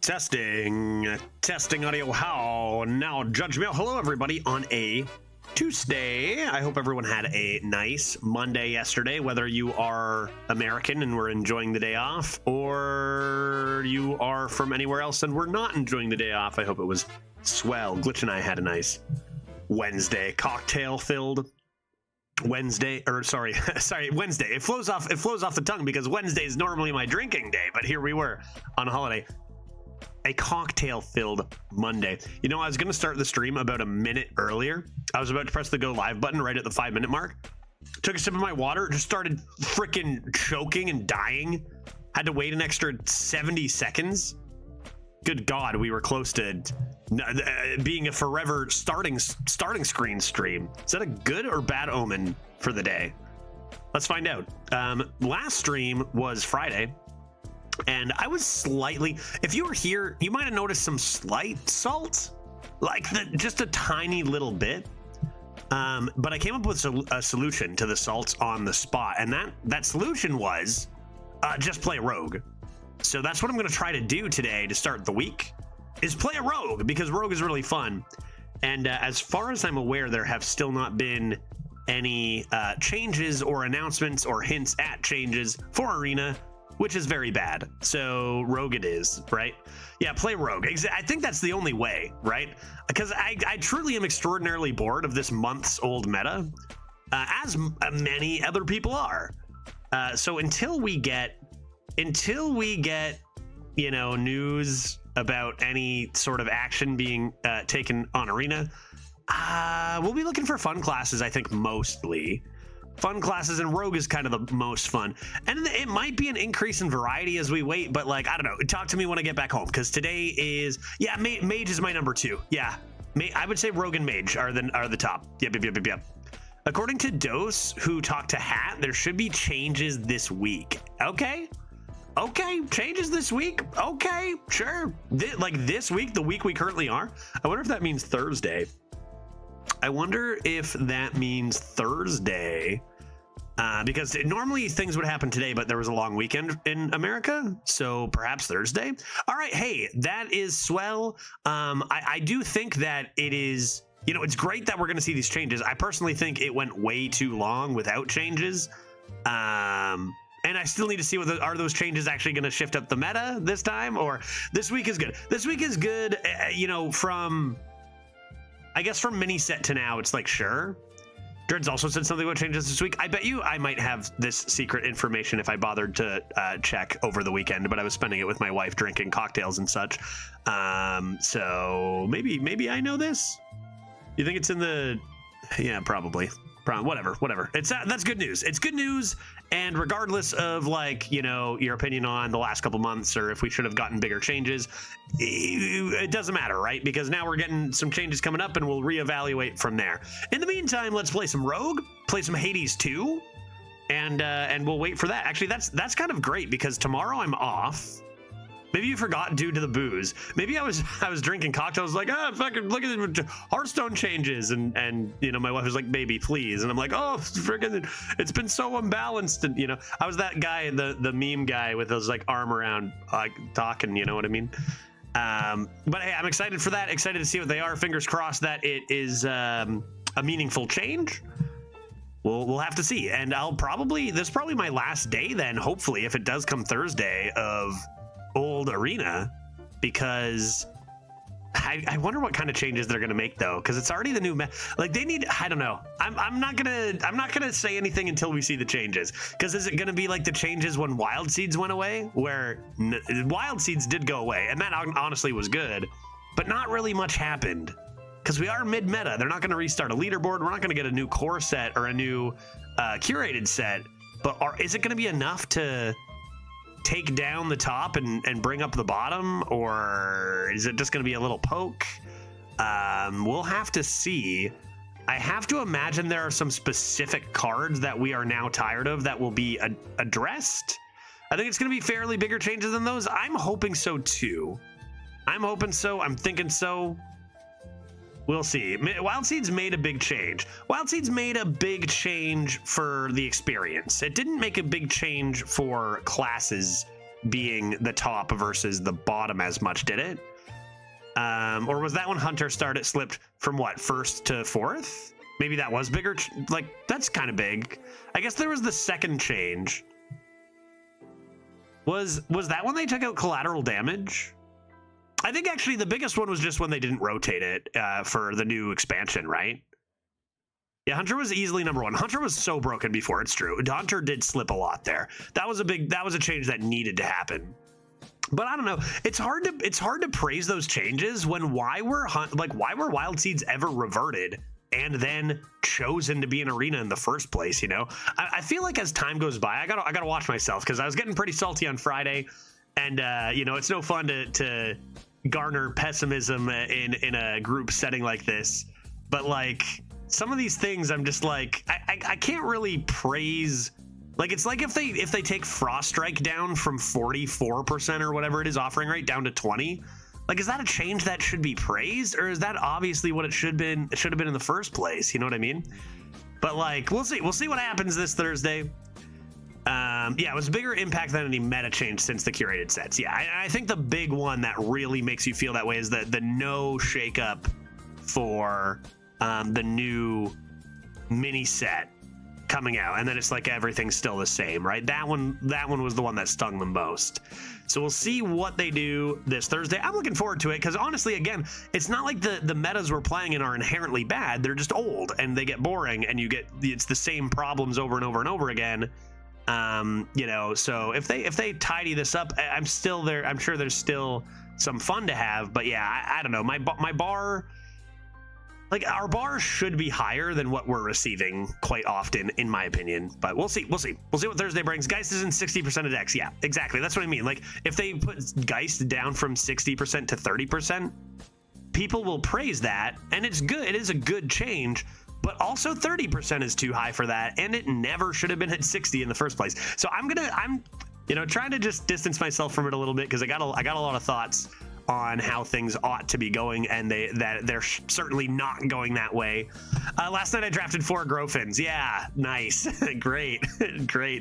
Testing audio. How now? Judge me. Hello, everybody, on a Tuesday. I hope everyone had a nice Monday yesterday, whether you are American and we're enjoying the day off, or you are from anywhere else and we're not enjoying the day off. I hope it was swell. Glitch and I had a nice Wednesday, cocktail-filled Wednesday, or sorry, Wednesday. It flows off the tongue because Wednesday is normally my drinking day, but here we were on a holiday. A cocktail-filled Monday. You know, I was going to start the stream about a minute earlier. I was about to press the go live button right at the 5-minute mark. Took a sip of my water, just started freaking choking and dying. Had to wait an extra 70 seconds. Good God, we were close to being a forever starting screen stream. Is that a good or bad omen for the day? Let's find out. Last stream was Friday. And I was slightly, if you were here, you might have noticed some slight salt, like just a tiny little bit. But I came up with a solution to the salts on the spot, and that solution was just play Rogue. So that's what I'm going to try to do today to start the week, is play a Rogue, because Rogue is really fun. And as far as I'm aware, there have still not been any changes or announcements or hints at changes for Arena, which is very bad. So Rogue it is, right? Yeah, play Rogue. I think that's the only way, right? Because I truly am extraordinarily bored of this months old meta, as many other people are. So until we get, you know, news about any sort of action being taken on Arena, we'll be looking for fun classes, I think, mostly. Fun classes, and Rogue is kind of the most fun, and it might be an increase in variety as we wait, but like, I don't know, talk to me when I get back home, because today is, yeah, Mage is my number 2. Yeah, I would say Rogue and Mage are the top. Yep. According to Dose, who talked to Hat, there should be changes this week. Okay, changes this week. Okay, sure. Like this week, the week we currently are. I wonder if that means Thursday. Because normally things would happen today, but there was a long weekend in America, so perhaps Thursday. All right, hey, that is swell. I do think that it is, you know, it's great that we're going to see these changes. I personally think it went way too long without changes. And I still need to see whether are those changes actually going to shift up the meta this time, or this week is good. This week is good, you know, I guess from mini set to now, it's like, sure. Dreads also said something about changes this week. I bet you I might have this secret information if I bothered to check over the weekend, but I was spending it with my wife drinking cocktails and such. So maybe I know this. You think it's in the, yeah, probably. Whatever. That's good news. It's good news. And regardless of, like, you know, your opinion on the last couple months or if we should have gotten bigger changes, it doesn't matter, right? Because now we're getting some changes coming up and we'll reevaluate from there. In the meantime, let's play some Rogue, play some Hades 2, and we'll wait for that. Actually, that's kind of great because tomorrow I'm off. Maybe you forgot due to the booze. Maybe I was drinking cocktails like, fucking look at the Hearthstone changes, and you know, my wife was like, baby, please, and I'm like, oh, freaking, it's been so unbalanced, and you know, I was that guy, the meme guy with those like arm around talking, you know what I mean? But hey, I'm excited for that. Excited to see what they are. Fingers crossed that it is a meaningful change. We'll have to see, and this is probably my last day then, hopefully, if it does come Thursday, of old Arena, because I wonder what kind of changes they're gonna make though, because it's already the new like they need, I don't know. I'm not gonna say anything until we see the changes, because is it gonna be like the changes when Wild Seeds went away, where Wild Seeds did go away, and that honestly was good, but not really much happened because we are mid-meta. They're not gonna restart a leaderboard. We're not gonna get a new core set or a new curated set, but is it gonna be enough to take down the top and bring up the bottom, or is it just going to be a little poke? We'll have to see. I have to imagine there are some specific cards that we are now tired of that will be addressed. I think it's going to be fairly bigger changes than those. I'm hoping so too. I'm hoping so. I'm thinking so. We'll see. Wild Seeds made a big change. Wild Seeds made a big change for the experience. It didn't make a big change for classes being the top versus the bottom as much, did it? Or was that when Hunter slipped from what, first to fourth? Maybe that was bigger. Like, that's kind of big. I guess there was the second change. Was that when they took out collateral damage? I think actually the biggest one was just when they didn't rotate it for the new expansion, right? Yeah, Hunter was easily number one. Hunter was so broken before, it's true. Hunter did slip a lot there. That was a change that needed to happen. But I don't know. It's hard to praise those changes when why were Wild Seeds ever reverted and then chosen to be an arena in the first place, you know? I feel like as time goes by, I gotta watch myself, because I was getting pretty salty on Friday, and you know, it's no fun to garner pessimism in a group setting like this. But like some of these things, I'm just like, I can't really praise. Like, it's like if they take Frost Strike down from 44% or whatever it is offering rate down to 20. Like, is that a change that should be praised, or is that obviously what it should have been in the first place? You know what I mean? But like, we'll see what happens this Thursday. Yeah, it was a bigger impact than any meta change since the curated sets. Yeah, I think the big one that really makes you feel that way is the no shakeup for the new mini set coming out, and then it's like everything's still the same, right? That one was the one that stung the most. So we'll see what they do this Thursday. I'm looking forward to it, because honestly, again, it's not like the metas we're playing in are inherently bad. They're just old and they get boring, and it's the same problems over and over and over again. You know, so if they tidy this up, I'm still there. I'm sure there's still some fun to have. But yeah, I don't know. My bar. Like, our bar should be higher than what we're receiving quite often, in my opinion. But we'll see. We'll see what Thursday brings. Geist is in 60% of decks. Yeah, exactly. That's what I mean. Like, if they put Geist down from 60% to 30%, people will praise that, and it's good. It is a good change. But also 30% is too high for that, and it never should have been at 60 in the first place. So I'm you know, trying to just distance myself from it a little bit, because I got a lot of thoughts on how things ought to be going, and they're certainly not going that way. Last night I drafted 4 Grofins. Yeah, nice. Great,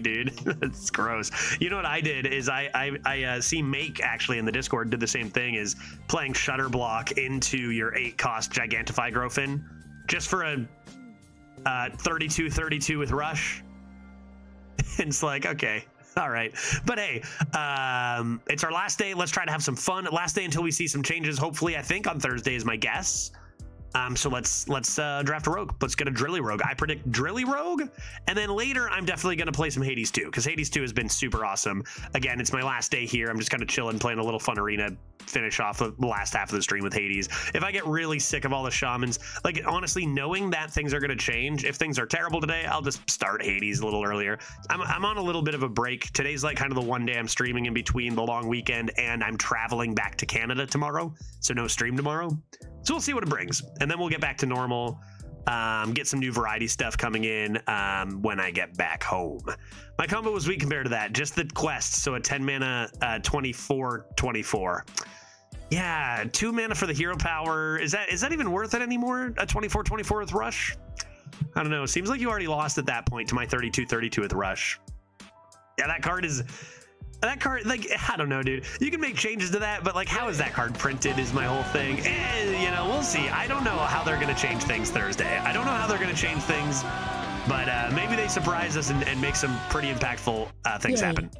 dude. That's gross. You know what I did is I see Make actually in the Discord did the same thing, is playing Shutter Block into your 8-cost Gigantify Grofin just for a 32-32 with Rush. It's like, okay. All right. But hey, it's our last day. Let's try to have some fun. Last day until we see some changes. Hopefully, I think on Thursday is my guess. So let's draft a rogue. Let's get a Drilly Rogue. I predict Drilly Rogue, and then later I'm definitely going to play some Hades 2, because Hades 2 has been super awesome. Again, it's my last day here. I'm just kind of chilling, playing a little fun arena, finish off the last half of the stream with Hades. If I get really sick of all the shamans, like, honestly, knowing that things are going to change, if things are terrible today, I'll just start Hades a little earlier. I'm on a little bit of a break. Today's like kind of the one day I'm streaming in between the long weekend, and I'm traveling back to Canada tomorrow, so no stream tomorrow. So we'll see what it brings, and then we'll get back to normal, get some new variety stuff coming in when I get back home. My combo was weak compared to that, just the quest, so a 10 mana 24-24. Yeah, 2 mana for the hero power. Is that even worth it anymore? A 24-24 with Rush? I don't know. Seems like you already lost at that point to my 32-32 with Rush. Yeah, that card, like, I don't know, dude. You can make changes to that, but like, how is that card printed is my whole thing. You know, we'll see. I don't know how they're going to change things Thursday. I don't know how they're going to change things, but maybe they surprise us and make some pretty impactful things happen.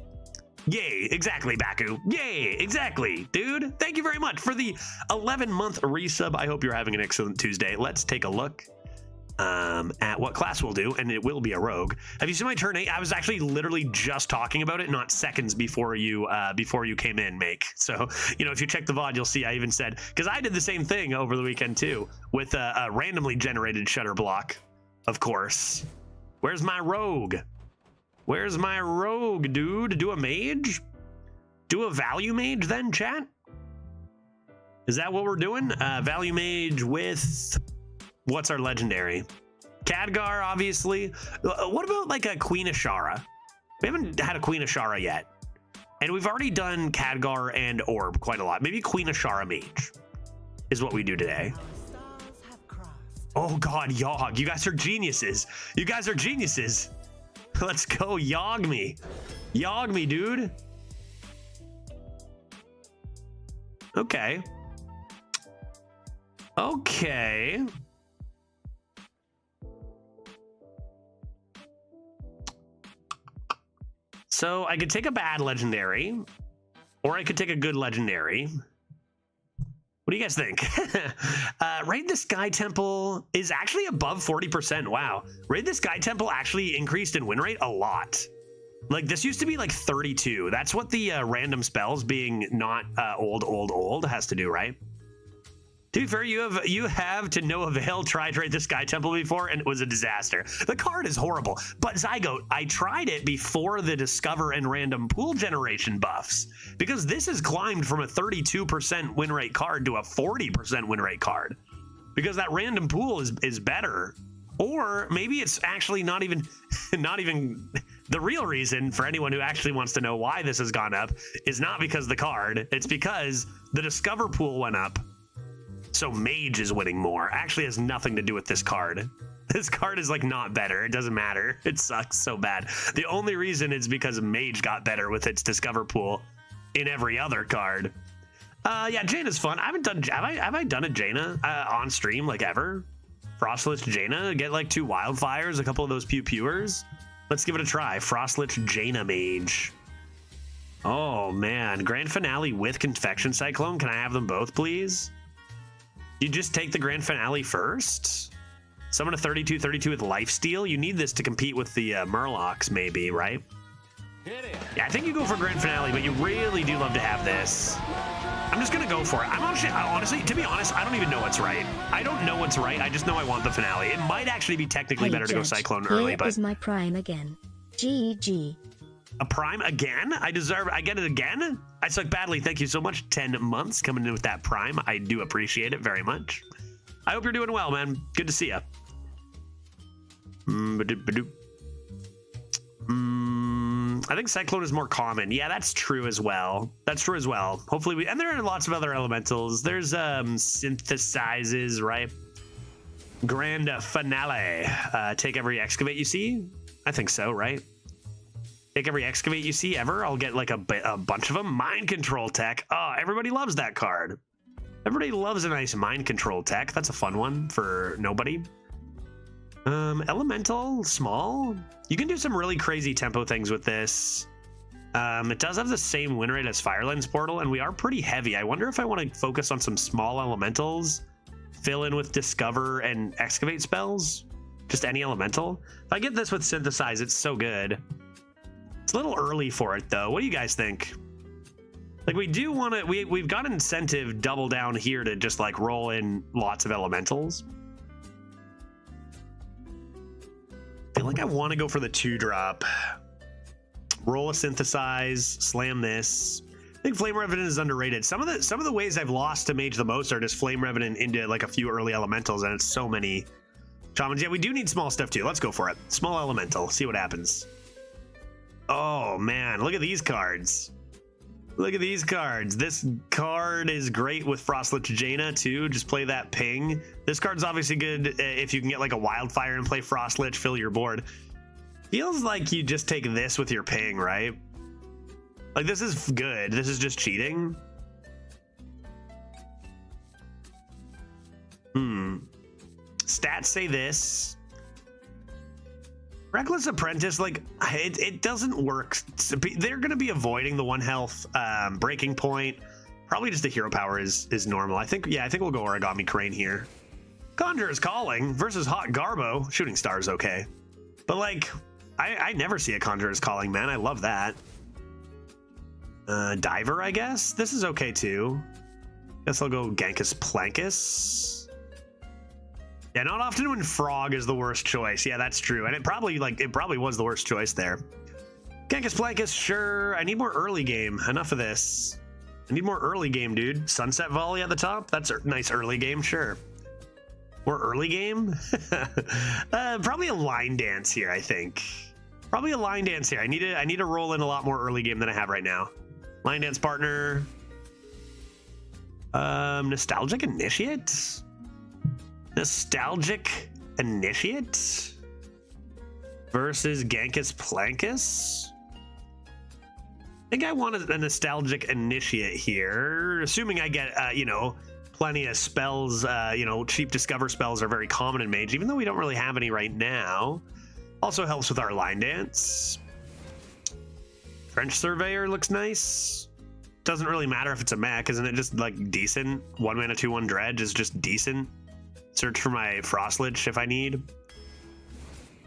Yay, exactly, Baku. Yay, exactly, dude. Thank you very much for the 11-month resub. I hope you're having an excellent Tuesday. Let's take a look at what class we'll do, and it will be a rogue. Have you seen my turn 8? I was actually literally just talking about it, not seconds before you came in, Make. So, you know, if you check the VOD, you'll see I even said, because I did the same thing over the weekend too, with a randomly generated Shutter Block, of course. Where's my rogue? Where's my rogue, dude? Do a mage? Do a value mage then, chat? Is that what we're doing? Value mage with... What's our legendary? Khadgar, obviously. What about like a Queen Ashara? We haven't had a Queen Ashara yet. And we've already done Khadgar and Orb quite a lot. Maybe Queen Ashara Mage is what we do today. Oh God, Yogg. You guys are geniuses. You guys are geniuses. Let's go, Yogg me. Yogg me, dude. Okay. Okay. So I could take a bad legendary, or I could take a good legendary. What do you guys think? Raid the Sky Temple is actually above 40%. Wow. Raid the Sky Temple actually increased in win rate a lot. Like, this used to be like 32. That's what the random spells being not old has to do, right? To be fair, you have to no avail tried to raid the Sky Temple before, and it was a disaster. The card is horrible, but Zygote, I tried it before the Discover and Random Pool generation buffs, because this has climbed from a 32% win rate card to a 40% win rate card, because that Random Pool is better. Or maybe it's actually not even the real reason for anyone who actually wants to know why this has gone up is not because the card, it's because the Discover Pool went up. So Mage is winning more. Actually has nothing to do with this card. This card is like not better. It doesn't matter. It sucks so bad. The only reason is because Mage got better with its Discover Pool in every other card. Yeah, Jaina's fun. I haven't done. Have I done a Jaina on stream like ever? Frostlich Jaina, get like 2 wildfires, a couple of those pewers. Let's give it a try. Frostlich Jaina Mage. Oh man, grand finale with Confection Cyclone. Can I have them both, please? You just take the grand finale first? Summon a 32/32 with lifesteal. You need this to compete with the Murlocs, maybe, right? Yeah, I think you go for grand finale, but you really do love to have this. I'm just gonna go for it. Honestly, to be honest, I don't even know what's right. I don't know what's right. I just know I want the finale. It might actually be technically better to go Cyclone early, but here is my prime again. GG. A prime again? I get it again? I suck badly. Thank you so much. 10 months coming in with that prime. I do appreciate it very much. I hope you're doing well, man. Good to see you. I think Cyclone is more common. Yeah, that's true as well. That's true as well. Hopefully and there are lots of other elementals. There's synthesizes, right? Grand finale. Take every excavate you see. I think so, right? Take every excavate you see ever. I'll get like a bunch of them. Mind control tech. Oh, everybody loves that card. Everybody loves a nice mind control tech. That's a fun one for nobody. Elemental, small. You can do some really crazy tempo things with this. It does have the same win rate as Firelens Portal, and we are pretty heavy. I wonder if I want to focus on some small elementals, fill in with Discover and Excavate spells. Just any elemental. If I get this with Synthesize, it's so good. It's a little early for it, though. What do you guys think? Like, we do want to... We've got an incentive double down here to just, like, roll in lots of elementals. I feel like I want to go for the 2-drop. Roll a Synthesize, slam this. I think Flame Revenant is underrated. Some of the ways I've lost to Mage the most are just Flame Revenant into, like, a few early elementals, and it's so many shamans. Yeah, we do need small stuff, too. Let's go for it. Small elemental. See what happens. Oh man, look at these cards. Look at these cards. This card is great with Frostlich Jaina too. Just play that ping. This card's obviously good if you can get like a wildfire and play Frostlich, fill your board. Feels like you just take this with your ping, right? Like, this is good. This is just cheating. Stats say this. Reckless Apprentice, like, it doesn't work. They're going to be avoiding the 1 health breaking point. Probably just the hero power is normal. I think we'll go Origami Crane here. Conjurer's Calling versus Hot Garbo. Shooting Star's okay. But, like, I never see a Conjurer's Calling, man. I love that. Diver, I guess? This is okay, too. Guess I'll go Genghis Plankus. Yeah, not often when Frog is the worst choice. Yeah, that's true. And it probably was the worst choice there. Genghis Plankus, sure. I need more early game. Enough of this. I need more early game, dude. Sunset Volley at the top. That's a nice early game, sure. More early game? Probably a line dance here, I think. Probably a line dance here. I need to roll in a lot more early game than I have right now. Line dance partner. Nostalgic Initiate? Nostalgic Initiate versus Genghis Plankus. think I want a nostalgic initiate here, assuming I get, you know, plenty of spells. You know, cheap discover spells are very common in Mage, even though we don't really have any right now. Also helps with our line dance. French Surveyor looks nice. Doesn't really matter if it's a mech, isn't it? Just like decent. 1 mana 2/1 dredge is just decent. Search for my Frost Lich if I need.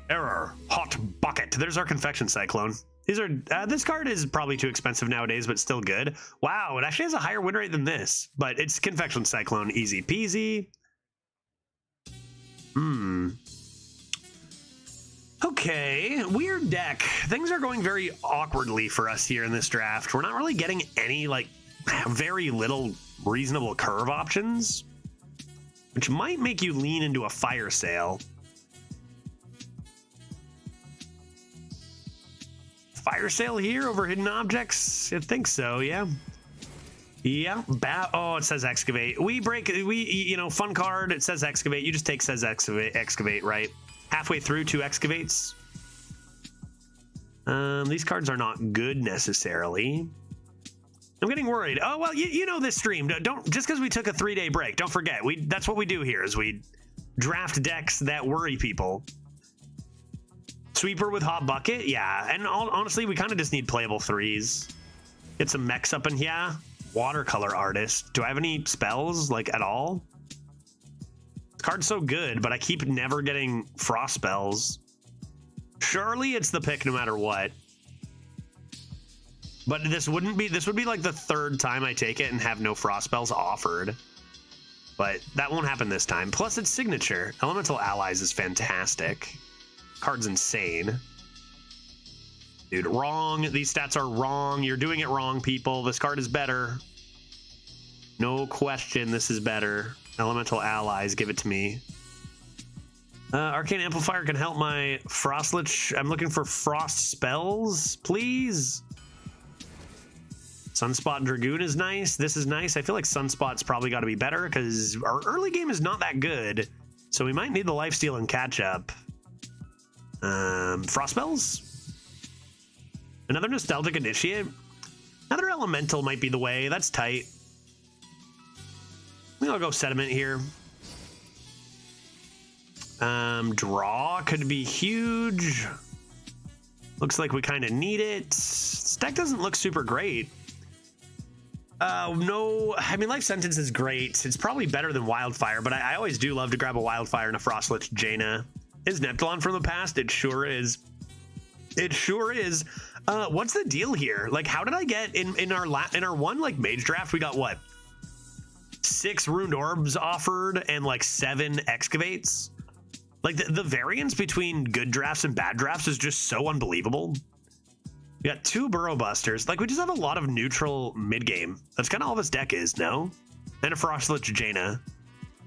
Error. Hot bucket. There's our Confection Cyclone. These are this card is probably too expensive nowadays, but still good. Wow, it actually has a higher win rate than this, but it's Confection Cyclone, easy peasy. Okay, weird deck. Things are going very awkwardly for us here in this draft. We're not really getting any, like, very little reasonable curve options, which might make you lean into a Fire Sale. Fire Sale here over Hidden Objects? I think so, yeah. Yeah, oh, it says Excavate. You know, fun card, it says Excavate. You just take says Excavate, right? Halfway through 2 Excavates. These cards are not good necessarily. I'm getting worried. Oh, well, you know this stream. Don't just because we took a 3-day break, don't forget. That's what we do here is we draft decks that worry people. Sweeper with Hot Bucket, yeah. And honestly, we kind of just need playable 3s. Get some mechs up in here. Watercolor Artist. Do I have any spells, like, at all? This card's so good, but I keep never getting frost spells. Surely it's the pick no matter what. But this would be like the 3rd time I take it and have no frost spells offered. But that won't happen this time. Plus it's signature. Elemental Allies is fantastic. Card's insane. Dude, wrong. These stats are wrong. You're doing it wrong, people. This card is better. No question, this is better. Elemental Allies, give it to me. Arcane Amplifier can help my Frost Lich. I'm looking for frost spells, please. Sunspot Dragoon is nice. This is nice. I feel like Sunspot's probably got to be better because our early game is not that good. So we might need the lifesteal and catch up. Frost spells? Another Nostalgic Initiate? Another Elemental might be the way. That's tight. I think I'll go Sediment here. Draw could be huge. Looks like we kind of need it. This deck doesn't look super great. No, I mean, Life Sentence is great. It's probably better than Wildfire, but I always do love to grab a Wildfire and a Frostlich Jaina. Is Neptulon from the past? It sure is. It sure is. What's the deal here? Like, how did I get in our one like mage draft? We got what? 6 Ruined Orbs offered and like 7 Excavates. Like the variance between good drafts and bad drafts is just so unbelievable. We got 2 Burrow Busters. Like, we just have a lot of neutral mid game. That's kind of all this deck is, no? And a Frostlich Jaina.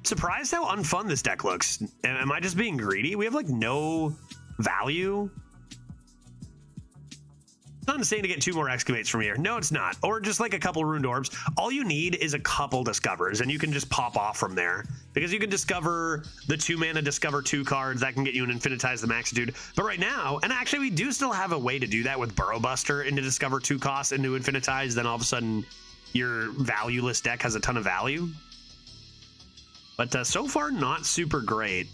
Surprised how unfun this deck looks. Am I just being greedy? We have like no value. It's not insane to get 2 more Excavates from here. No, it's not. Or just like a couple Ruined Orbs. All you need is a couple Discovers, and you can just pop off from there. Because you can discover the 2 mana Discover 2 cards. That can get you an Infinitize the Maxitude. But right now, and actually we do still have a way to do that with Burrow Buster into Discover 2 costs into Infinitize. Then all of a sudden, your valueless deck has a ton of value. But so far, not super great.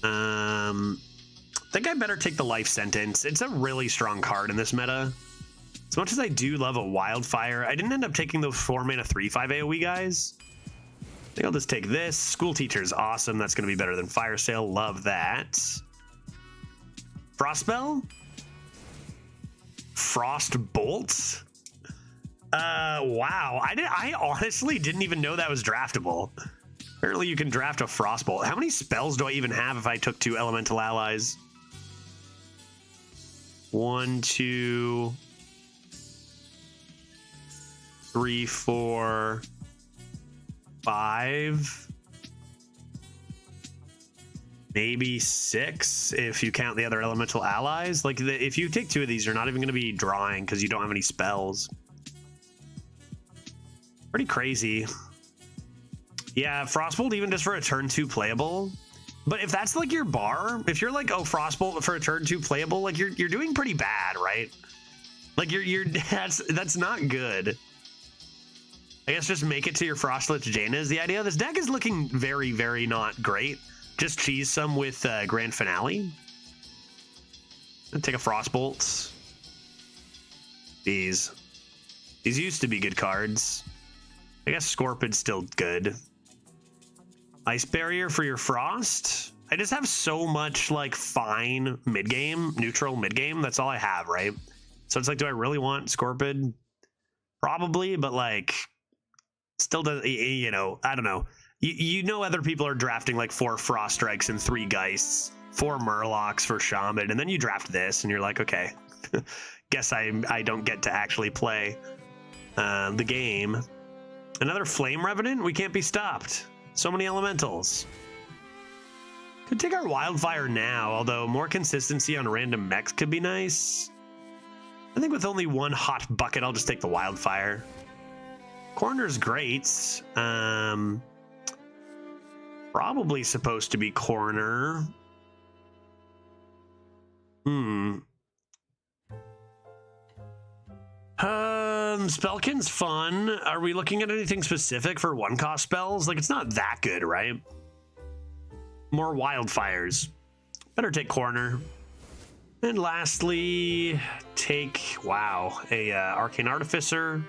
I think I better take the Life Sentence. It's a really strong card in this meta. As much as I do love a Wildfire, I didn't end up taking those 4 mana 3/5 AoE guys. I think I'll just take this. School Teacher is awesome. That's going to be better than Fire Sale. Love that. Frostspell? Frost Bolt? Wow. I honestly didn't even know that was draftable. Apparently you can draft a Frostbolt. How many spells do I even have if I took 2 Elemental Allies? 1, 2, 3, 4, 5, maybe 6 if you count the other Elemental Allies. Like, if you take 2 of these, you're not even going to be drawing because you don't have any spells. Pretty crazy. Yeah, Frostbolt even just for a turn 2 playable. But if that's like your bar, if you're like, oh, Frostbolt for a turn 2 playable, like you're doing pretty bad, right? Like you're that's not good. I guess just make it to your Frostlich Jaina is the idea. This deck is looking very, very not great. Just cheese some with Grand Finale. And take a Frostbolt. These used to be good cards. I guess Scorpid's still good. Ice Barrier for your Frost. I just have so much like fine mid-game, neutral mid-game. That's all I have, right? So it's like, do I really want Scorpid? Probably, but like, still does, you know, I don't know. You know other people are drafting like 4 Frost Strikes and 3 Geists, 4 Murlocs for Shaman, and then you draft this and you're like, okay, guess I don't get to actually play the game. Another Flame Revenant? We can't be stopped. So many elementals. Could take our Wildfire now, although more consistency on random mechs could be nice. I think with only 1 hot bucket, I'll just take the Wildfire. Corner's great. Probably supposed to be corner. Spellkin's fun. Are we looking at anything specific for 1-cost spells? Like, it's not that good, right? More Wildfires. Better take corner. And lastly, take, wow, a Arcane Artificer.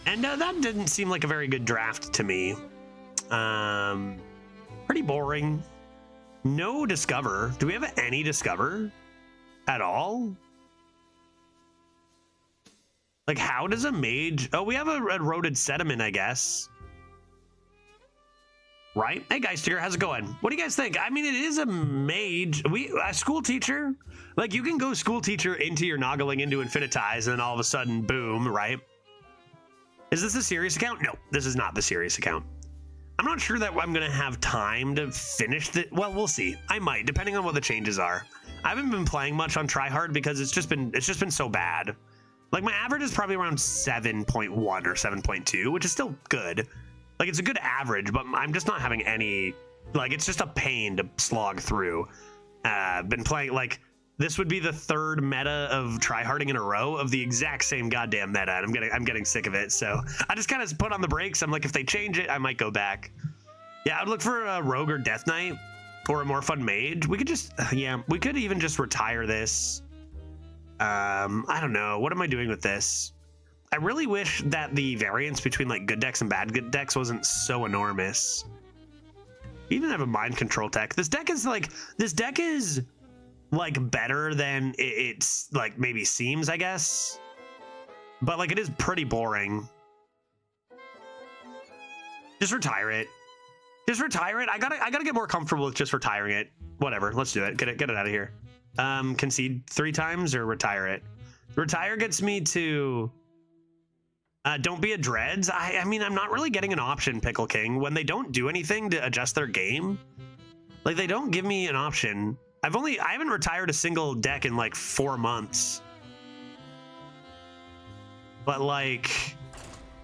And that didn't seem like a very good draft to me. Pretty boring. No Discover. Do we have any Discover at all? Like, how does a mage... Oh, we have a Eroded Sediment, I guess. Right? Hey, Geistiger, how's it going? What do you guys think? I mean, it is a mage. A school teacher? Like, you can go school teacher into your Noggling into Infinitize, and then all of a sudden, boom, right? Is this a serious account? No, this is not the serious account. I'm not sure that I'm going to have time to finish the... Well, we'll see. I might, depending on what the changes are. I haven't been playing much on Tryhard because it's just been so bad. Like, my average is probably around 7.1 or 7.2, which is still good. Like, it's a good average, but I'm just not having any... Like, it's just a pain to slog through. Been playing, like... This would be the 3rd meta of tryharding in a row of the exact same goddamn meta, and I'm getting sick of it. So I just kind of put on the brakes. I'm like, if they change it, I might go back. Yeah, I'd look for a Rogue or Death Knight or a more fun mage. We could just, yeah, we could even just retire this. I don't know. What am I doing with this? I really wish that the variance between like good decks and bad good decks wasn't so enormous. You even have a mind control tech. This deck is like better than it's like maybe seems, I guess, but like it is pretty boring. Just retire it. Just retire it. I gotta get more comfortable with just retiring it. Whatever, let's do it. Get it out of here. Concede 3 times or retire it. Retire gets me to don't be a dreads. I mean, I'm not really getting an option, Pickle King, when they don't do anything to adjust their game. Like, they don't give me an option. I haven't retired a single deck in like 4 months. But like,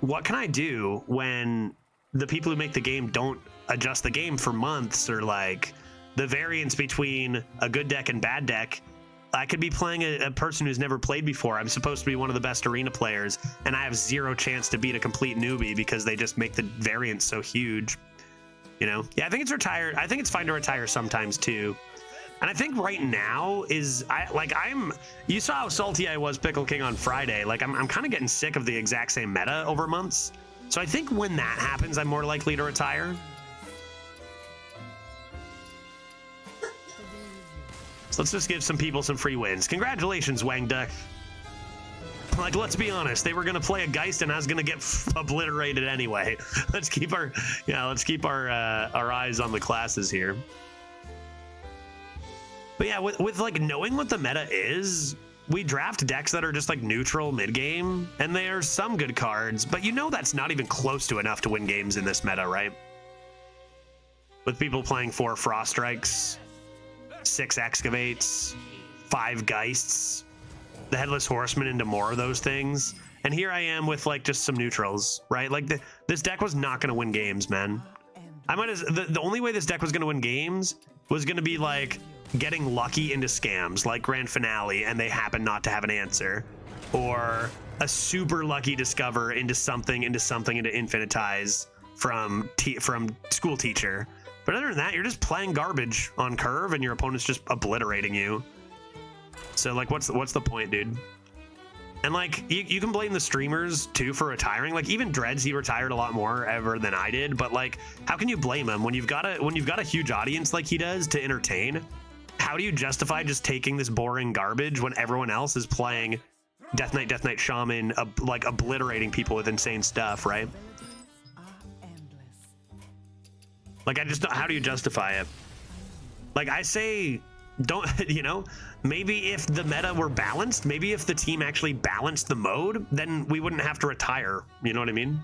what can I do when the people who make the game don't adjust the game for months, or like the variance between a good deck and bad deck? I could be playing a person who's never played before. I'm supposed to be one of the best arena players, and I have 0 chance to beat a complete newbie because they just make the variance so huge. You know? Yeah, I think it's retired. I think it's fine to retire sometimes too. And I think right now is, you saw how salty I was, Pickle King, on Friday. Like, I'm kind of getting sick of the exact same meta over months. So I think when that happens, I'm more likely to retire. So let's just give some people some free wins. Congratulations, Wang Duck. Like, let's be honest, they were going to play a Geist and I was going to get obliterated anyway. Let's keep our eyes on the classes here. But yeah, with like knowing what the meta is, we draft decks that are just like neutral mid-game, and there are some good cards, but you know that's not even close to enough to win games in this meta, right? With people playing 4 Frost Strikes, 6 Excavates, 5 Geists, the Headless Horseman into more of those things, and here I am with like just some neutrals, right? Like this deck was not going to win games, man. The only way this deck was going to win games was going to be like getting lucky into scams like Grand Finale and they happen not to have an answer, or a super lucky discover into something into Infinitize from School Teacher. But other than that, you're just playing garbage on curve and your opponent's just obliterating you. So like, what's the point, dude? And like, you can blame the streamers too for retiring. Like even Dreads, he retired a lot more ever than I did. But like, how can you blame him when you've got a huge audience like he does to entertain? How do you justify just taking this boring garbage when everyone else is playing Death Knight Shaman, like obliterating people with insane stuff, right? Like how do you justify it? Like I say, don't, you know, maybe if the meta were balanced, maybe if the team actually balanced the mode, then we wouldn't have to retire. You know what I mean?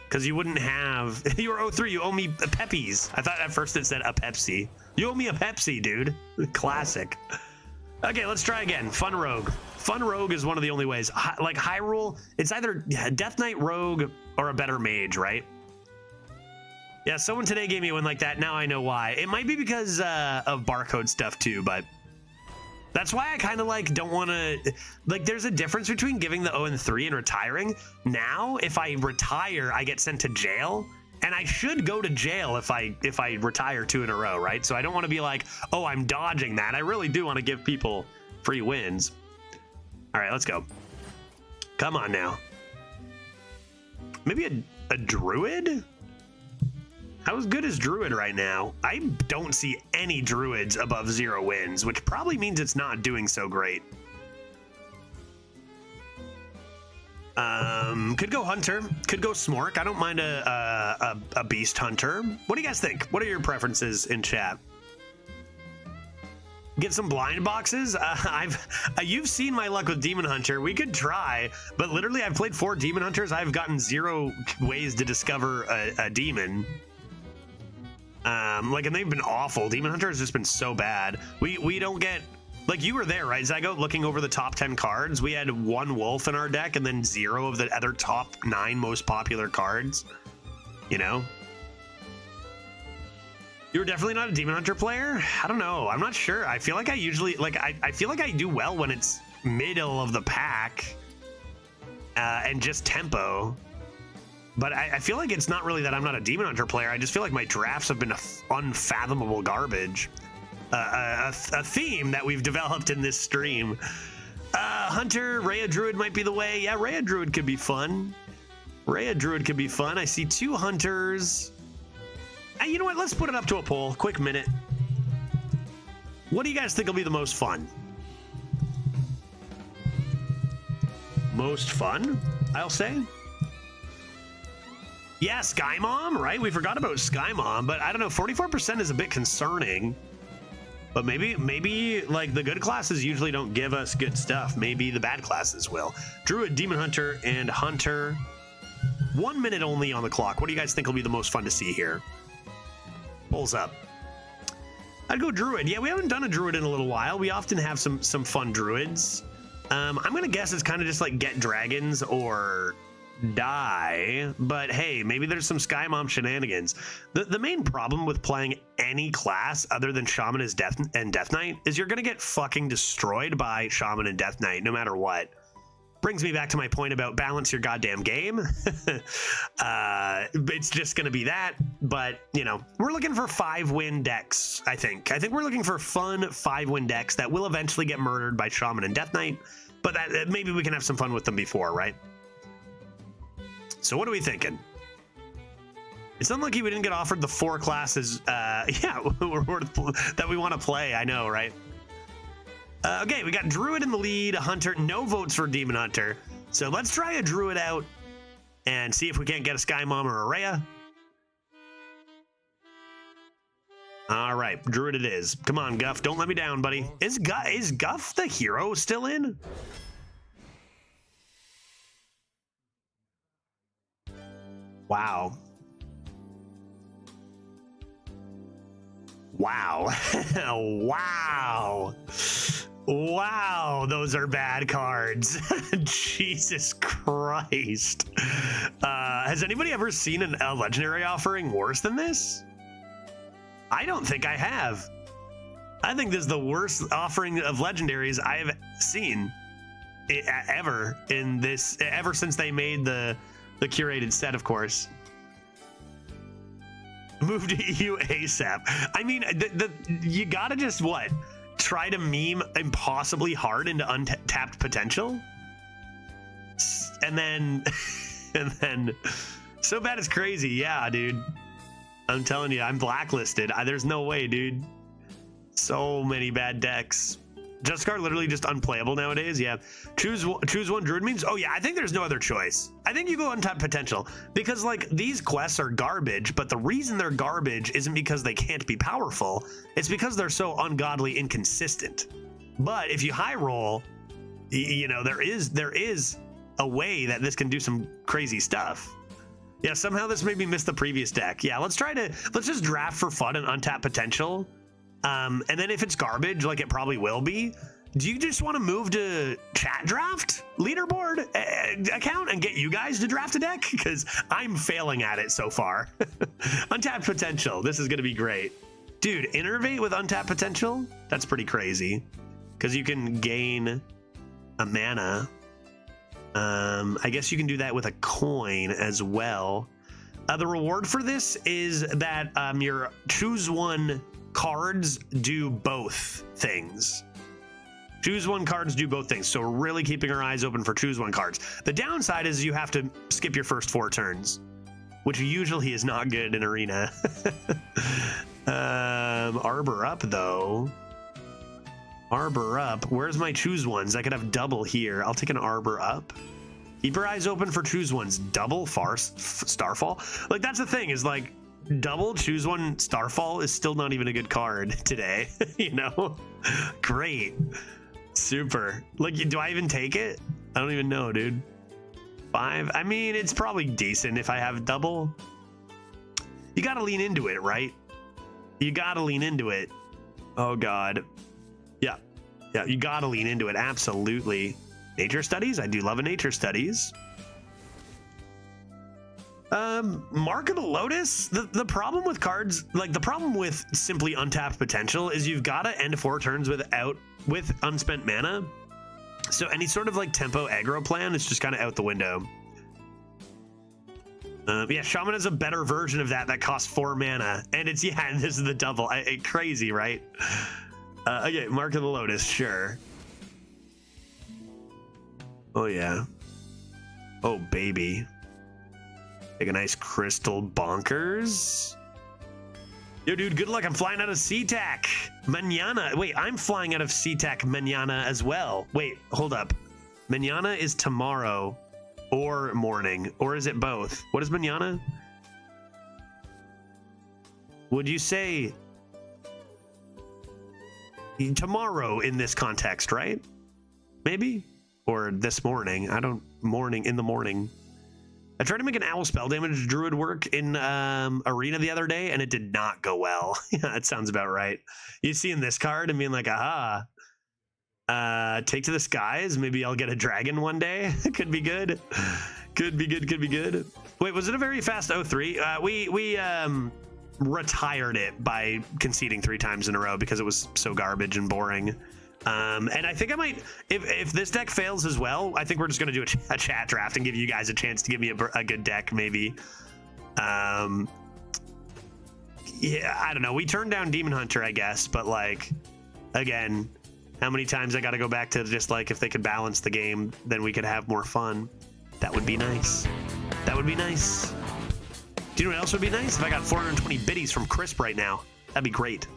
Because you wouldn't have, you were 03, you owe me a Peppies. I thought at first it said a Pepsi. You owe me a Pepsi, dude. Classic. Okay, let's try again. Fun Rogue. Fun Rogue is one of the only ways. Like Hyrule, it's either Death Knight Rogue or a better mage, right? Yeah, someone today gave me one like that. Now I know why. It might be because of barcode stuff too, but that's why I kind of like don't want to, like there's a difference between giving the 0-3 and retiring. Now, if I retire, I get sent to jail, and I should go to jail if I retire 2 in a row, right? So I don't want to be like, oh, I'm dodging that. I really do want to give people free wins. All right, let's go. Come on now. Maybe a druid? How good is Druid right now? I don't see any Druids above 0 wins, which probably means it's not doing so great. Could go Hunter, could go Smork. I don't mind a Beast Hunter. What do you guys think? What are your preferences in chat? Get some blind boxes? You've seen my luck with Demon Hunter. We could try, but literally I've played 4 Demon Hunters. I've gotten 0 ways to discover a demon. Like, and they've been awful. Demon Hunter has just been so bad. We don't get, like, you were there, right, Zygo, looking over the top 10 cards. We had 1 wolf in our deck and then 0 of the other top 9 most popular cards, you know? You were definitely not a Demon Hunter player? I don't know. I'm not sure. I feel like I usually, like, I feel like I do well when it's middle of the pack and just tempo. But I feel like it's not really that I'm not a Demon Hunter player. I just feel like my drafts have been unfathomable garbage. A theme that we've developed in this stream. Hunter, Rhea Druid might be the way. Yeah, Rhea Druid could be fun. Rhea Druid could be fun. I see 2 Hunters. You know what? Let's put it up to a poll. Quick minute. What do you guys think will be the most fun? Most fun, I'll say. Yeah, Sky Mom, right? We forgot about Sky Mom, but I don't know, 44% is a bit concerning. But maybe like the good classes usually don't give us good stuff. Maybe the bad classes will. Druid, Demon Hunter, and Hunter. 1 minute only on the clock. What do you guys think will be the most fun to see here? Polls up. I'd go Druid. Yeah, we haven't done a Druid in a little while. We often have some fun Druids. I'm gonna guess it's kind of just like get dragons or die, but hey, maybe there's some Sky Mom shenanigans. The main problem with playing any class other than Shaman and Death Knight is you're gonna get fucking destroyed by Shaman and Death Knight no matter what. Brings me back to my point about balance your goddamn game. It's just gonna be that, but you know, we're looking for 5-win decks. I think we're looking for fun 5-win decks that will eventually get murdered by Shaman and Death Knight, but that maybe we can have some fun with them before, right? So what are we thinking? It's unlucky we didn't get offered the 4 classes, yeah, that we want to play. I know, right? Okay, we got Druid in the lead, Hunter, no votes for Demon Hunter. So let's try a Druid out and see if we can't get a Sky Mom or a Rhea. All right, Druid it is. Come on, Guff, don't let me down, buddy. Is Guff the hero still in? Wow. Wow. Wow. Wow, those are bad cards. Jesus Christ. Has anybody ever seen a legendary offering worse than this? I don't think I have. I think this is the worst offering of legendaries I have seen ever in this, ever since they made the curated set, of course. Move to EU ASAP. I mean, you gotta just what? Try to meme impossibly hard into untapped potential, and then so bad it's crazy. Yeah, dude. I'm telling you, I'm blacklisted. There's no way, dude. So many bad decks. Justicar literally just unplayable nowadays. Yeah. Choose one druid memes. Oh yeah, I think there's no other choice. I think you go untapped potential because like these quests are garbage, but the reason they're garbage isn't because they can't be powerful. It's because they're so ungodly inconsistent. But if you high roll, you know, there is a way that this can do some crazy stuff. Yeah, somehow this made me miss the previous deck. Yeah, let's just draft for fun and untap potential. And then if it's garbage, like it probably will be, do you just want to move to chat draft leaderboard account and get you guys to draft a deck? Because I'm failing at it so far. Untapped potential. This is going to be great. Dude, innervate with untapped potential? That's pretty crazy. Because you can gain a mana. I guess you can do that with a coin as well. The reward for this is that your choose one cards do both things. Choose one cards do both things. So we're really keeping our eyes open for choose one cards. The downside is you have to skip your first 4 turns, which usually is not good in Arena. Arbor up though. Arbor up. Where's my choose ones? I could have double here. I'll take an Arbor up. Keep your eyes open for choose ones. Double Starfall. Like that's the thing is like double choose one Starfall is still not even a good card today. You know? Great. Super. Like, do I even take it? I don't even know, dude. 5. I mean, it's probably decent if I have double. You gotta lean into it, right? You gotta lean into it. Oh God. Yeah. Yeah, you gotta lean into it. Absolutely. Nature studies? I do love a nature studies. Mark of the Lotus. The problem with cards, like the problem with simply untapped potential is you've got to end 4 turns with unspent mana. So any sort of like tempo aggro plan is just kind of out the window. Yeah, Shaman is a better version of that costs 4 mana, and it's and this is the double. Crazy, right? Okay, Mark of the Lotus, sure. Oh yeah. Oh baby. Take a nice crystal bonkers. Yo, dude, good luck. I'm flying out of SeaTac. Mañana. Wait, I'm flying out of SeaTac mañana as well. Wait, hold up. Mañana is tomorrow or morning, or is it both? What is mañana? Would you say tomorrow in this context, right? Maybe? Or this morning. Morning, in the morning. I tried to make an owl spell damage druid work in Arena the other day, and it did not go well. Yeah, that sounds about right. You seeing this card and being like, aha. Take to the skies. Maybe I'll get a dragon one day. Could be good. Could be good. Could be good. Wait, was it a very fast 0-3? We retired it by conceding 3 times in a row because it was so garbage and boring. And I think I might, if this deck fails as well, I think we're just going to do a chat draft and give you guys a chance to give me a good deck, maybe. Yeah, I don't know. We turned down Demon Hunter, I guess, but like, again, how many times I got to go back to just like, if they could balance the game, then we could have more fun. That would be nice. That would be nice. Do you know what else would be nice? If I got 420 biddies from Crisp right now. That'd be great.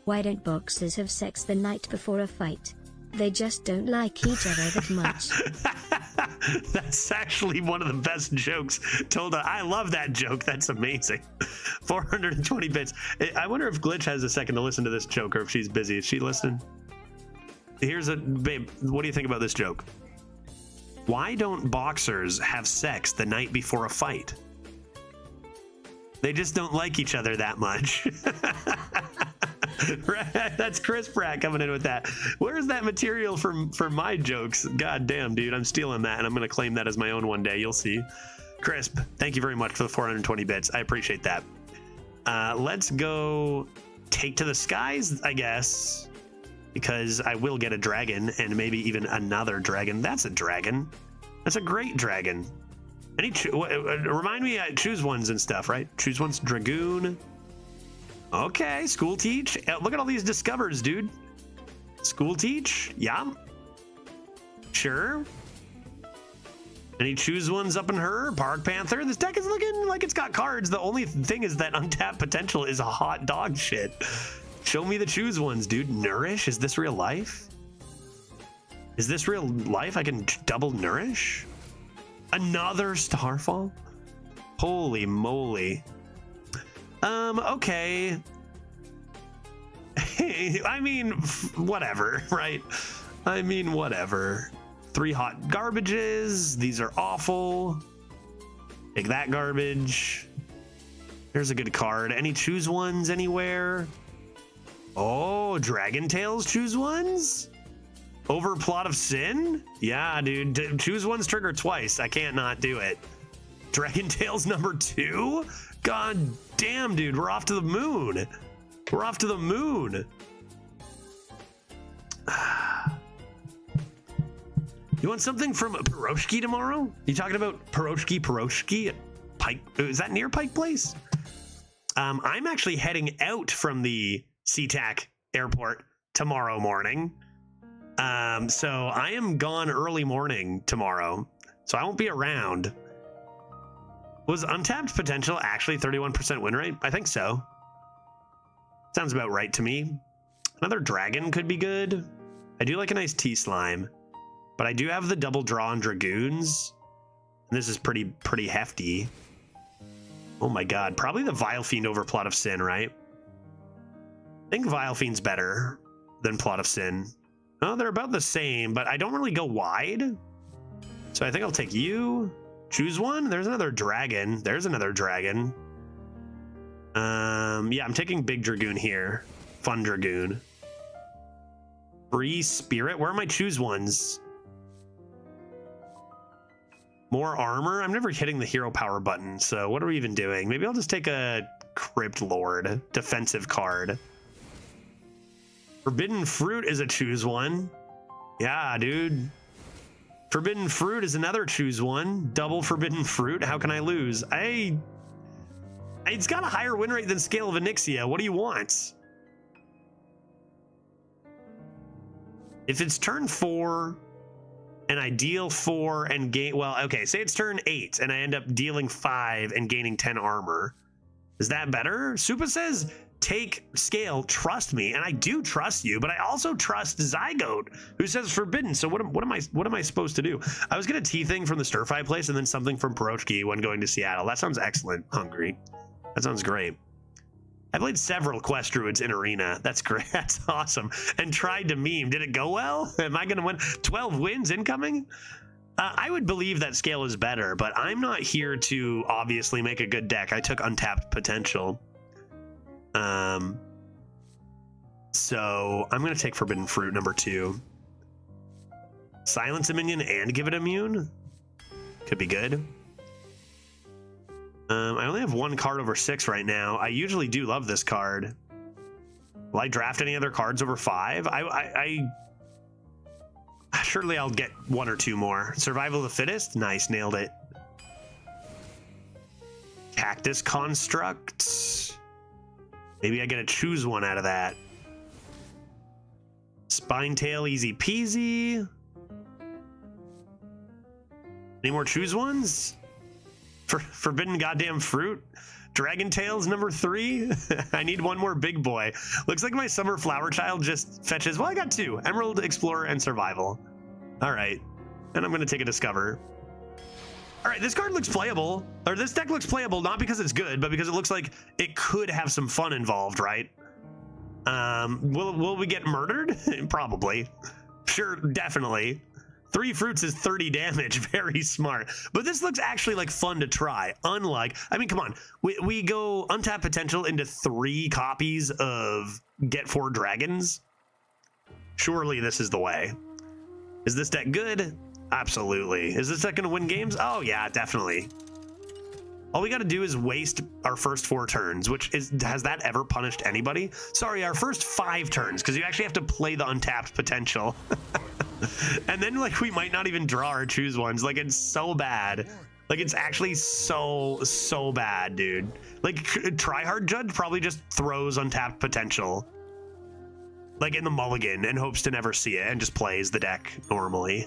Why don't boxers have sex the night before a fight? They just don't like each other that much. That's actually one of the best jokes told. I love that joke. That's amazing. 420 bits. I wonder if Glitch has a second to listen to this joke, or if she's busy. Is she listening? Babe, what do you think about this joke? Why don't boxers have sex the night before a fight? They just don't like each other that much. Right, that's Chris Pratt coming in with that. Where's that material for my jokes? God damn, dude, I'm stealing that, and I'm going to claim that as my own one day. You'll see. Crisp, thank you very much for the 420 bits. I appreciate that. Let's go take to the skies, I guess, because I will get a dragon and maybe even another dragon. That's a dragon. That's a great dragon. Remind me, I choose ones and stuff, right? Choose ones, Dragoon. Okay, school teach. Look at all these discovers, dude. School teach, yeah. Sure. Any choose ones up in her? Park Panther. This deck is looking like it's got cards. The only thing is that untapped potential is a hot dog shit. Show me the choose ones, dude. Nourish? Is this real life? Is this real life? I can double nourish? Another Starfall? Holy moly. Okay. I mean, whatever, right? I mean, whatever. 3 hot garbages. These are awful. Take that garbage. There's a good card. Any choose ones anywhere? Oh, Dragon Tails choose ones? Over Plot of Sin? Yeah, dude. Choose ones trigger twice. I can't not do it. Dragon Tails number 2? God damn, dude. We're off to the moon. We're off to the moon. You want something from Piroshki tomorrow? You talking about Piroshki at Pike? Is that near Pike Place? I'm actually heading out from the SeaTac airport tomorrow morning. So I am gone early morning tomorrow, so I won't be around. Was untapped potential actually 31% win rate? I think so. Sounds about right to me. Another dragon could be good. I do like a nice T-slime, but I do have the double draw on dragoons. And this is pretty hefty. Oh my god, probably the Vile Fiend over Plot of Sin, right? I think Vile Fiend's better than Plot of Sin. Oh, they're about the same, but I don't really go wide. So I think I'll take you. Choose one. There's another dragon. There's another dragon. Yeah, I'm taking Big Dragoon here. Fun Dragoon. Free Spirit. Where are my choose ones? More armor. I'm never hitting the hero power button, so what are we even doing? Maybe I'll just take a Crypt Lord defensive card. Forbidden Fruit is a choose one. Yeah, dude. Forbidden Fruit is another choose one. Double Forbidden Fruit. How can I lose? It's got a higher win rate than Scale of Onyxia. What do you want? If it's turn 4 and I deal 4 and gain, well, okay, say it's turn 8 and I end up dealing 5 and gaining 10 armor. Is that better? Supa says, take Scale, trust me, and I do trust you, but I also trust Zygote, who says forbidden. So what am I supposed to do? I was gonna tea thing from the stir fry place and then something from Piroshki when going to Seattle. That sounds excellent. Hungry. That sounds great. I played several Quest Druids in Arena. That's great. That's awesome. And tried to meme. Did it go well? Am I gonna win? 12 wins incoming? I would believe that Scale is better, but I'm not here to obviously make a good deck. I took untapped potential. So I'm going to take Forbidden Fruit number 2. Silence a minion and give it immune? Could be good. I only have 1 card over 6 right now. I usually do love this card. Will I draft any other cards over 5? Surely I'll get 1 or 2 more. Survival of the Fittest? Nice, nailed it. Cactus Construct. Maybe I get to choose one out of that. Spinetail, easy peasy. Any more choose ones? Forbidden Goddamn Fruit? Dragon Tails number 3? I need 1 more big boy. Looks like my Summer Flower Child just fetches, well, I got 2. Emerald, Explorer, and Survival. All right. And I'm going to take a Discover. All right, this card looks playable. Or this deck looks playable, not because it's good, but because it looks like it could have some fun involved, right? Will we get murdered? Probably. Sure, definitely. 3 fruits is 30 damage. Very smart. But this looks actually like fun to try. Unlike, I mean, come on. We go untap potential into 3 copies of Get 4 Dragons. Surely this is the way. Is this deck good? Absolutely. Is this deck going to win games? Oh, yeah, definitely. All we got to do is waste our first 4 turns, which is, has that ever punished anybody? Sorry, our first 5 turns, because you actually have to play the untapped potential. And then, like, we might not even draw or choose ones. Like, it's so bad. Like, it's actually so bad, dude. Like, Tryhard Judge probably just throws untapped potential, like, in the mulligan and hopes to never see it and just plays the deck normally.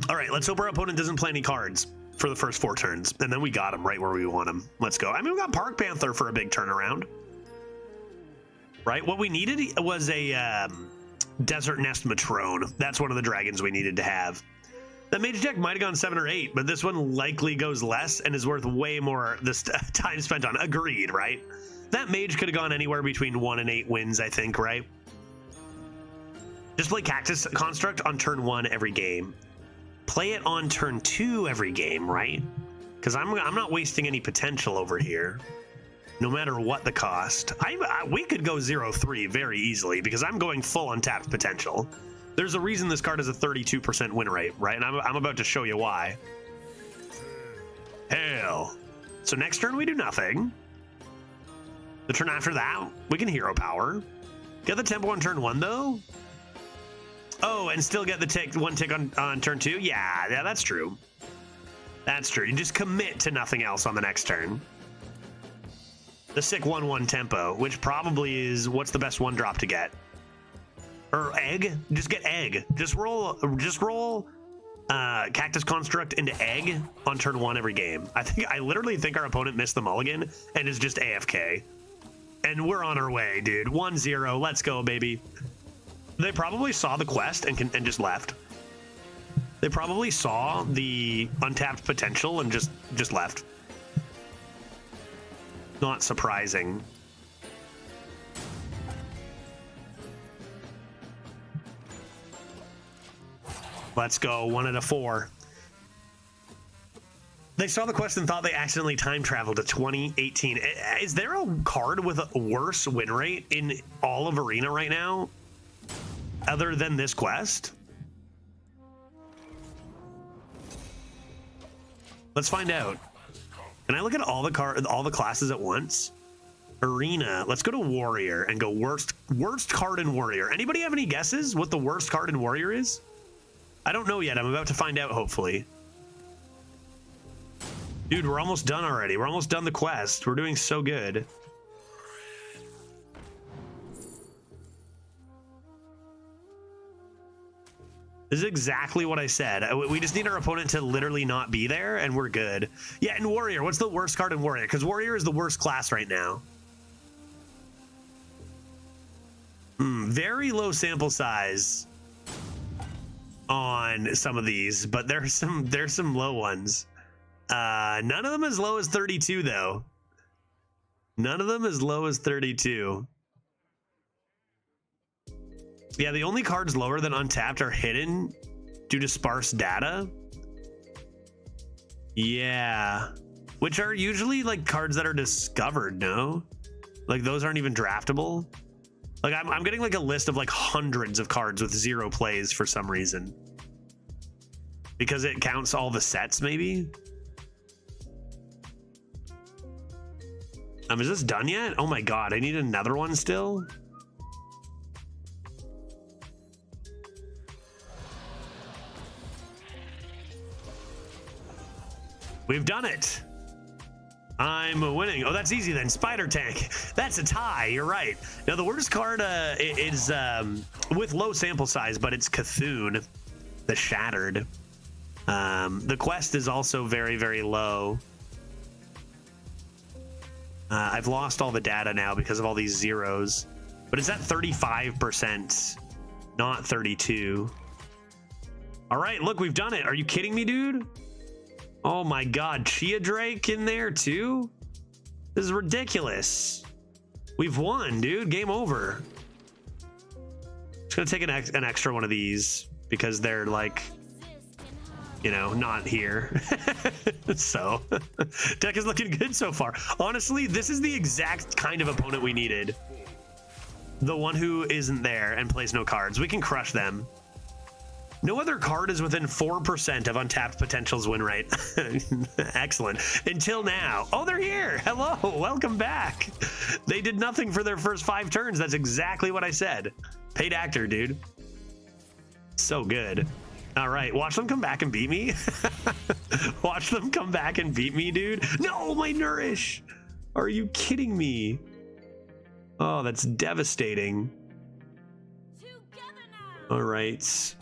All right, let's hope our opponent doesn't play any cards for the first 4 turns, and then we got him right where we want him. Let's go. I mean, we got Park Panther for a big turnaround, right? What we needed was a Desert Nest Matrone. That's one of the dragons we needed to have. That mage deck might have gone 7 or 8, but this one likely goes less and is worth way more this time spent on. Agreed, right? That mage could have gone anywhere between 1 and 8 wins, I think, right? Just play Cactus Construct on turn 1 every game. Play it on turn 2 every game, right? Because I'm not wasting any potential over here, no matter what the cost. We could go 0-3 very easily because I'm going full untapped potential. There's a reason this card has a 32% win rate, right? And I'm about to show you why. Hell. So next turn we do nothing. The turn after that, we can hero power. Get the tempo on turn 1 though. Oh, and still get the one tick on turn 2? Yeah, that's true. That's true. You just commit to nothing else on the next turn. The sick 1/1 tempo, which probably is what's the best 1-drop to get. Or egg? Just get egg. Just roll Cactus Construct into egg on turn 1 every game. I literally think our opponent missed the mulligan and is just AFK. And we're on our way, dude. 1-0. Let's go, baby. They probably saw the quest and just left. They probably saw the untapped potential and just left. Not surprising. Let's go. 1 out of 4. They saw the quest and thought they accidentally time traveled to 2018. Is there a card with a worse win rate in all of Arena right now, other than this quest? Let's find out. Can I look at all the classes at once? Arena. Let's go to Warrior and go worst card in Warrior. Anybody have any guesses what the worst card in Warrior is? I don't know yet. I'm about to find out, hopefully. Dude, we're almost done already. We're almost done the quest. We're doing so good. This is exactly what I said. We just need our opponent to literally not be there, and we're good. Yeah, in Warrior, what's the worst card in Warrior? Because Warrior is the worst class right now. Very low sample size on some of these, but there's some low ones. None of them as low as 32, though. None of them as low as 32. Yeah, the only cards lower than untapped are hidden due to sparse data. Yeah. Which are usually like cards that are discovered, no? Like those aren't even draftable. Like I'm getting like a list of like hundreds of cards with 0 plays for some reason. Because it counts all the sets, maybe? Is this done yet? Oh my god, I need another one still? We've done it. I'm winning. Oh, that's easy then. Spider Tank. That's a tie. You're right. Now, the worst card is with low sample size, but it's Cthulhu, the Shattered. The quest is also very, very low. I've lost all the data now because of all these zeros, but it's at 35%, not 32. All right, look, we've done it. Are you kidding me, dude? Oh my god, Chia Drake in there too? This is ridiculous. We've won, dude. Game over. Just gonna take an extra one of these because they're like, you know, not here. So, deck is looking good so far. Honestly, this is the exact kind of opponent we needed. The one who isn't there and plays no cards. We can crush them. No other card is within 4% of untapped potential's win rate. Excellent. Until now. Oh, they're here. Hello. Welcome back. They did nothing for their first 5 turns. That's exactly what I said. Paid actor, dude. So good. All right. Watch them come back and beat me. Watch them come back and beat me, dude. No, my Nourish. Are you kidding me? Oh, that's devastating. All right.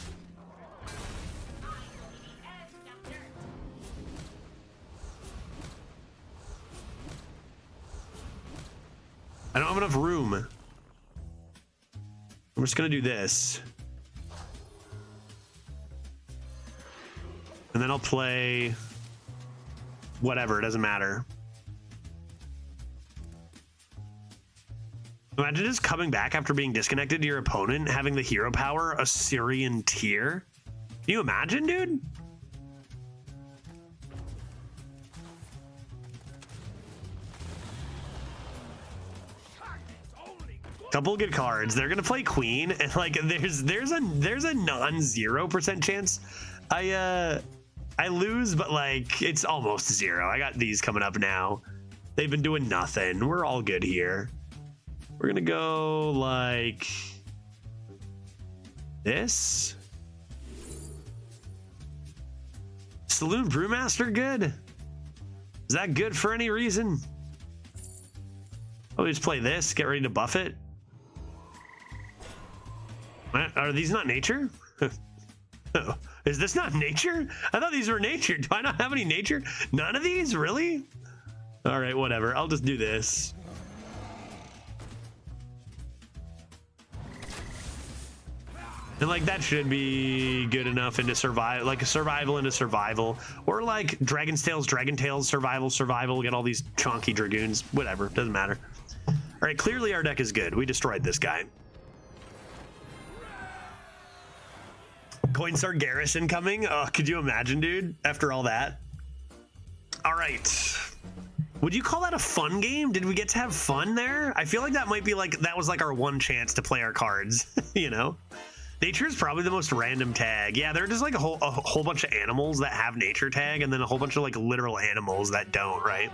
I don't have enough room. I'm just gonna do this. And then I'll play whatever, it doesn't matter. Imagine just coming back after being disconnected to your opponent, having the hero power, Assyrian Tier. Can you imagine, dude? Couple good cards. They're gonna play Queen, and like there's a non-0% chance I lose, but like it's almost 0. I got these coming up now. They've been doing nothing. We're all good here. We're gonna go like this. Saloon Brewmaster good? Is that good for any reason? Oh, we just play this, get ready to buff it. Are these not nature? Oh, is this not nature? I thought these were nature. Do I not have any nature? None of these, really? All right, whatever. I'll just do this. And like that should be good enough into survival, like a survival into survival, or like Dragon's Tales, survival, get all these chonky dragoons, whatever, doesn't matter. All right, clearly our deck is good. We destroyed this guy. Coinstar Garrison coming. Oh, could you imagine, dude? After all that. All right. Would you call that a fun game? Did we get to have fun there? I feel like that might be like, that was like our one chance to play our cards, you know? Nature is probably the most random tag. Yeah, there are just like a whole bunch of animals that have nature tag, and then a whole bunch of like literal animals that don't, right?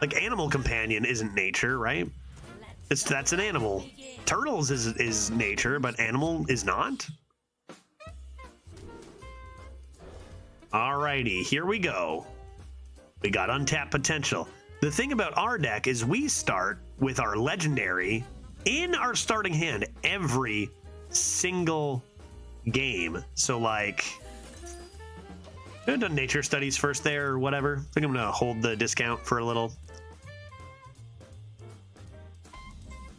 Like Animal Companion isn't nature, right? That's an animal. Turtles is nature, but animal is not. Alrighty, here we go. We got untapped potential. The thing about our deck is we start with our legendary in our starting hand every single game. So like, I have done nature studies first there or whatever. I think I'm gonna hold the discount for a little.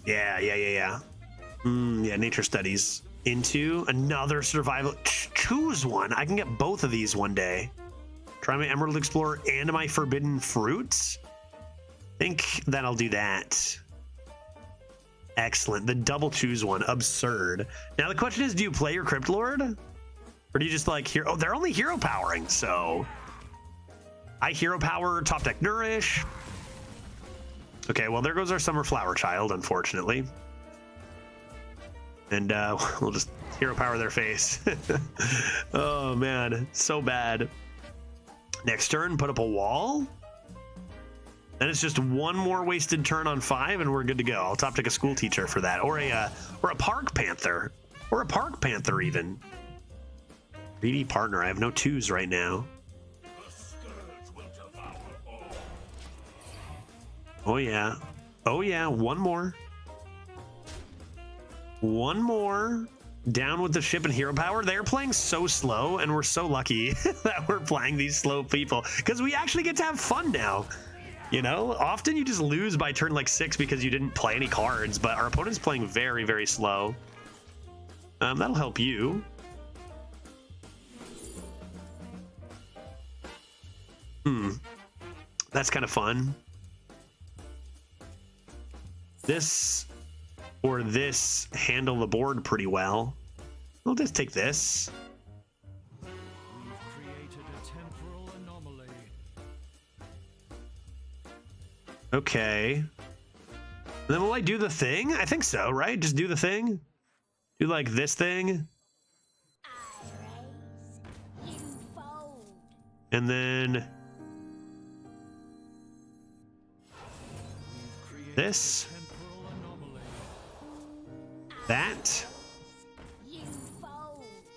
Yeah, nature studies into another survival. Choose one. I can get both of these one day. Try my Emerald Explorer and my Forbidden Fruits. I think that I'll do that. Excellent. The double choose one. Absurd. Now the question is, do you play your Crypt Lord? Or do you just like hero? Oh, they're only hero powering, so I hero power top deck Nourish. Okay, well there goes our Summer Flower Child, unfortunately. And we'll just hero power their face. Oh man, so bad. Next turn, put up a wall. Then it's just one more wasted turn on 5, and we're good to go. I'll top deck a School Teacher for that, or a Park Panther, or a Park Panther even. Greedy Partner. I have no 2s right now. Oh yeah, oh yeah. One more. One more. Down with the ship and hero power. They're playing so slow, and we're so lucky that we're playing these slow people because we actually get to have fun now. You know, often you just lose by turn like 6 because you didn't play any cards, but our opponent's playing very, very slow. That'll help you. That's kind of fun. This or this handle the board pretty well. We'll just take this. Okay. Then will I do the thing? I think so, right? Just do the thing. Do like this thing. And then this, that,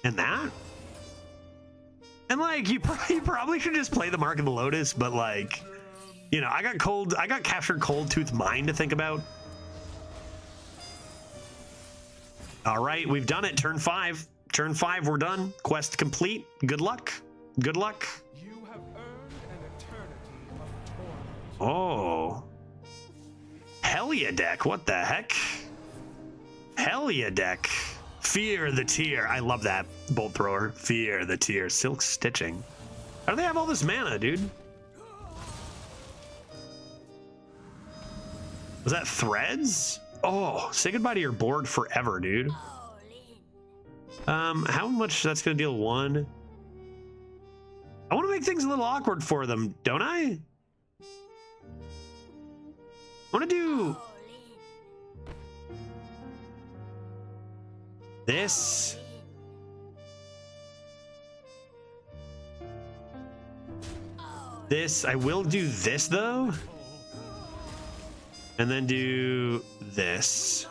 and that. And like, you probably should just play the Mark of the Lotus, but like, you know, I got captured Cold Tooth Mine to think about. All right, we've done it. Turn 5. Turn 5, we're done. Quest complete. Good luck. Good luck. You have earned an eternity of torment. Oh. Hell yeah deck. What the heck? Hell yeah deck. Fear the Tear. I love that. Bolt Thrower. Fear the Tear. Silk Stitching. How do they have all this mana, dude? Was that Threads? Oh, say goodbye to your board forever, dude. How much that's gonna deal 1? I want to make things a little awkward for them, don't I? I want to do this. This, I will do this though. And then do this.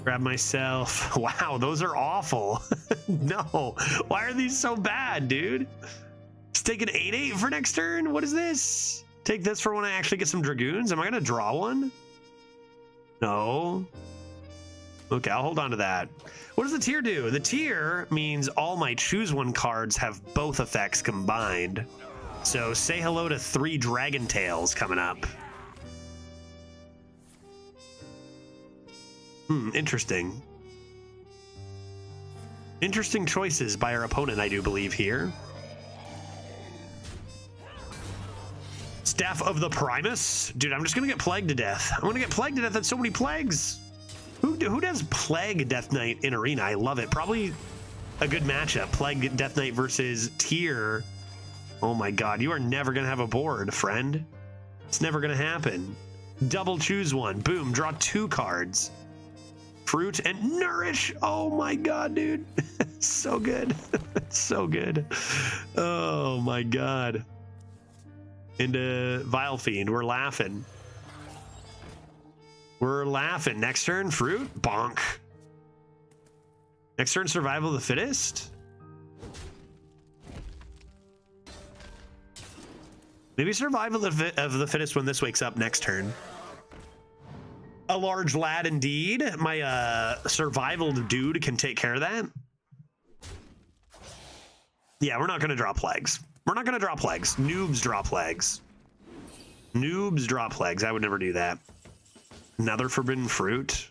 Grab myself. Wow, those are awful. No, why are these so bad, dude? Let's take an 8/8 for next turn. What is this? Take this for when I actually get some Dragoons. Am I gonna draw one? No. Okay, I'll hold on to that. What does the tier do? The tier means all my choose one cards have both effects combined. So say hello to 3 Dragon Tails coming up. Interesting. Interesting choices by our opponent, I do believe, here. Staff of the Primus? Dude, I'm just gonna get plagued to death. I'm gonna get plagued to death. That's so many plagues. Who does Plague Death Knight in Arena? I love it. Probably a good matchup. Plague Death Knight versus Tier. Oh my god, you are never gonna have a board, friend. It's never gonna happen. Double choose one. Boom, draw 2 cards. Fruit and Nourish. Oh my god, dude. So good. So good. Oh my god. Into Vile Fiend. We're laughing. We're laughing. Next turn, Fruit. Bonk. Next turn, Survival of the Fittest. Maybe Survival of the Fittest when this wakes up next turn. A large lad indeed. My survival dude can take care of that. Yeah, we're not going to draw plagues. We're not going to draw plagues. Noobs draw plagues. Noobs draw plagues. I would never do that. Another Forbidden Fruit.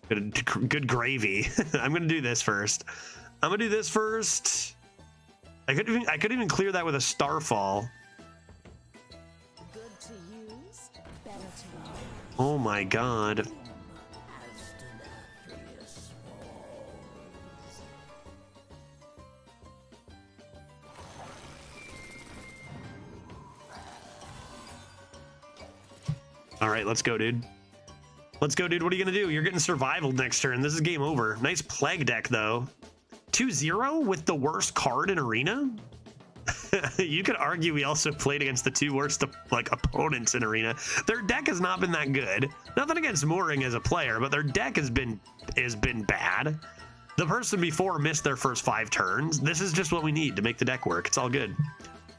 Good gravy. I'm going to do this first. I'm going to do this first. I could even clear that with a Starfall. Oh my god. All right, let's go, dude. Let's go, dude. What are you gonna do? You're getting survival next turn. This is game over. Nice plague deck, though. 2-0 with the worst card in Arena? You could argue we also played against the 2 worst opponents in Arena. Their deck has not been that good. Nothing against Mooring as a player, but their deck has been bad. The person before missed their first 5 turns. This is just what we need to make the deck work. It's all good.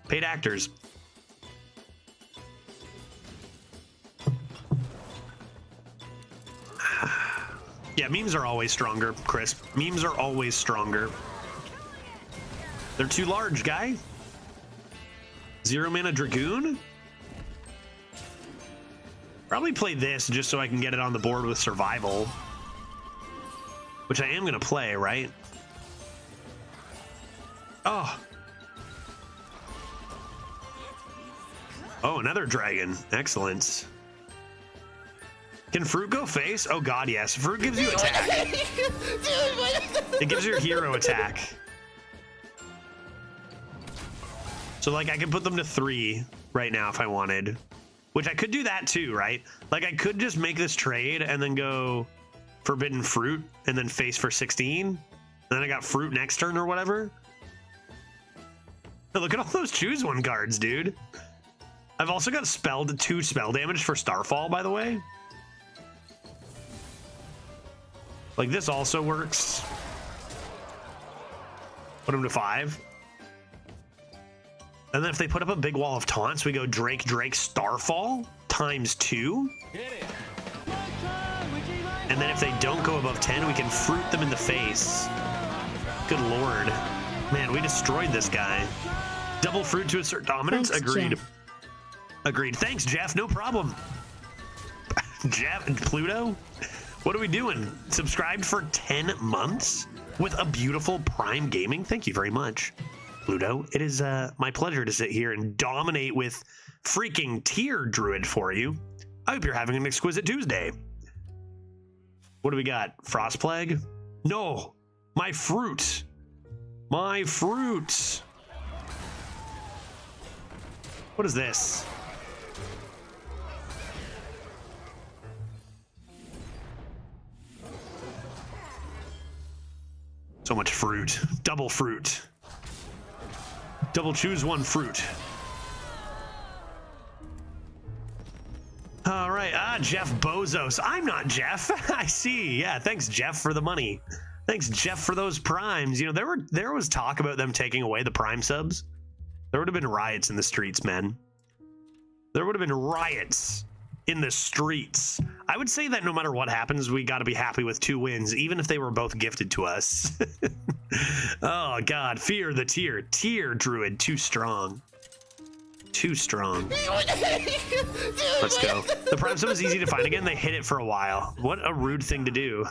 Paid actors. Yeah, memes are always stronger, Chris. Memes are always stronger. They're too large, guy. 0 mana Dragoon? Probably play this just so I can get it on the board with survival. Which I am going to play, right? Oh. Oh, another dragon. Excellent. Can Fruit go face? Oh god, yes. Fruit gives you attack. It gives your hero attack. So like I could put them to 3 right now if I wanted. Which I could do that too, right? Like I could just make this trade and then go Forbidden Fruit and then face for 16. And then I got Fruit next turn or whatever. Look at all those choose one cards, dude. I've also got 2 spell damage for Starfall, by the way. Like, this also works. Put him to 5. And then if they put up a big wall of taunts, we go Drake, Starfall ×2. And then if they don't go above 10, we can fruit them in the face. Good lord. Man, we destroyed this guy. Double fruit to assert dominance? Thanks, Agreed. Jeff. Agreed. Thanks, Jeff. No problem. Jeff and Pluto? What are we doing? Subscribed for 10 months with a beautiful Prime Gaming? Thank you very much, Pluto. It is my pleasure to sit here and dominate with freaking Tier Druid for you. I hope you're having an exquisite Tuesday. What do we got? Frost Plague? No! My fruit! My fruit! What is this? So much fruit. Double fruit. Double choose one fruit. All right. Jeff Bozos. I'm not Jeff. I see. Yeah. Thanks, Jeff, for the money. Thanks, Jeff, for those primes. You know, there was talk about them taking away the prime subs. There would have been riots in the streets, man. There would have been riots in the streets. I would say that no matter what happens, we got to be happy with 2 wins, even if they were both gifted to us. Oh, God. Fear the tier. Tier Druid. Too strong. Too strong. Let's go. The prime sub is easy to find again. They hit it for a while. What a rude thing to do.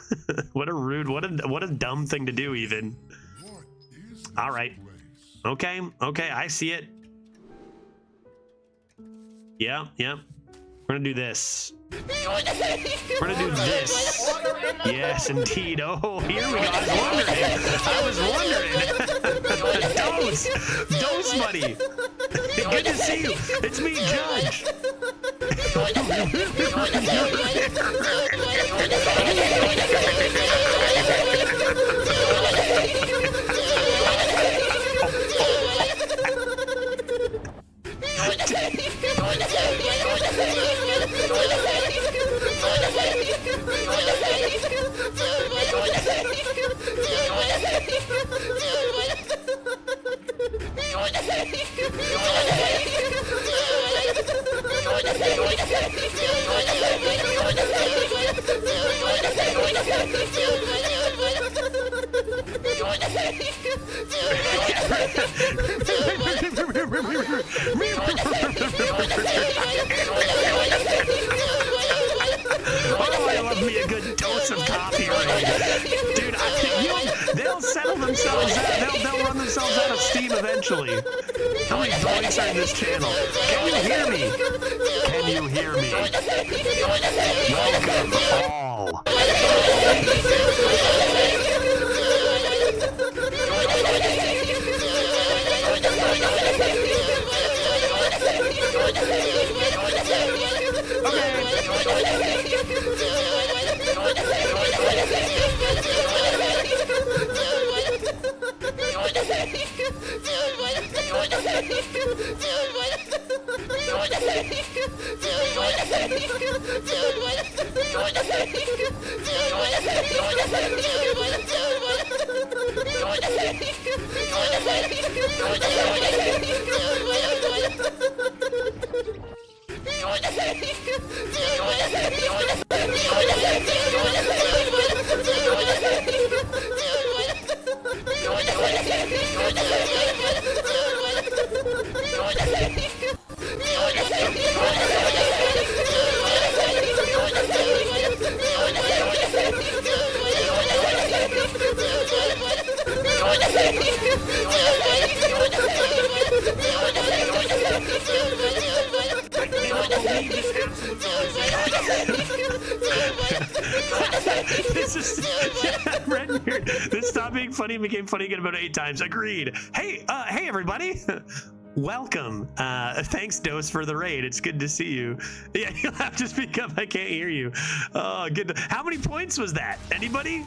What a dumb thing to do, even. All right. Okay. I see it. Yeah. We're gonna do this. We're gonna do this. Yes, indeed. Oh, here we go. I was wondering. Dose, buddy. Good to see you. It's me, Judge. Oh, I love me a good dose of coffee raid. Dude, they'll settle themselves out. They'll run themselves out of steam eventually. How many points are in this channel? Can you hear me? Can you hear me? Welcome all. This stopped being funny and became funny again about 8 times. Agreed. Hey everybody. Welcome. Thanks, Dose, for the raid. It's good to see you. Yeah, you'll have to speak up. I can't hear you. Oh, good. How many points was that? Anybody?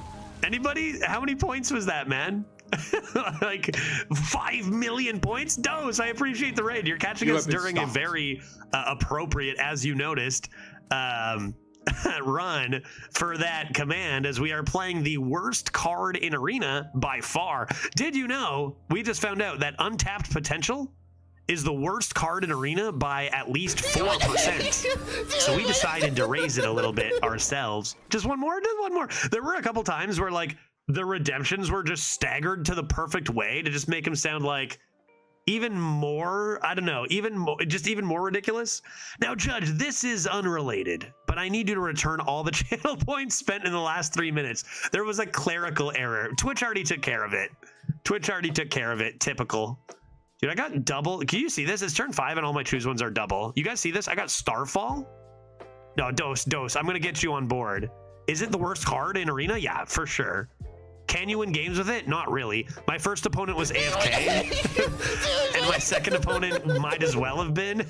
How many points was that, man? Like 5 million points. Dose, I appreciate the raid. You're catching You us have been during a stopped. very appropriate, as you noticed, run for that command, as we are playing the worst card in Arena by far. Did you know, we just found out that Untapped Potential is the worst card in Arena by at least 4%. So we decided to raise it a little bit ourselves. Just one more. There were a couple times where like the redemptions were just staggered to the perfect way to just make him sound like even more, I don't know, even more ridiculous. Now, Judge, this is unrelated, but I need you to return all the channel points spent in the last 3 minutes. There was a clerical error. Twitch already took care of it. Typical. Dude, I got double. Can you see this? It's turn 5 and all my choose ones are double. You guys see this? I got Starfall. No, Dose. I'm going to get you on board. Is it the worst card in Arena? Yeah, for sure. Can you win games with it? Not really. My first opponent was AFK, and my second opponent might as well have been.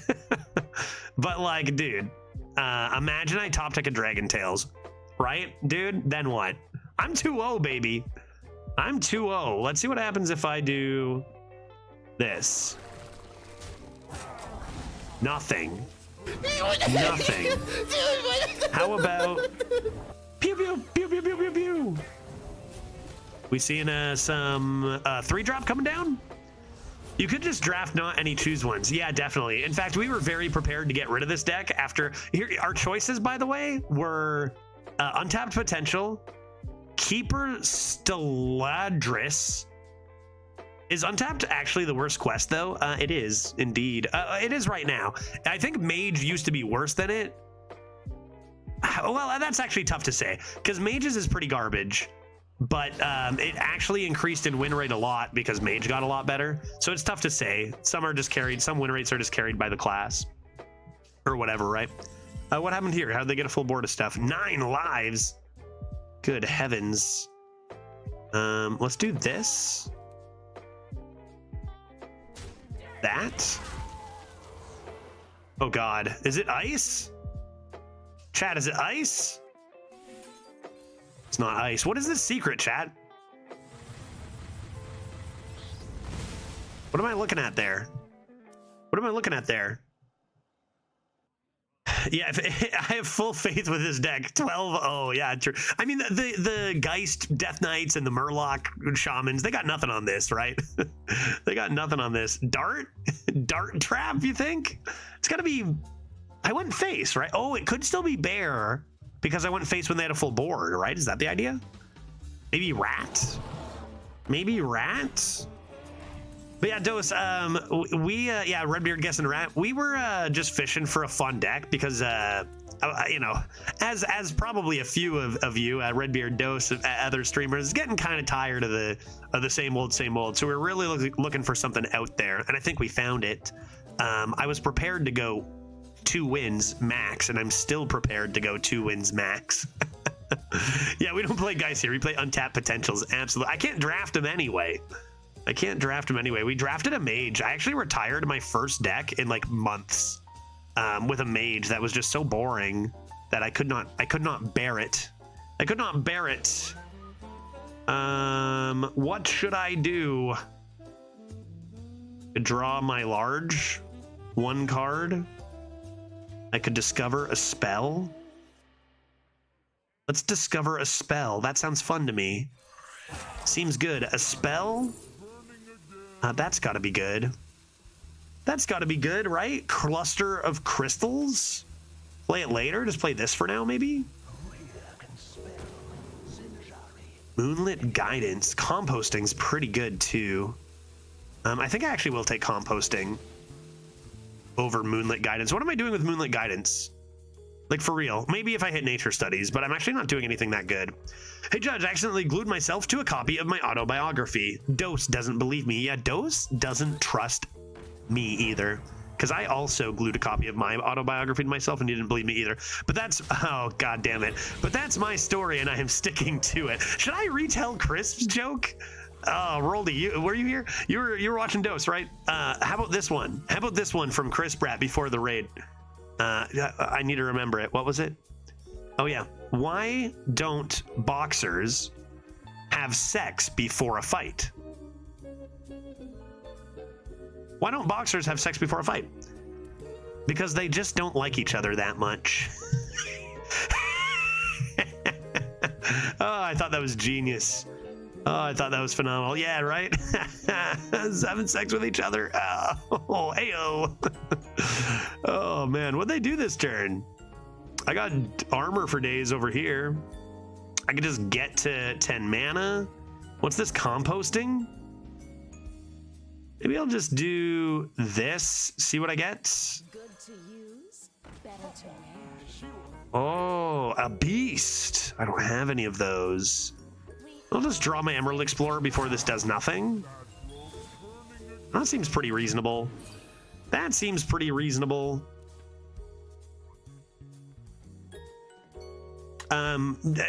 But like, dude, imagine I top deck a Dragon Tails, right, dude? Then what? I'm 2-0, baby. I'm 2-0. Let's see what happens if I do this. Nothing. How about pew pew pew pew pew pew pew? We seeing some 3-drop coming down? You could just draft not any choose ones. Yeah, definitely. In fact, we were very prepared to get rid of this deck after here. Our choices, by the way, were Untapped Potential, Keeper Steladris. Is Untapped actually the worst quest, though? It is, indeed. It is right now. I think Mage used to be worse than it. Well, that's actually tough to say, because Mage's is pretty garbage. But it actually increased in win rate a lot because Mage got a lot better. So it's tough to say. Some are just carried. Some win rates are just carried by the class. Or whatever, right? What happened here? How'd they get a full board of stuff? 9 lives. Good heavens. Let's do this. That. Oh god. Is it ice? Chat, is it ice? It's not ice. What is this secret, chat? What am I looking at there? Yeah, I have full faith with this deck. 12-0, yeah, true. I mean, the Geist Death Knights and the Murloc Shamans, they got nothing on this, right? They got nothing on this. Dart Trap, you think? It's got to be... I went face, right? Oh, it could still be Bear, because I went face when they had a full board, right? Is that the idea? Maybe Rat? But yeah, Dose, yeah, Redbeard guessing Rat. We were just fishing for a fun deck because, you know, as probably a few of you, Redbeard, Dose, other streamers, getting kind of tired of the same old. So we're really looking for something out there, and I think we found it. I was prepared to go 2 wins max, and I'm still prepared to go 2 wins max. Yeah, we don't play guys here. We play Untapped Potentials. Absolutely. I can't draft them anyway. We drafted a Mage. I actually retired my first deck in like months with a Mage that was just so boring that I could not bear it. What should I do? Draw my large 1 card. I could discover a spell. Let's discover a spell. That sounds fun to me. Seems good. A spell? That's got to be good. Right? Cluster of crystals? Play it later? Just play this for now, maybe? Moonlit Guidance. Composting's pretty good, too. I think I actually will take Composting over Moonlit Guidance. What am I doing with Moonlit Guidance? Like, for real. Maybe if I hit Nature Studies, but I'm actually not doing anything that good. Hey, Judge, I accidentally glued myself to a copy of my autobiography. Dose doesn't believe me. Yeah, Dose doesn't trust me either. Because I also glued a copy of my autobiography to myself and he didn't believe me either. But that's... Oh, god damn it. But that's my story and I am sticking to it. Should I retell Crisp's joke? Oh, Roldy, were you here? You were watching Dose, right? How about this one? How about this one from Chris Bratt before the raid? I need to remember it. What was it? Oh, yeah. Why don't boxers have sex before a fight? Why don't boxers have sex before a fight? Because they just don't like each other that much. Oh, I thought that was genius. Oh, I thought that was phenomenal. Yeah, right? Having sex with each other. Oh, heyo. Oh, man. What'd they do this turn? I got armor for days over here. I could just get to 10 mana. What's this, composting? Maybe I'll just do this, see what I get. Good to use, better to manage. Oh, a beast. I don't have any of those. I'll just draw my Emerald Explorer before this does nothing. That seems pretty reasonable. That seems pretty reasonable.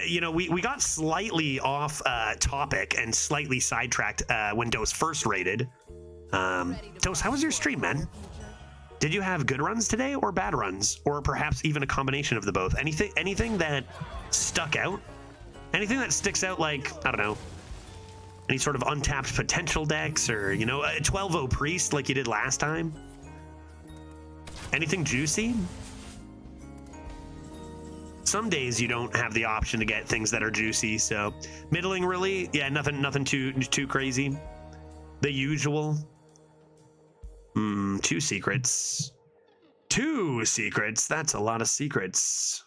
You know, we got slightly off topic and slightly sidetracked when Dose first raided. Dose, how was your stream, man? Did you have good runs today or bad runs? Or perhaps even a combination of the both? Anything that stuck out? Anything that sticks out, like, I don't know, any sort of untapped potential decks, or, you know, a 12-0 Priest like you did last time? Anything juicy? Some days you don't have the option to get things that are juicy, so middling, really. Yeah, nothing too crazy. The usual. 2 secrets. 2 secrets. That's a lot of secrets.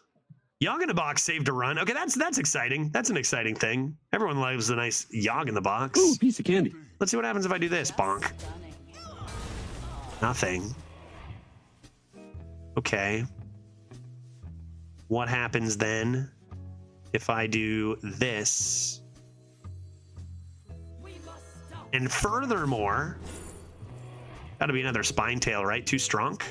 Yogg in the box saved a run. Okay, that's exciting. That's an exciting thing. Everyone loves a nice Yogg in the box. Ooh, piece of candy. Let's see what happens if I do this. Bonk. Stunning. Nothing. Okay. What happens then if I do this? And furthermore, gotta be another Spine Tail, right? 2 Strunk?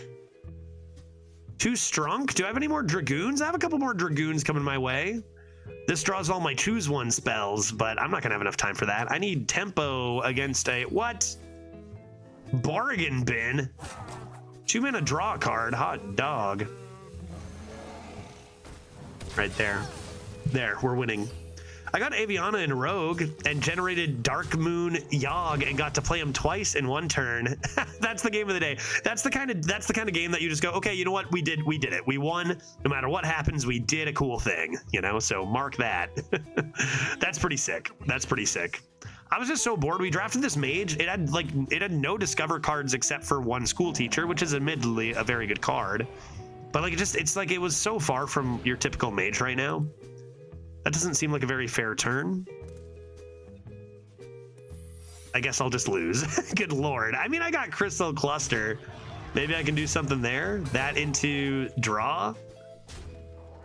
2 Strunk? Do I have any more Dragoons? I have a couple more Dragoons coming my way. This draws all my choose one spells, but I'm not gonna have enough time for that. I need tempo against a, what? Bargain bin? 2 mana draw a card, hot dog. Right there. There, we're winning. I got Aviana in Rogue and generated Dark Moon Yogg and got to play him twice in 1 turn. That's the game of the day. That's the kind of game that you just go, okay, you know what? We did it. We won. No matter what happens, we did a cool thing, you know? So mark that. That's pretty sick. That's pretty sick. I was just so bored. We drafted this mage. It had no discover cards except for 1 school teacher, which is admittedly a very good card. But like it's like it was so far from your typical mage right now. That doesn't seem like a very fair turn. I guess I'll just lose. Good lord. I mean, I got Crystal Cluster. Maybe I can do something there. That into draw.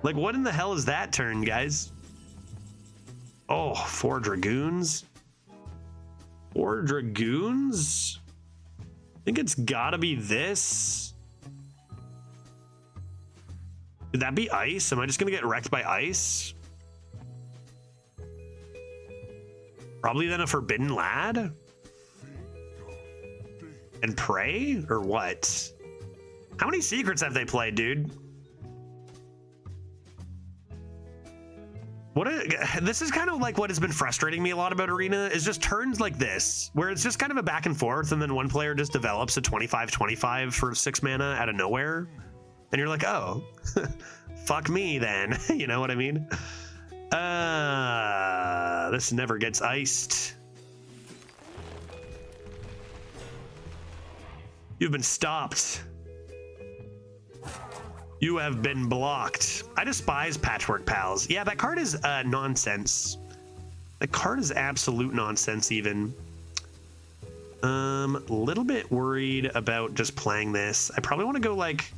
Like, what in the hell is that turn, guys? Oh, 4 Dragoons. 4 Dragoons? I think it's gotta be this. Could that be ice? Am I just gonna get wrecked by ice? Probably then a Forbidden Lad? And Prey? Or what? How many secrets have they played, dude? This is kind of like what has been frustrating me a lot about Arena, is just turns like this, where it's just kind of a back and forth, and then one player just develops a 25-25 for 6 mana out of nowhere. And you're like, oh, fuck me then. You know what I mean? This never gets iced. You've been stopped. You have been blocked. I despise Patchwork Pals. Yeah, that card is nonsense. That card is absolute nonsense even. A little bit worried about just playing this. I probably want to go like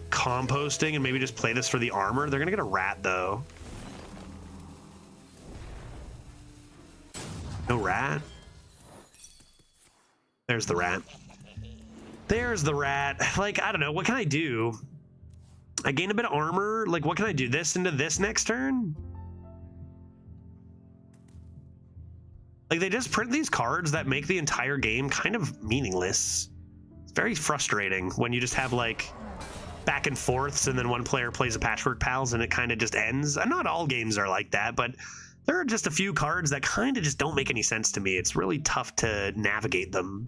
composting and maybe just play this for the armor. They're gonna get a rat though. No rat. There's the rat. There's the rat. Like, I don't know. What can I do? I gain a bit of armor. Like, what can I do? This into this next turn? Like, they just print these cards that make the entire game kind of meaningless. It's very frustrating when you just have, like, back and forths and then one player plays a Patchwork Pals and it kind of just ends. And not all games are like that, but There are just a few cards that kind of just don't make any sense to me. It's really tough to navigate them.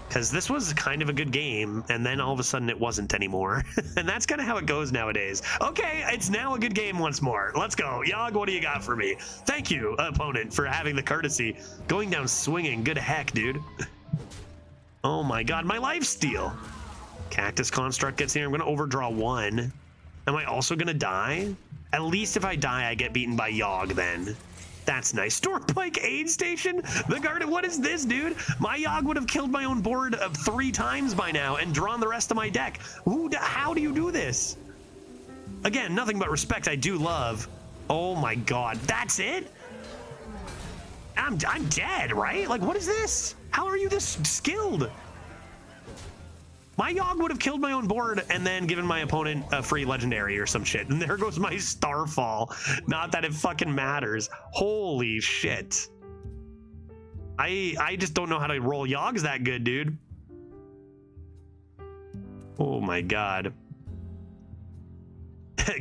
Because this was kind of a good game, and then all of a sudden it wasn't anymore. And that's kind of how it goes nowadays. Okay, it's now a good game once more. Let's go. Yogg, what do you got for me? Thank you, opponent, for having the courtesy. Going down swinging. Good heck, dude. Oh my god, my lifesteal. Cactus Construct gets here. I'm going to overdraw 1. Am I also going to die? At least if I die, I get beaten by Yogg then. That's nice. Stormpike Aid Station? The Garden, what is this, dude? My Yogg would have killed my own board 3 times by now and drawn the rest of my deck. How do you do this? Again, nothing but respect. I do love. Oh my god, that's it? I'm dead, right? Like, what is this? How are you this skilled? My Yogg would have killed my own board and then given my opponent a free legendary or some shit. And there goes my Starfall. Not that it fucking matters. Holy shit. I just don't know how to roll Yoggs that good, dude. Oh my god.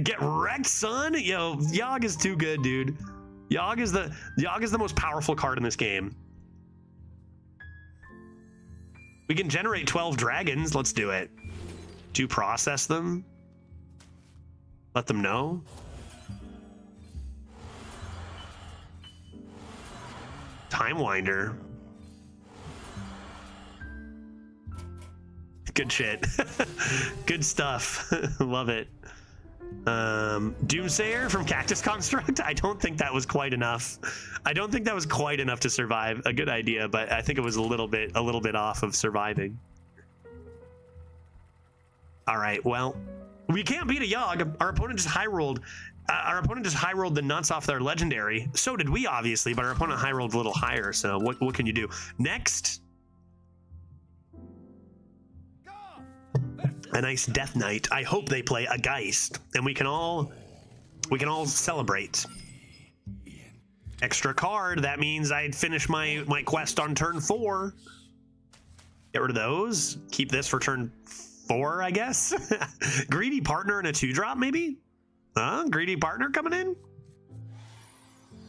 Get wrecked, son. Yo, Yogg is too good, dude. Yogg is the most powerful card in this game. We can generate 12 dragons. Let's do it. Do you process them? Let them know. Time Winder. Good shit. Good stuff. Love it. Doomsayer from Cactus Construct. I don't think that was quite enough. I don't think that was quite enough to survive. A good idea, but I think it was a little bit off of surviving. All right, well, we can't beat a Yogg. Our opponent just high rolled. The nuts off their legendary. So did we, obviously, but our opponent high rolled a little higher. So what can you do? Next, a nice Death Knight. I hope they play a Geist, and we can all celebrate. Extra card. That means I'd finish my quest on turn 4. Get rid of those. Keep this for turn 4, I guess. Greedy Partner and a 2-drop, maybe. Greedy Partner coming in.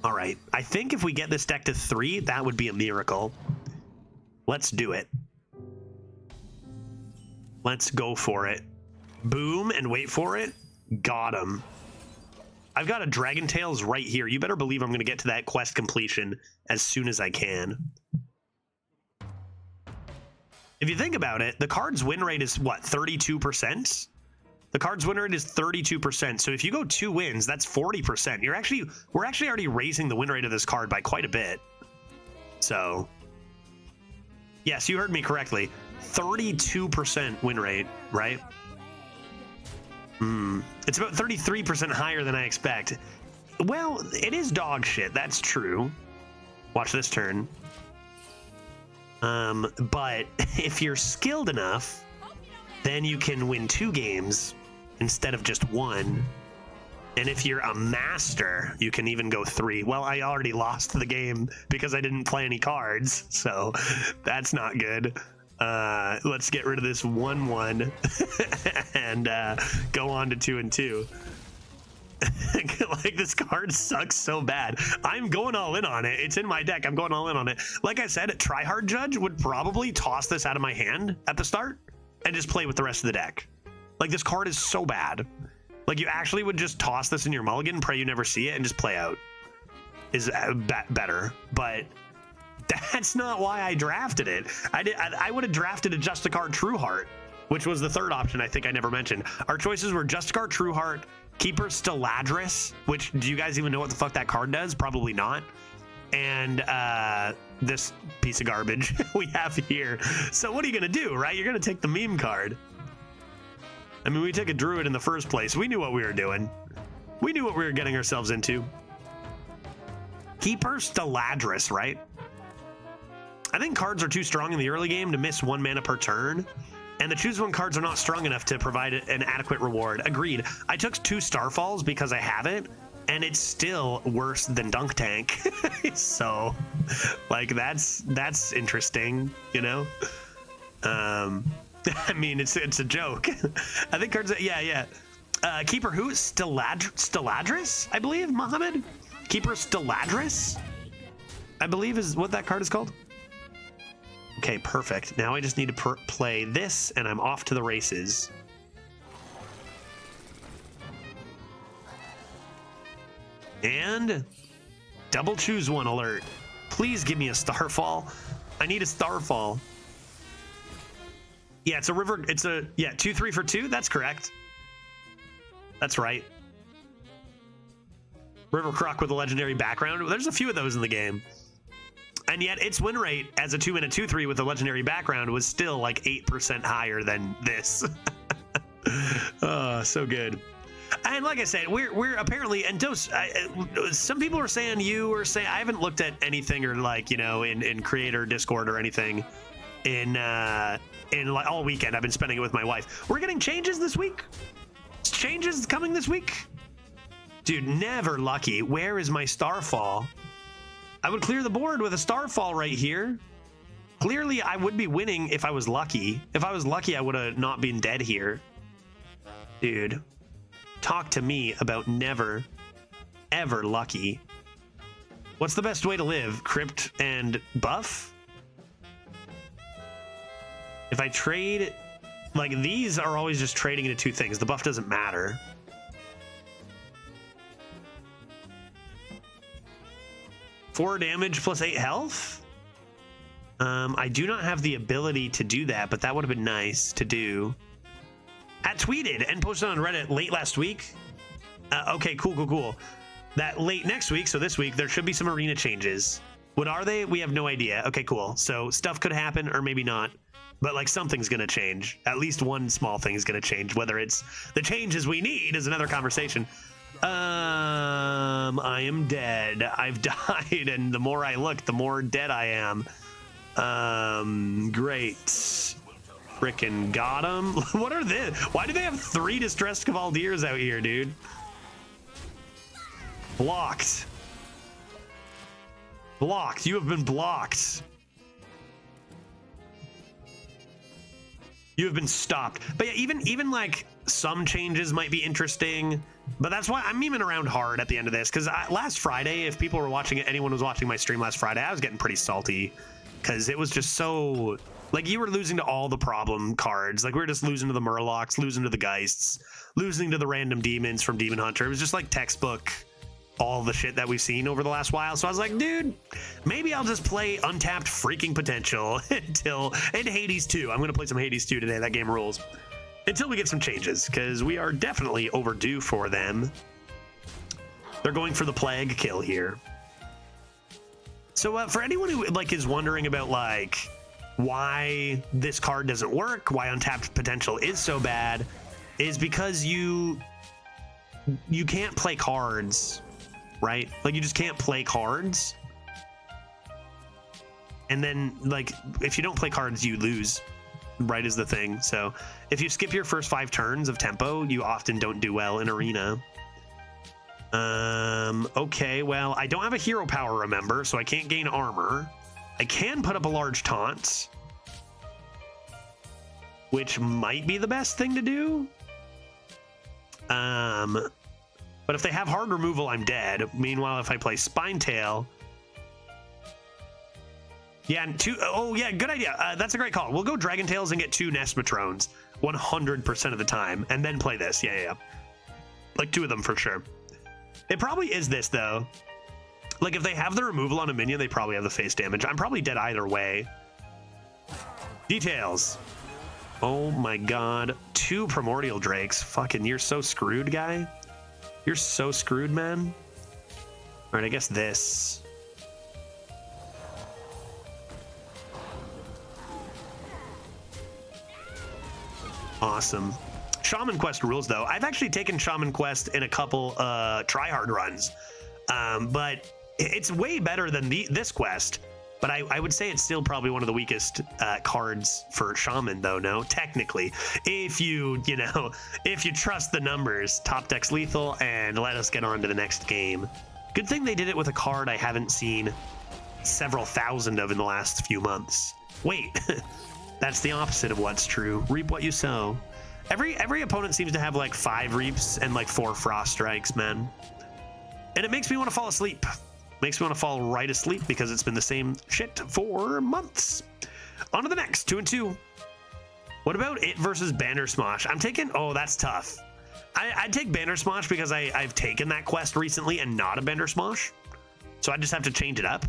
All right. I think if we get this deck to 3, that would be a miracle. Let's do it. Let's go for it. Boom, and wait for it. Got him. I've got a Dragon Tails right here. You better believe I'm going to get to that quest completion as soon as I can. If you think about it, the card's win rate is what, 32%? The card's win rate is 32%. So if you go 2 wins, that's 40%. We're actually already raising the win rate of this card by quite a bit. So, yes, you heard me correctly. 32% win rate, right? It's about 33% higher than I expect. Well, it is dog shit. That's true. Watch this turn. But if you're skilled enough, then you can win 2 games instead of just 1. And if you're a master, you can even go 3. Well, I already lost the game because I didn't play any cards, so that's not good. Let's get rid of this 1/1 and go on to 2 and 2. Like, this card sucks so bad. I'm going all in on it. It's in my deck. I'm going all in on it. Like I said, Tryhard Judge would probably toss this out of my hand at the start and just play with the rest of the deck. Like, this card is so bad. Like, you actually would just toss this in your mulligan, pray you never see it, and just play out. Is better, but that's not why I drafted it. I would have drafted a Justicar Trueheart, which was the third option I think I never mentioned. Our choices were Justicar Trueheart, Keeper Steladris, which, do you guys even know what the fuck that card does? Probably not. And this piece of garbage we have here. So what are you gonna do, right? You're gonna take the meme card. I mean, we took a Druid in the first place. We knew what we were doing. We knew what we were getting ourselves into. Keeper Steladris, right? I think cards are too strong in the early game to miss 1 mana per turn, and the choose 1 cards are not strong enough to provide an adequate reward. Agreed. I took 2 Starfalls because I have it, and it's still worse than Dunk Tank. So, like, that's interesting, you know? I mean, it's a joke. I think cards, yeah. Keeper who? Steladris, I believe, Mohammed? Keeper Steladris, I believe is what that card is called. Okay, perfect. Now I just need to play this, and I'm off to the races. And double choose one alert. Please give me a Starfall. I need a Starfall. Yeah, it's a river. It's a, yeah, 2/3 for 2. That's correct. That's right. River Croc with a legendary background. There's a few of those in the game. And yet its win rate as a 2-mana 2/3 with a legendary background was still like 8% higher than this. Oh, so good. And like I said, we're apparently, and Dose, some people are saying, I haven't looked at anything or like, you know, in creator Discord or anything in like all weekend. I've been spending it with my wife. We're getting changes this week. Changes coming this week. Dude, never lucky. Where is my Starfall? I would clear the board with a Starfall right here. Clearly, I would be winning if I was lucky. If I was lucky, I would have not been dead here. Dude, talk to me about never, ever lucky. What's the best way to live? Crypt and buff? If I trade, like these are always just trading into two things. The buff doesn't matter. Four damage plus 8 health. I do not have the ability to do that, but that would have been nice to do. I tweeted and posted on Reddit late last week. Okay, cool. That late next week, so this week, there should be some arena changes. What are they? We have no idea. Okay, cool. So stuff could happen or maybe not, but like something's gonna change. At least one small thing is gonna change. Whether it's the changes we need is another conversation. I am dead. I've died, and the more I look, the more dead I am. Great. Frickin' got him. What are this? Why do they have 3 distressed Cavaldiers out here, dude? Blocked. Blocked. You have been blocked. You have been stopped. But yeah, even like some changes might be interesting. But that's why I'm memeing around hard at the end of this, because last Friday, if people were watching it, anyone was watching my stream last Friday, I was getting pretty salty because it was just so, like, you were losing to all the problem cards. Like, we were just losing to the Murlocs, losing to the Geists, losing to the random demons from Demon Hunter. It was just like textbook, all the shit that we've seen over the last while. So I was like, dude, maybe I'll just play Untapped Freaking Potential and Hades 2. I'm going to play some Hades 2 today. That game rules. Until we get some changes, because we are definitely overdue for them. They're going for the plague kill here. So for anyone who like is wondering about like why this card doesn't work, why Untapped Potential is so bad, is because you can't play cards, right? Like you just can't play cards. And then like if you don't play cards, you lose. Right is the thing. So if you skip your first 5 turns of tempo, you often don't do well in arena. Okay, well, I don't have a hero power, remember, so I can't gain armor. I can put up a large taunt, which might be the best thing to do. But if they have hard removal, I'm dead. Meanwhile, if I play Spinetail, yeah, and 2. Oh, yeah, good idea. That's a great call. We'll go Dragon Tails and get 2 Nesmatrones 100% of the time, and then play this. Yeah. Like 2 of them for sure. It probably is this, though. Like, if they have the removal on a minion, they probably have the face damage. I'm probably dead either way. Details. Oh, my God. 2 Primordial Drakes. Fucking, you're so screwed, guy. You're so screwed, man. All right, I guess this. Awesome. Shaman Quest rules, though. I've actually taken Shaman Quest in a couple tryhard runs, but it's way better than this quest. But I would say it's still probably one of the weakest cards for Shaman, though. No, technically, if you trust the numbers, top deck's lethal, and let us get on to the next game. Good thing they did it with a card I haven't seen several thousand of in the last few months. Wait. That's the opposite of what's true. Reap what you sow. Every opponent seems to have like 5 reaps and like 4 frost strikes, man. And it makes me want to fall asleep. Makes me want to fall right asleep because it's been the same shit for months. On to the next, 2 and 2. What about it versus Bandersmosh? I'm taking, oh, that's tough. I'd take Bandersmosh because I've taken that quest recently and not a Bandersmosh. So I just have to change it up.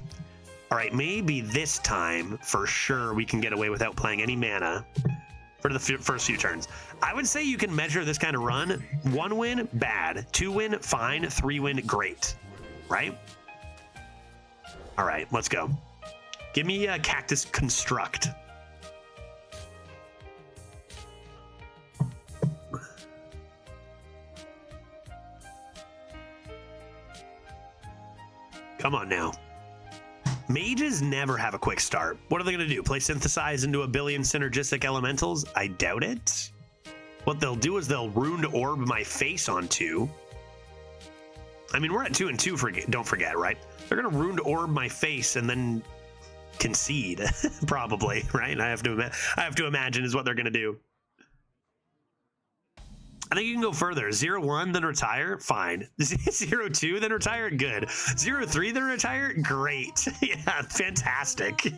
All right, maybe this time for sure we can get away without playing any mana for the first few turns. I would say you can measure this kind of run. 1 win, bad. 2 win, fine. 3 win, great. Right? All right, let's go. Give me a Cactus Construct. Come on now. Mages never have a quick start. What are they going to do? Play Synthesize into a billion synergistic elementals? I doubt it. What they'll do is they'll Ruined Orb my face on 2. I mean, we're at 2 and 2, don't forget, right? They're going to Ruined Orb my face and then concede, probably, right? I have to imagine is what they're going to do. I think you can go further. 0-1, then retire. Fine. 0-2, then retire. Good. 0-3, then retire. Great. Yeah, fantastic.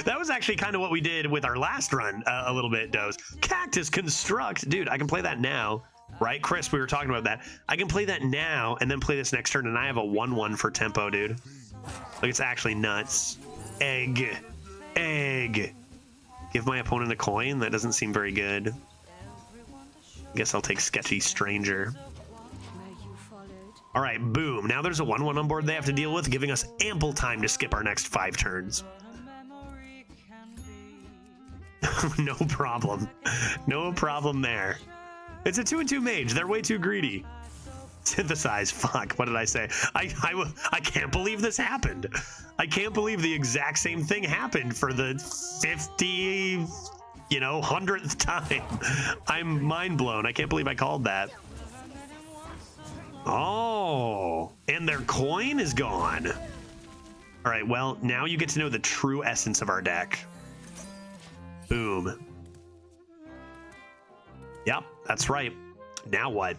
That was actually kind of what we did with our last run a little bit, Doze. Cactus Construct. Dude, I can play that now. Right, Chris? We were talking about that. I can play that now and then play this next turn, and I have a 1-1 for tempo, dude. Like, it's actually nuts. Egg. Egg. Give my opponent a coin? That doesn't seem very good. Guess I'll take Sketchy Stranger. All right, boom. Now there's a 1-1 on board they have to deal with, giving us ample time to skip our next 5 turns. No problem. No problem there. It's a 2 and 2 mage. They're way too greedy. Synthesize. Fuck. What did I say? I can't believe this happened. I can't believe the exact same thing happened for the 50... 100th time. I'm mind blown. I can't believe I called that. Oh, and their coin is gone. All right, well, now you get to know the true essence of our deck. Boom. Yep, that's right. Now what?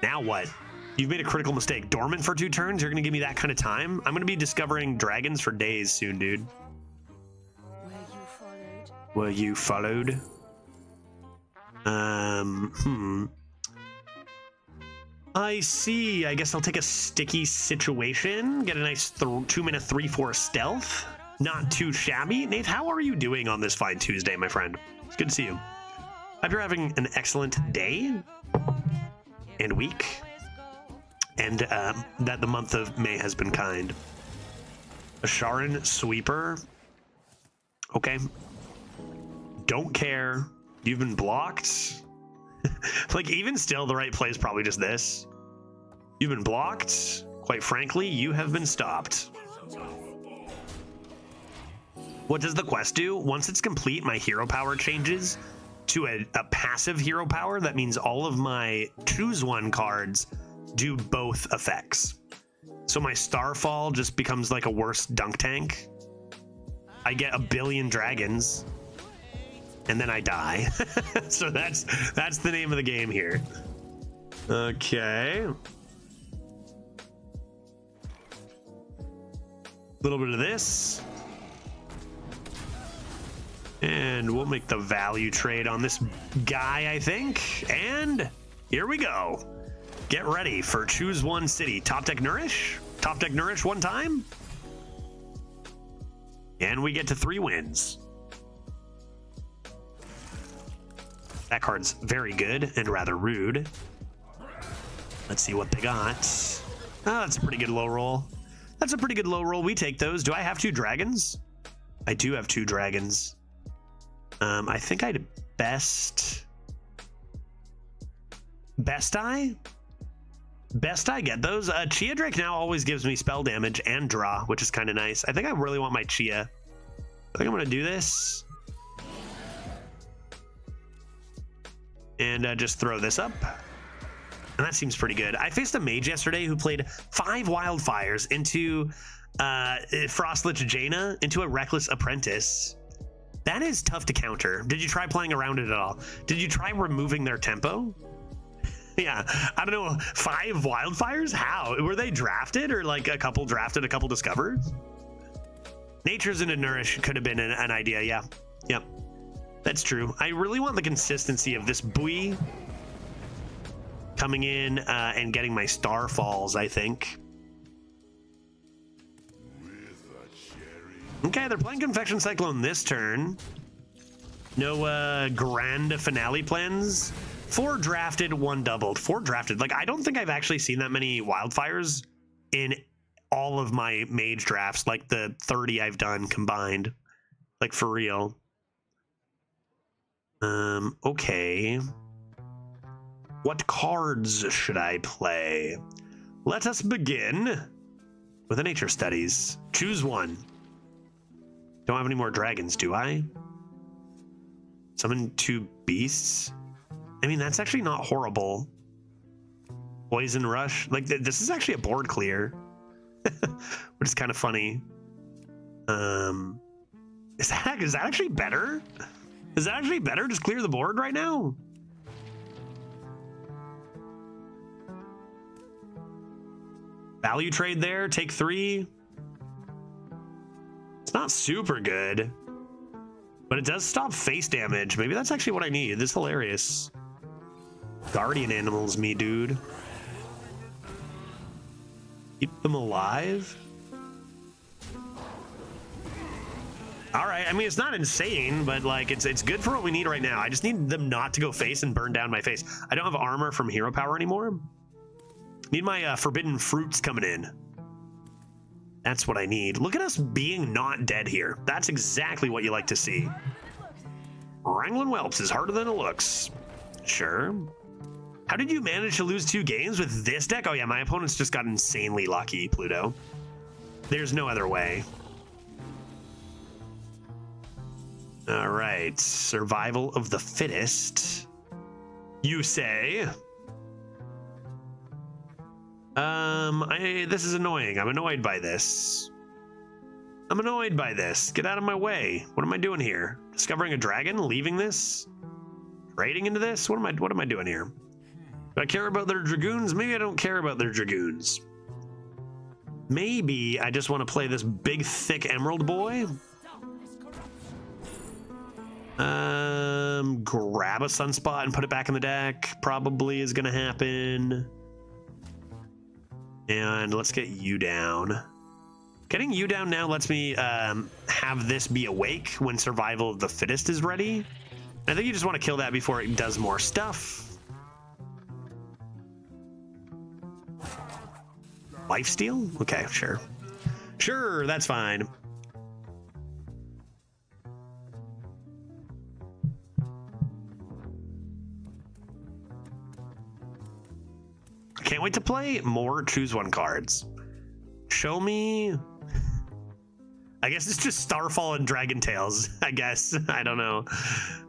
Now what? You've made a critical mistake. Dormant for 2 turns? You're going to give me that kind of time? I'm going to be discovering dragons for days soon, dude. Were you followed? I see. I guess I'll take a sticky situation. Get a nice 2-minute 3/4 stealth. Not too shabby. Nate, how are you doing on this fine Tuesday, my friend? It's good to see you. Hope you're having an excellent day and week, and that the month of May has been kind. A Sharon Sweeper. Okay. Don't care. You've been blocked. Like, even still, the right play is probably just this. You've been blocked. Quite frankly, you have been stopped. What does the quest do? Once it's complete, my hero power changes to a passive hero power. That means all of my choose 1 cards do both effects. So my Starfall just becomes like a worse dunk tank. I get a billion dragons. And then I die. So that's the name of the game here. Okay. A little bit of this. And we'll make the value trade on this guy, I think. And here we go. Get ready for choose 1 city. Top deck Nourish. Top deck Nourish 1 time. And we get to 3 wins. That card's very good and rather rude. Let's see what they got. Oh, that's a pretty good low roll. That's a pretty good low roll. We take those. Do I have 2 dragons? I do have 2 dragons. I think I'd best I get those. Chia Drake now always gives me spell damage and draw, which is kind of nice. I think I really want my Chia. I think I'm going to do this. And just throw this up. And that seems pretty good. I faced a mage yesterday who played 5 wildfires into Frostlich Jaina into a Reckless Apprentice. That is tough to counter. Did you try playing around it at all? Did you try removing their tempo? Yeah, I don't know. 5 wildfires? How? Were they drafted, or like a couple drafted, a couple discovered? Nature's into Nourish could have been an idea, yeah. Yep, that's true. I really want the consistency of this buoy coming in and getting my starfalls, I think. Okay, they're playing Confection Cyclone this turn. No grand finale plans. 4 drafted, 1 doubled. 4 drafted. Like, I don't think I've actually seen that many wildfires in all of my mage drafts, like the 30 I've done combined. Like, for real. Okay. What cards should I play? Let us begin with the nature studies. Choose one. Don't have any more dragons, do I? Summon 2 beasts. I mean, that's actually not horrible. Poison Rush. Like, this is actually a board clear. Which is kind of funny. Is that actually better? Is that actually better? Just clear the board right now? Value trade there. Take 3. It's not super good. But it does stop face damage. Maybe that's actually what I need. This is hilarious. Guardian animals, me, dude. Keep them alive? All right. I mean, it's not insane, but like it's good for what we need right now. I just need them not to go face and burn down my face. I don't have armor from hero power anymore. Need my forbidden fruits coming in. That's what I need. Look at us being not dead here. That's exactly what you like to see. Wrangling whelps is harder than it looks. Sure. How did you manage to lose 2 games with this deck? Oh yeah, my opponents just got insanely lucky, Pluto. There's no other way. All right, survival of the fittest. You say? This is annoying. I'm annoyed by this. I'm annoyed by this. Get out of my way. What am I doing here? Discovering a dragon? Leaving this? Trading into this? What am I doing here? Do I care about their dragoons? Maybe I don't care about their dragoons. Maybe I just want to play this big, thick emerald boy. Grab a sunspot and put it back in the deck. Probably is gonna happen. And let's get you down. Getting you down now lets me have this be awake when survival of the fittest is ready. I think you just want to kill that before it does more stuff. Lifesteal? Okay, sure. Sure, that's fine. Can't wait to play more choose one cards. Show me. I guess it's just Starfall and Dragon Tails. I guess. I don't know.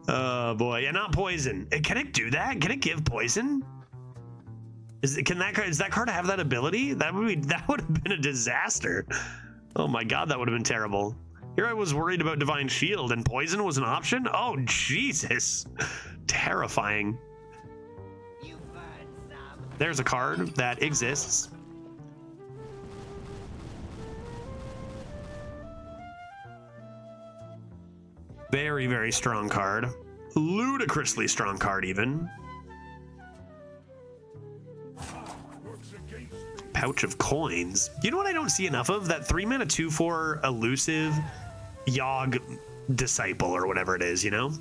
Oh boy. Yeah, not poison. Can it do that? Can it give poison? Does that card have that ability? That would have been a disaster. Oh my god, that would have been terrible. Here I was worried about Divine Shield and poison was an option? Oh Jesus. Terrifying. There's a card that exists. Very, very strong card. Ludicrously strong card, even. Pouch of coins. You know what I don't see enough of? That 3-mana 2/4 elusive Yogg Disciple or whatever it is, you know?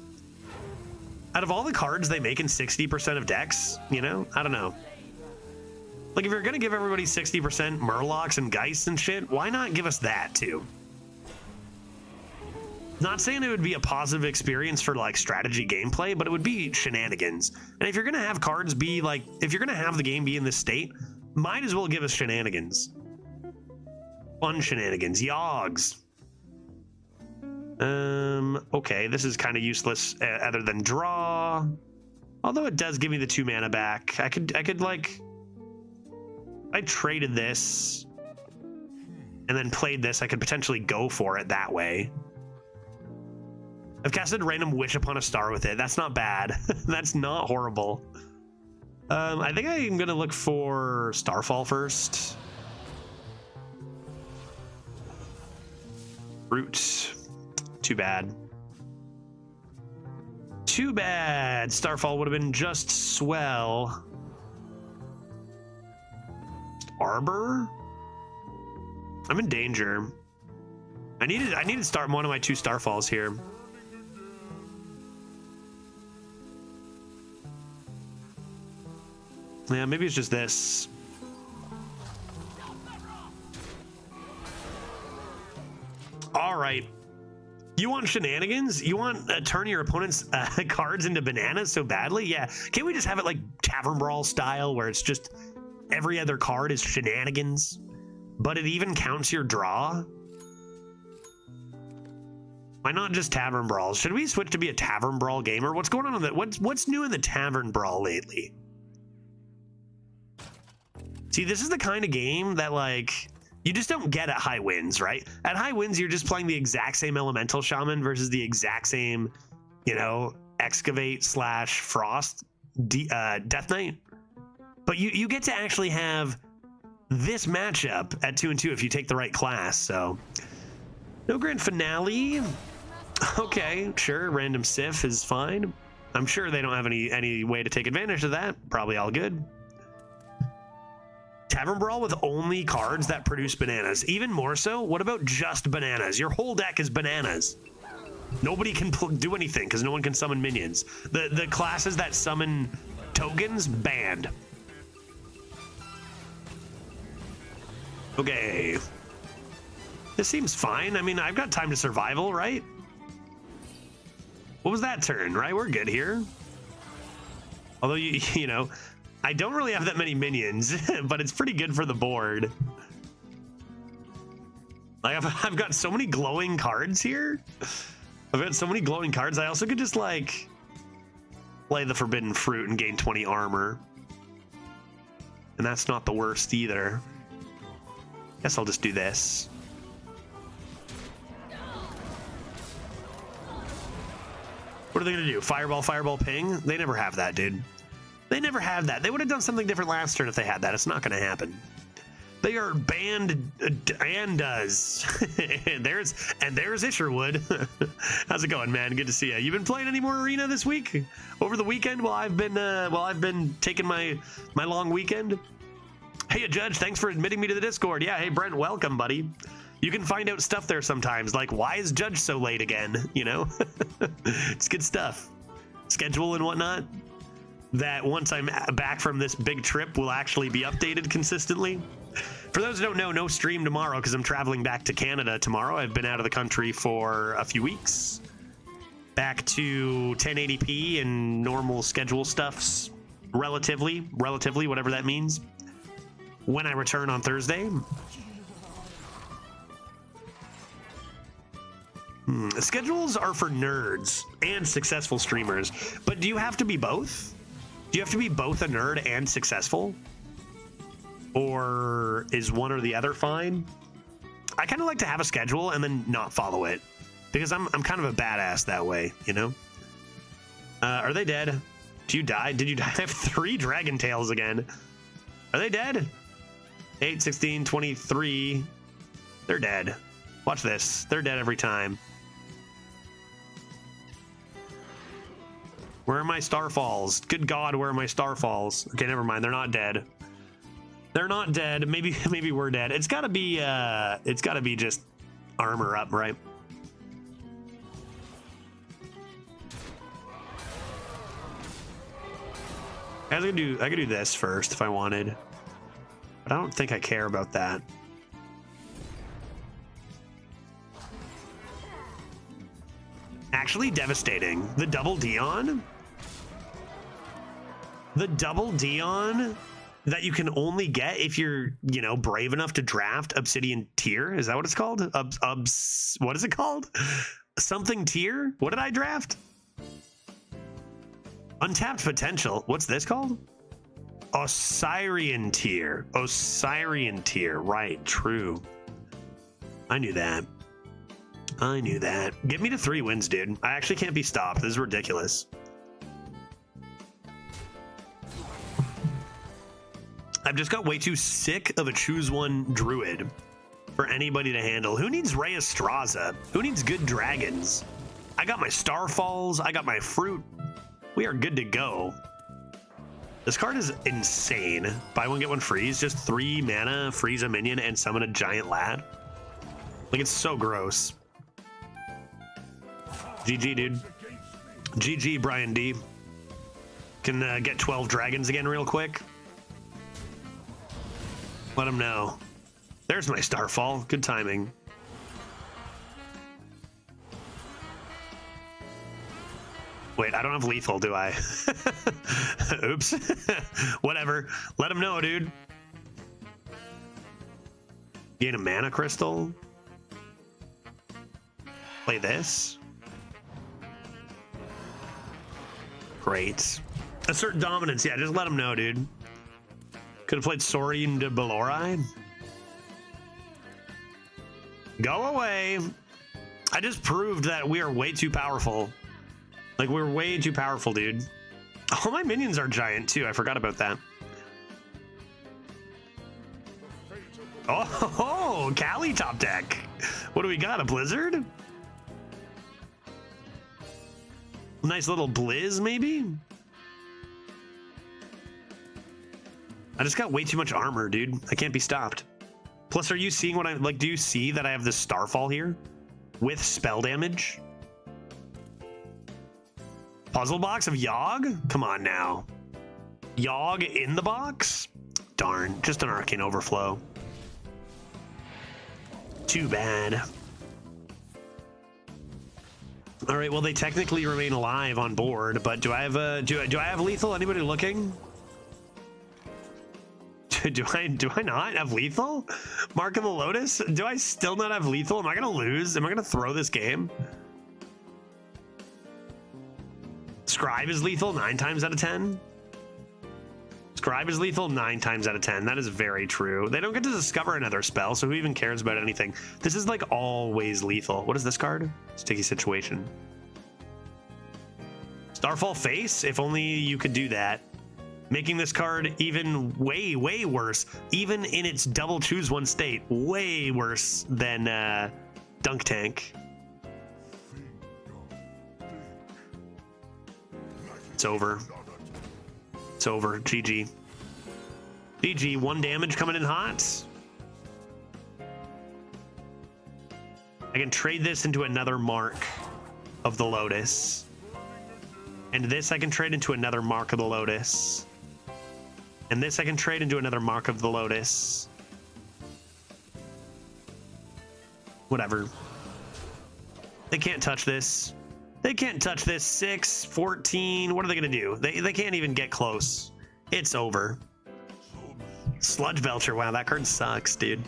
Out of all the cards they make in 60% of decks, you know? I don't know. Like, if you're gonna give everybody 60% Murlocs and Geists and shit, why not give us that too? Not saying it would be a positive experience for like strategy gameplay, but it would be shenanigans. And if you're gonna have cards be like, if you're gonna have the game be in this state, might as well give us shenanigans. Fun shenanigans. Yoggs. Okay, this is kind of useless other than draw. Although it does give me the 2 mana back. I could like, I traded this and then played this, I could potentially go for it that way. I've casted random Wish Upon a Star with it. That's not bad. That's not horrible. I think I'm gonna look for Starfall first. Root. Too bad. Too bad. Starfall would have been just swell. Arbor? I'm in danger. I needed to start one of my 2 Starfalls here. Yeah, maybe it's just this. All right. You want shenanigans? You want to turn your opponent's cards into bananas so badly? Yeah. Can't we just have it like Tavern Brawl style where it's just every other card is shenanigans, but it even counts your draw? Why not just Tavern Brawl? Should we switch to be a Tavern Brawl gamer? What's going on with it? What's new in the Tavern Brawl lately? See, this is the kind of game that, like, you just don't get at High Winds, right? At High Winds, you're just playing the exact same Elemental Shaman versus the exact same, you know, Excavate / Frost Death Knight. But you get to actually have this matchup at 2 and 2 if you take the right class, so. No grand finale. Okay, sure, random Sif is fine. I'm sure they don't have any way to take advantage of that. Probably all good. Tavern Brawl with only cards that produce bananas. Even more so, what about just bananas? Your whole deck is bananas. Nobody can do anything because no one can summon minions. The classes that summon tokens, banned. Okay. This seems fine. I mean, I've got time to survival, right? What was that turn, right? We're good here. Although, you know, I don't really have that many minions, but it's pretty good for the board. Like, I've got so many glowing cards here. I've got so many glowing cards. I also could just, like, play the Forbidden Fruit and gain 20 armor. And that's not the worst either. Guess I'll just do this. What are they going to do? Fireball, fireball, ping? They never have that, dude. They never have that. They would have done something different last turn if they had that. It's not going to happen. They are banned and does. there's Isherwood. How's it going, man? Good to see you. You been playing any more Arena this week? Over the weekend while I've been taking my long weekend? Hey, Judge, thanks for admitting me to the Discord. Yeah, hey, Brent, welcome, buddy. You can find out stuff there sometimes, like why is Judge so late again? You know, it's good stuff. Schedule and whatnot. That once I'm back from this big trip will actually be updated consistently. For those who don't know, no stream tomorrow because I'm traveling back to Canada tomorrow. I've been out of the country for a few weeks. Back to 1080p and normal schedule stuffs, relatively, whatever that means. When I return on Thursday. Schedules are for nerds and successful streamers, but do you have to be both? Do you have to be both a nerd and successful? Or is one or the other fine? I kind of like to have a schedule and then not follow it because I'm kind of a badass that way, you know? Are they dead? Do you die? Did you die? I have 3 Dragon Tails again. Are they dead? 8, 16, 23. They're dead. Watch this. They're dead every time. Where are my Starfalls? Good God, where are my Starfalls? Okay, never mind. They're not dead. They're not dead. Maybe we're dead. It's gotta be just armor up, right? I could do this first if I wanted. But I don't think I care about that. Actually devastating. The double Dion? The double Dion that you can only get if you're, you know, brave enough to draft Obsidian Tier. Is that what it's called? What is it called? Something Tier? What did I draft? Untapped Potential. What's this called? Osirian Tier. Osirian Tier. Right, true. I knew that. I knew that. Get me to 3 wins, dude. I actually can't be stopped. This is ridiculous. I've just got way too sick of a choose one druid for anybody to handle. Who needs Rhea Straza? Who needs good dragons? I got my Starfalls. I got my fruit. We are good to go. This card is insane. Buy one, get one freeze. Just 3 mana, freeze a minion, and summon a giant lad. Like, it's so gross. GG, dude. GG, Brian D. Can get 12 dragons again real quick. Let him know. There's my Starfall. Good timing. Wait, I don't have lethal, do I? Oops. Whatever. Let him know, dude. Gain a mana crystal. Play this. Great. Assert dominance. Yeah, just let him know, dude. Could have played Saurian de Belori. Go away. I just proved that we are way too powerful. Like, we're way too powerful, dude. All my minions are giant, too. I forgot about that. Oh, Cali top deck. What do we got? A Blizzard? Nice little Blizz, maybe? I just got way too much armor, dude. I can't be stopped. Plus, are you seeing what I... Like, do you see that I have this Starfall here? With spell damage? Puzzle box of Yogg? Come on now. Yogg in the box? Darn, just an Arcane Overflow. Too bad. All right, well, they technically remain alive on board, but do I have do I have lethal? Anybody looking? Do I not have lethal? Mark of the Lotus? Do I still not have lethal? Am I gonna lose? Am I gonna throw this game? Scribe is lethal 9 times out of 10. Scribe is lethal 9 times out of 10. That is very true. They don't get to discover another spell, so who even cares about anything? This is like always lethal. What is this card? Sticky Situation. Starfall Face? If only you could do that. Making this card even way, way worse. Even in its double choose one state. Way worse than Dunk Tank. It's over. It's over. GG. GG. 1 damage coming in hot. I can trade this into another mark of the Lotus. And this I can trade into another mark of the Lotus. And this I can trade into another mark of the Lotus. Whatever. They can't touch this. They can't touch this. 6, 14. What are they going to do? They can't even get close. It's over. Sludge Belcher. Wow, that card sucks, dude.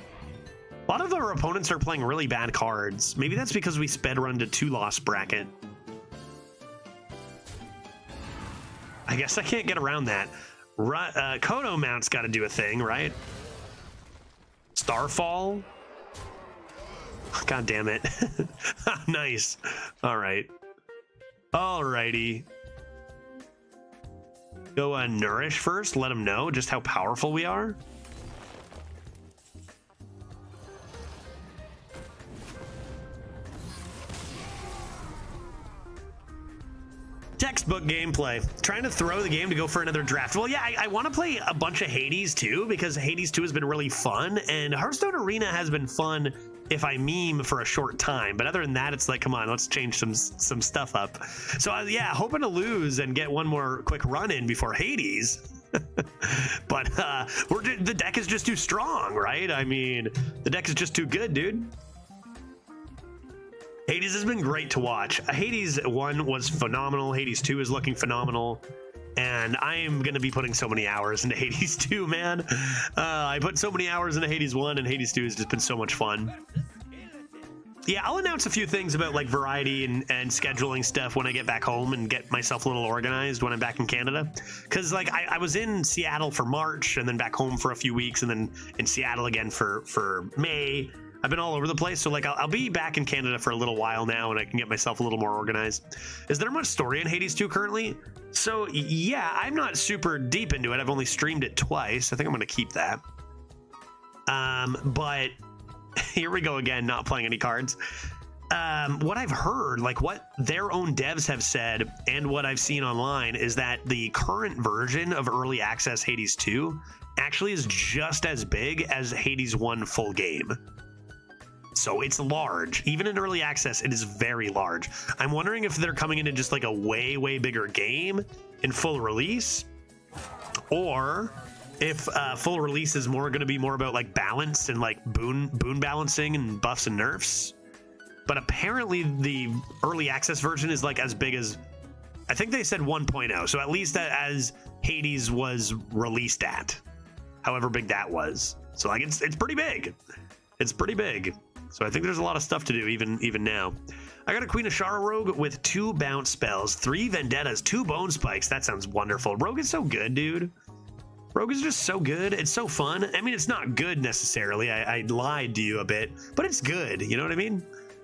A lot of our opponents are playing really bad cards. Maybe that's because we sped run to 2-loss bracket. I guess I can't get around that. Kodo Mount's got to do a thing, right? Starfall? God damn it. Nice. All right. Alrighty. Go Nourish first. Let them know just how powerful we are. Textbook gameplay. Trying to throw the game to go for another draft. Well, yeah, I want to play a bunch of Hades too, because Hades 2 has been really fun, and Hearthstone Arena has been fun if I meme for a short time. But other than that, it's like, come on, let's change some stuff up. So yeah, hoping to lose and get one more quick run in before Hades. But the deck is just too strong, right? I mean, the deck is just too good, dude. Hades has been great to watch. Hades 1 was phenomenal. Hades 2 is looking phenomenal. And I am going to be putting so many hours into Hades 2, man. I put so many hours into Hades 1, and Hades 2 has just been so much fun. Yeah, I'll announce a few things about like variety and scheduling stuff when I get back home and get myself a little organized when I'm back in Canada. Because like I was in Seattle for March and then back home for a few weeks and then in Seattle again for May. I've been all over the place. So like I'll be back in Canada for a little while now, and I can get myself a little more organized. Is there much story in Hades 2 currently? So yeah, I'm not super deep into it. I've only streamed it twice. I think I'm going to keep that. But here we go again, not playing any cards. What I've heard, like what their own devs have said and what I've seen online, is that the current version of early access Hades 2 actually is just as big as Hades 1 full game. So it's large. Even in early access, it is very large. I'm wondering if they're coming into just like a way, way bigger game in full release, or if full release is more going to be more about like balance and like boon balancing and buffs and nerfs. But apparently the early access version is like as big as, I think they said 1.0. So at least as Hades was released at, however big that was. So like it's pretty big. It's pretty big. So I think there's a lot of stuff to do even now. I got a Queen Ashara Rogue with 2 bounce spells, 3 vendettas, 2 bone spikes. That sounds wonderful. Rogue is so good, dude. Rogue is just so good. It's so fun. I mean, it's not good necessarily. I lied to you a bit, but it's good. You know what I mean?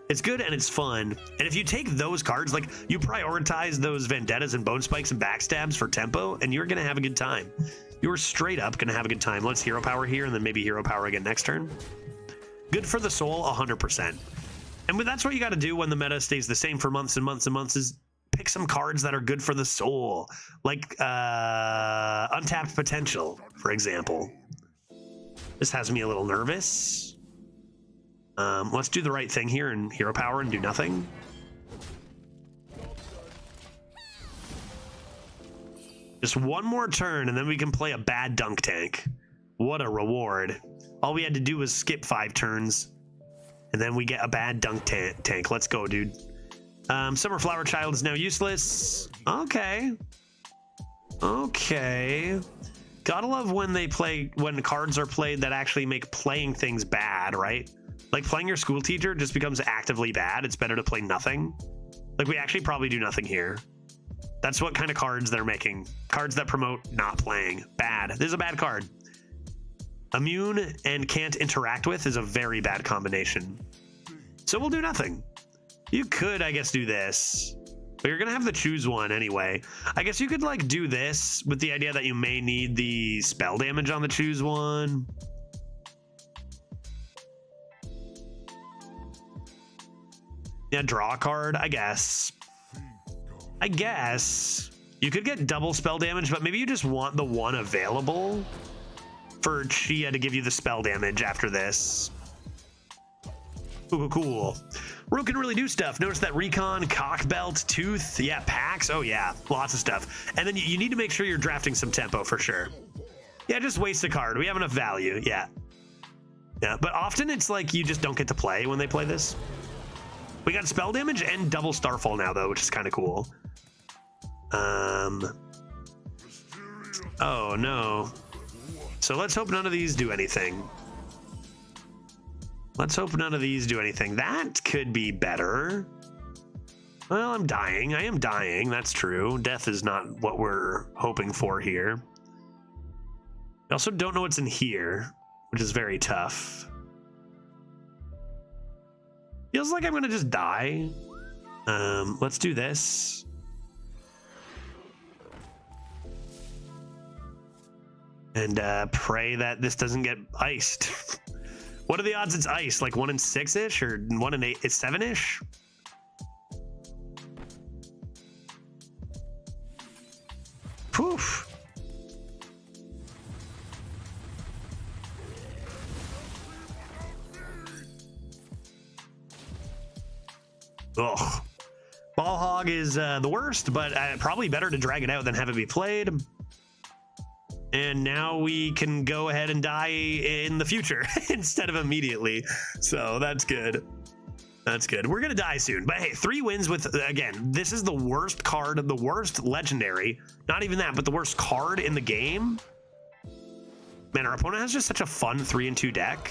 It's good and it's fun. And if you take those cards, like you prioritize those vendettas and bone spikes and backstabs for tempo, and you're going to have a good time. You're straight up going to have a good time. Let's hero power here and then maybe hero power again next turn. Good for the soul, 100%. And that's what you got to do when the meta stays the same for months and months and months, is pick some cards that are good for the soul. Like Untapped Potential, for example. This has me a little nervous. Let's do the right thing here and hero power and do nothing. Just one more turn and then we can play a bad dunk tank. What a reward. All we had to do was skip 5 turns and then we get a bad dunk tank. Let's go, dude. Summer Flower Child is now useless. Okay. Gotta love when when cards are played that actually make playing things bad, right? Like playing your school teacher just becomes actively bad. It's better to play nothing. Like we actually probably do nothing here. That's what kind of cards they're making. Cards that promote not playing. Bad. This is a bad card. Immune and can't interact with is a very bad combination. So we'll do nothing. You could, I guess, do this. But you're going to have to choose one anyway. I guess you could like do this with the idea that you may need the spell damage on the choose one. Yeah, draw a card, I guess. You could get double spell damage, but maybe you just want the one available for Chia to give you the spell damage after this. Ooh, cool. Rogue can really do stuff. Notice that Recon, Cock Belt, Tooth, yeah, Packs. Oh yeah, lots of stuff. And then you need to make sure you're drafting some tempo for sure. Yeah, just waste a card. We have enough value, yeah. Yeah, but often it's like you just don't get to play when they play this. We got spell damage and double Starfall now, though, which is kind of cool. Oh, no. So let's hope none of these do anything. That could be better. Well, I'm dying. I am dying. That's true. Death is not what we're hoping for here. I also don't know what's in here, which is very tough. Feels like I'm gonna just die. Let's do this. And pray that this doesn't get iced. What are the odds it's iced? Like 1 in 6-ish or 1 in 8? It's 7-ish? Poof. Ugh. Ball Hog is the worst, but probably better to drag it out than have it be played. And now we can go ahead and die in the future instead of immediately. So that's good. That's good. We're going to die soon. But hey, 3 wins with, again, this is the worst card, the worst legendary. Not even that, but the worst card in the game. Man, our opponent has just such a fun 3-2 deck.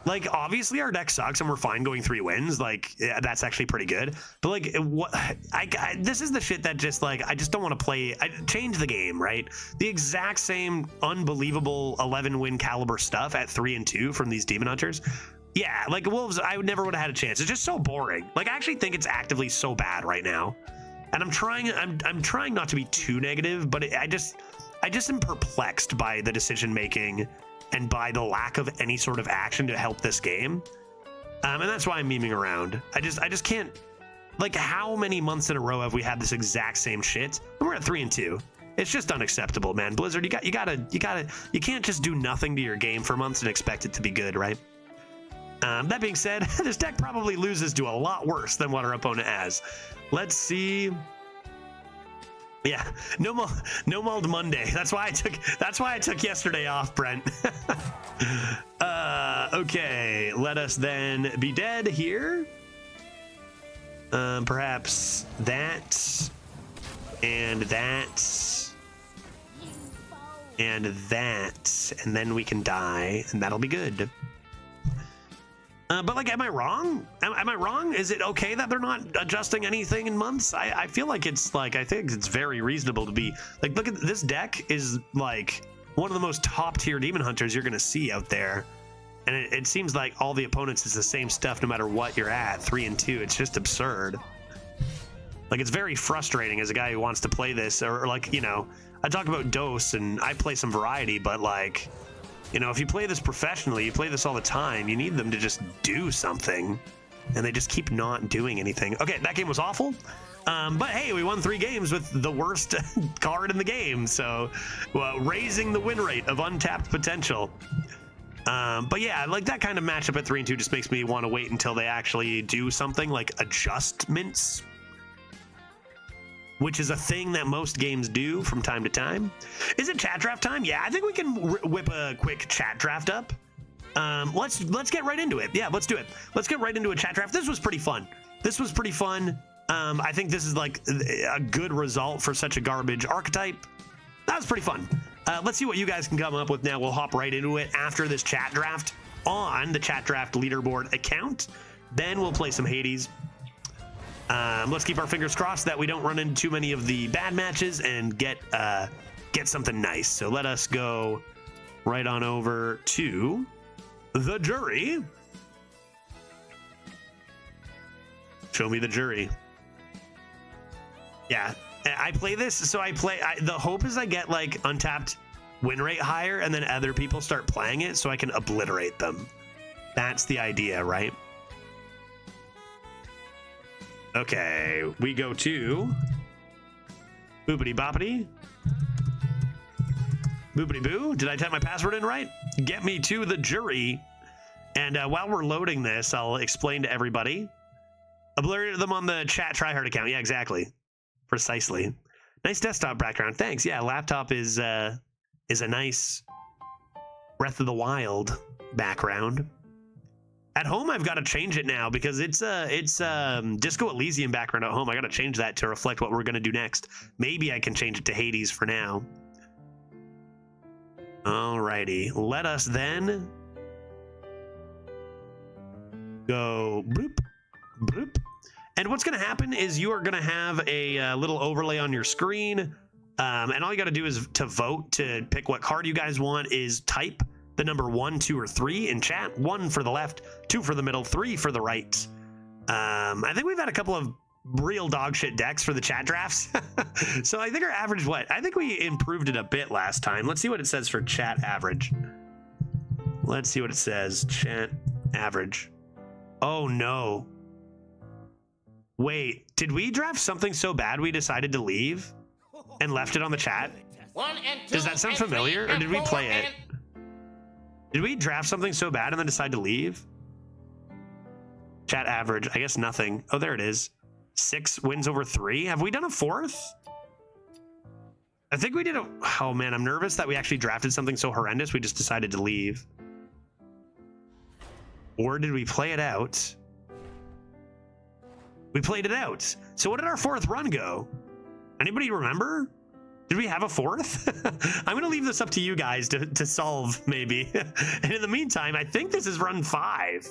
Like, obviously our deck sucks and we're fine going 3 wins. Like, yeah, that's actually pretty good. But like, this is the shit that just like, I just don't want to play. Change the game, right? The exact same unbelievable 11 win caliber stuff at 3-2 from these Demon Hunters. Yeah, like Wolves, I would never would have had a chance. It's just so boring. Like, I actually think it's actively so bad right now. And I'm trying not to be too negative, but I just am perplexed by the decision making and by the lack of any sort of action to help this game. And that's why I'm memeing around. I just can't, like, how many months in a row have we had this exact same shit? And we're at 3-2. It's just unacceptable, man. Blizzard, you can't just do nothing to your game for months and expect it to be good, right? That being said, this deck probably loses to a lot worse than what our opponent has. Let's see. Yeah, no mulled Monday. That's why I took yesterday off, Brent. Okay, let us then be dead here. Perhaps that and that and that, and then we can die, and that'll be good. But like, am I wrong? Am I wrong? Is it okay that they're not adjusting anything in months? I feel like I think it's very reasonable to be like, look at this deck is like one of the most top tier demon hunters you're going to see out there. And it seems like all the opponents is the same stuff no matter what you're at, 3-2. It's just absurd. Like, it's very frustrating as a guy who wants to play this, or like, you know, I talk about dose and I play some variety, but like, you know, if you play this professionally, you play this all the time, you need them to just do something, and they just keep not doing anything. Okay, that game was awful, but hey, we won 3 games with the worst card in the game, so raising the win rate of untapped potential. But yeah, like that kind of matchup at 3-2 just makes me want to wait until they actually do something like adjustments, which is a thing that most games do from time to time. Is it chat draft time? Yeah, I think we can whip a quick chat draft up. Let's get right into it. Yeah, let's do it. Let's get right into a chat draft. This was pretty fun. I think this is like a good result for such a garbage archetype. That was pretty fun. Let's see what you guys can come up with now. We'll hop right into it after this chat draft on the chat draft leaderboard account. Then we'll play some Hades. Let's keep our fingers crossed that we don't run into too many of the bad matches and get something nice. So let us go right on over to the jury. Show me the jury. Yeah, I play this. So the hope is I get like untapped win rate higher, and then other people start playing it so I can obliterate them. That's the idea, right? Okay, we go to boopity boppity. Boopity boo. Did I type my password in right? Get me to the jury. And while we're loading this, I'll explain to everybody. Obliterated them on the chat tryhard account. Yeah, exactly. Precisely. Nice desktop background. Thanks. Yeah, laptop is a nice Breath of the Wild background. At home, I've got to change it now because it's Disco Elysium background at home. I got to change that to reflect what we're going to do next. Maybe I can change it to Hades for now. Alrighty, let us then go bloop, bloop. And what's going to happen is you are going to have a little overlay on your screen. And all you got to do is to vote to pick what card you guys want. Is type the number 1, 2, or 3 in chat. 1 for the left, 2 for the middle, 3 for the right. I think we've had a couple of real dog shit decks for the chat drafts. So I think our average, I think we improved it a bit last time. Let's see what it says for chat average. Let's see what it says. Chat average. Oh no. Wait, did we draft something so bad we decided to leave and left it on the chat? 1 and 2 Does that sound familiar, or did we play it? Did we draft something so bad and then decide to leave? Chat average, I guess nothing. Oh, there it is. 6 wins over 3. Have we done a 4th? I think we did a... Oh man, I'm nervous that we actually drafted something so horrendous we just decided to leave. Or did we play it out? We played it out. So what did our 4th run go? Anybody remember? Did we have a 4th? I'm gonna leave this up to you guys to solve, maybe. And in the meantime, I think this is run 5.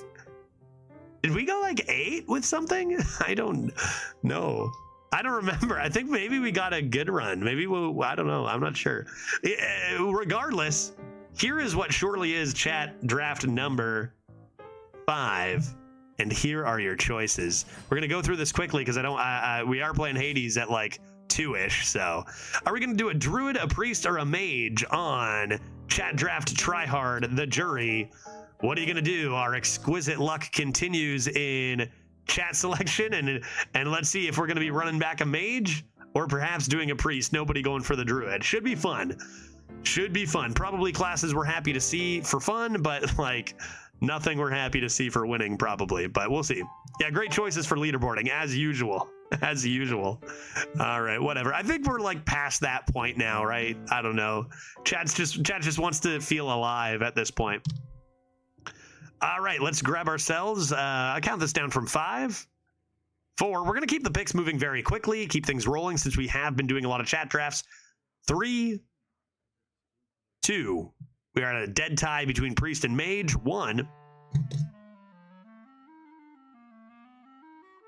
Did we go like 8 with something? I don't know. I don't remember. I think maybe we got a good run. Maybe I don't know. I'm not sure. Regardless, here is what surely is chat draft number 5. And here are your choices. We're gonna go through this quickly because we are playing Hades at like 2-ish. So, are we gonna do a druid, a priest, or a mage on Chat Draft Tryhard, the jury? What are you gonna do? Our exquisite luck continues in chat selection, and let's see if we're gonna be running back a mage or perhaps doing a priest. Nobody going for the druid. Should be fun. Should be fun. Probably classes we're happy to see for fun, but like nothing we're happy to see for winning probably, but we'll see. Yeah, great choices for leaderboarding as usual. As usual. All right, whatever. I think we're like past that point now, right? I don't know. Chat just wants to feel alive at this point. All right, let's grab ourselves. I count this down from 5, 4. We're gonna keep the picks moving very quickly, keep things rolling since we have been doing a lot of chat drafts. 3, 2. We are at a dead tie between priest and mage. 1.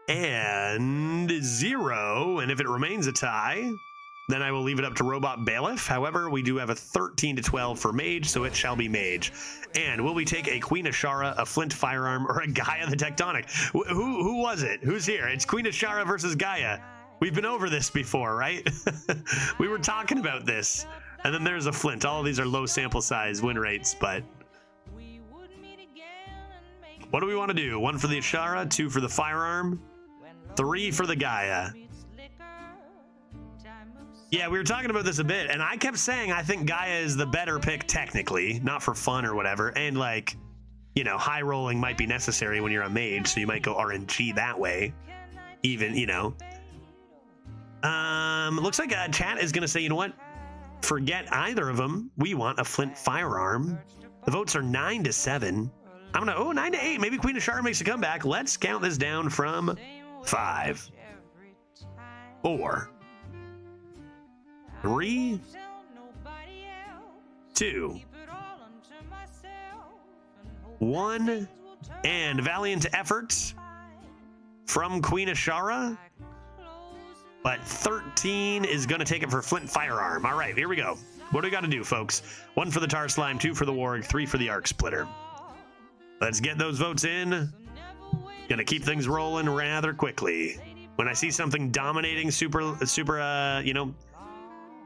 And 0. And if it remains a tie, then I will leave it up to Robot Bailiff. However, we do have a 13 to 12 for mage, so it shall be mage. And will we take a Queen Ashara, a Flint Firearm, or a Gaia the Tectonic? Who was it? Who's here? It's Queen Ashara versus Gaia. We've been over this before, right? We were talking about this. And then there's a Flint. All of these are low sample size win rates, but what do we want to do? 1 for the Ashara, 2 for the Firearm, 3 for the Gaia. Yeah, we were talking about this a bit, and I kept saying I think Gaia is the better pick technically, not for fun or whatever, and like, you know, high rolling might be necessary when you're a mage, so you might go RNG that way, even, you know. Looks like chat is going to say, you know what? Forget either of them. We want a Flint Firearm. The votes are 9 to 7. I'm gonna 9 to 8. Maybe Queen Ashara makes a comeback. Let's count this down from 5, 4, 3, 2, 1, and valiant efforts from Queen Ashara. But 13 is going to take it for Flint Firearm. All right, here we go. What do we got to do, folks? 1 for the Tar Slime, 2 for the Warg, 3 for the Arc Splitter. Let's get those votes in. Gonna keep things rolling rather quickly. When I see something dominating super, you know,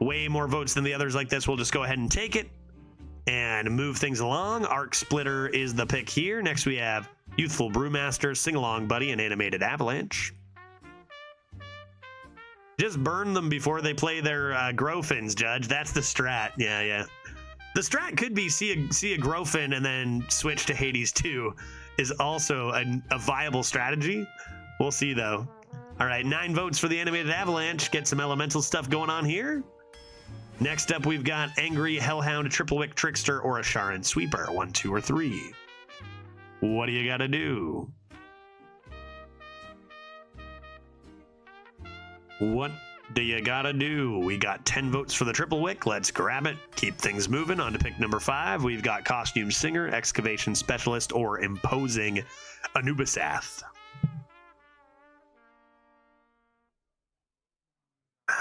way more votes than the others like this, we'll just go ahead and take it and move things along. Arc Splitter is the pick here. Next we have Youthful Brewmaster, Sing Along Buddy, and Animated Avalanche. Just burn them before they play their Grofins, Judge. That's the strat. Yeah. The strat could be see a Grofin and then switch to Hades 2 is also a viable strategy. We'll see, though. All right, 9 votes for the Animated Avalanche. Get some elemental stuff going on here. Next up, we've got Angry Hellhound, Triple-Wick Trickster, or a Sharon Sweeper. 1, 2, or 3. What do you got to do? What do you gotta do? We got 10 votes for the Triple Wick. Let's grab it. Keep things moving. On to pick number 5. We've got Costume Singer, Excavation Specialist, or Imposing Anubisath.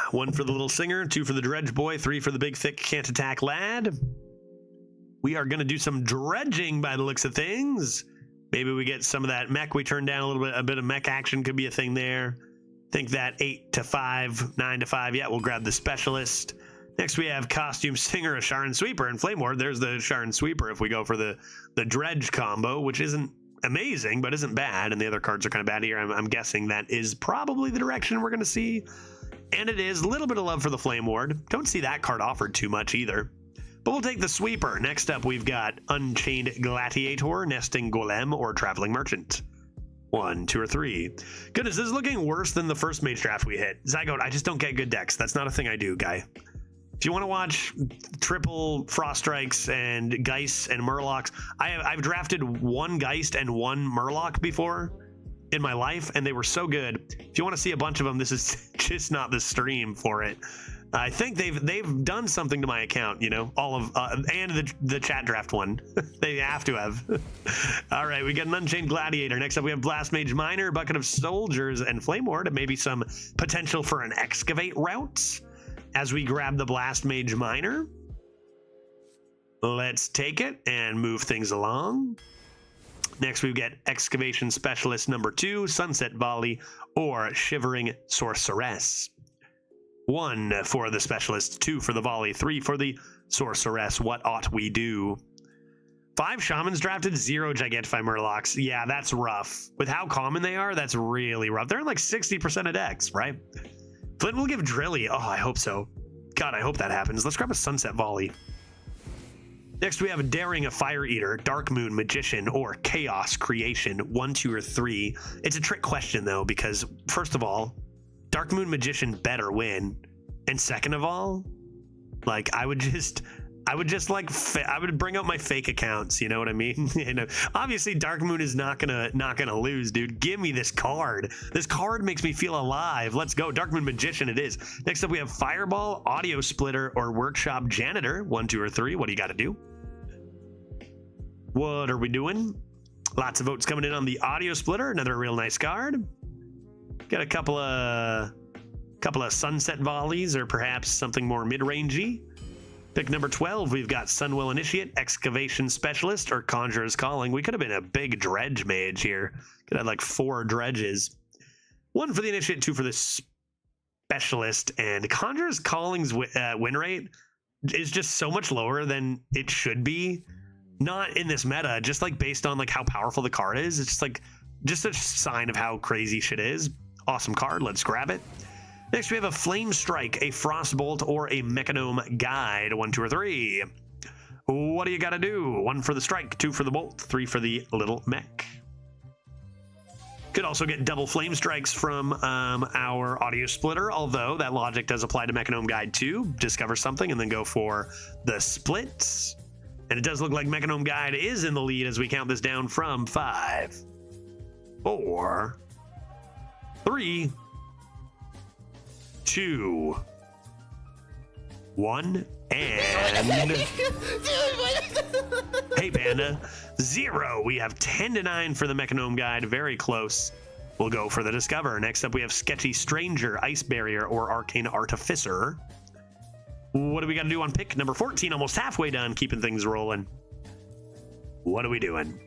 1 for the Little Singer, 2 for the Dredge Boy, 3 for the Big Thick Can't Attack Lad. We are gonna do some dredging by the looks of things. Maybe we get some of that mech we turned down a little bit. A bit of mech action could be a thing there. Think that 8 to 5, 9 to 5. Yeah, we'll grab the Specialist. Next, we have Costume Singer, a Sharon Sweeper, and Flame Ward. There's the Sharon Sweeper if we go for the Dredge combo, which isn't amazing, but isn't bad. And the other cards are kind of bad here. I'm guessing that is probably the direction we're going to see. And it is a little bit of love for the Flame Ward. Don't see that card offered too much either. But we'll take the Sweeper. Next up, we've got Unchained Gladiator, Nesting Golem, or Traveling Merchant. 1, 2, or 3. Goodness, this is looking worse than the first mage draft we hit. Zygote, I just don't get good decks. That's not a thing I do, guy. If you want to watch triple Frost Strikes and Geists and Murlocs, I've drafted 1 Geist and 1 Murloc before in my life, and they were so good. If you want to see a bunch of them, this is just not the stream for it. I think they've done something to my account, you know, all of and the chat draft one. They have to have. All right, we got an Unchained Gladiator. Next up, we have Blast Mage Miner, Bucket of Soldiers, and Flame Ward, and maybe some potential for an Excavate route as we grab the Blast Mage Miner. Let's take it and move things along. Next, we get Excavation Specialist number 2, Sunset Volley, or Shivering Sorceress. 1 for the Specialist, 2 for the Volley, 3 for the Sorceress. What ought we do? 5 Shamans drafted, 0 Gigantify Murlocs. Yeah, that's rough. With how common they are, that's really rough. They're in like 60% of decks, right? Flint will give Drilly. Oh, I hope so. God, I hope that happens. Let's grab a Sunset Volley. Next, we have Daring a Fire Eater, Dark Moon Magician, or Chaos Creation. 1, 2, or 3. It's a trick question, though, because first of all, Dark Moon Magician better win. And second of all, like, I would bring out my fake accounts, you know what I mean? You know, obviously Dark Moon is not gonna lose, dude. Give me this card. This card makes me feel alive. Let's go. Dark Moon Magician it is. Next up we have Fireball, Audio Splitter, or Workshop Janitor. 1, 2, or 3. What do you gotta do? What are we doing? Lots of votes coming in on the Audio Splitter. Another real nice card. Got a couple of Sunset Volleys, or perhaps something more mid-rangey. Pick number 12, we've got Sunwell Initiate, Excavation Specialist, or Conjurer's Calling. We could have been a big dredge mage here. Could have like 4 dredges. 1 for the Initiate, 2 for the Specialist, and Conjurer's Calling's win rate is just so much lower than it should be. Not in this meta, just like based on like how powerful the card is. It's just a sign of how crazy shit is. Awesome card, let's grab it. Next we have a Flame Strike, a Frostbolt, or a Mechanome Guide. 1, 2, or 3. What do you gotta do? 1 for the strike, 2 for the bolt, 3 for the little mech. Could also get double Flame Strikes from our Audio Splitter, although that logic does apply to Mechanome Guide too. Discover something and then go for the splits. And it does look like Mechanome Guide is in the lead as we count this down from 5, 4, 3, 2, 1, and hey Panda, 0. We have 10 to 9 for the Mechanome Guide, very close. We'll go for the Discover. Next up we have Sketchy Stranger, Ice Barrier, or Arcane Artificer. What do we got to do on pick number 14? Almost halfway done, keeping things rolling. What are we doing?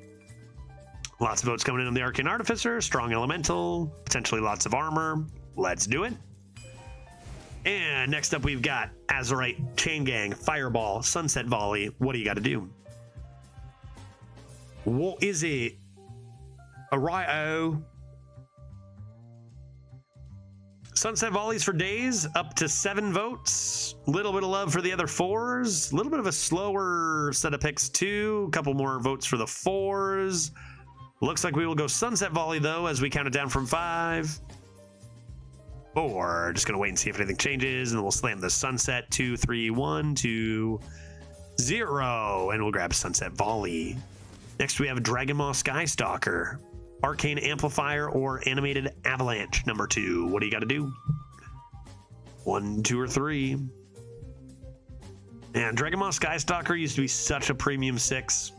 Lots of votes coming in on the Arcane Artificer, Strong Elemental, potentially lots of armor. Let's do it. And next up we've got Azurite, Chain Gang, Fireball, Sunset Volley. What do you got to do? What is it? A right-o. Sunset Volleys for days, up to 7 votes. Little bit of love for the other 4s. A little bit of a slower set of picks too. A couple more votes for the 4s. Looks like we will go Sunset Volley though as we count it down from 5. 4. Just gonna wait and see if anything changes, and then we'll slam the Sunset. 2, 3, 1, 2, 0, and we'll grab Sunset Volley. Next we have Dragonmaw Skystalker, Arcane Amplifier, or Animated Avalanche number 2. What do you got to do? 1, 2, or 3. Man, Dragonmaw Skystalker used to be such a premium 6.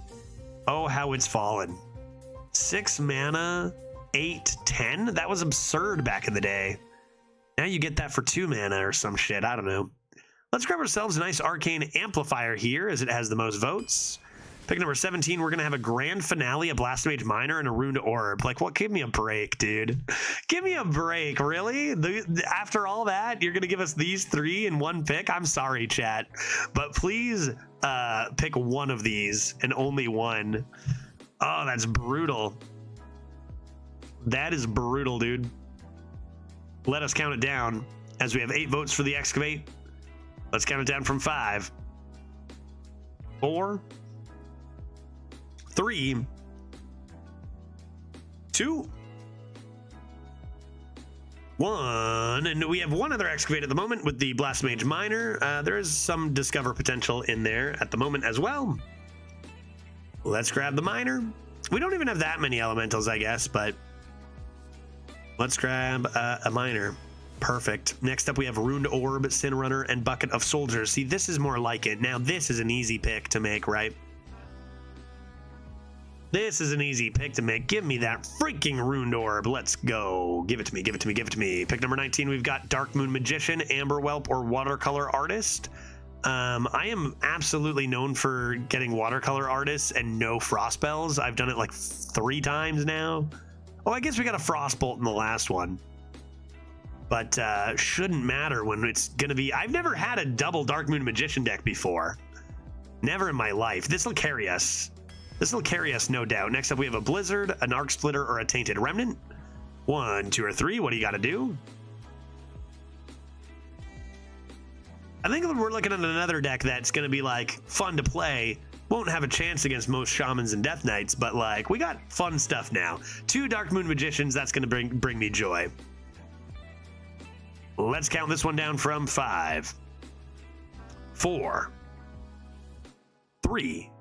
Oh, how it's fallen. 6 mana, 8, 10? That was absurd back in the day. Now you get that for 2 mana or some shit. I don't know. Let's grab ourselves a nice Arcane Amplifier here as it has the most votes. Pick number 17, we're going to have a Grand Finale, a Blasphemage Minor, and a Ruined Orb. Like, what? Give me a break, dude. Give me a break, really? After all that, you're going to give us these 3 in one pick? I'm sorry, chat. But please pick one of these, and only one. Oh, that's brutal. That is brutal, dude. Let us count it down, as we have 8 votes for the Excavate. Let's count it down from 5, 4, 3, 2, 1, and we have one other Excavate at the moment with the Blasphemage Minor. There is some Discover potential in there at the moment as well. Let's grab the Minor. We don't even have that many Elementals, I guess, but let's grab a Minor. Perfect. Next up, we have Ruined Orb, Sin Runner, and Bucket of Soldiers. See, this is more like it. Now, this is an easy pick to make, right? This is an easy pick to make. Give me that freaking Ruined Orb. Let's go. Give it to me, give it to me, give it to me. Pick number 19, we've got Dark Moon Magician, Amber Whelp, or Watercolor Artist. I am absolutely known for getting watercolor artists and no frost spells. I've done it like 3 times now. Oh, I guess we got a frostbolt in the last one. But shouldn't matter when it's going to be... I've never had a double Dark Moon Magician deck before. Never in my life. This will carry us. This will carry us, no doubt. Next up, we have a Blizzard, an Arc Splitter, or a Tainted Remnant. 1, 2, or 3. What do you got to do? I think we're looking at another deck that's going to be, like, fun to play. Won't have a chance against most Shamans and Death Knights, but, like, we got fun stuff now. 2 Dark Moon Magicians, that's going to bring me joy. Let's count this one down from 5, 4, 3,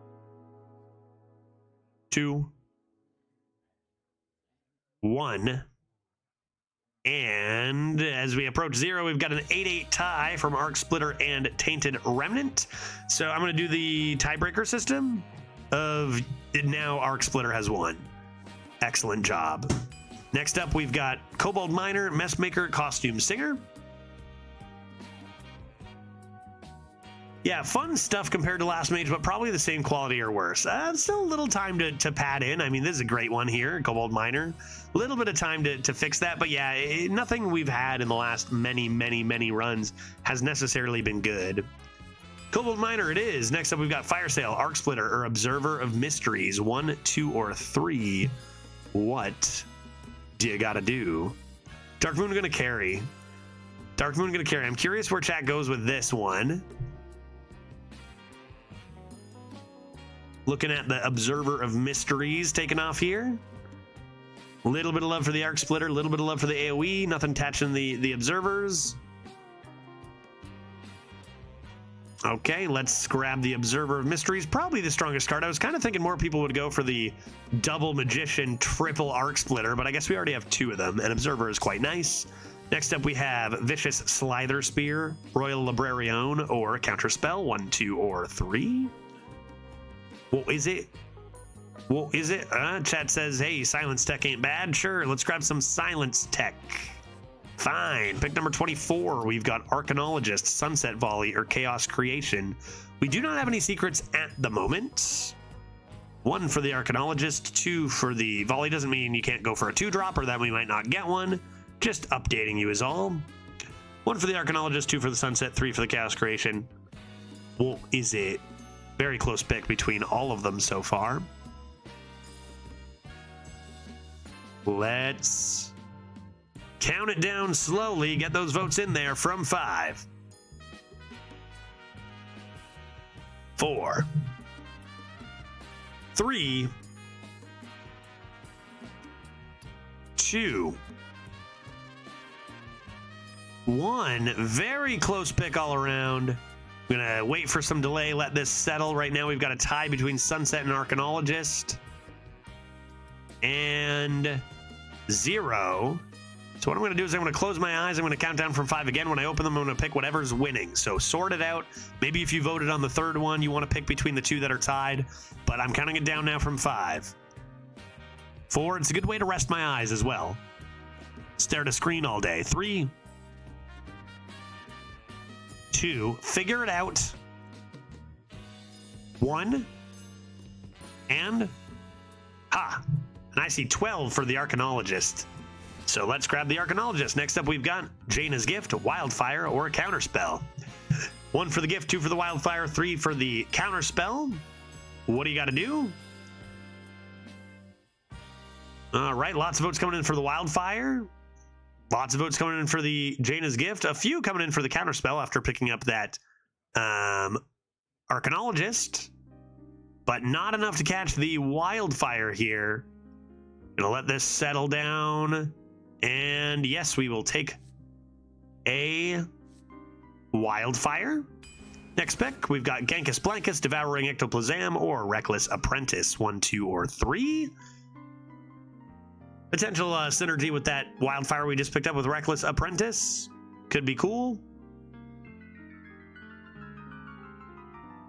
2, 1. And as we approach 0, we've got an 8-8 tie from Arc Splitter and Tainted Remnant. So I'm going to do the tiebreaker system of now Arc Splitter has won. Excellent job. Next up, we've got Kobold Miner, Messmaker, Costume Singer. Yeah, fun stuff compared to last mage, but probably the same quality or worse. Still a little time to pad in. I mean, this is a great one here, Kobold Miner. A little bit of time to fix that, but yeah, nothing we've had in the last many runs has necessarily been good. Kobold Miner it is. Next up, we've got Fire Sale, Arc Splitter, or Observer of Mysteries. 1, 2, or 3. What do you gotta do? Dark Moon gonna carry. Dark Moon gonna carry. I'm curious where chat goes with this one. Looking at the Observer of Mysteries taking off here. A little bit of love for the Arc Splitter, a little bit of love for the AoE, nothing touching the Observers. Okay, let's grab the Observer of Mysteries. Probably the strongest card. I was kind of thinking more people would go for the double Magician, triple Arc Splitter, but I guess we already have 2 of them, and Observer is quite nice. Next up, we have Vicious Slither Spear, Royal Librarian, or Counterspell. 1, 2, or 3. What is it? What is it? Chat says, hey, Silence Tech ain't bad. Sure, let's grab some Silence Tech. Fine. Pick number 24. We've got Arcanologist, Sunset Volley, or Chaos Creation. We do not have any secrets at the moment. 1 for the Arcanologist, 2 for the Volley. Doesn't mean you can't go for a 2-drop or that we might not get one. Just updating you is all. 1 for the Arcanologist, 2 for the Sunset, 3 for the Chaos Creation. What is it? Very close pick between all of them so far. Let's count it down slowly. Get those votes in there from 5, 4, 3, 2, 1. Very close pick all around. I'm gonna wait for some delay, let this settle. Right now we've got a tie between Sunset and Arcanologist. And 0. So what I'm gonna do is I'm gonna close my eyes. I'm gonna count down from 5 again. When I open them, I'm gonna pick whatever's winning. So sort it out. Maybe if you voted on the 3rd one, you wanna pick between the 2 that are tied. But I'm counting it down now from 5, 4. It's a good way to rest my eyes as well. Stare at a screen all day. 3, 2, figure it out. 1, and and I see 12 for the Arcanologist. So let's grab the Arcanologist. Next up, we've got Jaina's Gift, Wildfire, or a Counterspell. 1 for the gift, 2 for the Wildfire, 3 for the Counterspell. What do you got to do? All right, lots of votes coming in for the Wildfire. Lots of votes coming in for the Jaina's Gift. A few coming in for the Counterspell after picking up that Arcanologist. But not enough to catch the Wildfire here. Gonna let this settle down. And yes, we will take a Wildfire. Next pick, we've got Genkus Blancus, Devouring Ectoplasm, or Reckless Apprentice. 1, 2, or 3. Potential synergy with that Wildfire we just picked up with Reckless Apprentice. Could be cool.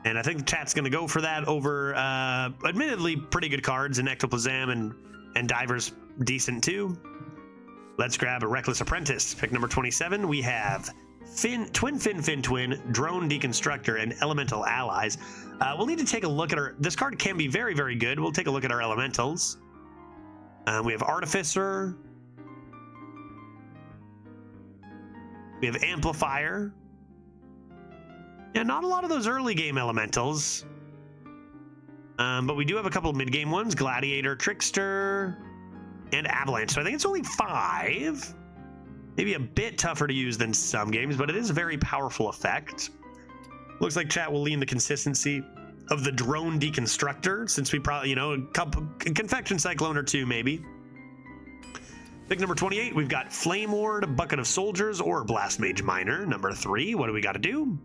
And I think the chat's going to go for that over, admittedly, pretty good cards in Ectoplasm and Diver's decent too. Let's grab a Reckless Apprentice. Pick number 27. We have Twin, Drone Deconstructor, and Elemental Allies. We'll need to take a look at our... This card can be very, very good. We'll take a look at our elementals. We have Artificer. We have Amplifier. Yeah, not a lot of those early game elementals. But we do have a couple of mid-game ones. Gladiator, Trickster, and Avalanche. So I think it's only 5. Maybe a bit tougher to use than some games, but it is a very powerful effect. Looks like chat will lean the consistency of the Drone Deconstructor, since we probably, you know, a Confection Cyclone or 2 maybe. Pick number 28, we've got Flame Ward, Bucket of Soldiers, or Blast Mage Miner. Number 3, what do we got to do?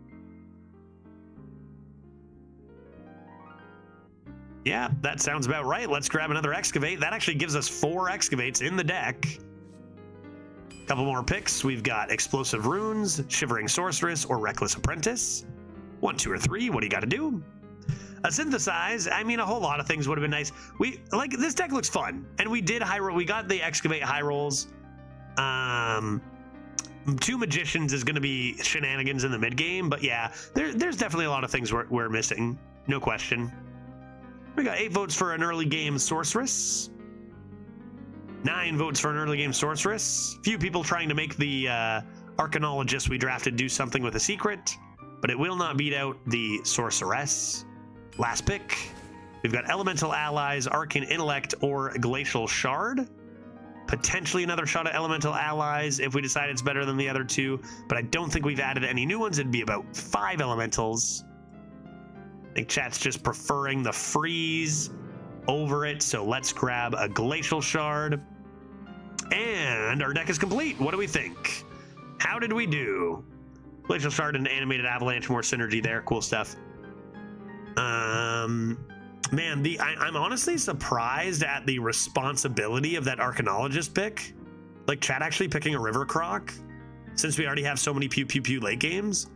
Yeah, that sounds about right. Let's grab another Excavate. That actually gives us 4 Excavates in the deck. Couple more picks. We've got Explosive Runes, Shivering Sorceress, or Reckless Apprentice. 1, 2, or 3. What do you got to do? A Synthesize. I mean, a whole lot of things would have been nice. This deck looks fun, and we did high roll. We got the Excavate high rolls. 2 Magicians is going to be shenanigans in the mid game, but yeah, there's definitely a lot of things we're missing. No question. We got 8 votes for an early game Sorceress. 9 votes for an early game Sorceress. Few people trying to make the Arcanologist we drafted do something with a secret, but it will not beat out the Sorceress. Last pick. We've got Elemental Allies, Arcane Intellect, or Glacial Shard. Potentially another shot at Elemental Allies if we decide it's better than the other 2, but I don't think we've added any new ones. It'd be about 5 Elementals. I think chat's just preferring the freeze over it, so let's grab a Glacial Shard. And our deck is complete. What do we think? How did we do? Glacial Shard and Animated Avalanche, more synergy there. Cool stuff. Man, I'm honestly surprised at the responsibility of that Arcanologist pick. Like, chat actually picking a River Croc, since we already have so many pew late games.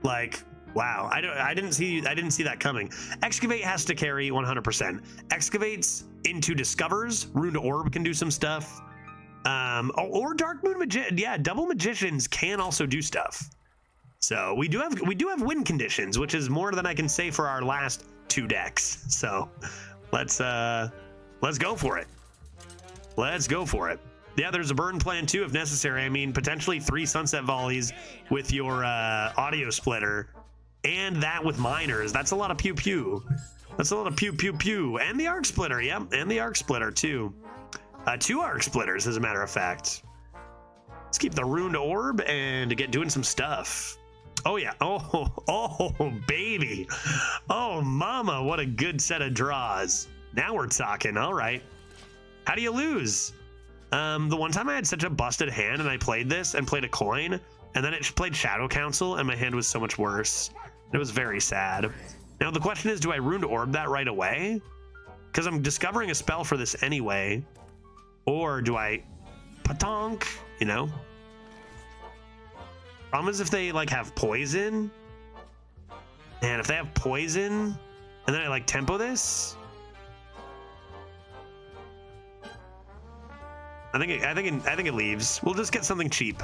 Like, wow, I didn't see that coming. Excavate has to carry 100%. Excavates into Discovers. Ruined Orb can do some stuff. Or Dark Moon Magician. Yeah, double Magicians can also do stuff. So we do have win conditions, which is more than I can say for our last 2 decks. So let's go for it. Let's go for it. Yeah, there's a burn plan too if necessary. I mean, potentially 3 Sunset Volleys with your audio splitter. And that with miners. That's a lot of pew. That's a lot of pew. And the arc splitter, yep. And the arc splitter too. 2 arc splitters, as a matter of fact. Let's keep the Ruined Orb and get doing some stuff. Oh yeah. Oh baby. Oh mama, what a good set of draws. Now we're talking. All right. How do you lose? The one time I had such a busted hand and I played this and played a coin, and then it played Shadow Council and my hand was so much worse. It was very sad. Now the question is, do I Ruined Orb that right away? Because I'm discovering a spell for this anyway. Or do I patonk, you know? Problem is if they like have poison. And if they have poison and then I like tempo this, I think it leaves. We'll just get something cheap.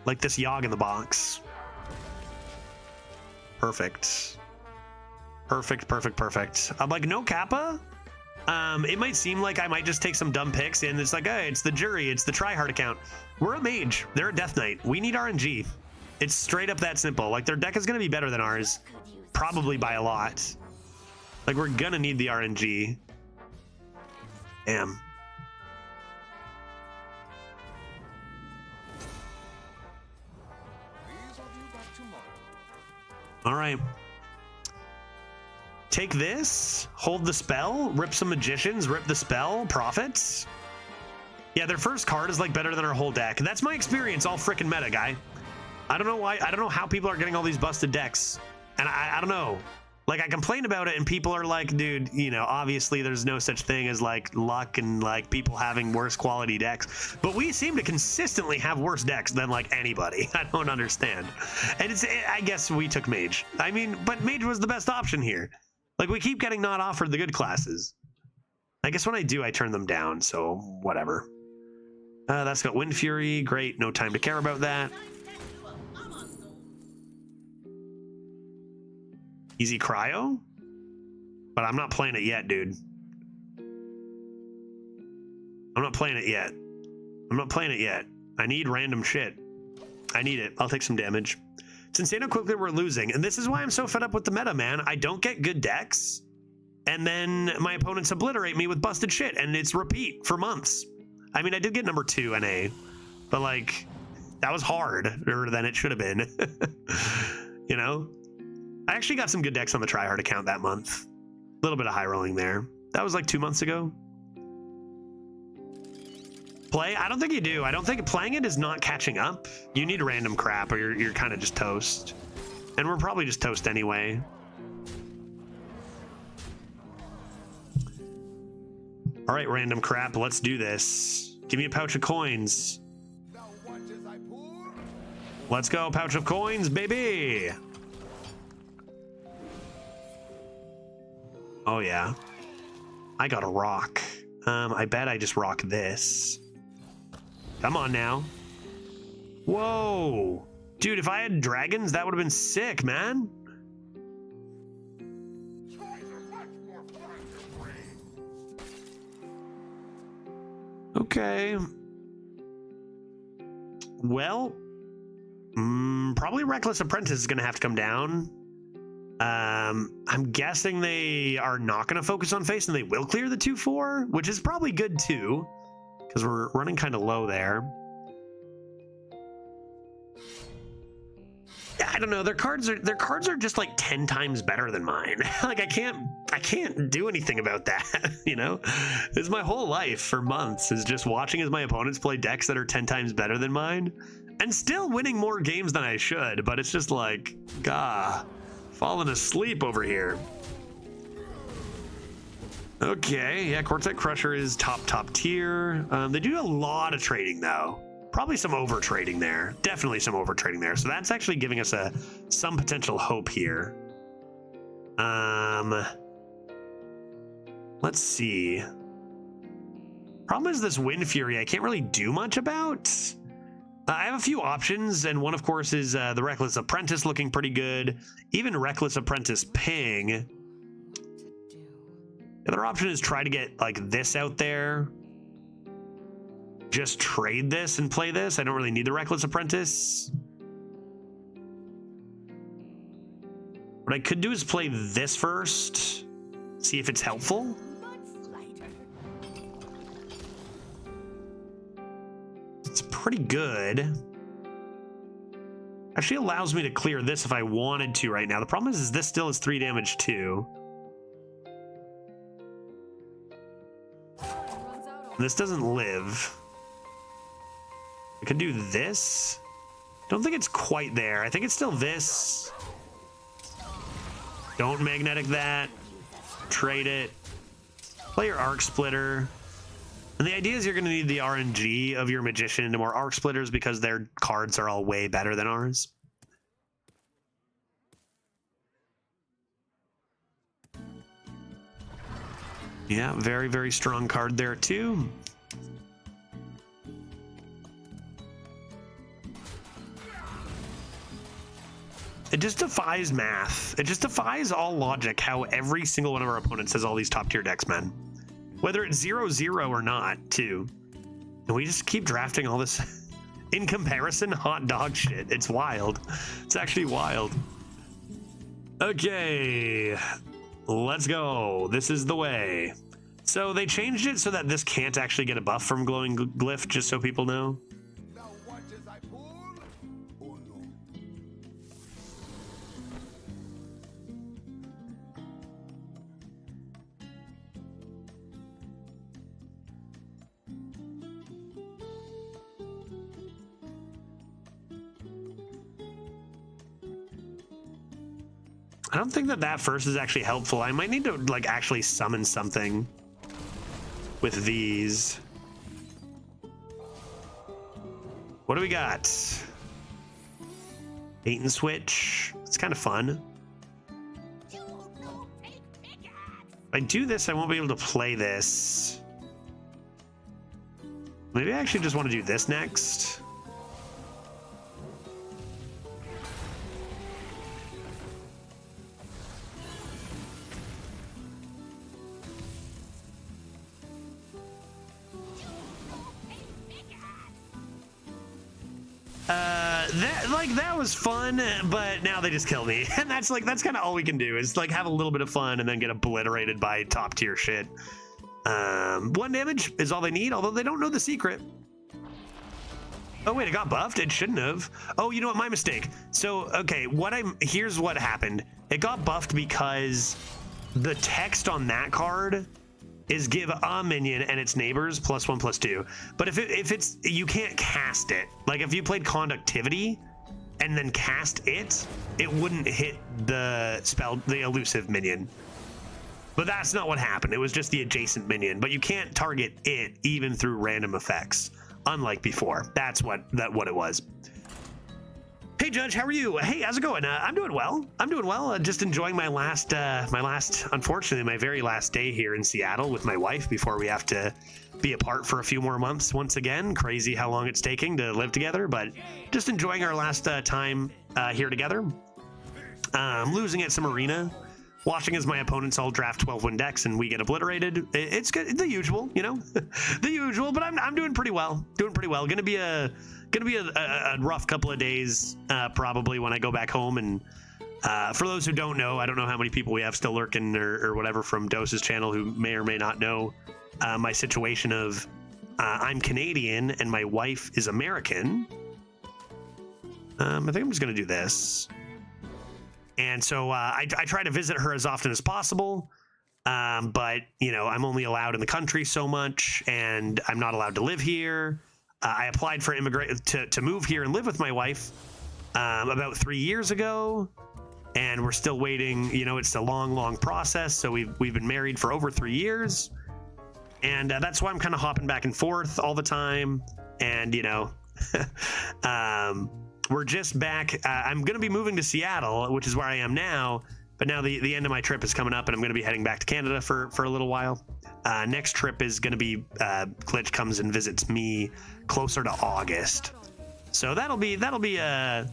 Like this Yogg in the box. Perfect. I'm like, no Kappa? It might seem like I might just take some dumb picks and it's like, hey, it's the jury, it's the tryhard account. We're a mage. They're a Death Knight. We need RNG. It's straight up that simple. Like, their deck is going to be better than ours. Probably by a lot. Like, we're going to need the RNG. Damn. All right. Take this, hold the spell, rip some Magicians, rip the spell, Prophets. Yeah, their first card is like better than our whole deck. That's my experience, all frickin' meta, guy. I don't know why, I don't know how people are getting all these busted decks. And I don't know. Like, I complain about it and people are like, dude, you know, obviously there's no such thing as like luck and like people having worse quality decks. But we seem to consistently have worse decks than like anybody. I don't understand. And I guess we took Mage. I mean, but Mage was the best option here. Like, we keep getting not offered the good classes. I guess when I do, I turn them down, so whatever. That's got Wind Fury. Great. No time to care about that. Easy Cryo? But I'm not playing it yet, dude. I'm not playing it yet. I'm not playing it yet. I need random shit. I need it. I'll take some damage. It's insane how quickly we're losing. And this is why I'm so fed up with the meta, man. I don't get good decks. And then my opponents obliterate me with busted shit. And it's repeat for months. I mean, I did get number 2 NA. But, like, that was harder than it should have been. You know? I actually got some good decks on the tryhard account that month. A little bit of high rolling there. That was like 2 months ago. Play? I don't think you do. I don't think playing it is not catching up. You need random crap or you're kind of just toast. And we're probably just toast anyway. All right, random crap. Let's do this. Give me a pouch of coins. Let's go, pouch of coins, baby. Oh, yeah. I got a rock. I bet I just rock this. Come on now. Whoa. Dude, if I had dragons, that would have been sick, man. Okay. Well, probably Reckless Apprentice is going to have to come down. I'm guessing they are not going to focus on face and they will clear the 2/4, which is probably good too, because we're running kind of low there. Yeah, I don't know. Their cards are just like 10 times better than mine. Like I can't do anything about that. You know, it's my whole life for months is just watching as my opponents play decks that are 10 times better than mine, and still winning more games than I should. But it's just like, gah. Falling asleep over here. Okay, yeah, Quartet Crusher is top tier. They do a lot of trading though. Probably some over trading there. Definitely some over trading there. So that's actually giving us some potential hope here. Let's see. Problem is this Wind Fury I can't really do much about. I have a few options, and one, of course, is the Reckless Apprentice looking pretty good. Even Reckless Apprentice Ping. The other option is try to get, like, this out there. Just trade this and play this. I don't really need the Reckless Apprentice. What I could do is play this first. See if it's helpful. It's pretty good. Actually allows me to clear this if I wanted to right now. The problem is this still is 3 damage too. This doesn't live. I could do this. Don't think it's quite there. I think it's still this. Don't magnetic that. Trade it. Play your Arc Splitter. And the idea is you're going to need the RNG of your Magician into more Arc Splitters because their cards are all way better than ours. Yeah, very, very strong card there too. It just defies math. It just defies all logic how every single one of our opponents has all these top tier decks, man. Whether it's 0-0 or not, too. And we just keep drafting all this, in comparison, hot dog shit. It's wild. It's actually wild. Okay, let's go. This is the way. So they changed it so that this can't actually get a buff from Glowing Glyph, just so people know. I don't think that first is actually helpful. I might need to like actually summon something with these. What do we got? Bait and switch. It's kind of fun. If I do this, I won't be able to play this. Maybe I actually just want to do this next. That was fun, but now they just kill me. And that's kind of all we can do is like have a little bit of fun and then get obliterated by top tier shit. 1 damage is all they need, although they don't know the secret. Oh wait, it got buffed? It shouldn't have. Oh, you know what? My mistake. So, okay, here's what happened. It got buffed because the text on that card is give a minion and its neighbors +1/+2. But if it's, you can't cast it. Like if you played Conductivity and then cast it, it wouldn't hit the elusive minion. But that's not what happened. It was just the adjacent minion. But you can't target it even through random effects, unlike before. That's what it was. Hey Judge, how are you? Hey, how's it going? I'm doing well. Just enjoying my last, unfortunately, my very last day here in Seattle with my wife before we have to be apart for a few more months once again. Crazy how long it's taking to live together, but just enjoying our last time here together. Losing at some arena, watching as my opponents all draft 12-win decks and we get obliterated. It's good, the usual, you know, the usual. But I'm doing pretty well. Gonna be a rough couple of days probably when I go back home. And for those who don't know, I don't know how many people we have still lurking or whatever from Dose's channel who may or may not know my situation of I'm Canadian and my wife is American. I think I'm just gonna do this. And so I try to visit her as often as possible, but you know, I'm only allowed in the country so much, and I'm not allowed to live here. I applied for to move here and live with my wife about 3 years ago, and we're still waiting. You know, it's a long process. So we've been married for over 3 years, and that's why I'm kind of hopping back and forth all the time. And you know, we're just back. I'm going to be moving to Seattle, which is where I am now. But now the end of my trip is coming up, and I'm going to be heading back to Canada for a little while. Next trip is going to be Glitch comes and visits me closer to August. So that'll be a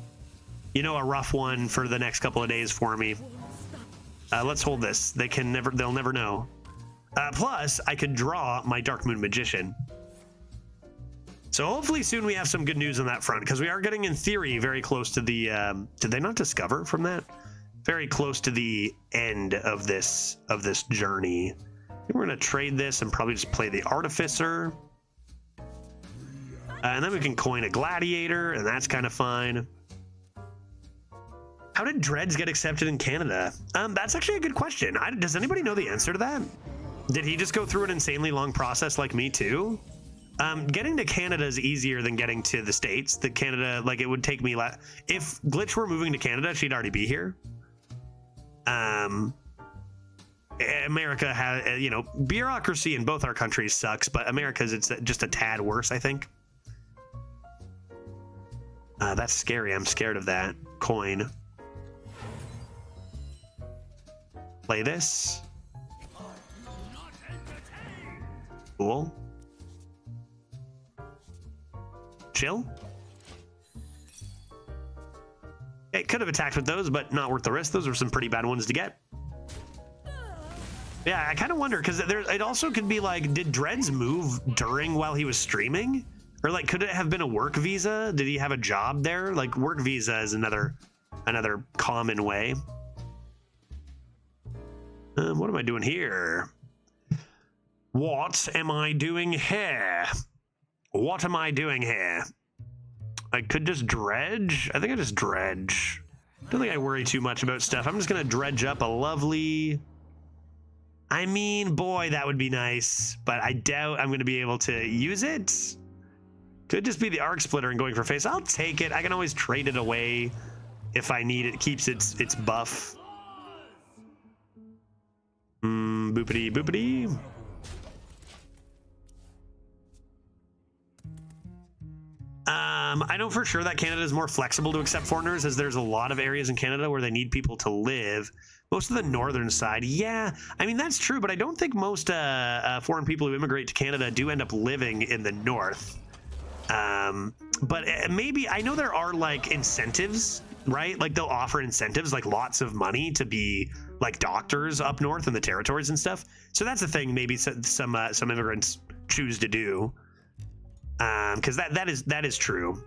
rough one for the next couple of days for me. Let's hold this. They'll never know. Plus, I could draw my Dark Moon Magician. So hopefully soon we have some good news on that front, because we are getting, in theory, very close to the. Did they not discover from that? Very close to the end of this journey. I think we're gonna trade this and probably just play the Artificer, and then we can coin a Gladiator, and that's kind of fine. How did Dreads get accepted in Canada? That's actually a good question. Does anybody know the answer to that? Did he just go through an insanely long process like me too? Getting to Canada is easier than getting to the States. It would take me if Glitch were moving to Canada, she'd already be here. America has, bureaucracy in both our countries sucks, but America's, it's just a tad worse, I think. That's scary. I'm scared of that. Coin. Play this. Cool. Chill. It could have attacked with those, but not worth the risk. Those were some pretty bad ones to get. Yeah, I kind of wonder, because it also could be like, did Dreads move while he was streaming? Or like, could it have been a work visa? Did he have a job there? Like, work visa is another common way. What am I doing here? What am I doing here? What am I doing here? I could just dredge. I think I just dredge. Don't think I worry too much about stuff. I'm just gonna dredge up a lovely. I mean, boy, that would be nice, but I doubt I'm gonna be able to use it. Could just be the Arc Splitter and going for face. I'll take it. I can always trade it away if I need it. Keeps its buff. Boopity boopity. I know for sure that Canada is more flexible to accept foreigners, as there's a lot of areas in Canada where they need people to live, Most of the northern side, yeah. I mean, that's true, but I don't think most foreign people who immigrate to Canada do end up living in the north. But maybe, I know there are like incentives, right? Like they'll offer incentives, like lots of money to be like doctors up north in the territories and stuff. So that's a thing maybe some immigrants choose to do. Because that is true.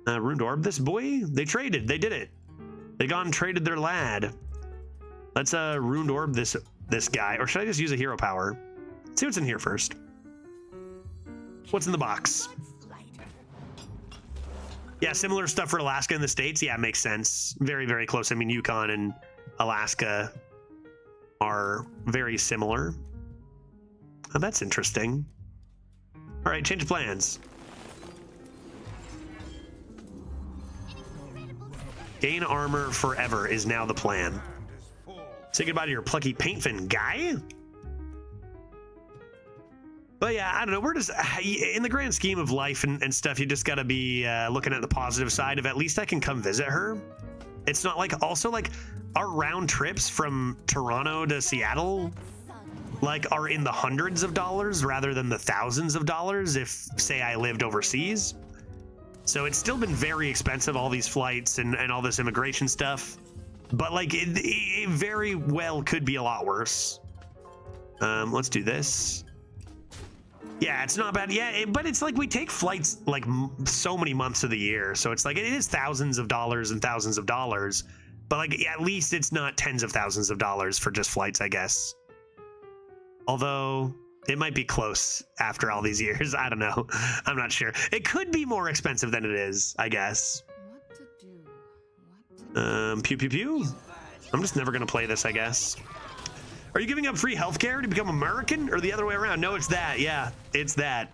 Ruined Orb, this boy, they traded, they did it. They gone and traded their lad. Let's Ruined Orb this guy, or should I just use a hero power? Let's see what's in here first. What's in the box? Yeah, similar stuff for Alaska and the States. Yeah, makes sense. Very, very close. I mean, Yukon and Alaska are very similar. Oh, that's interesting. All right, change of plans. Gain armor forever is now the plan. Say goodbye to your plucky paintfin guy. But yeah, I don't know. We're just, in the grand scheme of life and stuff, you just got to be looking at the positive side of at least I can come visit her. It's not like, also like our round trips from Toronto to Seattle, like are in the hundreds of dollars rather than the thousands of dollars if, say, I lived overseas. So it's still been very expensive, all these flights and all this immigration stuff. But like it very well could be a lot worse. Let's do this. Yeah, it's not bad. Yeah, but it's like we take flights like so many months of the year. So it's like it is thousands of dollars and thousands of dollars. But like at least it's not tens of thousands of dollars for just flights, I guess. Although it might be close after all these years. I don't know. I'm not sure. It could be more expensive than it is, I guess. What to do? Pew pew pew. I'm just never gonna play this, I guess. Are you giving up free healthcare to become American, or the other way around? No, it's that. Yeah, it's that.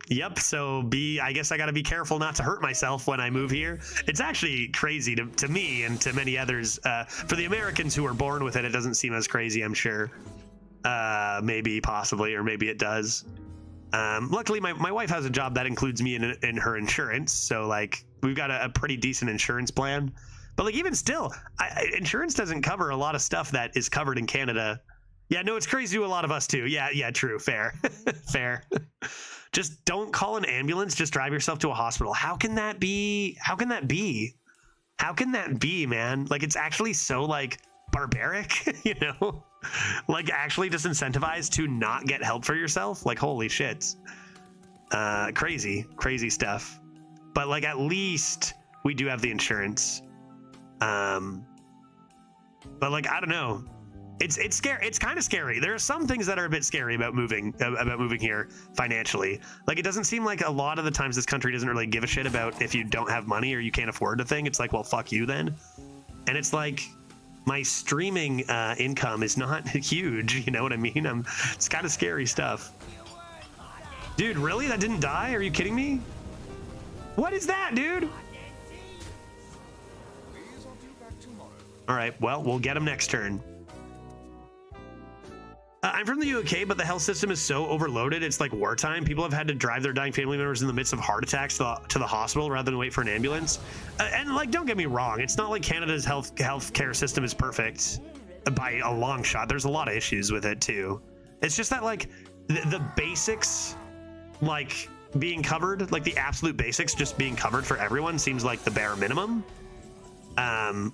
Yep. So I guess I got to be careful not to hurt myself when I move here. It's actually crazy to me and to many others. For the Americans who are born with it, it doesn't seem as crazy, I'm sure. Maybe, possibly, or maybe it does. Luckily, my wife has a job that includes me in her insurance. So like we've got a pretty decent insurance plan. But like even still, insurance doesn't cover a lot of stuff that is covered in Canada. Yeah, no, it's crazy to a lot of us too. Yeah, true, fair, fair. Just don't call an ambulance. Just drive yourself to a hospital. How can that be? How can that be? How can that be, man? Like it's actually so like barbaric, you know? Like actually disincentivized to not get help for yourself. Like holy shit, crazy stuff. But like at least we do have the insurance. But like I don't know, it's scary. It's kind of scary. There are some things that are a bit scary about moving here financially. Like it doesn't seem like a lot of the times this country doesn't really give a shit about if you don't have money or you can't afford a thing. It's like, well, fuck you then. And it's like my streaming income is not huge. You know what I mean? It's kind of scary stuff. Dude, really? That didn't die? Are you kidding me? What is that, dude? All right, well, we'll get him next turn. I'm from the UK, but the health system is so overloaded. It's like wartime. People have had to drive their dying family members in the midst of heart attacks to the hospital rather than wait for an ambulance. And like, don't get me wrong. It's not like Canada's healthcare system is perfect by a long shot. There's a lot of issues with it too. It's just that like the basics, like being covered, like the absolute basics, just being covered for everyone seems like the bare minimum.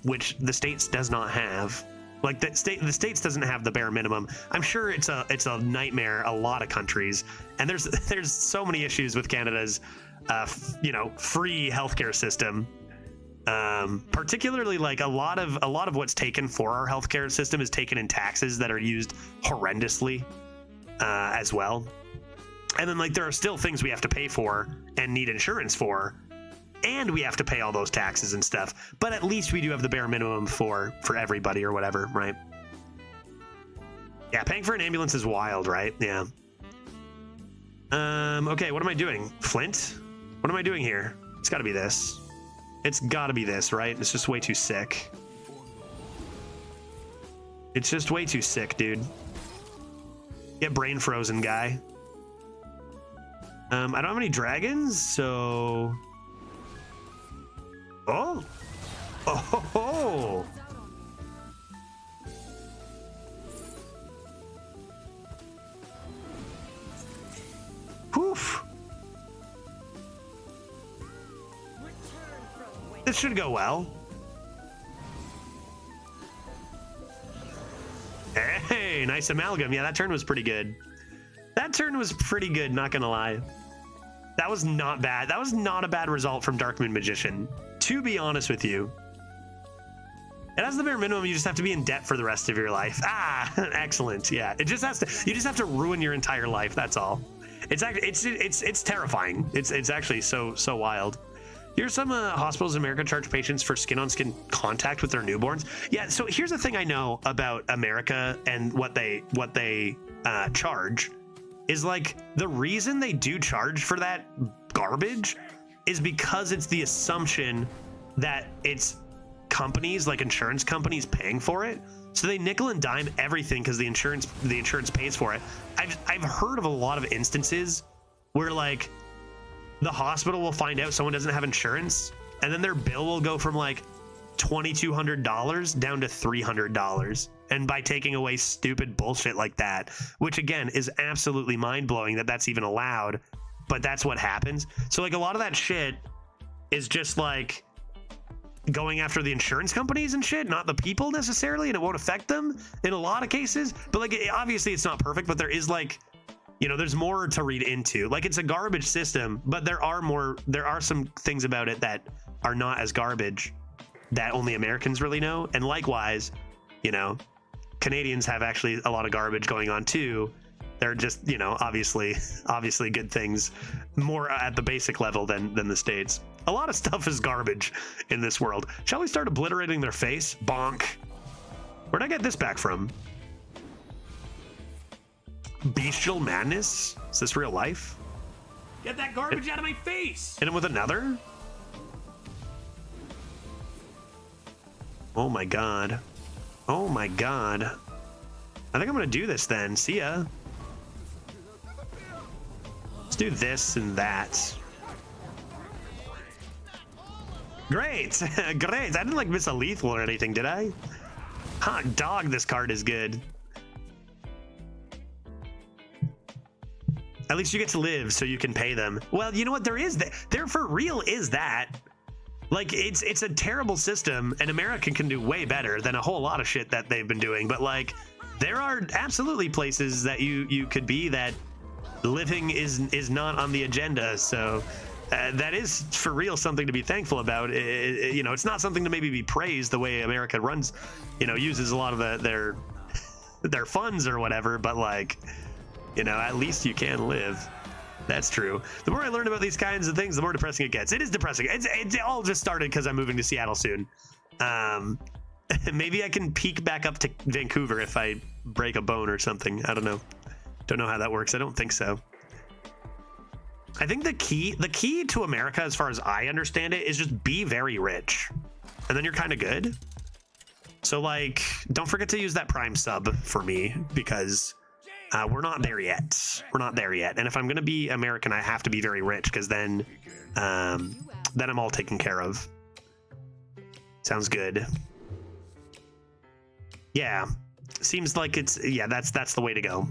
Which the States does not have. Like the States doesn't have the bare minimum. I'm sure it's a nightmare. A lot of countries, and there's so many issues with Canada's, free healthcare system. Particularly like a lot of what's taken for our healthcare system is taken in taxes that are used horrendously, as well. And then like there are still things we have to pay for and need insurance for. And we have to pay all those taxes and stuff, but at least we do have the bare minimum for everybody or whatever, right? Yeah, paying for an ambulance is wild, right? Yeah. Okay, what am I doing? Flint? What am I doing here? It's gotta be this. It's gotta be this, right? It's just way too sick. It's just way too sick, dude. Get brain frozen, guy. I don't have any dragons, so... Oh. Woof. This should go well. Hey, nice amalgam. Yeah, that turn was pretty good. That turn was pretty good, not gonna lie. That was not bad. That was not a bad result from Dark Moon Magician, to be honest with you. It has the bare minimum. You just have to be in debt for the rest of your life. Ah, excellent. Yeah, it just has to. You just have to ruin your entire life. That's all. It's actually it's terrifying. It's actually so wild. Here's some hospitals in America charge patients for skin-on-skin contact with their newborns. Yeah. So here's the thing I know about America and what they charge is like the reason they do charge for that garbage is because it's the assumption that it's companies like insurance companies paying for it. So they nickel and dime everything because the insurance pays for it. I've heard of a lot of instances where like the hospital will find out someone doesn't have insurance and then their bill will go from like $2,200 down to $300. And by taking away stupid bullshit like that, which again is absolutely mind-blowing that that's even allowed, but that's what happens. So like a lot of that shit is just like going after the insurance companies and shit, not the people necessarily, and it won't affect them in a lot of cases. But like obviously it's not perfect, but there is like, you know, there's more to read into. Like it's a garbage system, but there are some things about it that are not as garbage that only Americans really know. And likewise, you know, Canadians have actually a lot of garbage going on too. They're just, you know, obviously good things more at the basic level than the States. A lot of stuff is garbage in this world. Shall we start obliterating their face? Bonk. Where'd I get this back from? Bestial madness? Is this real life? Get that garbage out of my face! Hit him with another? Oh my god. Oh my god. I think I'm gonna do this then. See ya. Let's do this and that. Great. Great. I didn't like miss a lethal or anything, did I? Hot dog, this card is good. At least you get to live so you can pay them. Well, you know what? There is that. There for real is that. Like it's a terrible system, and America can do way better than a whole lot of shit that they've been doing. But like, there are absolutely places that you could be that living is not on the agenda. So that is for real something to be thankful about. You know, it's not something to maybe be praised the way America runs. You know, uses a lot of their funds or whatever. But like, you know, at least you can live. That's true. The more I learn about these kinds of things, the more depressing it gets. It is depressing. It all just started because I'm moving to Seattle soon. Maybe I can peek back up to Vancouver if I break a bone or something. I don't know. Don't know how that works. I don't think so. I think the key to America, as far as I understand it, is just be very rich. And then you're kind of good. So like, don't forget to use that Prime sub for me because we're not there yet. We're not there yet. And if I'm going to be American, I have to be very rich because then I'm all taken care of. Sounds good. Yeah. Seems like that's the way to go.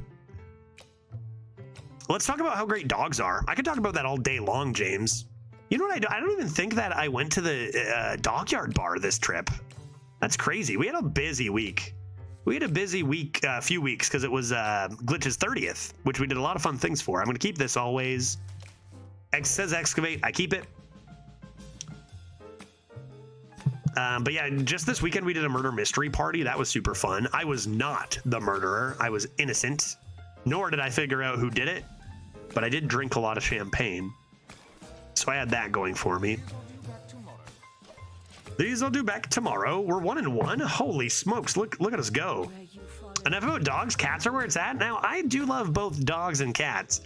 Let's talk about how great dogs are. I could talk about that all day long, James. You know what I do? I don't even think that I went to the Dockyard Bar this trip. That's crazy. We had a busy week. We had a busy week, few weeks, because it was Glitch's 30th, which we did a lot of fun things for. I'm going to keep this always. X says excavate. I keep it. But yeah, just this weekend we did a murder mystery party. That was super fun. I was not the murderer. I was innocent. Nor did I figure out who did it. But I did drink a lot of champagne. So I had that going for me. These I'll do back tomorrow. We're 1-1. Holy smokes, look at us go. Enough about dogs. Cats are where it's at. Now, I do love both dogs and cats,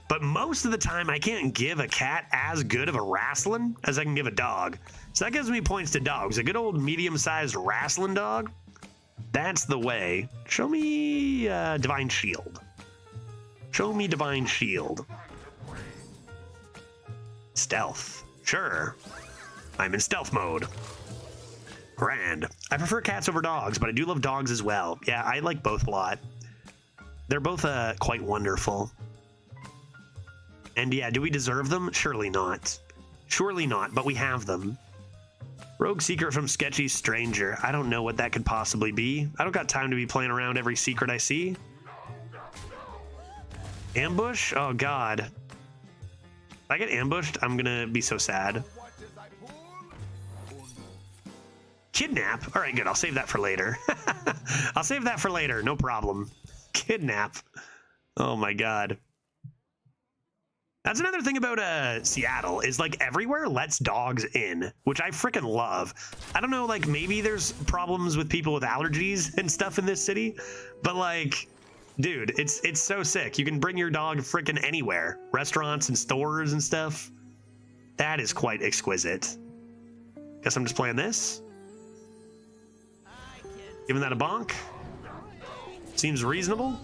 but most of the time I can't give a cat as good of a wrestling as I can give a dog. So that gives me points to dogs. A good old medium-sized wrestling dog, that's the way. Show me Divine Shield. Show me Divine Shield. Stealth. Sure. I'm in stealth mode. Grand. I prefer cats over dogs, but I do love dogs as well. Yeah, I like both a lot. They're both quite wonderful. And yeah, do we deserve them? Surely not. Surely not, but we have them. Rogue secret from sketchy stranger. I don't know what that could possibly be. I don't got time to be playing around every secret I see. Ambush? Oh god. If I get ambushed, I'm gonna be so sad. Kidnap? All right, good. I'll save that for later. I'll save that for later. No problem. Kidnap. Oh my god. That's another thing about Seattle is like everywhere lets dogs in, which I freaking love. I don't know, like maybe there's problems with people with allergies and stuff in this city, but like, dude, it's so sick. You can bring your dog freaking anywhere, restaurants and stores and stuff. That is quite exquisite. Guess I'm just playing this. Giving that a bonk. Seems reasonable.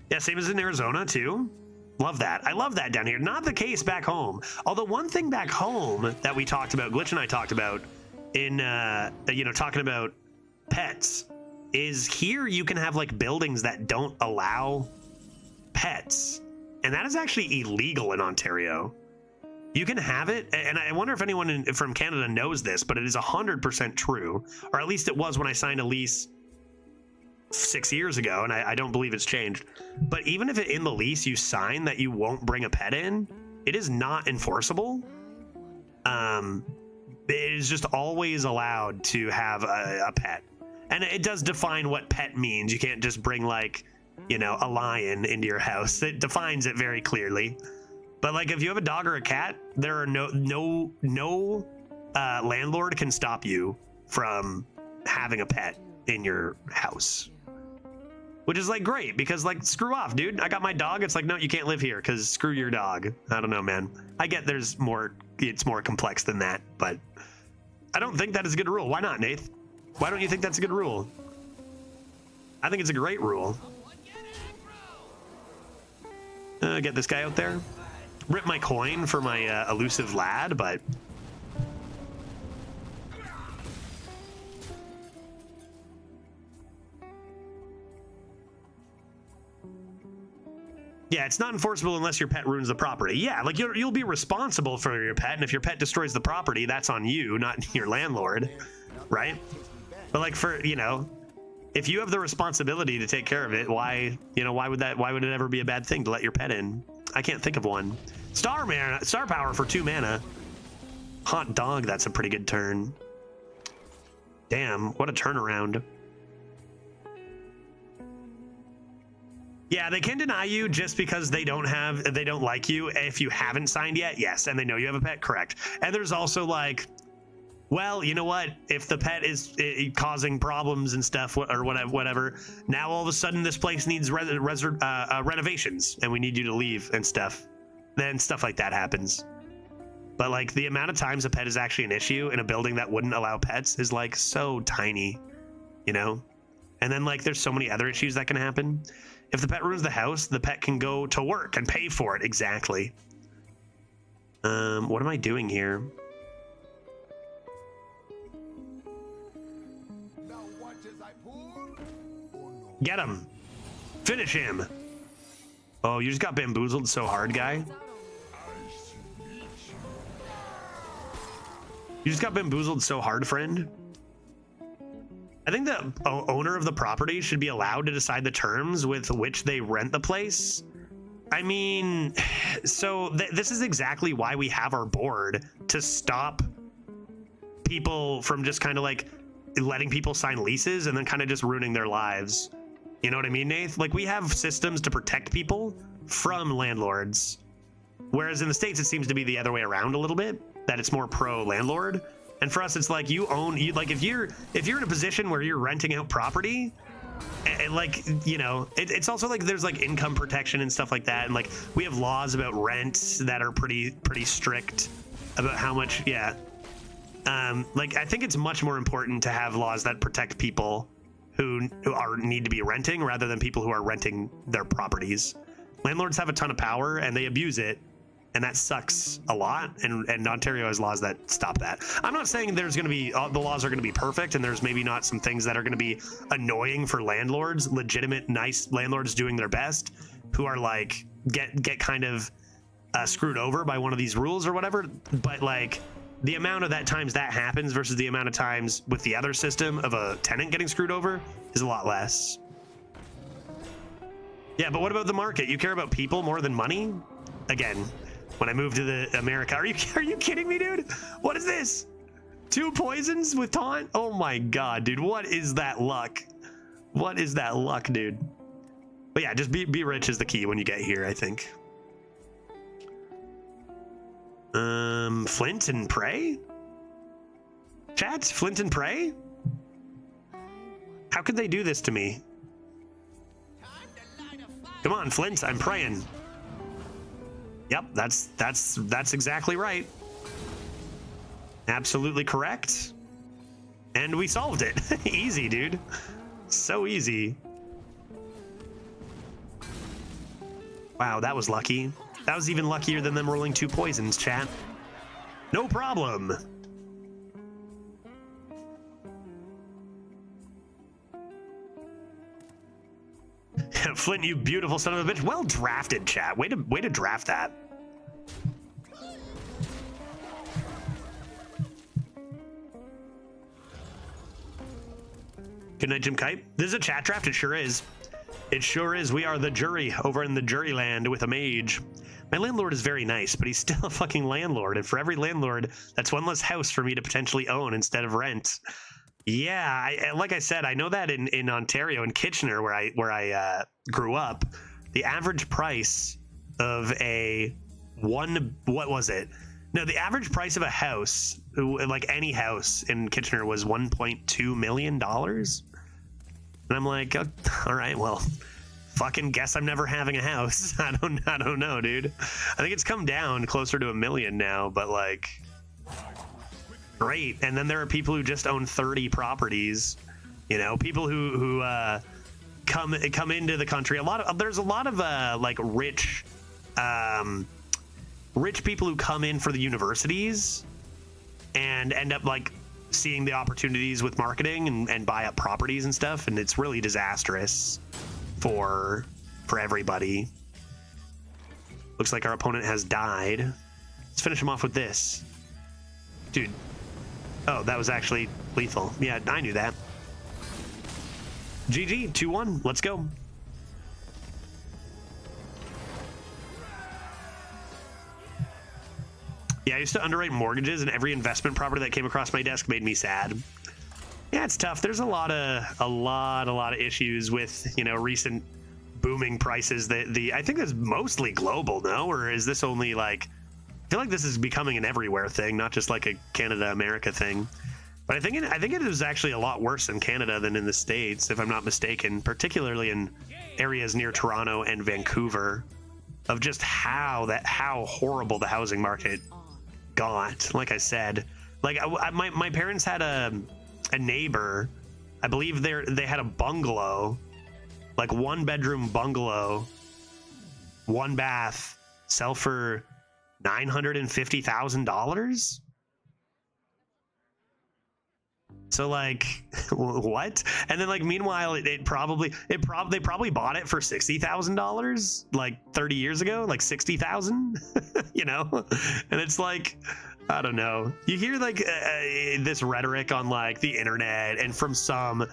Yeah, same as in Arizona too. Love that. I love that down here. Not the case back home. Although one thing back home that we talked about, Glitch and I talked about in, talking about pets, is here you can have like buildings that don't allow pets. And that is actually illegal in Ontario. You can have it, and I wonder if anyone from Canada knows this, but it is 100% true, or at least it was when I signed a lease 6 years ago, and I don't believe it's changed. But even if in the lease you sign that you won't bring a pet in, it is not enforceable. It is just always allowed to have a pet, and it does define what pet means. You can't just bring like, a lion into your house. It defines it very clearly. But like if you have a dog or a cat, there are no landlord can stop you from having a pet in your house. Which is like great because like screw off, dude. I got my dog. It's like, no, you can't live here because screw your dog. I don't know, man. I get it's more complex than that, but I don't think that is a good rule. Why not, Nath? Why don't you think that's a good rule? I think it's a great rule. Get this guy out there. Rip my coin for my elusive lad, but yeah, it's not enforceable unless your pet ruins the property. Yeah, like you'll be responsible for your pet, and if your pet destroys the property, that's on you, not your landlord, right? But like if you have the responsibility to take care of it, why would it ever be a bad thing to let your pet in? I can't think of one. Star power for 2 mana. Hot dog, that's a pretty good turn. Damn, what a turnaround. Yeah, they can deny you just because they don't like you if you haven't signed yet. Yes, and they know you have a pet, correct. And there's also like, well, you know what? If the pet is causing problems and stuff or whatever, now all of a sudden this place needs renovations and we need you to leave and stuff. Then stuff like that happens. But like the amount of times a pet is actually an issue in a building that wouldn't allow pets is like so tiny, And then like there's so many other issues that can happen. If the pet ruins the house, the pet can go to work and pay for it. Exactly. What am I doing here? Get him. Finish him. Oh, you just got bamboozled so hard, guy. You just got bamboozled so hard, friend. I think the owner of the property should be allowed to decide the terms with which they rent the place. I mean, so this is exactly why we have our board, to stop people from just kind of like letting people sign leases and then kind of just ruining their lives. You know what I mean, Nath? Like we have systems to protect people from landlords. Whereas in the States, it seems to be the other way around a little bit, that it's more pro landlord. And for us, it's like if you're in a position where you're renting out property, and like, it's also like there's like income protection and stuff like that. And like we have laws about rent that are pretty strict about how much. Yeah. Like I think it's much more important to have laws that protect people who need to be renting rather than people who are renting their properties. Landlords have a ton of power and they abuse it. and that sucks a lot. And Ontario has laws that stop that. I'm not saying there's going to be the laws are going to be perfect, and there's maybe not some things that are going to be annoying for landlords, legitimate, nice landlords doing their best, who are like get kind of screwed over by one of these rules or whatever. But like the amount of that times that happens versus the amount of times with the other system of a tenant getting screwed over is a lot less. Yeah, but what about the market? You care about people more than money? Again, when I moved to the America, are you kidding me, dude? What is this? 2 poisons with taunt? Oh my god, dude. What is that luck? What is that luck, dude? But yeah, just be rich is the key when you get here, I think. Flint and Prey? Chat, Flint and Prey? How could they do this to me? Come on, Flint, I'm praying. Yep, that's exactly right. Absolutely correct. And we solved it. Easy, dude. So easy. Wow, that was lucky. That was even luckier than them rolling 2 poisons, chat. No problem. Flint, you beautiful son of a bitch. Well drafted, chat. Way to draft that. Good night, Jim Kite. This is a chat draft. It sure is. It sure is. We are the jury over in the jury land with a mage. My landlord is very nice, but he's still a fucking landlord. And for every landlord, that's one less house for me to potentially own instead of rent. Yeah, like I said, I know that in Ontario, in Kitchener, where I grew up, the average price of the average price of a house, like any house in Kitchener, was $1.2 million. And I'm like, oh, all right, well, fucking guess I'm never having a house. I don't know, dude. I think it's come down closer to $1 million now, but like, great. And then there are people who just own 30 properties. You know, people who come into the country. There's a lot of like rich people who come in for the universities and end up like seeing the opportunities with marketing and buy up properties and stuff, and it's really disastrous for everybody. Looks like our opponent has died. Let's finish him off with this. Dude. Oh, that was actually lethal. Yeah, I knew that. GG, 2-1. Let's go. Yeah, I used to underwrite mortgages, and every investment property that came across my desk made me sad. Yeah, it's tough. There's a lot of issues with, you know, recent booming prices. I think that's mostly global, no? Or is this only like, I feel like this is becoming an everywhere thing, not just like a Canada America thing. But I think it is actually a lot worse in Canada than in the States, if I'm not mistaken, particularly in areas near Toronto and Vancouver, of just how horrible the housing market got. Like I said, like my parents had a neighbor, I believe they had a bungalow, like 1-bedroom bungalow, 1 bath, sell for $950,000. So like, what? And then like, meanwhile, they probably bought it for $60,000 like 30 years ago, like 60,000, you know? And it's like, I don't know. You hear like this rhetoric on like the internet and from some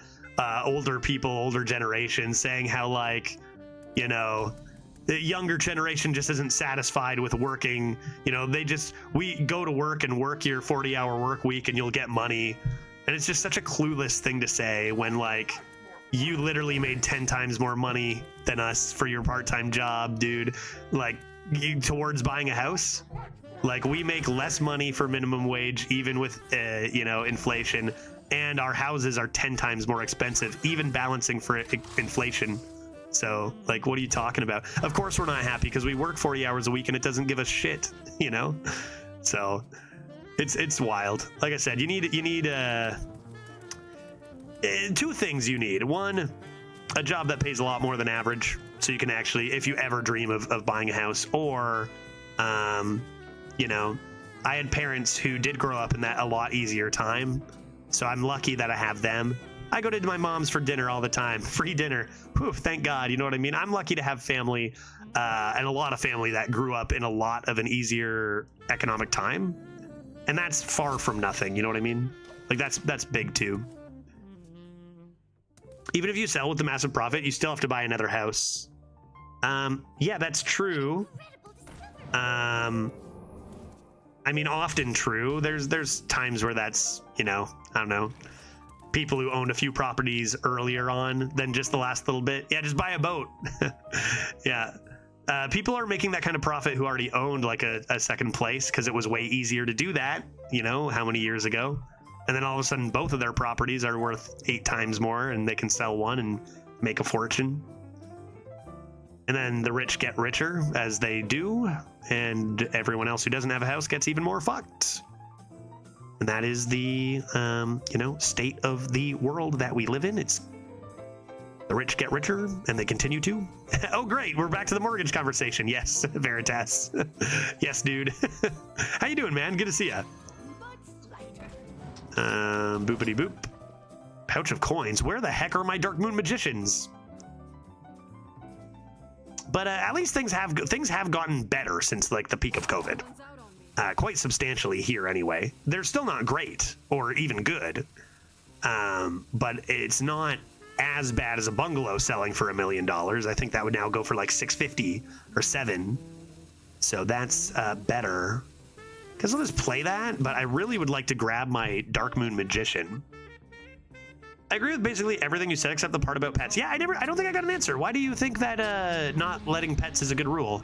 older people, older generations saying how like, you know, the younger generation just isn't satisfied with working. You know, we go to work and work your 40-hour work week and you'll get money. And it's just such a clueless thing to say when like you literally made 10 times more money than us for your part-time job, dude. Like towards buying a house. Like we make less money for minimum wage, even with, you know, inflation, and our houses are 10 times more expensive, even balancing for inflation. So like, what are you talking about? Of course we're not happy because we work 40 hours a week and it doesn't give us shit, you know? So it's wild. Like I said, you need 2 things you need. One, a job that pays a lot more than average, so you can actually, if you ever dream of buying a house, or You know, I had parents who did grow up in that a lot easier time, so I'm lucky that I have them. I go to my mom's for dinner all the time, free dinner. Whew, thank God, you know what I mean? I'm lucky to have family, and a lot of family that grew up in a lot of an easier economic time, and that's far from nothing, you know what I mean? Like, that's big too. Even if you sell with the massive profit, you still have to buy another house. Yeah, that's true. I mean, often true. There's times where that's, you know, I don't know, people who owned a few properties earlier on than just the last little bit. Yeah, just buy a boat. Yeah. People are making that kind of profit who already owned like a second place because it was way easier to do that, you know, how many years ago? And then all of a sudden, both of their properties are worth 8 times more and they can sell one and make a fortune. And then the rich get richer as they do, and everyone else who doesn't have a house gets even more fucked. And that is the, you know, state of the world that we live in. It's the rich get richer, and they continue to. Oh, great. We're back to the mortgage conversation. Yes, Veritas. Yes, dude. How you doing, man? Good to see ya. Boopity boop. Pouch of coins. Where the heck are my Dark Moon magicians? But at least things have gotten better since like the peak of COVID, quite substantially here anyway. They're still not great or even good, but it's not as bad as a bungalow selling for $1 million. I think that would now go for like 650 or 7. So that's better. Because I'll just play that, but I really would like to grab my Dark Moon Magician. I agree with basically everything you said except the part about pets. Yeah, I don't think I got an answer. Why do you think that not letting pets is a good rule?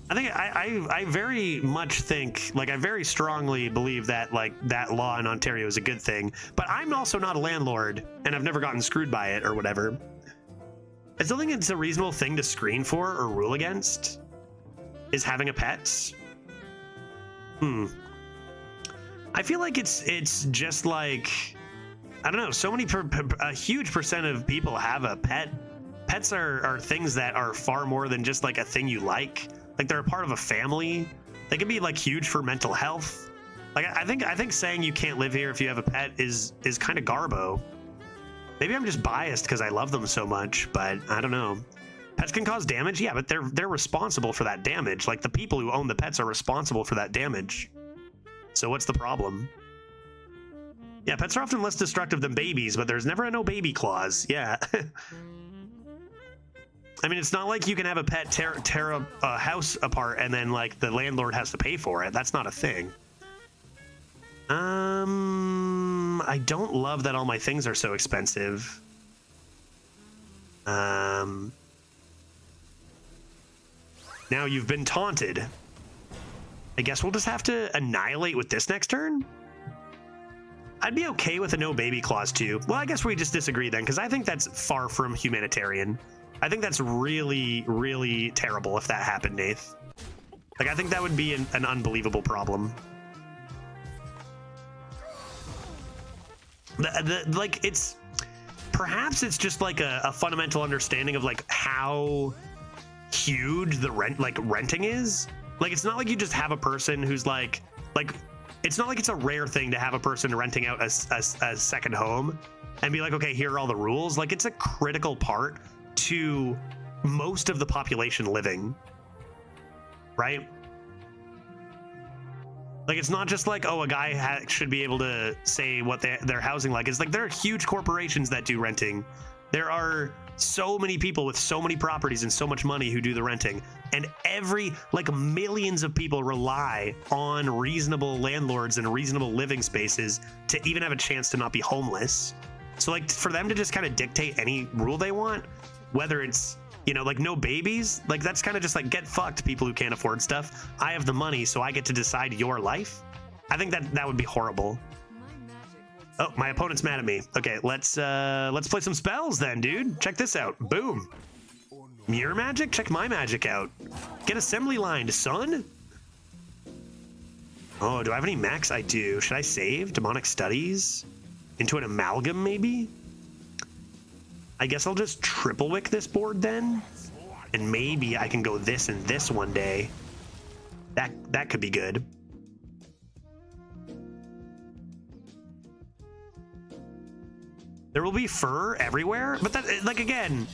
I think I very much think, like, I very strongly believe that like that law in Ontario is a good thing, but I'm also not a landlord and I've never gotten screwed by it or whatever. I still think it's a reasonable thing to screen for or rule against is having a pet. I feel like it's just like, I don't know, so many, a huge percent of people have a pet. Pets are things that are far more than just like a thing you like. Like they're a part of a family. They can be like huge for mental health. Like I think saying you can't live here if you have a pet is kind of garbo. Maybe I'm just biased because I love them so much, but I don't know. Pets can cause damage, yeah, but they're responsible for that damage. Like the people who own the pets are responsible for that damage. So what's the problem? Yeah, pets are often less destructive than babies, but there's never a no baby clause. Yeah. I mean, it's not like you can have a pet tear a house apart and then like the landlord has to pay for it. That's not a thing. I don't love that all my things are so expensive. Now you've been taunted. I guess we'll just have to annihilate with this next turn. I'd be okay with a no baby clause too. Well, I guess we just disagree then, because I think that's far from humanitarian. I think that's really, really terrible if that happened, Nath. Like, I think that would be an unbelievable problem. Like, it's... Perhaps it's just like a fundamental understanding of like how huge the renting is. Like, it's not like you just have a person who's like it's not like it's a rare thing to have a person renting out a second home and be like, okay, here are all the rules. Like, it's a critical part to most of the population living, right? Like, it's not just like, oh, a guy should be able to say what their housing like. It's like there are huge corporations that do renting. There are so many people with so many properties and so much money who do the renting. And millions of people rely on reasonable landlords and reasonable living spaces to even have a chance to not be homeless. So like for them to just kind of dictate any rule they want, whether it's, you know, like no babies, like that's kind of just like get fucked, people who can't afford stuff. I have the money, so I get to decide your life. I think that would be horrible. Oh, my opponent's mad at me. Okay, let's play some spells then, dude. Check this out. Boom. Mirror magic? Check my magic out. Get assembly lined, son. Oh, do I have any max? I do. Should I save? Demonic Studies? Into an amalgam, maybe? I guess I'll just triple wick this board then and maybe I can go this and this one day. That could be good. There will be fur everywhere, but that, like, again,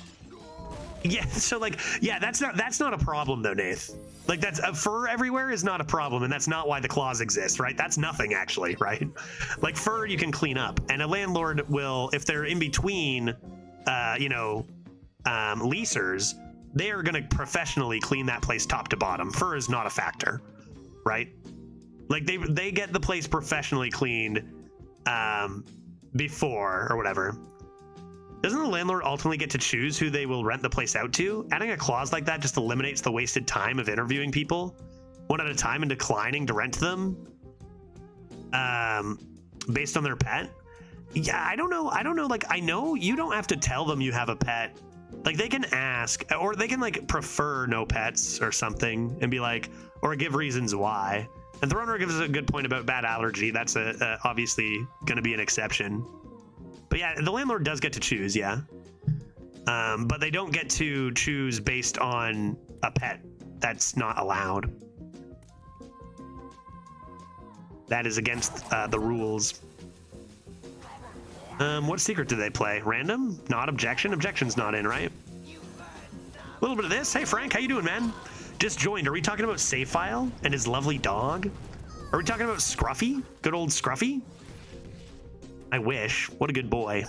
yeah. So like, yeah, that's not a problem though, Nath. Like, that's fur everywhere is not a problem, and that's not why the clause exists, right? That's nothing actually, right? Like, fur you can clean up, and a landlord will, if they're in between, leasers, they are going to professionally clean that place top to bottom. Fur is not a factor, right? Like, they get the place professionally cleaned before or whatever. Doesn't the landlord ultimately get to choose who they will rent the place out to? Adding a clause like that just eliminates the wasted time of interviewing people one at a time and declining to rent them based on their pet. Yeah, I don't know. Like, I know you don't have to tell them you have a pet. Like, they can ask, or they can like prefer no pets or something and be like, or give reasons why. And Throner gives a good point about bad allergy. That's obviously going to be an exception. But yeah, the landlord does get to choose, yeah. But they don't get to choose based on a pet. That's not allowed. That is against the rules. What secret do they play? Random? Not objection? Objection's not in, right? A little bit of this. Hey, Frank, how you doing, man? Just joined. Are we talking about Save File and his lovely dog? Are we talking about Scruffy? Good old Scruffy? I wish. What a good boy.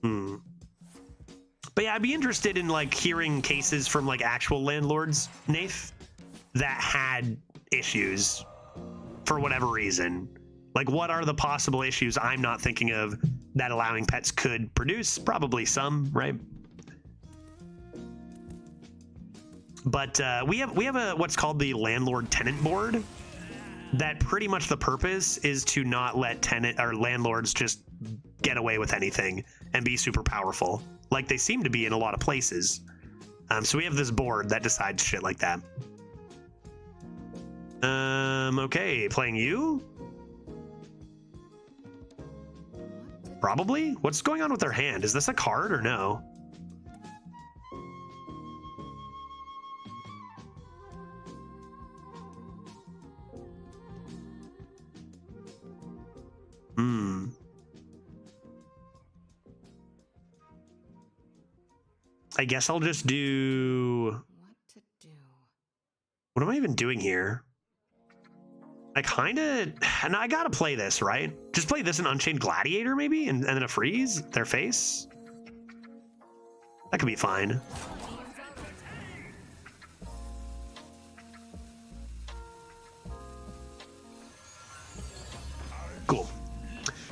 But yeah, I'd be interested in like hearing cases from like actual landlords, Nath, that had issues for whatever reason. Like, what are the possible issues I'm not thinking of that allowing pets could produce? Probably some, right? But we have a what's called the landlord tenant board. That pretty much the purpose is to not let tenant or landlords just get away with anything and be super powerful, like they seem to be in a lot of places. So we have this board that decides shit like that. Okay, playing you? Probably? What's going on with their hand? Is this a card or no? I guess I'll just do... What to do? What am I even doing here? I kind of... No, I gotta play this, right? Just play this in Unchained Gladiator, maybe? And then a freeze? Their face? That could be fine. Cool.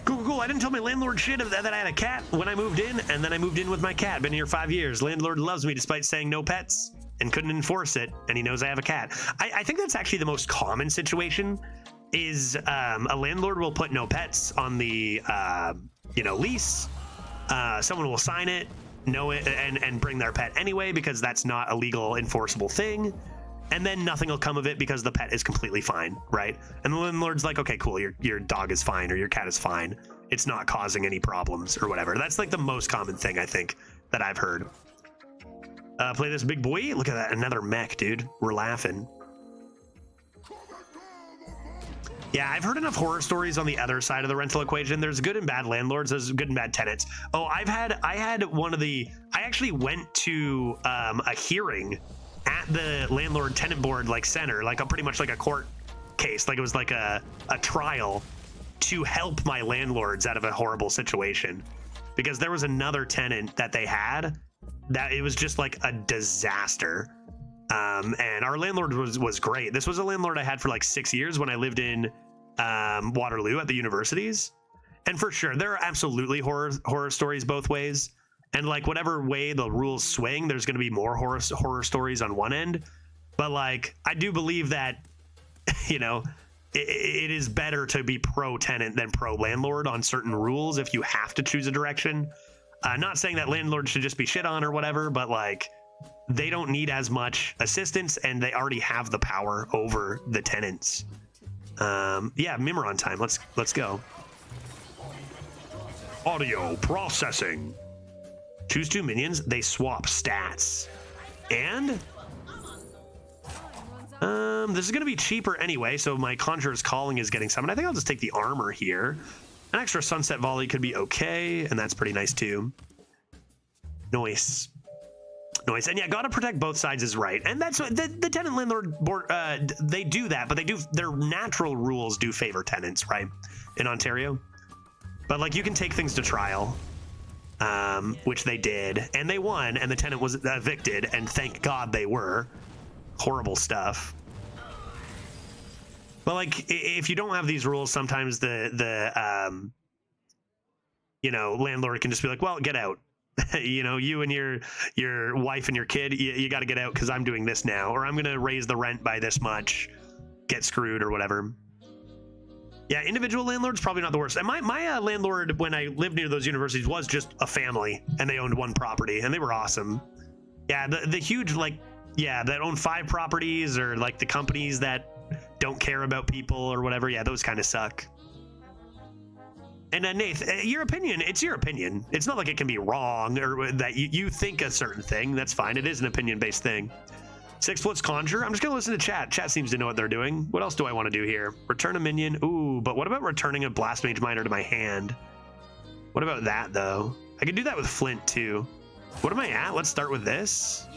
Cool. I didn't tell my landlord shit that I had a cat when I moved in, and then I moved in with my cat. Been here 5 years. Landlord loves me despite saying no pets and couldn't enforce it, and he knows I have a cat. I think that's actually the most common situation is a landlord will put no pets on the lease. Someone will sign it, know it, and bring their pet anyway because that's not a legal enforceable thing. And then nothing will come of it because the pet is completely fine, right? And the landlord's like, okay, cool, your dog is fine or your cat is fine. It's not causing any problems or whatever. That's like the most common thing I think that I've heard. Play this big boy. Look at that, another mech, dude. We're laughing. Yeah, I've heard enough horror stories on the other side of the rental equation. There's good and bad landlords. There's good and bad tenants. Oh, I actually went to a hearing at the landlord tenant board like center, like pretty much like a court case. Like it was like a trial to help my landlords out of a horrible situation because there was another tenant that they had that it was just like a disaster. And our landlord was great. This was a landlord I had for like 6 years when I lived in Waterloo at the universities. And for sure, there are absolutely horror stories both ways. And like whatever way the rules swing, there's going to be more horror stories on one end. But like, I do believe that, it is better to be pro tenant than pro landlord on certain rules if you have to choose a direction. Not saying that landlords should just be shit on or whatever, but like, they don't need as much assistance and they already have the power over the tenants. Yeah, Mimiron time. Let's go. Audio processing. Choose 2 minions, they swap stats. And this is gonna be cheaper anyway, so my Conjurer's Calling is getting summoned. I think I'll just take the armor here. An extra Sunset Volley could be okay, and that's pretty nice too. Nice. Nice. And yeah, gotta protect both sides is right. And that's what the tenant landlord board, they do that, but they do, their natural rules do favor tenants, right? In Ontario. But like you can take things to trial, which they did, and they won, and the tenant was evicted, and thank God they were. Horrible stuff. But like, if you don't have these rules, sometimes the you know, landlord can just be like, well, get out. You know, you and your wife and your kid, you got to get out because I'm doing this now, or I'm going to raise the rent by this much, get screwed or whatever. Yeah, individual landlords, probably not the worst. And my landlord, when I lived near those universities, was just a family, and they owned 1 property, and they were awesome. Yeah, the huge, like, yeah, that own 5 properties, or like the companies that don't care about people or whatever, yeah, those kind of suck. And Nath, your opinion, it's your opinion. It's not like it can be wrong or that you think a certain thing. That's fine. It is an opinion-based thing. 6 Foot's Conjure. I'm just going to listen to chat. Chat seems to know what they're doing. What else do I want to do here? Return a minion. Ooh, but what about returning a Blast Mage Miner to my hand? What about that, though? I could do that with Flint, too. What am I at? Let's start with this.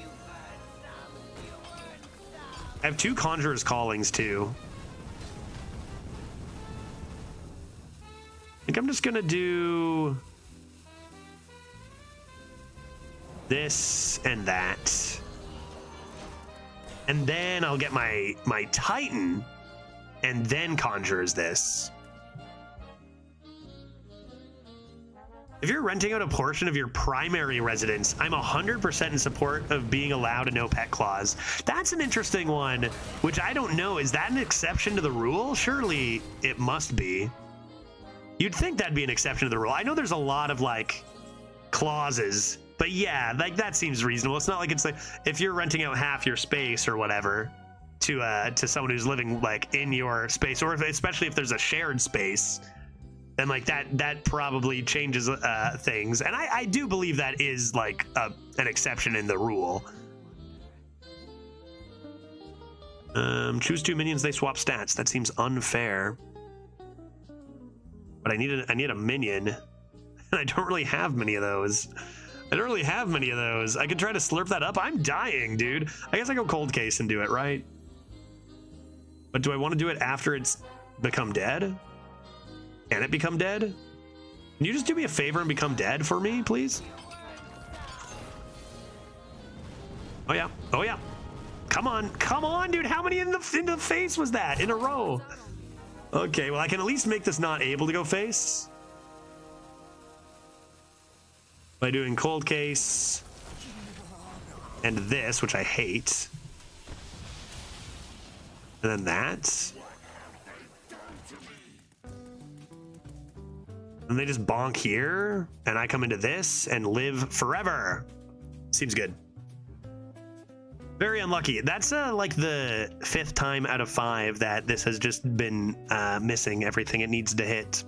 I have 2 Conjurer's Callings, too. I think I'm just gonna do this and that, and then I'll get my Titan, and then Conjures this. If you're renting out a portion of your primary residence, I'm 100% in support of being allowed a no pet clause. That's an interesting one, which I don't know. Is that an exception to the rule? Surely it must be. You'd think that'd be an exception to the rule. I know there's a lot of like clauses, but yeah, like that seems reasonable. It's not like it's like if you're renting out half your space or whatever to someone who's living like in your space, or especially if there's a shared space, then like that probably changes things. And I do believe that is like an exception in the rule. Choose 2 minions, they swap stats. That seems unfair. But I need a minion, and I don't really have many of those. I could try to slurp that up. I'm dying, dude. I guess I go cold case and do it, right? But do I want to do it after it's become dead? Can it become dead? Can you just do me a favor and become dead for me, please? Oh yeah, oh yeah. Come on, dude. How many in the face was that in a row? Okay, well, I can at least make this not able to go face by doing cold case and this, which I hate, and then that, and they just bonk here, and I come into this and live forever. Seems good. Very unlucky. That's like the 5th time out of 5 that this has just been missing everything it needs to hit.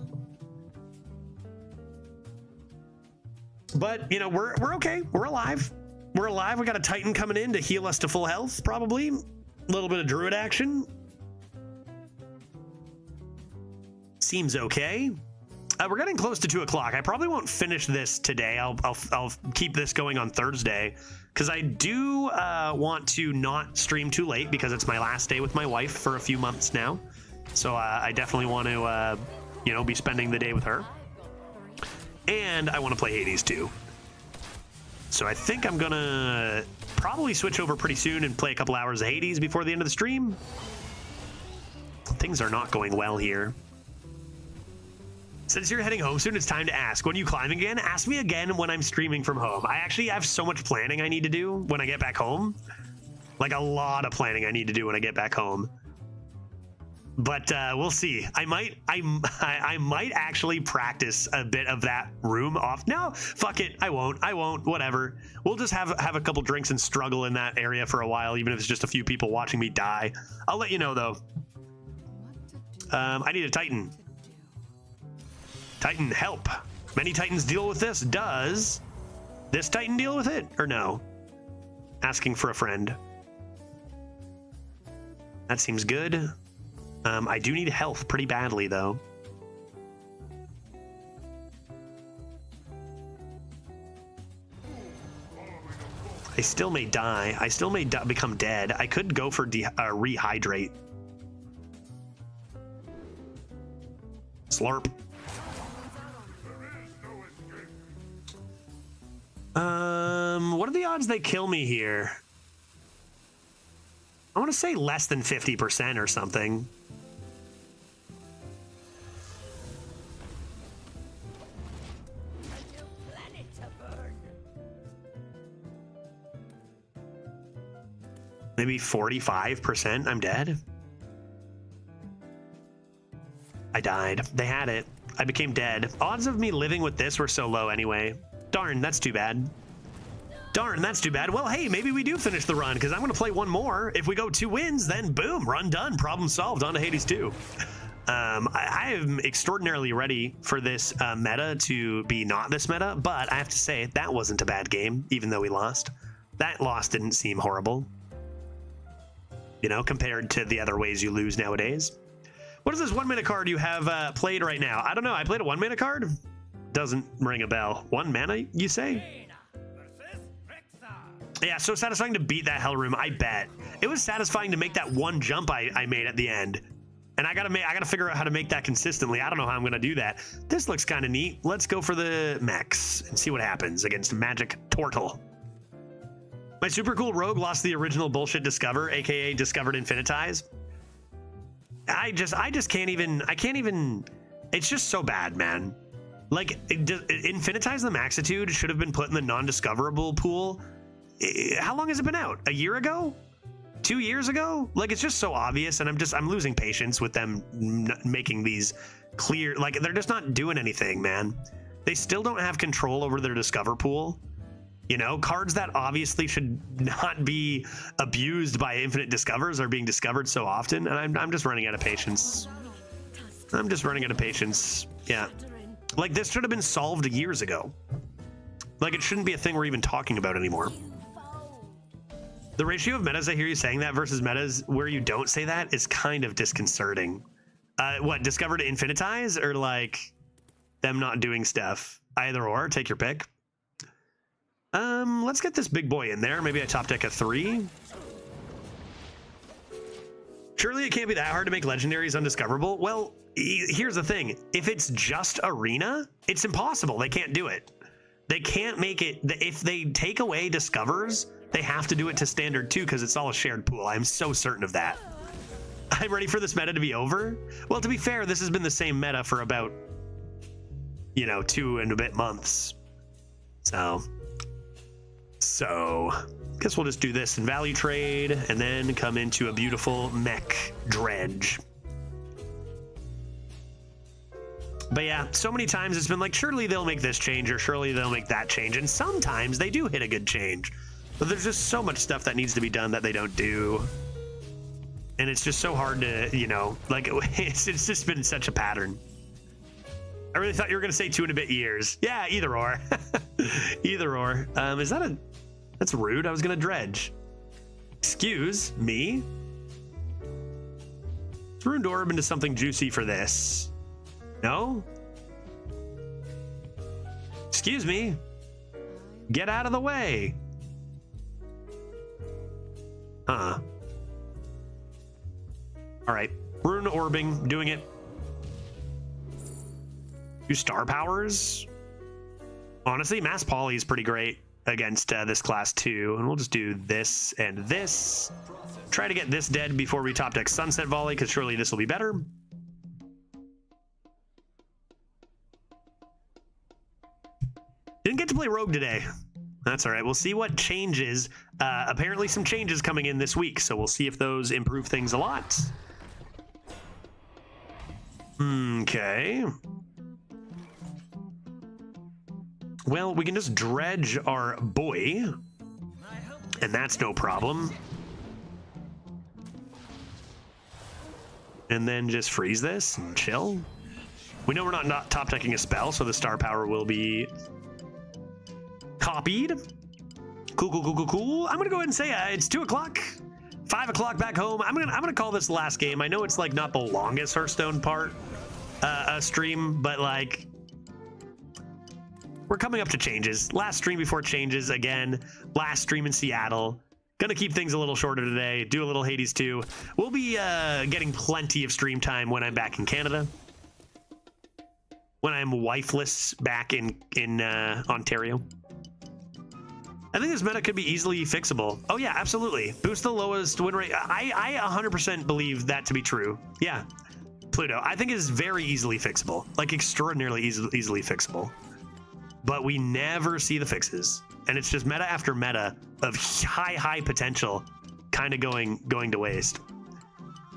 But, you know, we're okay. We're alive. We're alive. We got a Titan coming in to heal us to full health, probably. A little bit of Druid action. Seems okay. We're getting close to 2 o'clock. I probably won't finish this today. I'll keep this going on Thursday, because I do want to not stream too late, because it's my last day with my wife for a few months now. So I definitely want to, you know, be spending the day with her. And I want to play Hades too. So I think I'm gonna probably switch over pretty soon and play a couple hours of Hades before the end of the stream. Things are not going well here. Since you're heading home soon, it's time to ask. When are you climbing again? Ask me again when I'm streaming from home. I actually have so much planning I need to do when I get back home. Like a lot of planning I need to do when I get back home. But we'll see. I might actually practice a bit of that room off. No, fuck it. I won't. Whatever. We'll just have a couple drinks and struggle in that area for a while, even if it's just a few people watching me die. I'll let you know though. I need a Titan. Titan, help. Many Titans deal with this. Does this Titan deal with it, or no? Asking for a friend. That seems good. I do need health pretty badly, though. I still may die. I still may become dead. I could go for rehydrate. Slurp. What are the odds they kill me here? I want to say less than 50% or something. Maybe 45%. I'm dead. I died. They had it. I became dead. Odds of me living with this were so low anyway. Darn, that's too bad. Darn, that's too bad. Well, hey, maybe we do finish the run because I'm going to play one more. If we go 2 wins, then boom, run done. Problem solved. On to Hades 2. I am extraordinarily ready for this meta to be not this meta, but I have to say that wasn't a bad game, even though we lost. That loss didn't seem horrible, you know, compared to the other ways you lose nowadays. What is this 1-mana card you have played right now? I don't know. I played a 1-mana card. Doesn't ring a bell. 1 mana, you say? Yeah, so satisfying to beat that Hell Room, I bet. It was satisfying to make that one jump I made at the end. And I gotta figure out how to make that consistently. I don't know how I'm gonna do that. This looks kind of neat. Let's go for the mechs and see what happens against Magic Tortle. My super cool rogue lost the original bullshit Discover, aka Discovered Infinitize. I can't even, it's just so bad, man. Like, Infinitize the Maxitude should have been put in the non-discoverable pool. How long has it been out? A year ago? 2 years ago? Like, it's just so obvious, and I'm losing patience with them making these clear. Like, they're just not doing anything, man. They still don't have control over their Discover pool. You know, cards that obviously should not be abused by infinite discovers are being discovered so often, and I'm just running out of patience. I'm just running out of patience. Yeah. Like, this should have been solved years ago. Like, it shouldn't be a thing we're even talking about anymore. The ratio of metas, I hear you saying that, versus metas where you don't say that is kind of disconcerting. What, Discover to Infinitize, or like them not doing stuff? Either or, take your pick. Let's get this big boy in there. Maybe I top deck a 3. Surely it can't be that hard to make legendaries undiscoverable. Well, here's the thing. If it's just arena, it's impossible. They can't do it. They can't make it. If they take away discovers, they have to do it to standard too, because it's all a shared pool. I'm so certain of that. I'm ready for this meta to be over. Well, to be fair, this has been the same meta for about, 2 and a bit months. So, guess we'll just do this in value trade and then come into a beautiful mech dredge. But yeah, so many times it's been like, surely they'll make this change or surely they'll make that change. And sometimes they do hit a good change. But there's just so much stuff that needs to be done that they don't do. And it's just so hard to, like, it's just been such a pattern. I really thought you were going to say 2 and a bit years. Yeah, either or. Either or. That's rude. I was going to dredge. Excuse me. Let's Ruined Orb into something juicy for this. No? Excuse me. Get out of the way. Huh. All right. Rune Orbing, doing it. 2 star powers. Honestly, Mass Poly is pretty great against this class too. And we'll just do this and this. Try to get this dead before we top deck Sunset Volley, because surely this will be better. Didn't get to play Rogue today. That's all right. We'll see what changes. Apparently some changes coming in this week, so we'll see if those improve things a lot. Okay. Well, we can just dredge our boy, and that's no problem. And then just freeze this and chill. We know we're not top decking a spell, so the star power will be copied. Cool, cool, cool, cool, cool. I'm gonna go ahead and say it's 2 o'clock, 5 o'clock back home. I'm gonna call this the last game. I know it's like not the longest Hearthstone part stream, but like we're coming up to changes. Last stream before changes again. Last stream in Seattle. Gonna keep things a little shorter today. Do a little Hades 2. We'll be getting plenty of stream time when I'm back in Canada. When I'm wifeless back in Ontario. I think this meta could be easily fixable. Oh yeah, absolutely. Boost the lowest win rate. I 100% believe that to be true. Yeah, Pluto. I think it is very easily fixable, like extraordinarily easily fixable. But we never see the fixes, and it's just meta after meta of high potential, kind of going to waste.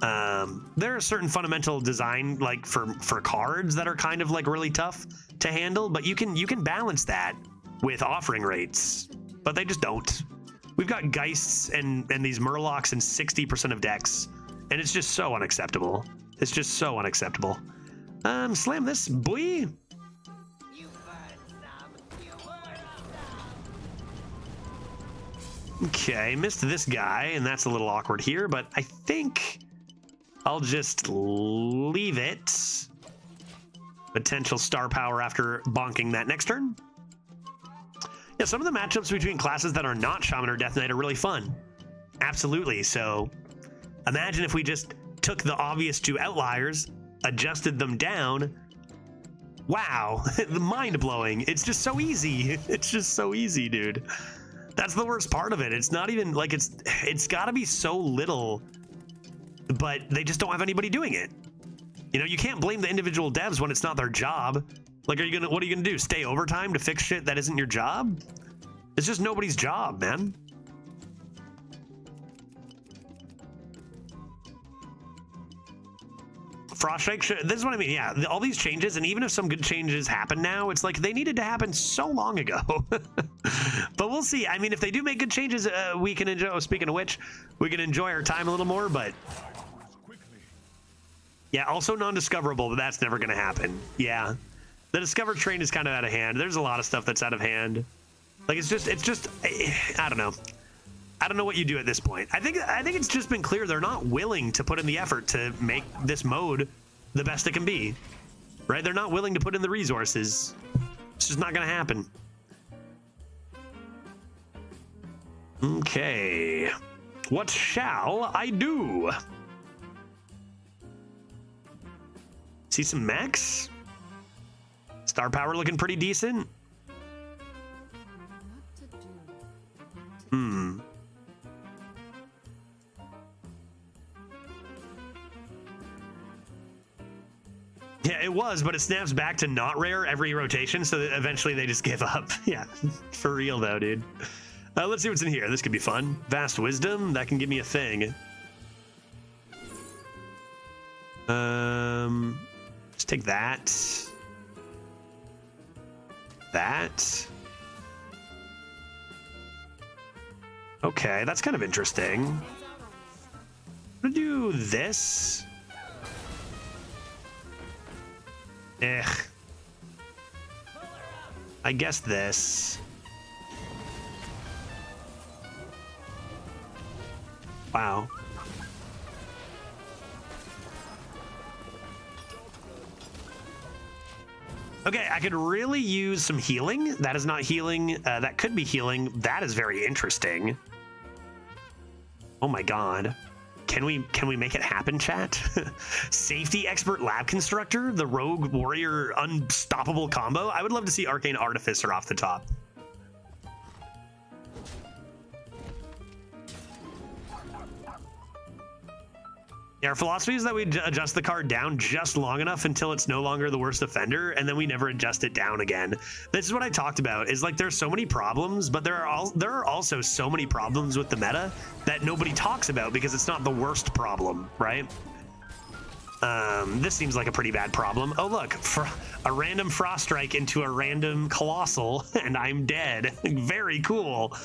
There are certain fundamental design like for cards that are kind of like really tough to handle, but you can balance that with offering rates. But they just don't. We've got Geists and these Murlocs in 60% of decks, and it's just so unacceptable. It's just so unacceptable. Slam this, boy. Okay, missed this guy, and that's a little awkward here, but I think I'll just leave it. Potential star power after bonking that next turn. Yeah, some of the matchups between classes that are not Shaman or Death Knight are really fun. Absolutely. So imagine if we just took the obvious two outliers, adjusted them down. Wow, mind-blowing. It's just so easy. It's just so easy, dude. That's the worst part of it. It's not even like it's got to be so little, but they just don't have anybody doing it. You know, you can't blame the individual devs when it's not their job. Like, what are you gonna do? Stay overtime to fix shit that isn't your job? It's just nobody's job, man. Froststrike, this is what I mean. Yeah, all these changes, and even if some good changes happen now, it's like they needed to happen so long ago. But we'll see. I mean, if they do make good changes, we can enjoy. Speaking of which, we can enjoy our time a little more. But yeah, also non-discoverable, but that's never gonna happen. Yeah. The Discover train is kind of out of hand. There's a lot of stuff that's out of hand. Like it's just I don't know. I don't know what you do at this point. I think it's just been clear they're not willing to put in the effort to make this mode the best it can be. Right? They're not willing to put in the resources. It's just not going to happen. Okay. What shall I do? See some mechs? Star power looking pretty decent. Yeah, it was, but it snaps back to not rare every rotation, so that eventually they just give up. Yeah, for real though, dude. Let's see what's in here. This could be fun. Vast Wisdom, that can give me a thing. Just take that. That. Okay, that's kind of interesting. I'm gonna do this. I guess this. Wow. Okay, I could really use some healing. That is not healing. That could be healing. That is very interesting. Oh my god. Can we make it happen, chat? Safety Expert Lab Constructor, the Rogue Warrior Unstoppable combo. I would love to see Arcane Artificer off the top. Yeah, our philosophy is that we adjust the card down just long enough until it's no longer the worst offender, and then we never adjust it down again. This is what I talked about, is like there's so many problems, but there are also so many problems with the meta that nobody talks about because it's not the worst problem, right? This seems like a pretty bad problem. Oh look, for a random Frost Strike into a random Colossal, and I'm dead. Very cool.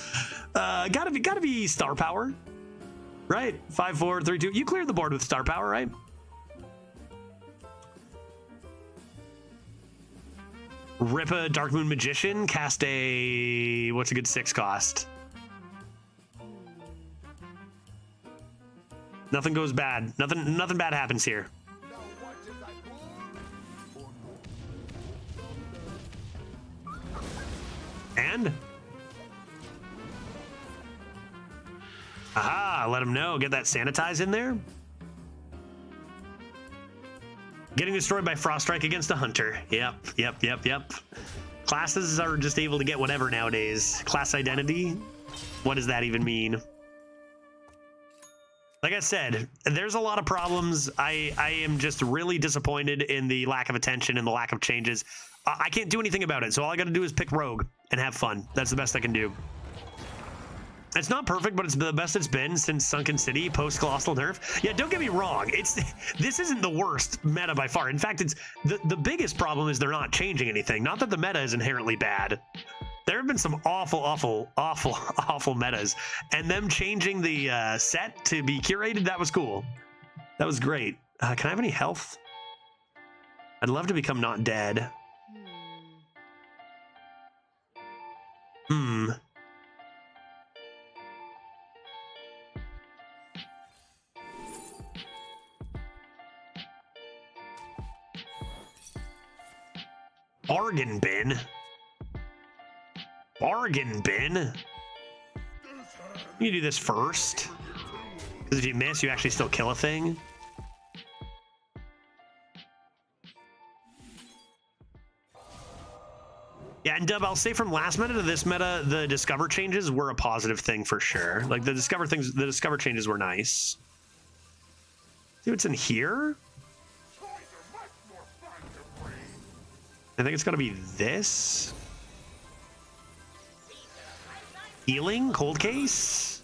Gotta be star power. Right, 5, 4, 3, 2. You cleared the board with star power, right? Rip a Dark Moon Magician, cast a... What's a good 6 cost? Nothing goes bad. Nothing bad happens here. And? Aha, let him know. Get that sanitize in there. Getting destroyed by Frost Strike against a Hunter. Yep. Classes are just able to get whatever nowadays. Class identity? What does that even mean? Like I said, there's a lot of problems. I am just really disappointed in the lack of attention and the lack of changes. I can't do anything about it, so all I gotta do is pick Rogue and have fun. That's the best I can do. It's not perfect, but it's the best it's been since Sunken City, post-Colossal Nerf. Yeah, don't get me wrong. This isn't the worst meta by far. In fact, it's the biggest problem is they're not changing anything. Not that the meta is inherently bad. There have been some awful metas, and them changing the set to be curated, that was cool. That was great. Can I have any health? I'd love to become not dead. Bargain bin? Bargain bin? You do this first. Because if you miss, you actually still kill a thing. Yeah, and Dub, I'll say from last meta to this meta, the Discover changes were a positive thing for sure. Like the Discover changes were nice. See what's in here? I think it's gonna be this. Healing, cold case.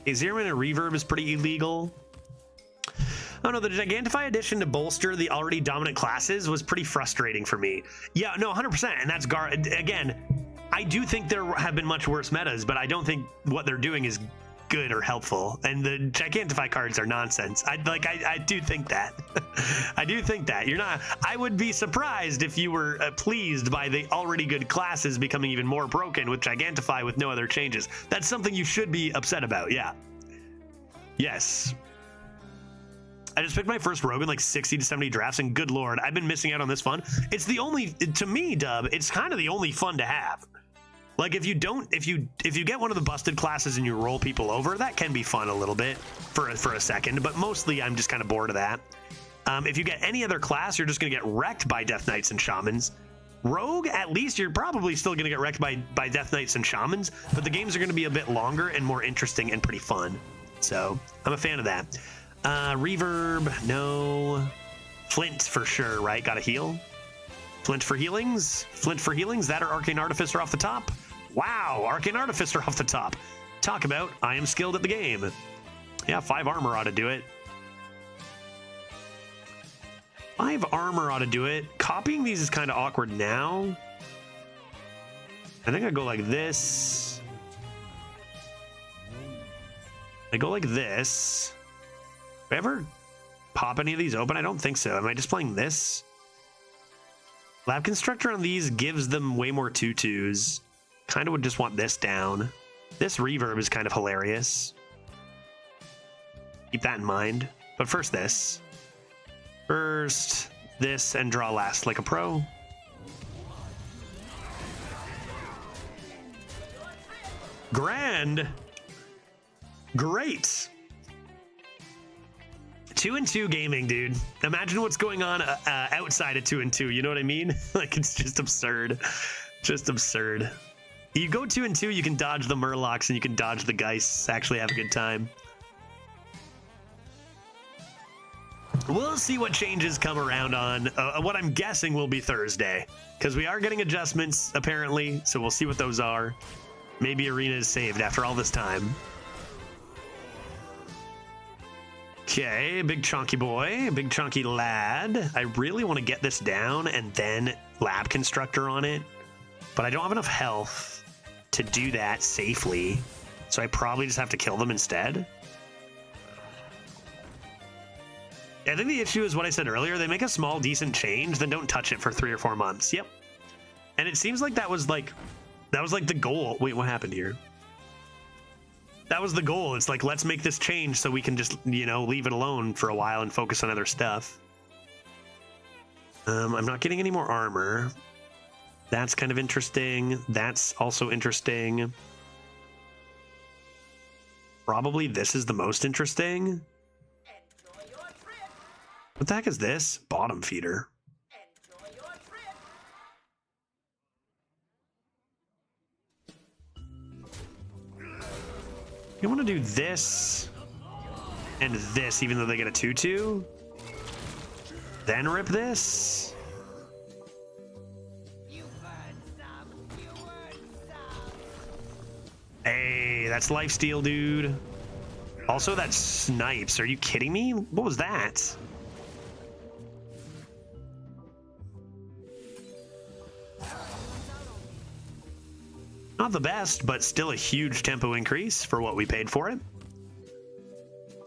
A 0-minute reverb is pretty illegal. Oh no, the Gigantify addition to bolster the already dominant classes was pretty frustrating for me. Yeah, no, 100%, and that's again, I do think there have been much worse metas, but I don't think what they're doing is good or helpful, and the Gigantify cards are nonsense. I do think that. I do think that. You're not. I would be surprised if you were pleased by the already good classes becoming even more broken with Gigantify with no other changes. That's something you should be upset about. Yeah. Yes. I just picked my first Rogue in like 60 to 70 drafts, and good lord, I've been missing out on this fun. It's the only, to me, Dub, it's kind of the only fun to have. Like if you get one of the busted classes and you roll people over, that can be fun a little bit for a second, but mostly I'm just kind of bored of that. If you get any other class, you're just gonna get wrecked by Death Knights and Shamans. Rogue, at least you're probably still gonna get wrecked by Death Knights and Shamans, but the games are gonna be a bit longer and more interesting and pretty fun. So I'm a fan of that. Reverb, no. Flint for sure, right? Gotta heal. Flint for healings. Flint for healings. That or Arcane Artificer off the top. Wow, Arcane Artificer off the top. Talk about I am skilled at the game. Yeah, 5 armor ought to do it. 5 armor ought to do it. Copying these is kind of awkward now. I think I go like this. I go like this. Do I ever pop any of these open? I don't think so. Am I just playing this? Lab Constructor on these gives them way more tutus. Kind of would just want this down. This reverb is kind of hilarious. Keep that in mind. But first this. First this and draw last like a pro. Grand. Great. 2-2 gaming, dude. Imagine what's going on outside of 2-2. You know what I mean? Like, it's just absurd. Just absurd. You go 2-2, you can dodge the Murlocs and you can dodge the Geists. Actually have a good time. We'll see what changes come around on what I'm guessing will be Thursday. Because we are getting adjustments, apparently. So we'll see what those are. Maybe Arena is saved after all this time. Okay, big chunky boy, big chunky lad. I really want to get this down and then Lab Constructor on it, but I don't have enough health to do that safely, so I probably just have to kill them instead. I think the issue is what I said earlier. They make a small, decent change, then don't touch it for 3 or 4 months. Yep. And it seems like that was like the goal. Wait, what happened here? That was the goal. It's like, let's make this change so we can just, you know, leave it alone for a while and focus on other stuff. I'm not getting any more armor. That's kind of interesting. That's also interesting. Probably this is the most interesting. What the heck is this? Bottom feeder. You want to do this and this, even though they get a 2/2? Then rip this? Hey, that's lifesteal, dude. Also, that snipes. Are you kidding me? What was that? Not the best, but still a huge tempo increase for what we paid for it.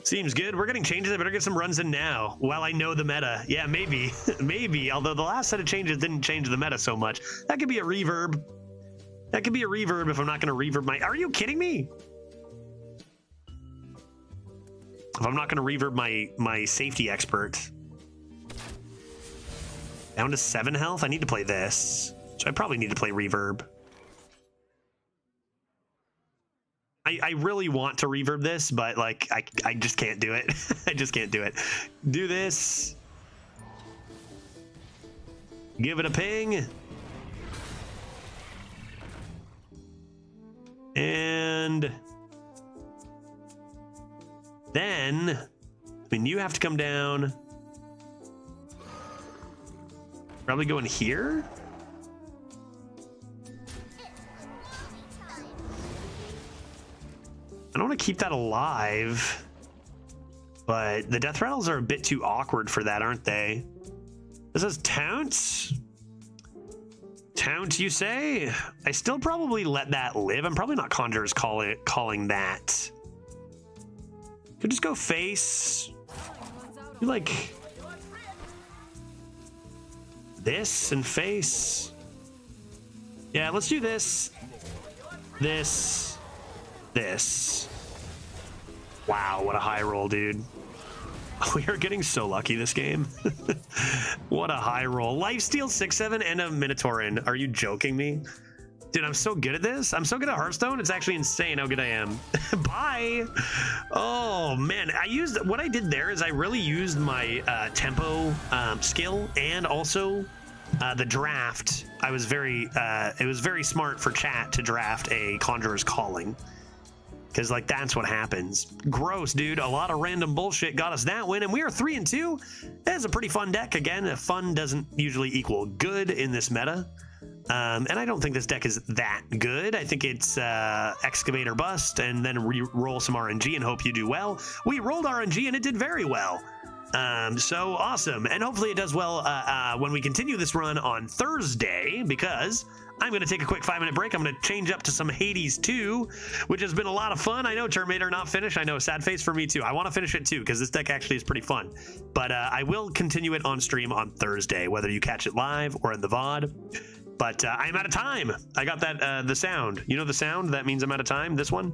Seems good. We're getting changes. I better get some runs in now while I know the meta. Yeah, maybe. Maybe. Although the last set of changes didn't change the meta so much. That could be a reverb. That could be a reverb if I'm not going to reverb my... Are you kidding me? If I'm not going to reverb my safety expert. Down to 7 health? I need to play this. So I probably need to play reverb. I really want to reverb this, but like I just can't do it. I just can't do it. Do this. Give it a ping. And then, I mean, you have to come down. Probably go in here. I don't want to keep that alive, but the death rattles are a bit too awkward for that, aren't they? This says taunt. Taunt, you say? I still probably let that live. I'm probably not Conjurer's calling that. Could just go face. You like this and face. Yeah, let's do this. This. Wow, what a high roll, dude. We are getting so lucky this game. What a high roll. Lifesteal 6/7 and a Minotaur in. Are you joking me? Dude, I'm so good at this. I'm so good at Hearthstone. It's actually insane how good I am. Bye. Oh, man. What I did there is I really used my tempo skill and also the draft. It was very smart for chat to draft a Conjurer's Calling. Because, like, that's what happens. Gross, dude. A lot of random bullshit got us that win, and we are 3-2. That's a pretty fun deck. Again, fun doesn't usually equal good in this meta. And I don't think this deck is that good. I think it's Excavator Bust, and then roll some RNG and hope you do well. We rolled RNG, and it did very well. So awesome. And hopefully it does well when we continue this run on Thursday, because I'm going to take a quick 5-minute break. I'm going to change up to some Hades 2, which has been a lot of fun. I know Terminator not finished. I know, sad face for me too. I want to finish it too, because this deck actually is pretty fun. But I will continue it on stream on Thursday, whether you catch it live or in the VOD. But I'm out of time. I got that, the sound. You know the sound? That means I'm out of time? This one?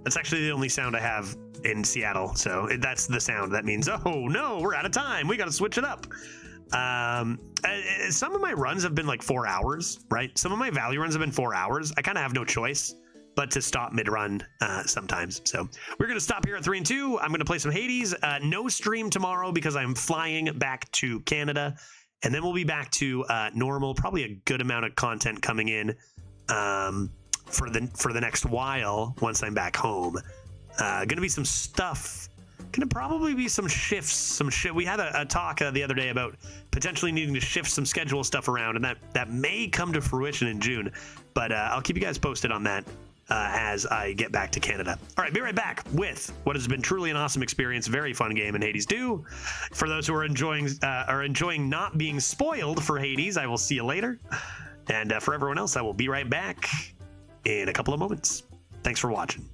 That's actually the only sound I have in Seattle. So that's the sound. That means, oh no, we're out of time. We got to switch it up. Some of my runs have been like 4 hours, right? Some of my value runs have been 4 hours. I kind of have no choice but to stop mid-run sometimes. So we're going to stop here at 3-2. I'm going to play some Hades. No stream tomorrow because I'm flying back to Canada. And then we'll be back to normal, probably a good amount of content coming in for the next while once I'm back home. Gonna be some stuff. Gonna probably be some shifts. We had a talk the other day about potentially needing to shift some schedule stuff around, and that may come to fruition in June. But I'll keep you guys posted on that as I get back to Canada. All right, be right back with what has been truly an awesome experience. Very fun game in Hades 2. For those who are enjoying not being spoiled for Hades, I will see you later. And for everyone else, I will be right back in a couple of moments. Thanks for watching.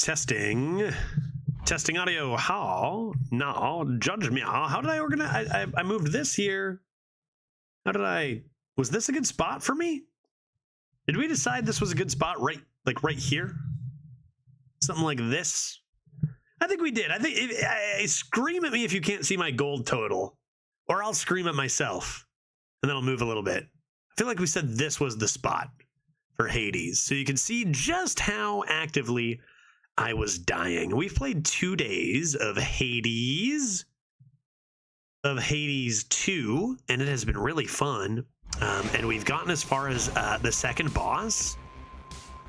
Testing. Testing audio. How? No. Judge me. How did I organize? I moved this here. How did I? Was this a good spot for me? Did we decide this was a good spot right here? Something like this? I think we did. I think scream at me if you can't see my gold total, or I'll scream at myself, and then I'll move a little bit. I feel like we said this was the spot for Hades, so you can see just how actively I was dying. We've played 2 days of Hades 2, and it has been really fun. And we've gotten as far as the second boss,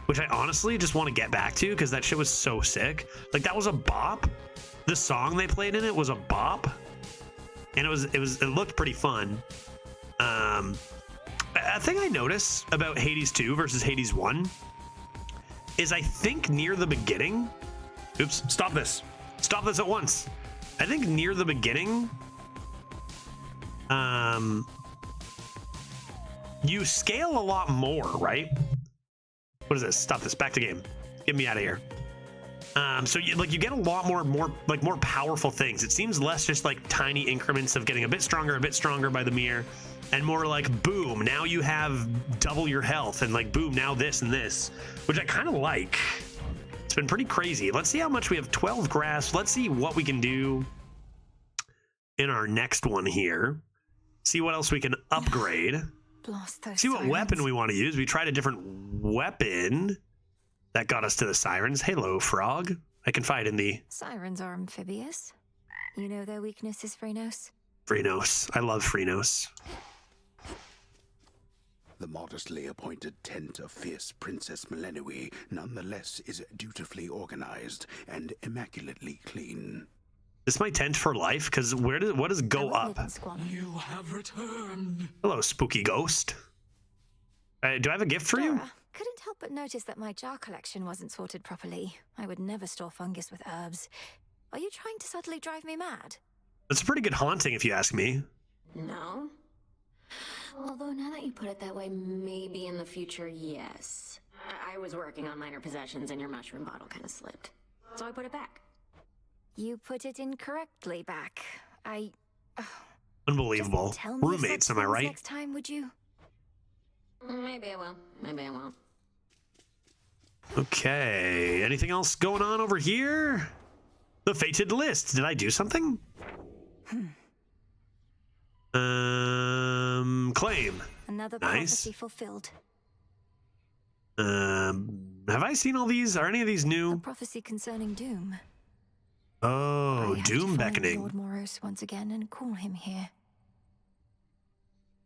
which I honestly just want to get back to because that shit was so sick. Like, that was a bop. The song they played in it was a bop, and it looked pretty fun. A thing I notice about Hades 2 versus Hades 1 is I think near the beginning. Oops! Stop this! Stop this at once! I think near the beginning, you scale a lot more, right? What is this? Stop this. Back to game. Get me out of here. So you get a lot more powerful things. It seems less just like tiny increments of getting a bit stronger by the mirror, and more like, boom, now you have double your health, and like, boom, now this and this, which I kind of like. It's been pretty crazy. Let's see how much we have. 12 grass. Let's see what we can do in our next one here. See what else we can upgrade. See what weapon we want to use. We tried a different weapon that got us to the sirens. Hello, frog. I can fight in the... Sirens are amphibious. You know their weakness is Phrenos? Phrenos. I love Phrenos. The modestly appointed tent of fierce Princess Melenui nonetheless is dutifully organized and immaculately clean. This is my tent for life, because what does go up? You have returned. Hello, spooky ghost. Do I have a gift for you? Dora, couldn't help but notice that my jar collection wasn't sorted properly. I would never store fungus with herbs. Are you trying to subtly drive me mad? That's a pretty good haunting, if you ask me. No. Although now that you put it that way, maybe in the future, yes. I was working on minor possessions and your mushroom bottle kind of slipped. So I put it back. You put it incorrectly back. Unbelievable. Just tell me Roommates, such am I things right? next time, would you? Maybe I will. Maybe I won't. Okay. Anything else going on over here? The fated list. Did I do something? Claim. Another Nice. prophecy fulfilled. Have I seen all these? Are any of these A new? prophecy concerning doom. Oh, I have to doom find beckoning. Lord Moros once again and call him here.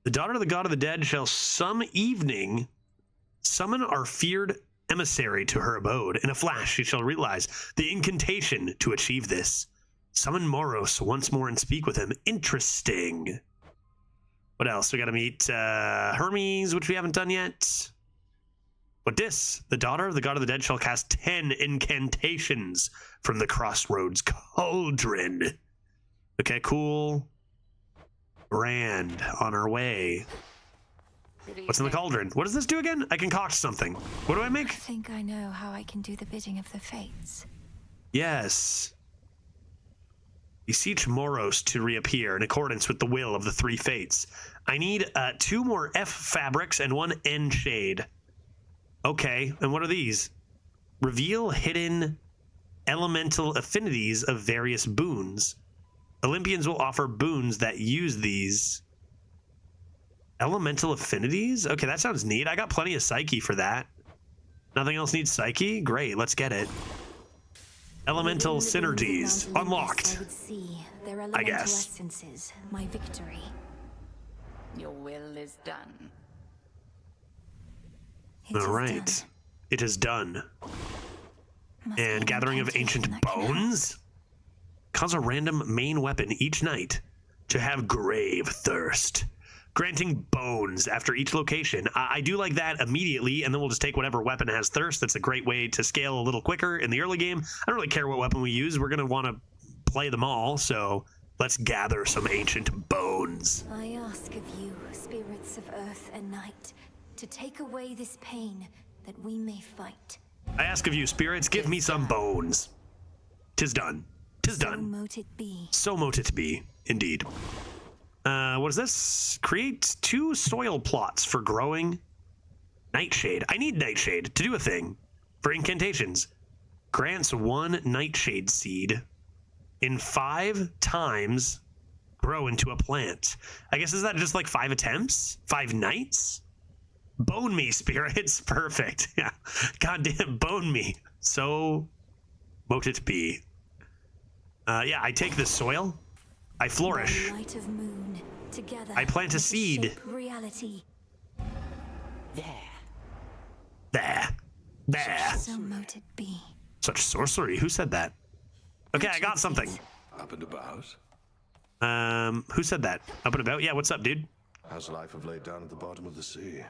The daughter of the god of the dead shall some evening summon our feared emissary to her abode. In a flash, she shall realize the incantation to achieve this. Summon Moros once more and speak with him. Interesting. What else? We gotta meet Hermes, which we haven't done yet. But this, the daughter of the god of the dead shall cast 10 incantations from the Crossroads Cauldron. Okay, cool. Brand on our way. What's in the cauldron? What does this do again? I concoct something. What do I I make? think I know how I can do the bidding of the fates. Yes. Beseech Moros to reappear in accordance with the will of the 3 fates. I need 2 more F fabrics and 1 N shade. Okay, and what are these? Reveal hidden elemental affinities of various boons. Olympians will offer boons that use these. Elemental affinities? Okay, that sounds neat. I got plenty of Psyche for that. Nothing else needs Psyche? Great, let's get it. Elemental synergies. Unlocked. I would see their I elemental guess. essences, my victory. Your will is done. It is All right. done. It is done. Must be And an gathering of incantation ancient that can help. bones? Cause a random main weapon each night to have grave thirst. Granting bones after each location. I do like that immediately, and then we'll just take whatever weapon has thirst. That's a great way to scale a little quicker in the early game. I don't really care what weapon we use. We're going to want to play them all, so let's gather some ancient bones. I ask of you, spirits of earth and night, to take away this pain that we may fight. I ask of you, spirits, give me some bones. 'Tis done. 'Tis So done. mote it be. So mote it be, indeed. What is this? Create 2 soil plots for growing nightshade. I need nightshade to do a thing for incantations. Grants 1 nightshade seed in 5 times grow into a plant. I guess, is that just like 5 attempts? 5 nights? Bone me, spirits. Perfect. Yeah. Goddamn, bone me. So mote it be. Yeah, I take this soil. I flourish. By light of moon, together I plant a we seed. shape reality. There. There. So mote it be. Such sorcery. Who said that? Okay, I got something. Up and about? Who said that? Up and about? Yeah, what's up, dude? How's life of late down at the bottom of the sea?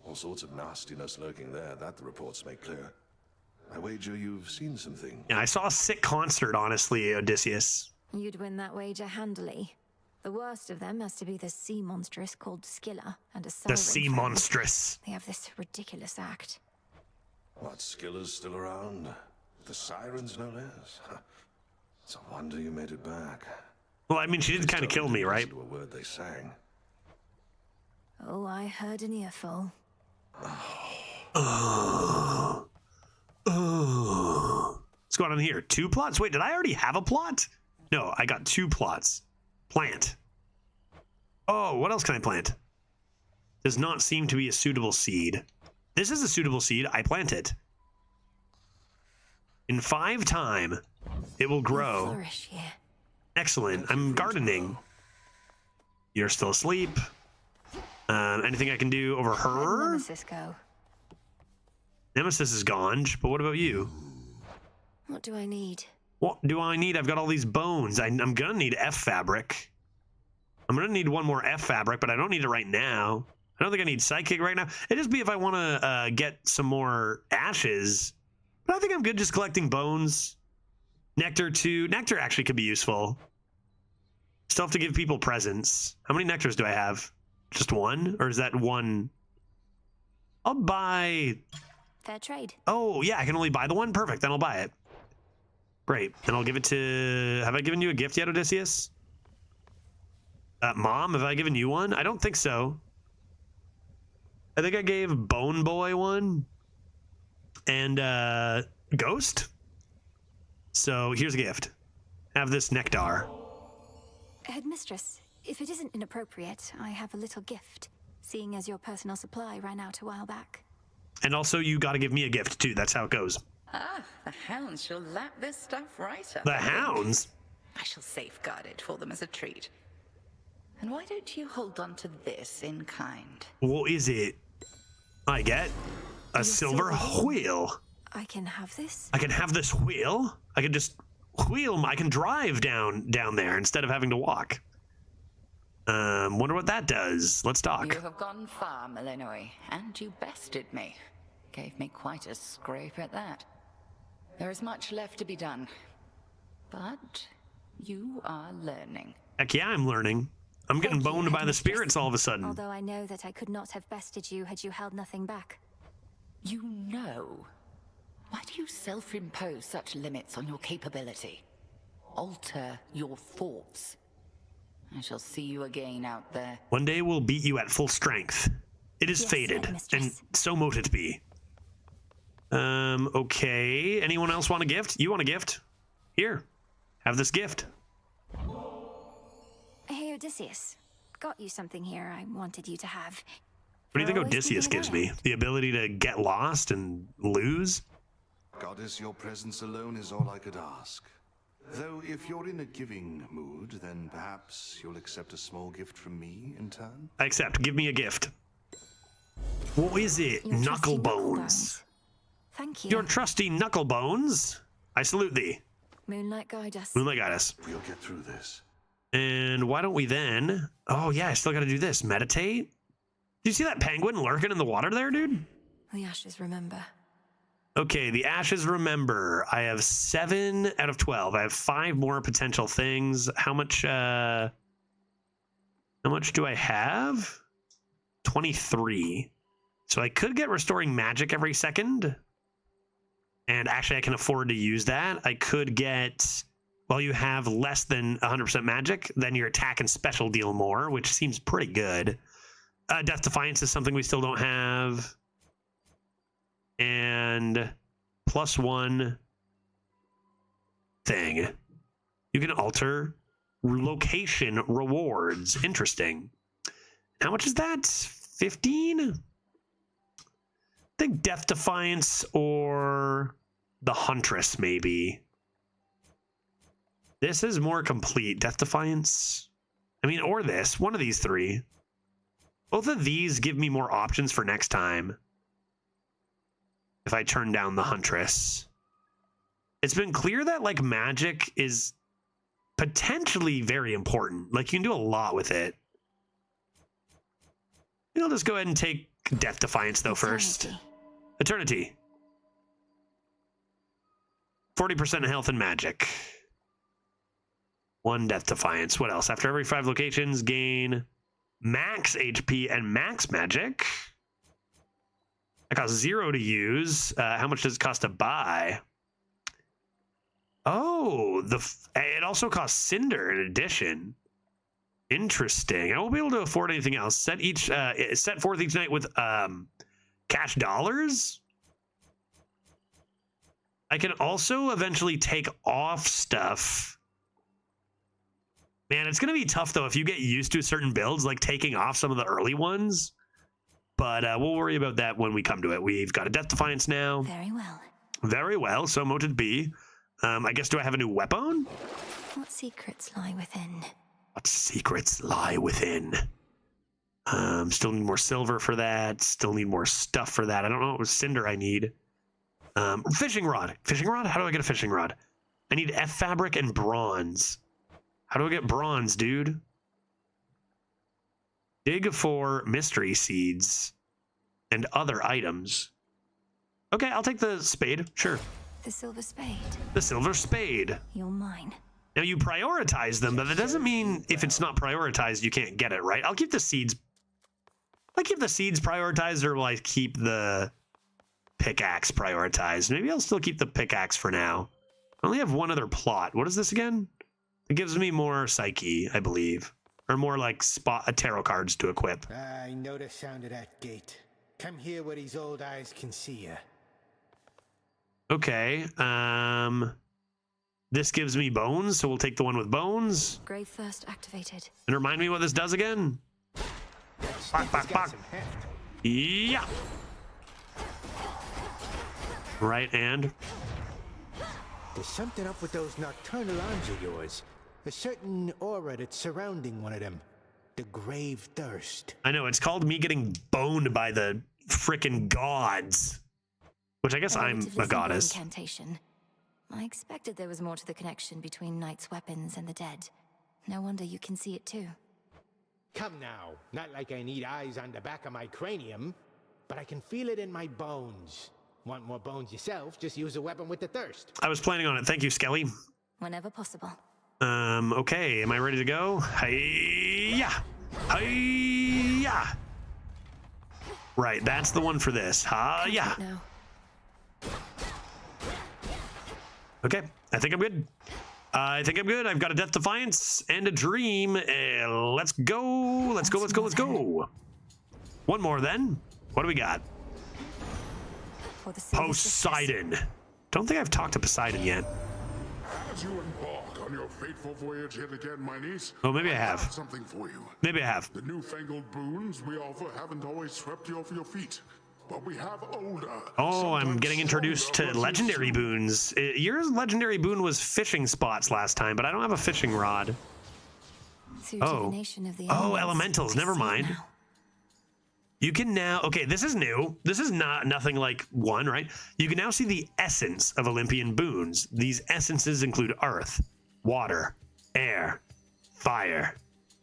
All sorts of nastiness lurking there, that the reports make clear. I wager you've seen something. Yeah, I saw a sick concert, honestly, Odysseus. You'd win that wager handily. The worst of them has to be the sea monstrous called Scylla and a The siren sea friend. monstrous. They have this ridiculous act. What, Scylla's still around? The sirens, no less. Huh. It's a wonder you made it back. Well, I mean, she did kind of kill me, right? To a word they sang. Oh, I heard an earful. What's going on here? 2 plots? Wait, did I already have a plot? No, I got 2 plots. Plant. Oh, what else can I plant? Does not seem to be a suitable seed. This is a suitable seed. I plant it. In 5 time, it will grow. Flourish here. Excellent. I'm gardening. You're still asleep. Anything I can do over her? Nemesis go. Nemesis is gone, but what about you? What do I need? What do I need? I've got all these bones. I'm gonna need F fabric. I'm gonna need 1 more F fabric, but I don't need it right now. I don't think I need psychic right now. It'd just be if I want to get some more ashes. But I think I'm good just collecting bones. Nectar too. Nectar actually could be useful. Still have to give people presents. How many nectars do I have? Just 1? Or is that 1? I'll buy... Fair trade. Oh, yeah, I can only buy the 1? Perfect, then I'll buy it. Great, and I'll give it to... Have I given you a gift yet, Odysseus? Mom, have I given you one? I don't think so. I think I gave Bone Boy one. And, Ghost? So, here's a gift. Have this nectar. Headmistress, if it isn't inappropriate, I have a little gift, seeing as your personal supply ran out a while back. And also, you gotta give me a gift, too. That's how it goes. Ah, the hounds shall lap this stuff right up. The I think. hounds? I shall safeguard it for them as a treat. And why don't you hold on to this in kind? What is it? I get a silver wheel. I can have this? I can have this wheel. I can just wheel. I can drive down there instead of having to walk. Wonder what that does. Let's talk. You have gone far, Malinois, and you bested me. Gave me quite a scrape at that. There is much left to be done. But you are learning. Heck yeah, I'm learning. I'm getting Thank you, boned by the Headmistress. spirits all of a sudden. Although I know that I could not have bested you had you held nothing back. You know. Why do you self-impose such limits on your capability? Alter your thoughts. I shall see you again out there. One day we'll beat you at full strength. It is Yes, fated, Headmistress. and so mote it be. Okay. Anyone else want a gift? You want a gift? Here. Have this gift. Hey, Odysseus. Got you something here I wanted you to have. What do you think You're always Odysseus thinking gives me? ahead. The ability to get lost and lose? Goddess, your presence alone is all I could ask. Though if you're in a giving mood, then perhaps you'll accept a small gift from me in turn? I accept. Give me a gift. What is it? Your trusty Knucklebones. Thank you. Your trusty Knucklebones. I salute thee. Moonlight guide us. Moonlight guide us. We'll get through this. And why don't we then... Oh, yeah, I still got to do this. Meditate? Do you see that penguin lurking in the water there, dude? The ashes remember. Okay, the ashes remember. I have 7 out of 12. I have 5 more potential things. How much do I have? 23. So I could get restoring magic every second. And actually, I can afford to use that. I could get, well, you have less than 100% magic, then your attack and special deal more, which seems pretty good. Death Defiance is something we still don't have. And +1 thing. You can alter location rewards. Interesting. How much is that? 15? I think Death Defiance or the Huntress, maybe. This is more complete. Death Defiance. I mean, or this. One of these three. Both of these give me more options for next time. If I turn down the Huntress. It's been clear that, like, magic is potentially very important. Like, you can do a lot with it. I'll just go ahead and take Death Defiance, though, first. Eternity. 40% health and magic. 1 Death Defiance. What else? After every 5 locations, gain max HP and max magic. That costs 0 to use. How much does it cost to buy? Oh, it also costs Cinder in addition. Interesting. I won't be able to afford anything else. Set forth each night with cash dollars. I can also eventually take off stuff. Man, it's going to be tough, though, if you get used to certain builds, like taking off some of the early ones. But we'll worry about that when we come to it. We've got a Death Defiance now. Very well. Very well. So moted B. I guess, do I have a new weapon? What secrets lie within? What secrets lie within? Still need more silver for that. Still need more stuff for that. I don't know what cinder I need. Fishing rod. Fishing rod? How do I get a fishing rod? I need F fabric and bronze. How do I get bronze, dude? Dig for mystery seeds and other items. Okay, I'll take the spade. Sure. The silver spade. The silver spade. You're mine. Now you prioritize them, but that doesn't mean if it's not prioritized, you can't get it, right? I'll keep the seeds. I keep the seeds prioritized, or will I keep the pickaxe prioritized? Maybe I'll still keep the pickaxe for now. I only have one other plot. What is this again? It gives me more psyche, I believe. Or more like tarot cards to equip. I know the sound of that gate. Come here where these old eyes can see you. Okay. This gives me bones, so we'll take the one with bones. Grave Thirst activated. And remind me what this does again. Bok. Yeah. Right, and there's something up with those nocturnal arms of yours. A certain aura that's surrounding one of them. The grave thirst. I know, it's called me getting boned by the frickin' gods. Which I guess I'm a goddess. Incantation. I expected there was more to the connection between Knight's weapons and the dead. No wonder you can see it too. Come now, not like I need eyes on the back of my cranium, but I can feel it in my bones. Want more bones yourself? Just use a weapon with the thirst. I was planning on it. Thank you, Skelly. Whenever possible. Okay, am I ready to go? Hi-ya! Hi-ya! Right, that's the one for this. Hi-ya! No. Okay, I think I'm good. I've got a Death Defiance and a Dream. Let's go. Let's go. One more then. What do we got? Poseidon. Don't think I've talked to Poseidon yet. As you embark on your fateful voyage yet again, my niece. Oh, maybe I have. Something for you. Maybe I have. The newfangled boons we offer haven't always swept you off your feet. But we have older. Oh, I'm getting introduced to legendary boons. Your legendary boon was fishing spots last time, but I don't have a fishing rod. Oh, elementals. Never mind. You can now, okay, this is new. This is nothing like one, right? You can now see the essence of Olympian boons. These essences include earth, water, air, fire,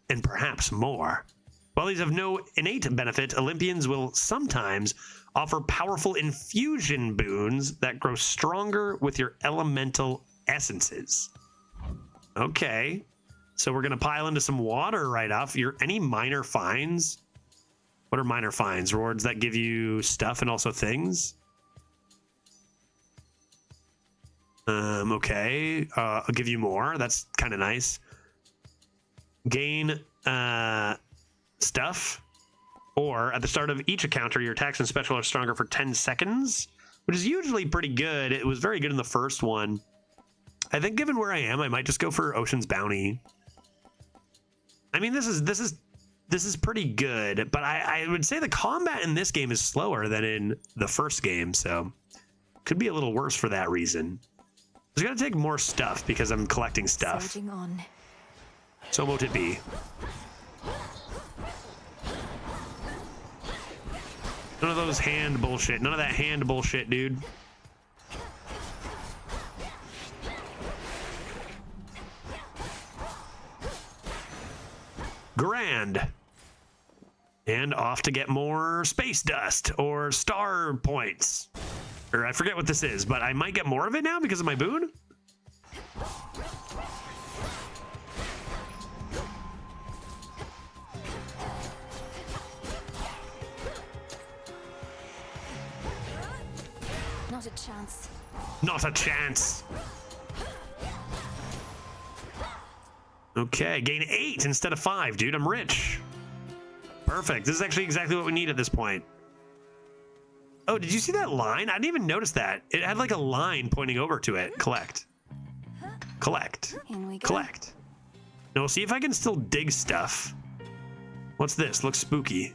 and perhaps more. While these have no innate benefit, Olympians will sometimes offer powerful infusion boons that grow stronger with your elemental essences. Okay, so we're gonna pile into some water right off. Any minor finds? What are minor finds? Rewards that give you stuff and also things? Okay. I'll give you more. That's kind of nice. Gain stuff. Or at the start of each encounter, your attacks and special are stronger for 10 seconds, which is usually pretty good. It was very good in the first one. I think given where I am, I might just go for Ocean's Bounty. I mean, this is pretty good, but I would say the combat in this game is slower than in the first game, so could be a little worse for that reason. I was gonna take more stuff because I'm collecting stuff. Surging on. So mote it be. None of those hand bullshit. None of that hand bullshit, dude. Grand. And off to get more space dust or star points. Or I forget what this is, but I might get more of it now because of my boon. Not a chance. Not a chance. Okay, gain 8 instead of 5, dude. I'm rich. Perfect. This is actually exactly what we need at this point. Oh, did you see that line? I didn't even notice that. It had like a line pointing over to it. Collect. Collect. In we go. Collect. Now we'll see if I can still dig stuff. What's this? Looks spooky. Is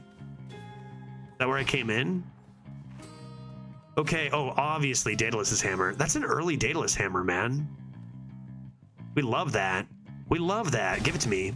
that where I came in? Okay, oh, obviously Daedalus's hammer. That's an early Daedalus hammer, man. We love that. We love that. Give it to me.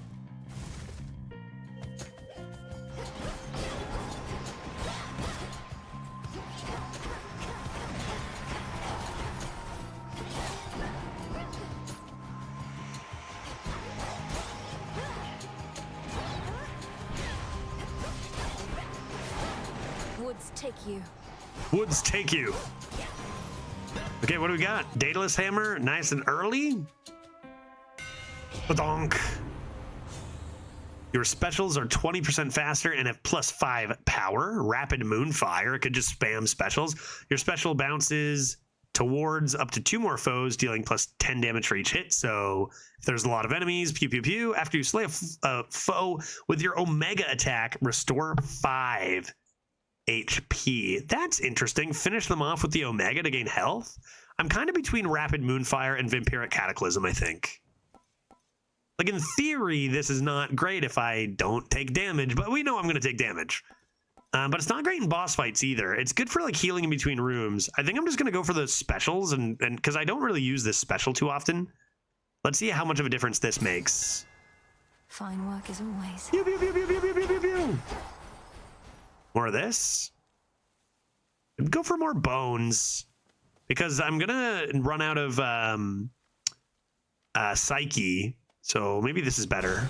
Woods take you. Woods take you. Okay, what do we got? Daedalus hammer, nice and early. Badonk. Your specials are 20% faster and have +5 power. Rapid Moonfire could just spam specials. Your special bounces towards up to 2 more foes, dealing +10 damage for each hit. So if there's a lot of enemies, pew pew pew. After you slay a foe with your Omega attack, restore 5 HP. That's interesting. Finish them off with the Omega to gain health. I'm kind of between Rapid Moonfire and Vampiric Cataclysm, I think. Like, in theory, this is not great if I don't take damage, but we know I'm going to take damage. But it's not great in boss fights either. It's good for, like, healing in between rooms. I think I'm just going to go for the specials, and because I don't really use this special too often. Let's see how much of a difference this makes. Fine work as always. Pew, pew, pew, pew, pew, pew, pew, pew, pew. More of this. I'd go for more bones, because I'm going to run out of Psyche. So maybe this is better.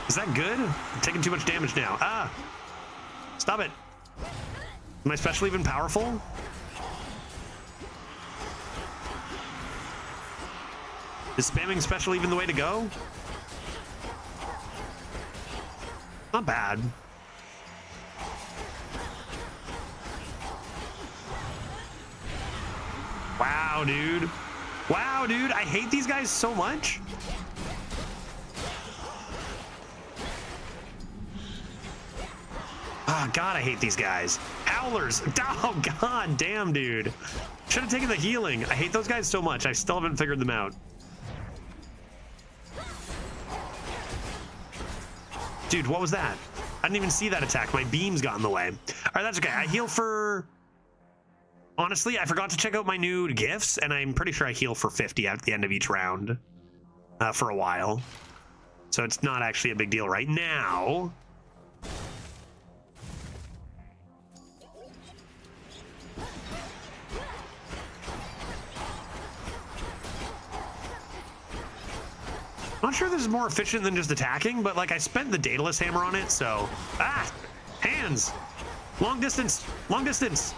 Is that good? I'm taking too much damage now. Ah! Stop it. Is my special even powerful? Is spamming special even the way to go? Not bad. Wow, dude. Wow, dude. I hate these guys so much. Oh, God, I hate these guys. Howlers. Oh, God damn, dude. Should have taken the healing. I hate those guys so much. I still haven't figured them out. Dude, what was that? I didn't even see that attack. My beams got in the way. All right, that's okay. I heal for... Honestly, I forgot to check out my new gifts, and I'm pretty sure I heal for 50 at the end of each round for a while. So it's not actually a big deal right now. Not sure this is more efficient than just attacking, but like I spent the Daedalus hammer on it, so... Ah! Hands! Long distance! Long distance!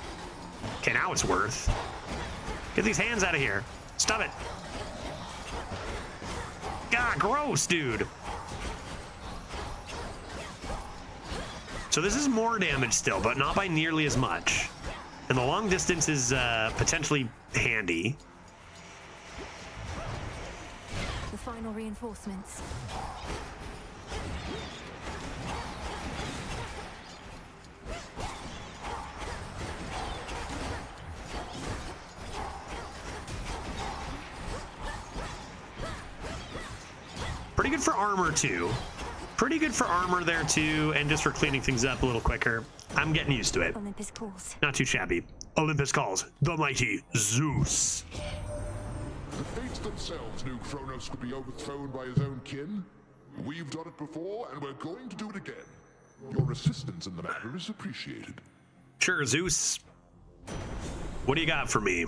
Okay, now it's worth. Get these hands out of here. Stop it. God, gross, dude. So this is more damage still, but not by nearly as much. And the long distance is potentially handy. The final reinforcements. Pretty good for armor too. Pretty good for armor there too, and just for cleaning things up a little quicker. I'm getting used to it. Olympus calls. Not too shabby. Olympus calls. The mighty Zeus. The fates themselves knew Kronos could be overthrown by his own kin. We've done it before, and we're going to do it again. Your assistance in the matter is appreciated. Sure, Zeus. What do you got for me?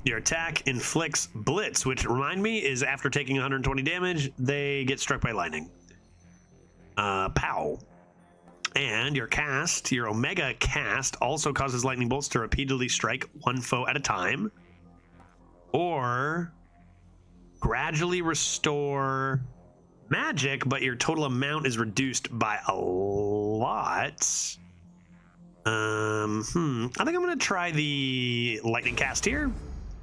Your attack inflicts blitz, which remind me is after taking 120 damage, they get struck by lightning. Pow. And your cast, your Omega cast, also causes lightning bolts to repeatedly strike one foe at a time. Or gradually restore magic, but your total amount is reduced by a lot. I think I'm gonna try the lightning cast here.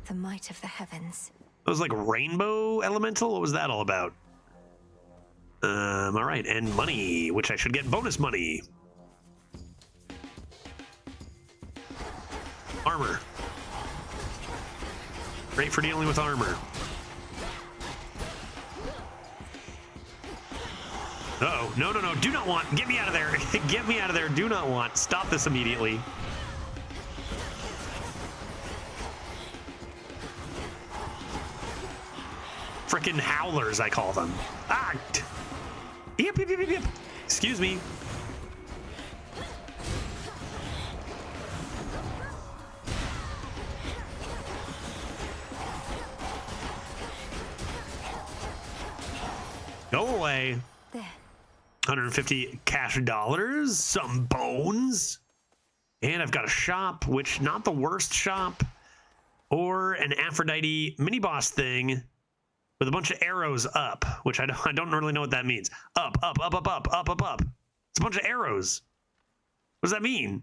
The might of the heavens. It was like rainbow elemental. What was that all about? All right, and money, which I should get bonus money. Armor. Great for dealing with armor. Uh-oh, no, no, no, do not want, get me out of there. Get me out of there, do not want. Stop this immediately. Frickin' howlers, I call them. Ah! Yep, yep, yep, yep, yep. Excuse me. Go away. There. 150 cash dollars, some bones. And I've got a shop, which not the worst shop. Or an Aphrodite mini boss thing with a bunch of arrows up, which I don't really know what that means. Up, up, up, up, up, up, up, up. It's a bunch of arrows. What does that mean?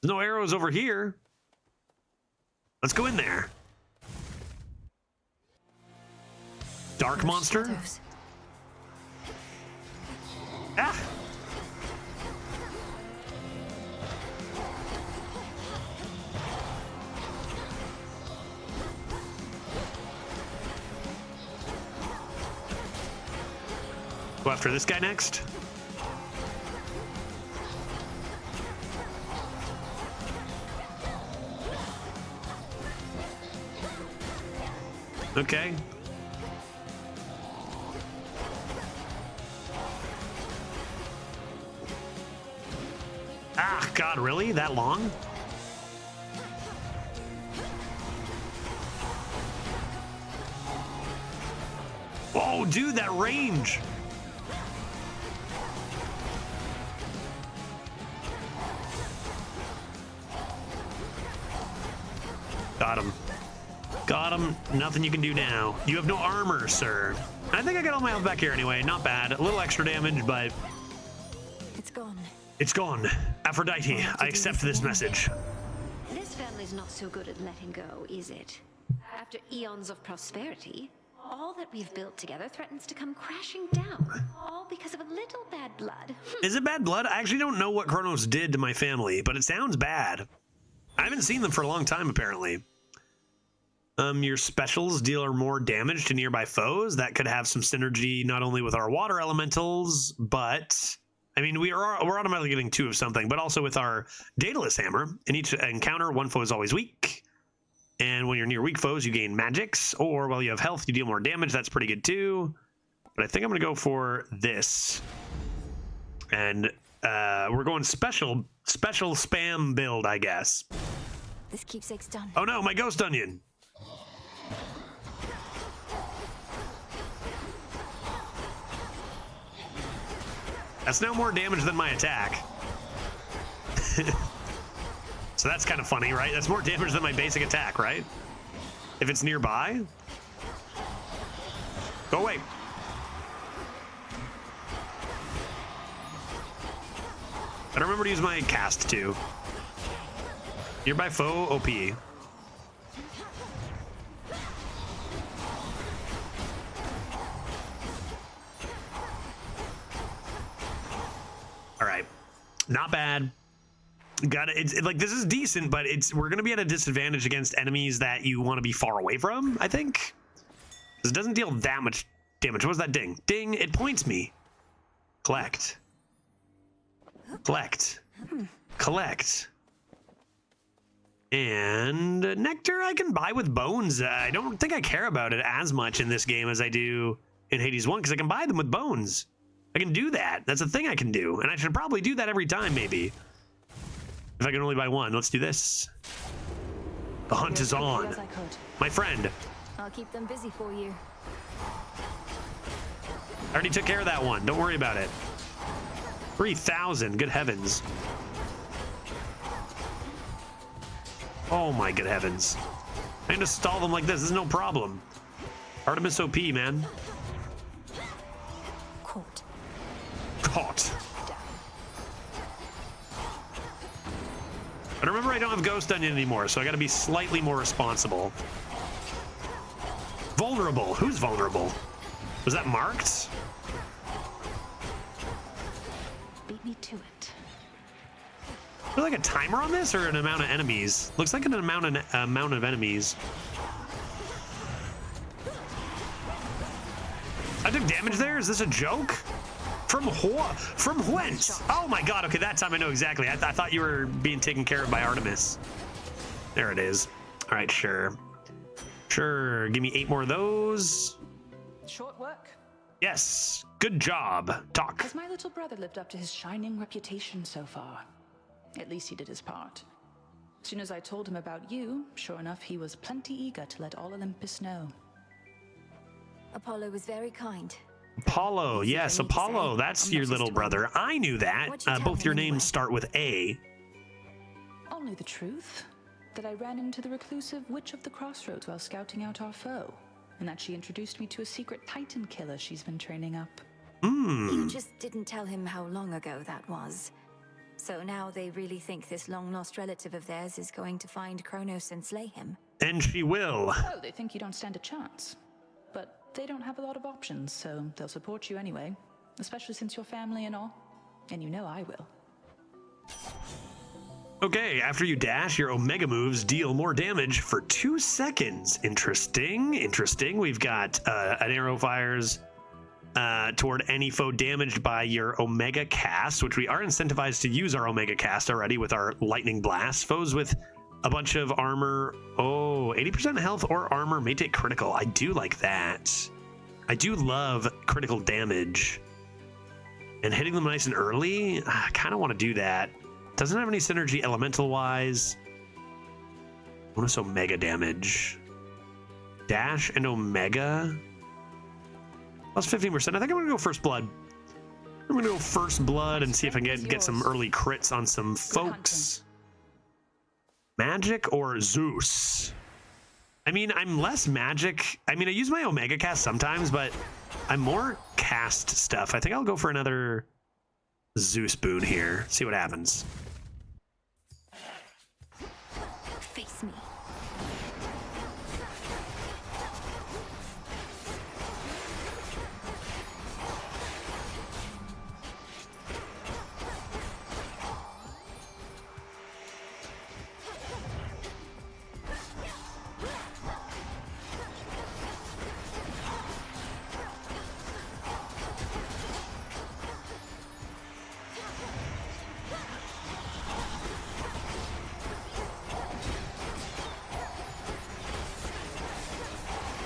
There's no arrows over here. Let's go in there. Dark monster? Shadows. Ah! Go after this guy next. Okay. Ah, God, really? That long? Oh, dude, that range. Got him. Got him. Nothing you can do now. You have no armor, sir. I think I got all my health back here anyway. Not bad. A little extra damage, but It's gone. it's gone. Aphrodite, I accept this message. This family's not so good at letting go, is it? After eons of prosperity, all that we've built together threatens to come crashing down. All because of a little bad blood. Is it bad blood? I actually don't know what Kronos did to my family, but it sounds bad. I haven't seen them for a long time, apparently. Your specials deal more damage to nearby foes. That could have some synergy not only with our water elementals, but I mean, we're automatically getting 2 of something, but also with our Daedalus hammer. In each encounter, one foe is always weak. And when you're near weak foes, you gain magics, or while you have health, you deal more damage. That's pretty good too. But I think I'm going to go for this. And we're going special spam build, I guess. This keepsake's done. Oh no, my ghost onion. That's now more damage than my attack. So that's kind of funny, right? That's more damage than my basic attack, right? If it's nearby. Go away. I remember to use my cast too. Nearby foe, OP. All right, not bad. Got it. It's like this is decent, but we're gonna be at a disadvantage against enemies that you want to be far away from. I think because it doesn't deal that much damage. What was that ding? Ding! It points me. Collect. Collect. Collect. And nectar I can buy with bones. I don't think I care about it as much in this game as I do in Hades 1 because I can buy them with bones. I can do that. That's a thing I can do. And I should probably do that every time, maybe. If I can only buy one. Let's do this. The hunt is on. My friend. I'll keep them busy for you. I already took care of that one. Don't worry about it. 3,000. Good heavens. Oh my good heavens. I can just stall them like this. This is no problem. Artemis OP, man. Caught. Caught. But remember, I don't have Ghost Onion anymore, so I gotta be slightly more responsible. Vulnerable. Who's vulnerable? Was that marked? Beat me to it. Is there like a timer on this or an amount of enemies? Looks like an amount of enemies. I took damage there? Is this a joke? From whence? Oh my god, okay, that time I know exactly. I thought you were being taken care of by Artemis. There it is. All right, sure. Sure, give me 8 more of those. Short work. Yes, good job. Talk. Has my little brother lived up to his shining reputation so far? At least he did his part. As soon as I told him about you, sure enough, he was plenty eager to let all Olympus know. Apollo was very kind. Apollo, yes, Apollo. That's your little brother. I knew that. Both your names start with A. Only the truth. That I ran into the reclusive Witch of the Crossroads while scouting out our foe. And that she introduced me to a secret Titan killer she's been training up. You just didn't tell him how long ago that was. So now they really think this long-lost relative of theirs is going to find Kronos and slay him. And she will. Oh, they think you don't stand a chance. But they don't have a lot of options, so they'll support you anyway. Especially since you're family and all. And you know I will. Okay, after you dash, your Omega moves deal more damage for 2 seconds. Interesting, interesting. We've got an arrow fires toward any foe damaged by your Omega cast, which we are incentivized to use our Omega cast already with our Lightning Blast. Foes with a bunch of armor, 80% health or armor may take critical. I do like that. I do love critical damage. And hitting them nice and early, I kind of want to do that. Doesn't have any synergy elemental-wise. Bonus Omega damage. Dash and Omega. Plus 15%. I think I'm going to go First Blood. I'm going to go First Blood and see if I can get some early crits on some folks. Magic or Zeus? I mean, I'm less magic. I mean, I use my Omega cast sometimes, but I'm more cast stuff. I think I'll go for another Zeus boon here. See what happens. Face me.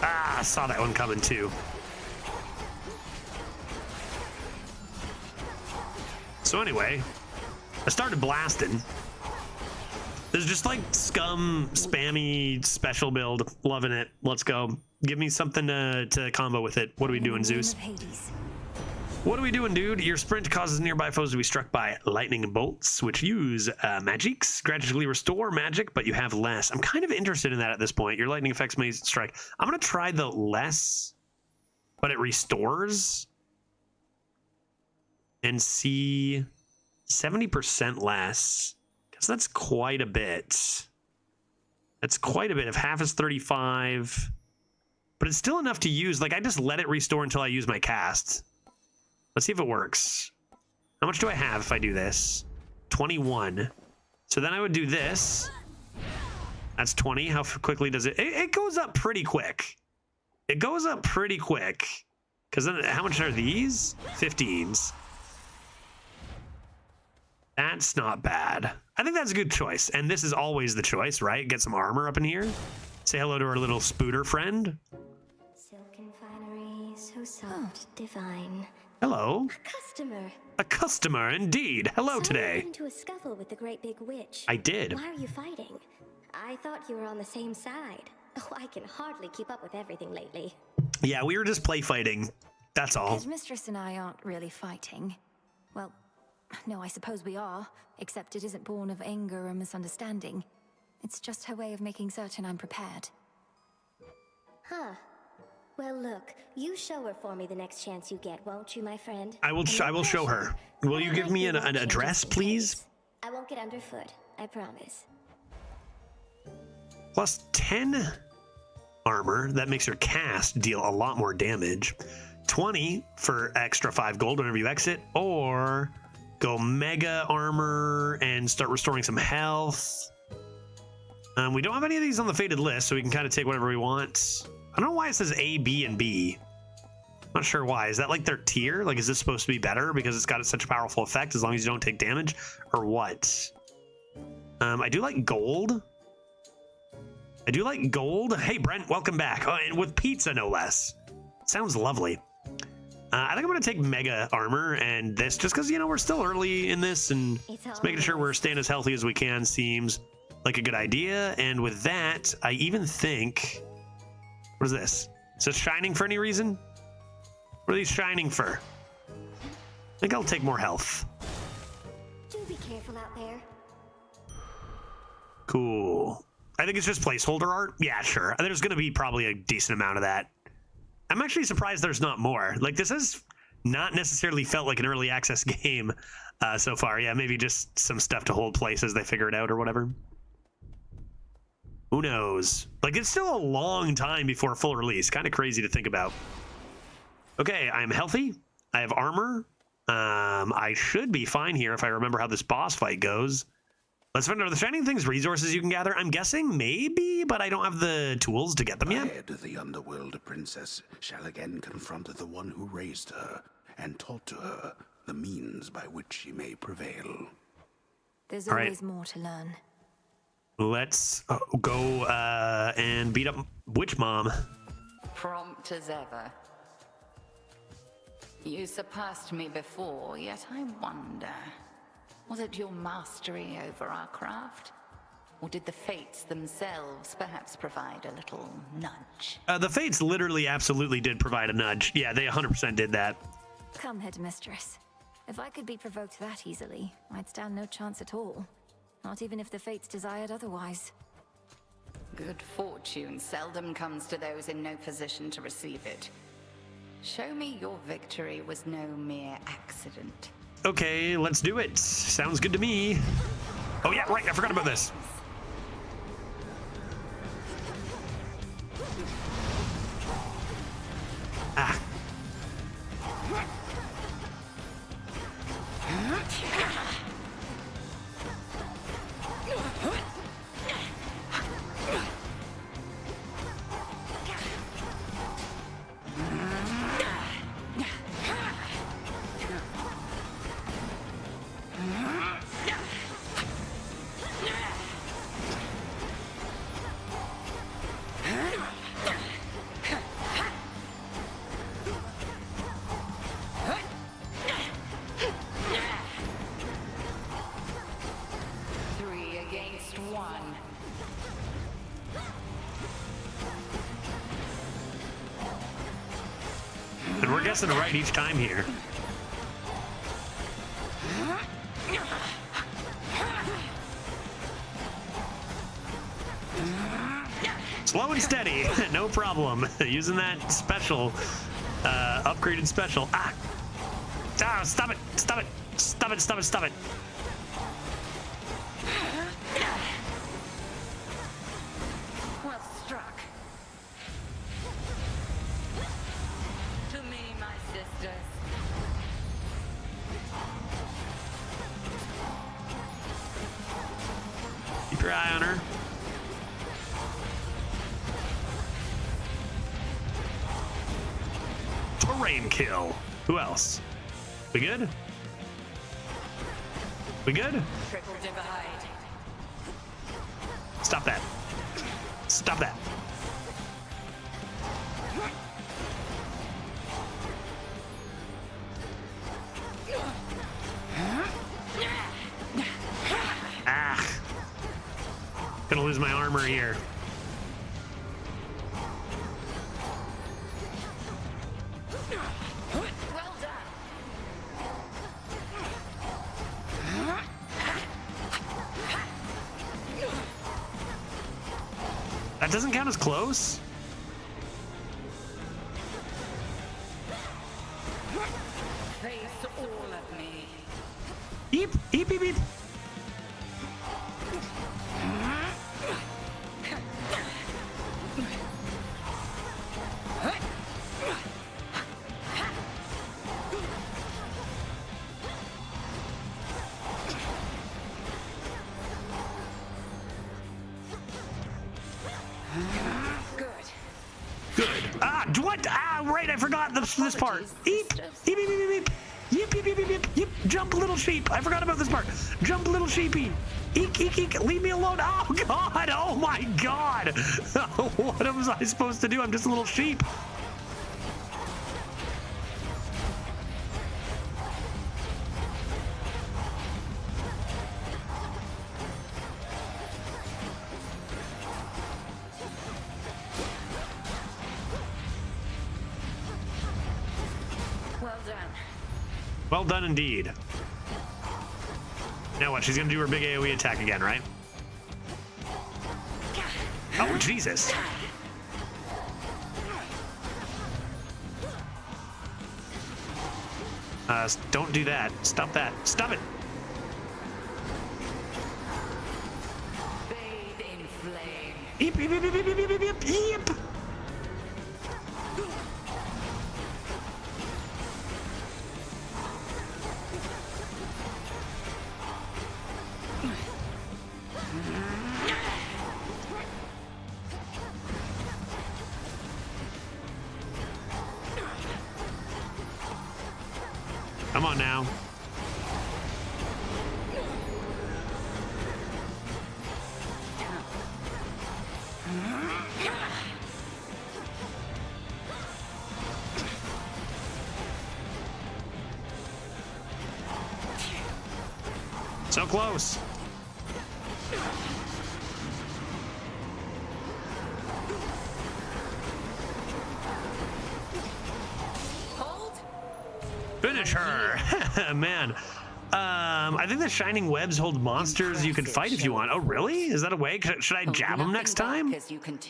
I saw that one coming too. So anyway, I started blasting. There's just like scum, spammy, special build. Loving it. Let's go. Give me something to combo with it. What are we doing, Zeus? What are we doing, dude? Your sprint causes nearby foes to be struck by lightning bolts, which use magics. Gradually restore magic, but you have less. I'm kind of interested in that at this point. Your lightning effects may strike. I'm going to try the less, but it restores. And see 70% less. Because that's quite a bit. That's quite a bit. If half is 35. But it's still enough to use. Like, I just let it restore until I use my cast. Let's see if it works. How much do I have if I do this? 21. So then I would do this. That's 20. How quickly does it? It goes up pretty quick. It goes up pretty quick. Because then, how much are these? 15s. That's not bad. I think that's a good choice. And this is always the choice, right? Get some armor up in here. Say hello to our little spooter friend. Silken finery, so soft, divine. Hello. A customer. A customer, indeed. Hello So today. You got into a scuffle with the great big witch. I did. Why are you fighting? I thought you were on the same side. Oh, I can hardly keep up with everything lately. Yeah, we were just play fighting. That's all. His mistress and I aren't really fighting. Well, no, I suppose we are, except it isn't born of anger or misunderstanding. It's just her way of making certain I'm prepared. Huh. Well, look, you show her for me the next chance you get, won't you, my friend? I will show her. Will you give me an address, please? I won't get underfoot, I promise. Plus 10 armor. That makes your cast deal a lot more damage. 20 for extra 5 gold whenever you exit, or go mega armor and start restoring some health. We don't have any of these on the faded list, so we can kind of take whatever we want. I don't know why it says A, B, and B. Not sure why. Is that like their tier? Like, is this supposed to be better because it's got such a powerful effect as long as you don't take damage, or what? I do like gold. I do like gold. Hey, Brent, welcome back. Oh, and with pizza, no less. Sounds lovely. I think I'm going to take mega armor and this just because, you know, we're still early in this and just making sure we're staying as healthy as we can seems like a good idea. And with that, I even think... What is this? Is it shining for any reason? What are these shining for? I think I'll take more health. Do be careful out there. Cool. I think it's just placeholder art. Yeah, sure. There's going to be probably a decent amount of that. I'm actually surprised there's not more. Like, this has not necessarily felt like an early access game so far. Yeah, maybe just some stuff to hold place as they figure it out or whatever. Who knows? Like, it's still a long time before full release. Kind of crazy to think about. Okay, I'm healthy. I have armor. I should be fine here if I remember how this boss fight goes. Let's find out. Are the shining things resources you can gather? I'm guessing maybe, but I don't have the tools to get them yet. Ahead, the underworld princess shall again confront the one who raised her and taught to her the means by which she may prevail. There's All always right. more to learn. Let's go and beat up Witch Mom. Prompt as ever. You surpassed me before, yet I wonder, was it your mastery over our craft? Or did the fates themselves perhaps provide a little nudge? The fates literally absolutely did provide a nudge. Yeah, they 100% did that. Come, headmistress. If I could be provoked that easily, I'd stand no chance at all. Not even if the fates desired otherwise. Good fortune seldom comes to those in no position to receive it. Show me your victory was no mere accident. Okay, let's do it. Sounds good to me. Oh yeah, right, I forgot about this. Ah. And we're guessing right each time here. Slow and steady, no problem. Using that special, upgraded special. Ah! Ah, stop it, stop it, stop it, stop it, stop it. Keep your eye on her. Terrain kill. Who else? We good? We good? Triple divide. Stop that. Stop that. Ah. Gonna lose my armor here. Well done. That doesn't count as close? Face all of me. Eep, eep, eep, eep. Good. Good. Ah, what? Ah, right, I forgot this part. Eep, eep, eep, eep, eep, eep. Yip, yip, yip, yip, yip, yip. Jump, little sheep. I forgot about this part. Jump, little sheepy. Eek, eek, eek. Leave me alone. Oh, God. Oh, my God. What was I supposed to do? I'm just a little sheep. Well done. Well done indeed. Now what? She's gonna do her big AoE attack again, right? Oh, Jesus. Don't do that. Stop that. Stop it. Bathe in flame. Eep, eep, eep, eep, eep, eep, eep, eep, eep. Come on now. So close. Hold. Finish her. Man. I think the shining webs hold monsters you can fight if you want. Oh, really? Is that a way? Should I jab them next time?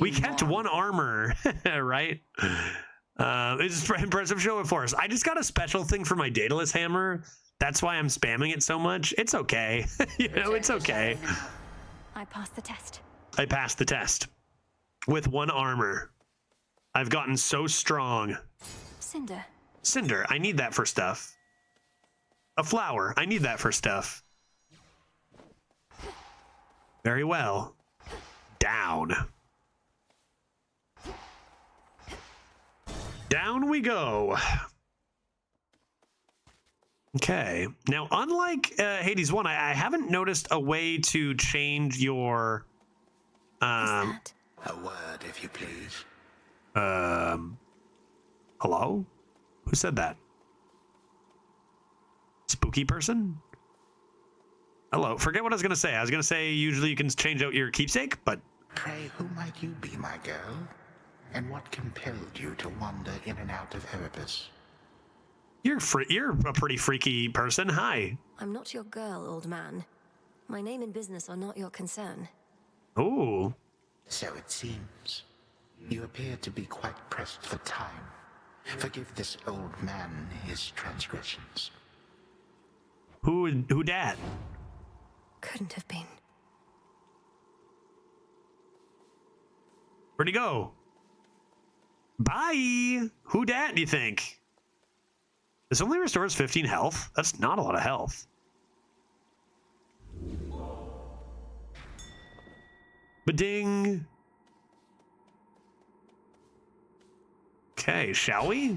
We kept one armor, right? It's an impressive show for us. I just got a special thing for my Daedalus hammer. That's why I'm spamming it so much. It's okay. You know, it's okay. I passed the test. I passed the test with one armor. I've gotten so strong. Cinder. Cinder, I need that for stuff. A flower, I need that for stuff. Very well. Down. Down we go. Okay. Now, unlike Hades 1, I haven't noticed a way to change your... A word, if you please. Hello? Who said that? Spooky person? Hello. Forget what I was going to say. I was going to say usually you can change out your keepsake, but... Pray, who might you be, my girl? And what compelled you to wander in and out of Erebus? You're a pretty freaky person. Hi. I'm not your girl, old man. My name and business are not your concern. Ooh. So it seems. You appear to be quite pressed for time. Forgive this old man his transgressions. Who dat? Couldn't have been. Where'd he go? Bye. Who dat, do you think? This only restores 15 health. That's not a lot of health. Ba-ding. Okay, shall we?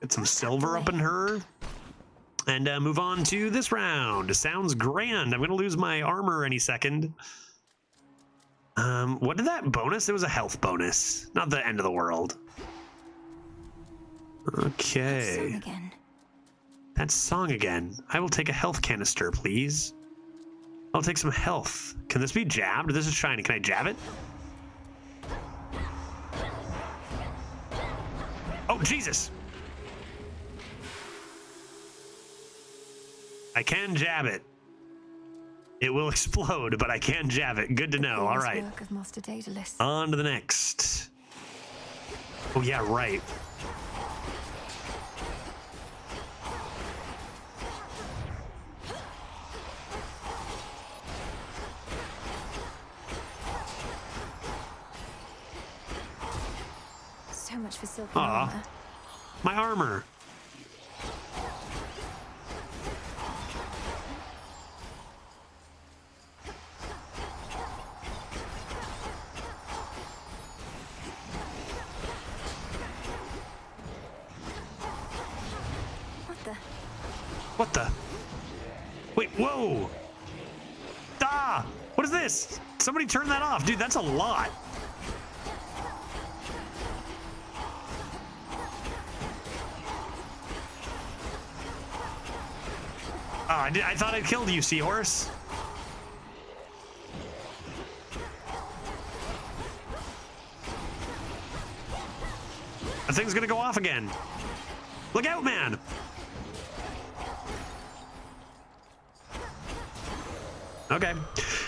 Get some silver up in her. And move on to this round. Sounds grand. I'm going to lose my armor any second. What did that bonus? It was a health bonus. Not the end of the world. Okay. Song again. That's song again. I will take a health canister, please. I'll take some health. Can this be jabbed? This is shiny. Can I jab it? Oh, Jesus. I can jab it. It will explode, but I can jab it. Good to know. All right. Work of Master Daedalus. On to the next. Oh, yeah, right. So much for silken Aw, armor. my armor. What the? Wait, whoa! Ah! What is this? Somebody turn that off. Dude, that's a lot. Oh, I thought I'd killed you, seahorse. The thing's gonna go off again. Look out, man! Okay.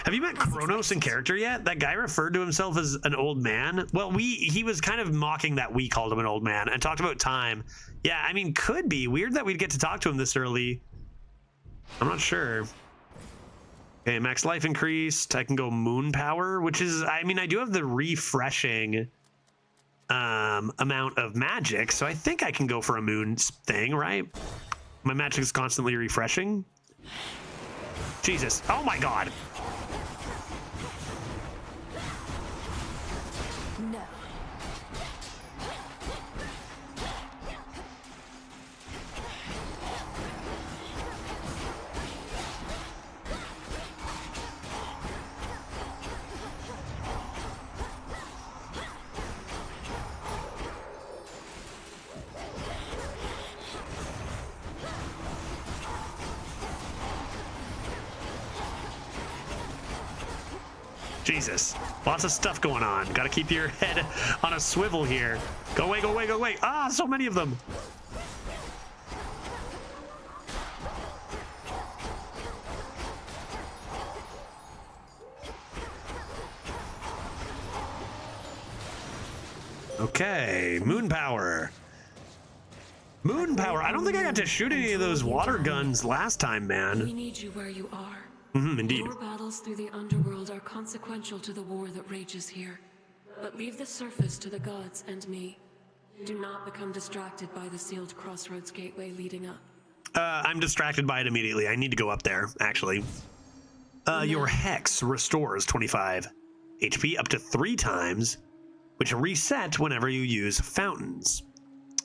Have you met Kronos in character yet? That guy referred to himself as an old man. Well, he was kind of mocking that we called him an old man and talked about time. Yeah, I mean, could be. Weird that we'd get to talk to him this early. I'm not sure. Okay, max life increased. I can go moon power, which is, I mean, I do have the refreshing amount of magic, so I think I can go for a moon thing, right? My magic is constantly refreshing. Jesus. Oh my God. No. Jesus. Lots of stuff going on. Got to keep your head on a swivel here. Go away, go away, go away. Ah, so many of them. Okay, moon power. Moon power. I don't think I got to shoot any of those water guns last time, man. We need you where you are. Indeed. Your battles through the underworld are consequential to the war that rages here. But leave the surface to the gods and me. Do not become distracted by the sealed crossroads gateway leading up. I'm distracted by it immediately. I need to go up there, actually. Your Hex restores 25 HP up to 3 times, which reset whenever you use fountains.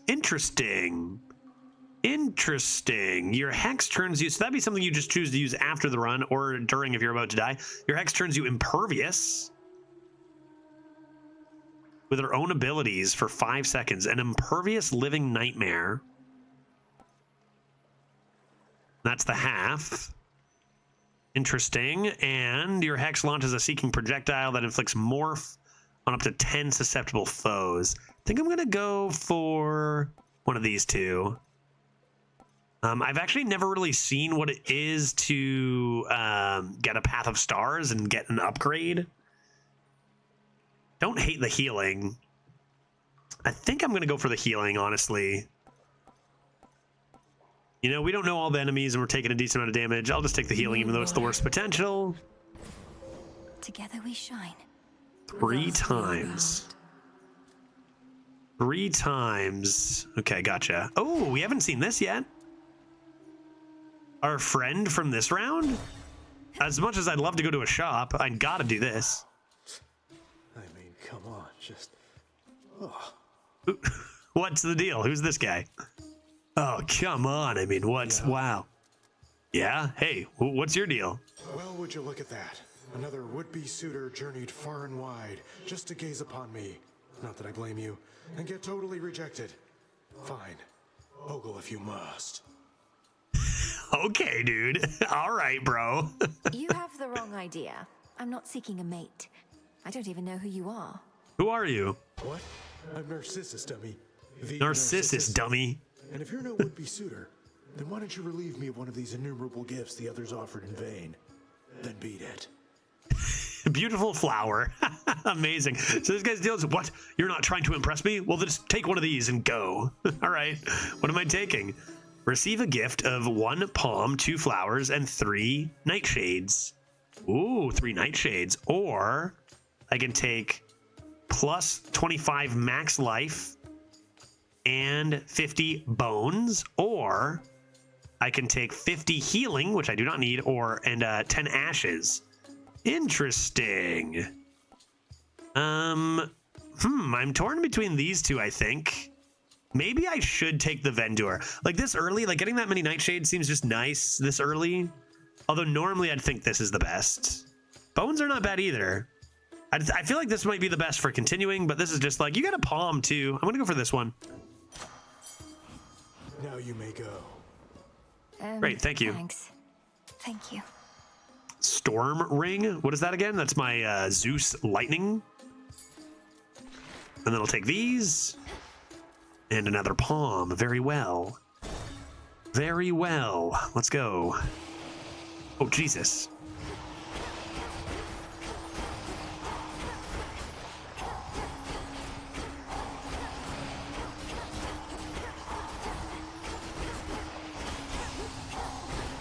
Interesting. Interesting. Your Hex turns you, so that'd be something you just choose to use after the run or during if you're about to die. Your Hex turns you impervious with her own abilities for 5 seconds. An impervious living nightmare. That's the half. Interesting. And your Hex launches a seeking projectile that inflicts morph on up to 10 susceptible foes. I think I'm going to go for one of these two. I've actually never really seen what it is to get a Path of Stars and get an upgrade. Don't hate the healing. I think I'm going to go for the healing, honestly. You know, we don't know all the enemies and we're taking a decent amount of damage. I'll just take the healing even though it's the worst potential. Together we shine. 3 times. 3 times. Okay, gotcha. Oh, we haven't seen this yet. Our friend from this round? As much as I'd love to go to a shop, I gotta do this. I mean, come on, just... Oh. What's the deal? Who's this guy? Oh, come on. I mean, what's... Wow. Yeah? Hey, what's your deal? Well, would you look at that? Another would-be suitor journeyed far and wide just to gaze upon me. Not that I blame you. And get totally rejected. Fine. Ogle if you must. Okay, dude. All right, bro. You have the wrong idea. I'm not seeking a mate. I don't even know who you are. Who are you? What? I'm Narcissus, dummy. The Narcissus, dummy. And if you're no would-be suitor, then why don't you relieve me of one of these innumerable gifts the others offered in vain? Then beat it. Beautiful flower. Amazing. So this guy's deal is, what? You're not trying to impress me? Well, then just take one of these and go. All right. What am I taking? Receive a gift of 1 palm, 2 flowers, and 3 nightshades. Ooh, 3 nightshades. Or I can take plus 25 max life and 50 bones. Or I can take 50 healing, which I do not need, and 10 ashes. Interesting. I'm torn between these two, I think. Maybe I should take the Vendor. Like this early, like getting that many nightshades seems just nice this early. Although normally I'd think this is the best. Bones are not bad either. I feel like this might be the best for continuing, but this is just like, you got a palm too. I'm gonna go for this one. Now you may go. Great, thank you. Thanks. Thank you. Storm ring. What is that again? That's my Zeus lightning. And then I'll take these. And another palm. Very well. Very well. Let's go. Oh, Jesus.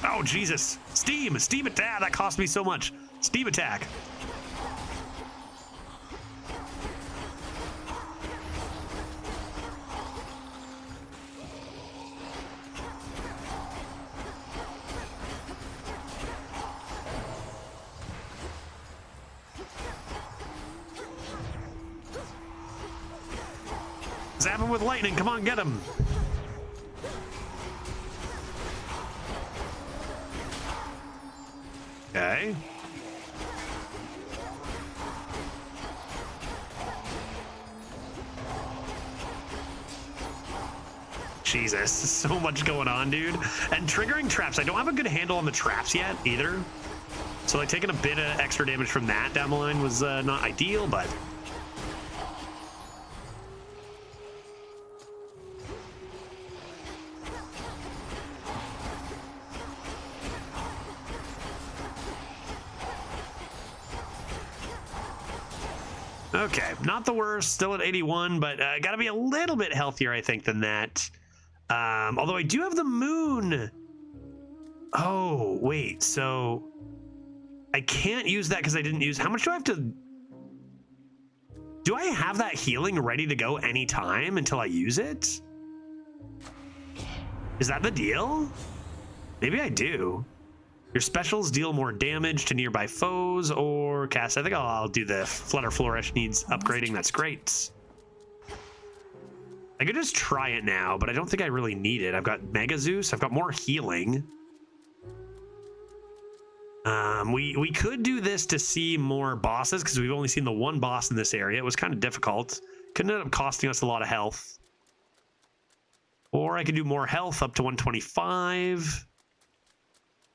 Oh, Jesus. Steam attack. That cost me so much. Steam attack. Zap him with lightning. Come on, get him. Okay. Jesus, so much going on, dude. And triggering traps. I don't have a good handle on the traps yet either. So like taking a bit of extra damage from that down the line was not ideal, but... Okay, not the worst, still at 81, but gotta be a little bit healthier, I think, than that. Although I do have the moon. Oh, wait, so I can't use that because I didn't use... How much do I have to... Do I have that healing ready to go anytime until I use it? Is that the deal? Maybe I do. Your specials deal more damage to nearby foes or cast. I think I'll do the Flutter Flourish needs upgrading. That's great. I could just try it now, but I don't think I really need it. I've got Mega Zeus. I've got more healing. We could do this to see more bosses because we've only seen the one boss in this area. It was kind of difficult. Could end up costing us a lot of health. Or I could do more health up to 125.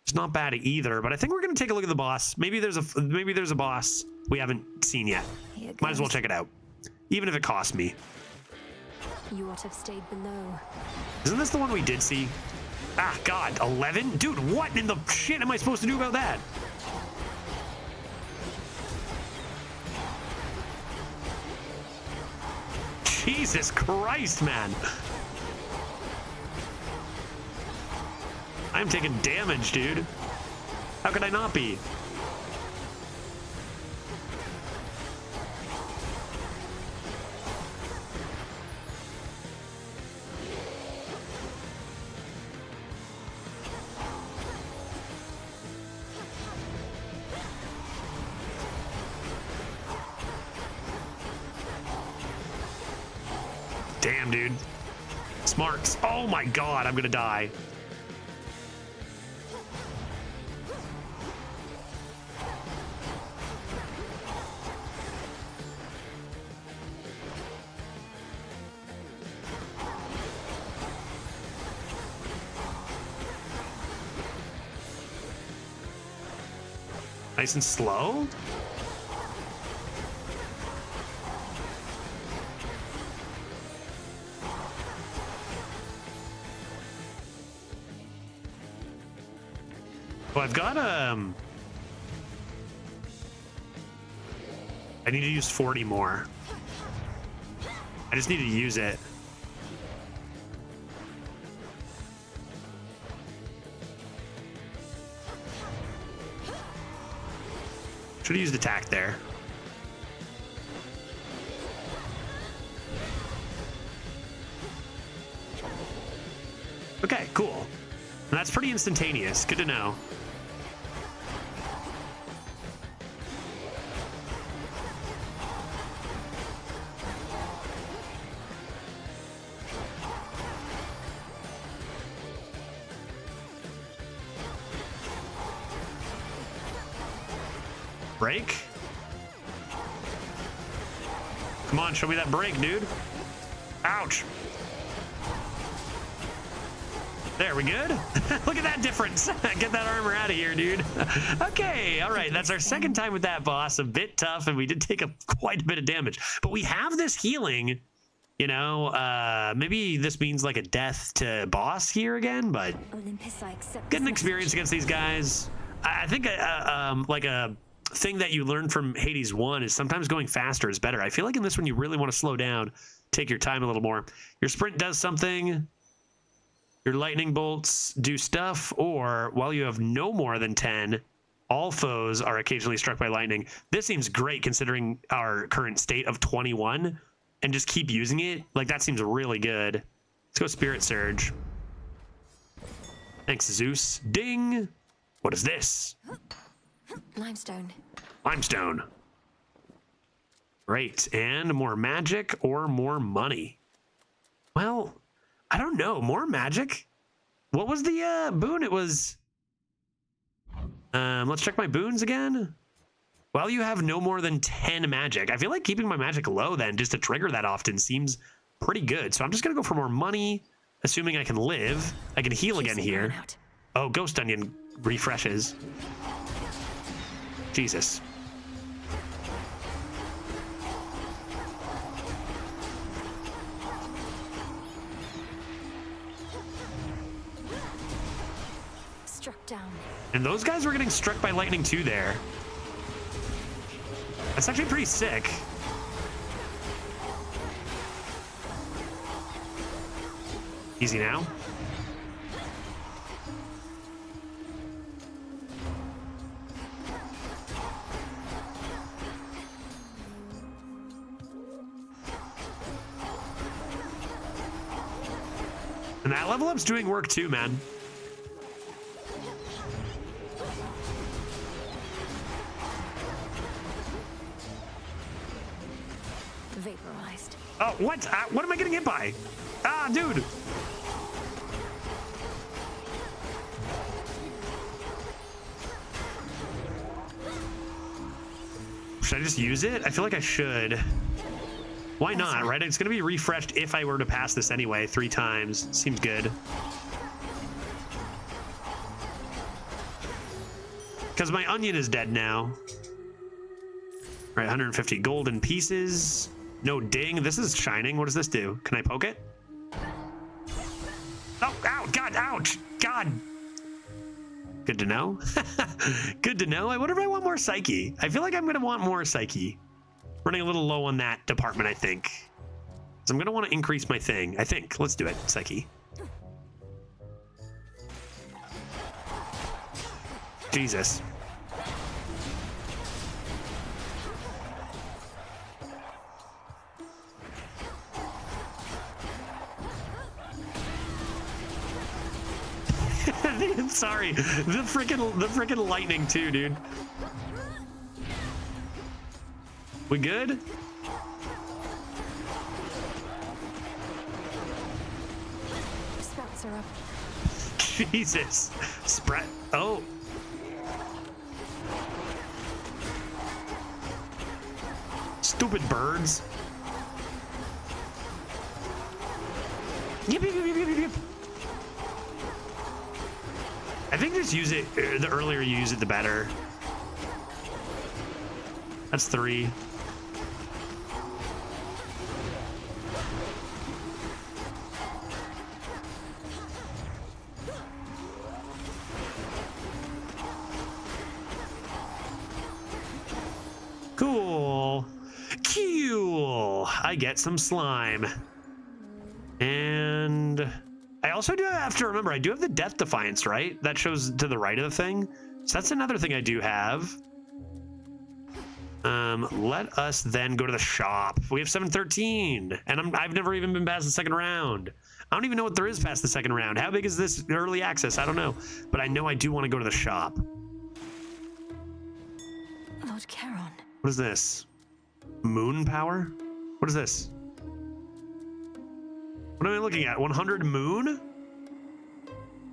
It's not bad either, but I think we're gonna take a look at the boss. Maybe there's a boss we haven't seen yet. Might as well check it out, even if it costs me. You ought to have stayed below. Isn't this the one we did see? Ah, God, 11? Dude, what in the shit am I supposed to do about that? Jesus Christ, man. I'm taking damage, dude. How could I not be? dude. Smarts. Oh my god, I'm gonna die. Nice and slow. Well, I've got I need to use 40 more. I just need to use it. Should have used attack there. Okay, cool. And that's pretty instantaneous. Good to know. Break? Come on, show me that break, dude. Ouch. There, we good? Look at that difference. Get that armor out of here, dude. Okay, all right. That's our second time with that boss. A bit tough, and we did take quite a bit of damage. But we have this healing. You know, maybe this means like a death to boss here again, but get an experience against these guys. I think like a thing that you learn from Hades 1 is sometimes going faster is better. I feel like in this one you really want to slow down, take your time a little more. Your sprint does something, your lightning bolts do stuff, or while you have no more than 10, all foes are occasionally struck by lightning. This seems great considering our current state of 21, and just keep using it. Like, that seems really good. Let's go Spirit Surge. Thanks, Zeus. Ding! What is this? Limestone. Limestone. Great. And more magic or more money? Well, I don't know. More magic? What was the boon? It was... let's check my boons again. Well, you have no more than 10 magic. I feel like keeping my magic low then, just to trigger that often, seems pretty good. So I'm just going to go for more money, assuming I can live. I can heal again here. Oh, Ghost Onion refreshes. Jesus. Struck down. And those guys were getting struck by lightning too there. That's actually pretty sick. Easy now. And that level up's doing work too, man. Vaporized. Oh, what? What am I getting hit by? Ah, dude. Should I just use it? I feel like I should. Why not, right? It's going to be refreshed if I were to pass this anyway 3 times. Seems good. Because my onion is dead now. All right, 150 golden pieces. No ding. This is shining. What does this do? Can I poke it? Oh, ow, God, ouch. God. Good to know. Good to know. I wonder if I want more Psyche. I feel like I'm going to want more Psyche. Running a little low on that department, I think. So I'm going to want to increase my thing. I think. Let's do it, Psyche. Jesus. Sorry, the freaking lightning too, dude. We good? syrup. Jesus. Spread. Oh. Stupid birds. Yip, yip, yip, yip, yip, yip. I think just use it, the earlier you use it, the better. That's 3. Cool. Cool. I get some slime. And I also do have to remember, I do have the Death Defiance, right? That shows to the right of the thing. So that's another thing I do have. Let us then go to the shop. We have 713, and I've never even been past the second round. I don't even know what there is past the second round. How big is this early access? I don't know, but I know I do want to go to the shop. Lord Charon. What is this? Moon power? What is this? What am I looking at? 100 moon?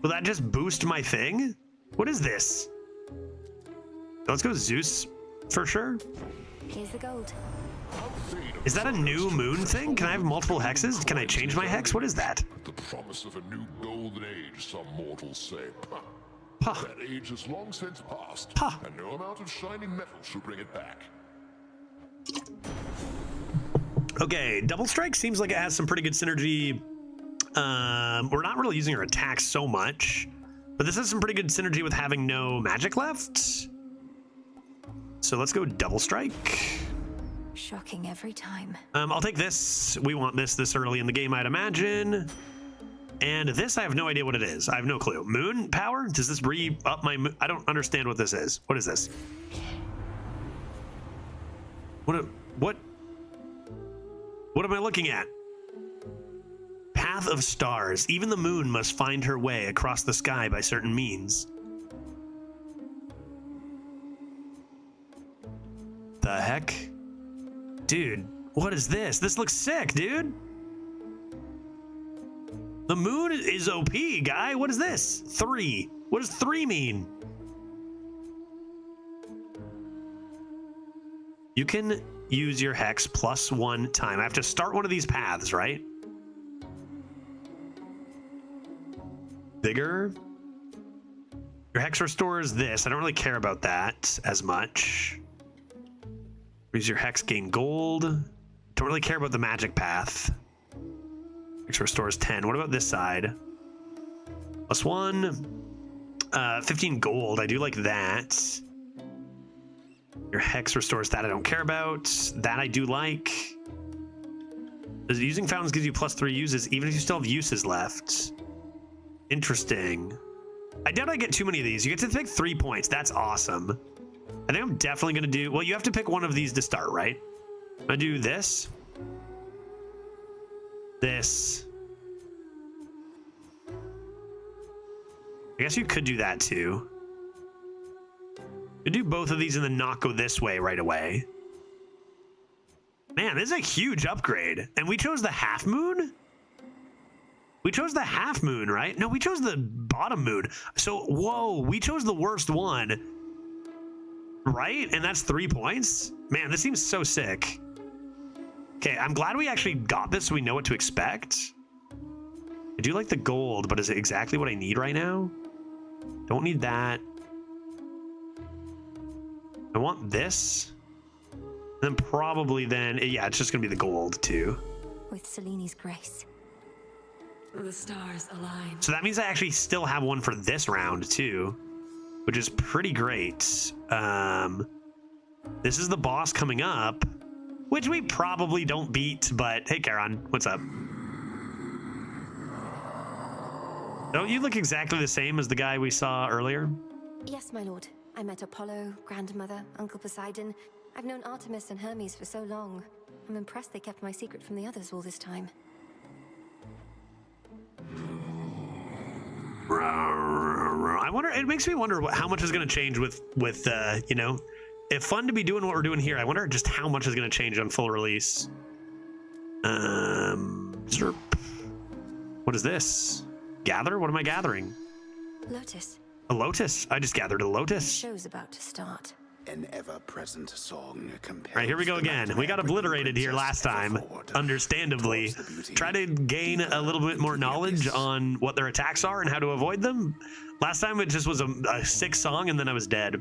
Will that just boost my thing? What is this? Let's go Zeus for sure. Here's the gold. Is that a new moon thing? Can I have multiple hexes? Can I change my hex? What is that? The promise of a new golden age, some mortals say. Huh. That age has long since passed, and no amount of shining metal shall bring it back. Okay, Double Strike seems like it has some pretty good synergy. We're not really using our attacks so much, but this has some pretty good synergy with having no magic left. So let's go Double Strike. Shocking every time. I'll take this. We want this early in the game, I'd imagine. And this, I have no idea what it is. I have no clue. Moon power? Does this re-up my moon? I don't understand what this is. What is this? What am I looking at? Path of stars. Even the moon must find her way across the sky by certain means. The heck? Dude, what is this? This looks sick, dude. The moon is OP, guy. What is this? 3. What does 3 mean? You can use your hex +1 time. I have to start one of these paths, right? Bigger. Your hex restores this. I don't really care about that as much. Use your hex, gain gold. Don't really care about the magic path. Hex restores 10. What about this side? +1. 15 gold. I do like that. Your hex restores that. I don't care about. That I do like. Using fountains gives you +3 uses, even if you still have uses left. Interesting. I doubt I get too many of these. You get to pick 3 points. That's awesome. I think I'm definitely going to do... Well, you have to pick one of these to start, right? I'm going to do this. This. I guess you could do that too. You do both of these and then not go this way right away. Man, this is a huge upgrade. And we chose the half moon? We chose the half moon, right? No, we chose the bottom moon. So, whoa, we chose the worst one. Right? And that's 3 points? Man, this seems so sick. Okay, I'm glad we actually got this so we know what to expect. I do like the gold, but is it exactly what I need right now? Don't need that. I want this. And then probably then, yeah, it's just gonna be the gold too. With Seleni's grace. The stars align. So that means I actually still have one for this round too, which is pretty great. This is the boss coming up, which we probably don't beat, but hey, Charon, what's up? Don't you look exactly the same as the guy we saw earlier? Yes, my lord. I met Apollo, Grandmother, Uncle Poseidon. I've known Artemis and Hermes for so long. I'm impressed they kept my secret from the others all this time. I wonder, it makes me wonder how much is going to change with you know, if fun to be doing what we're doing here. I wonder just how much is going to change on full release. Zerp. What is this? Gather? What am I gathering? Lotus. A lotus. I just gathered a lotus. Show's about to start. An ever-present song compels. All right, here we go again. We got obliterated here last time, understandably. Try to gain a little bit more knowledge on what their attacks are and how to avoid them. Last time it just was a sick song and then I was dead.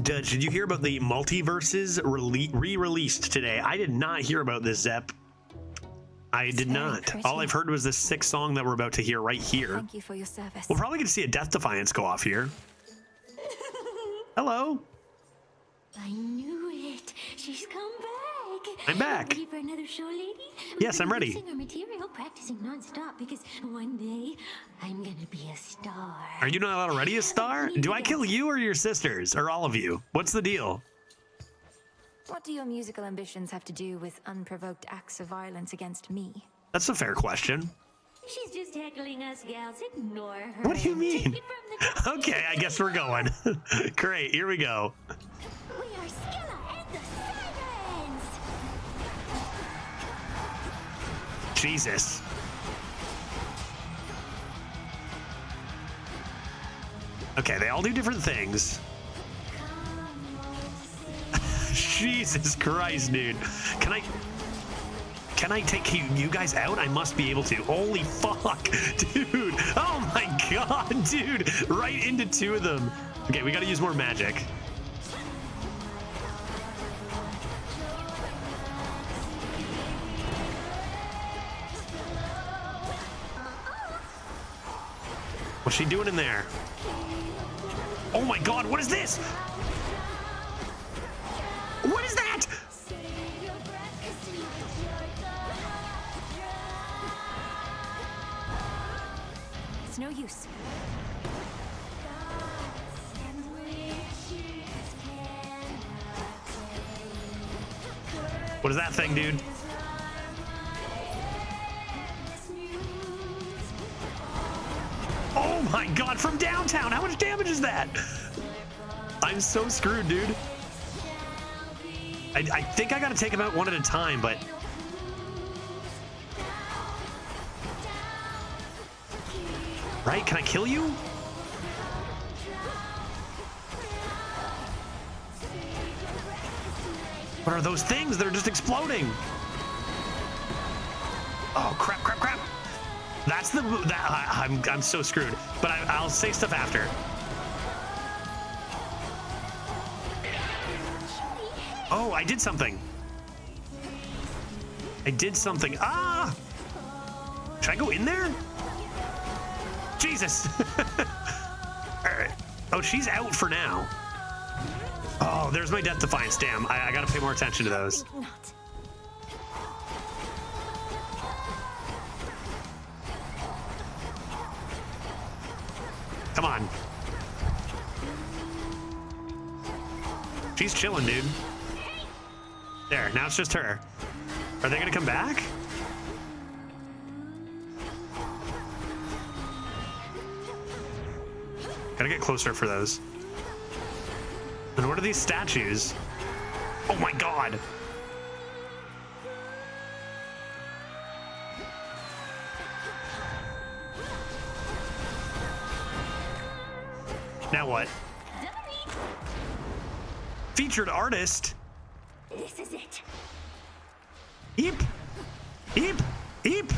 Judge, did you hear about the multiverses re-released today? I did not hear about this, Zep. I did not. Pretty. All I've heard was this sick song that we're about to hear right here. Thank you for your service. We'll probably get to see a Death Defiance go off here. Hello. I knew it. She's come back. I'm back. Ready for another show, lady? Yes, I'm ready. Our material, practicing non-stop because one day I'm gonna be a star. Are you not already a star? Do I kill you or your sisters or all of you? What's the deal? What do your musical ambitions have to do with unprovoked acts of violence against me? That's a fair question. She's just heckling us gals. Ignore her. What do you Take mean? it from the top. Okay, I guess we're going. Great, here we go. We are Skilla and the Sirens. Jesus. Okay, they all do different things. Jesus Christ, dude. Can I take you guys out? I must be able to. Holy fuck, dude. Oh my god, dude. Right into two of them. Okay, we gotta use more magic. What's she doing in there? Oh my god, what is this? What is that? It's no use. What is that thing, dude? Oh my god, from downtown! How much damage is that? I'm so screwed, dude. I think I gotta take him out one at a time, but... Right? Can I kill you? What are those things that are just exploding? Oh, crap, crap, crap. That's the... I'm so screwed. But I'll say stuff after. Oh, I did something. I did something. Ah! Should I go in there? Jesus. All right. Oh, she's out for now. Oh, there's my Death Defiance. Damn, I gotta pay more attention to those. Come on. She's chilling, dude. There, now it's just her. Are they gonna come back? Gotta get closer for those. And what are these statues? Oh my god! Now what? Featured artist? This is it. Eep! Eep! Eep!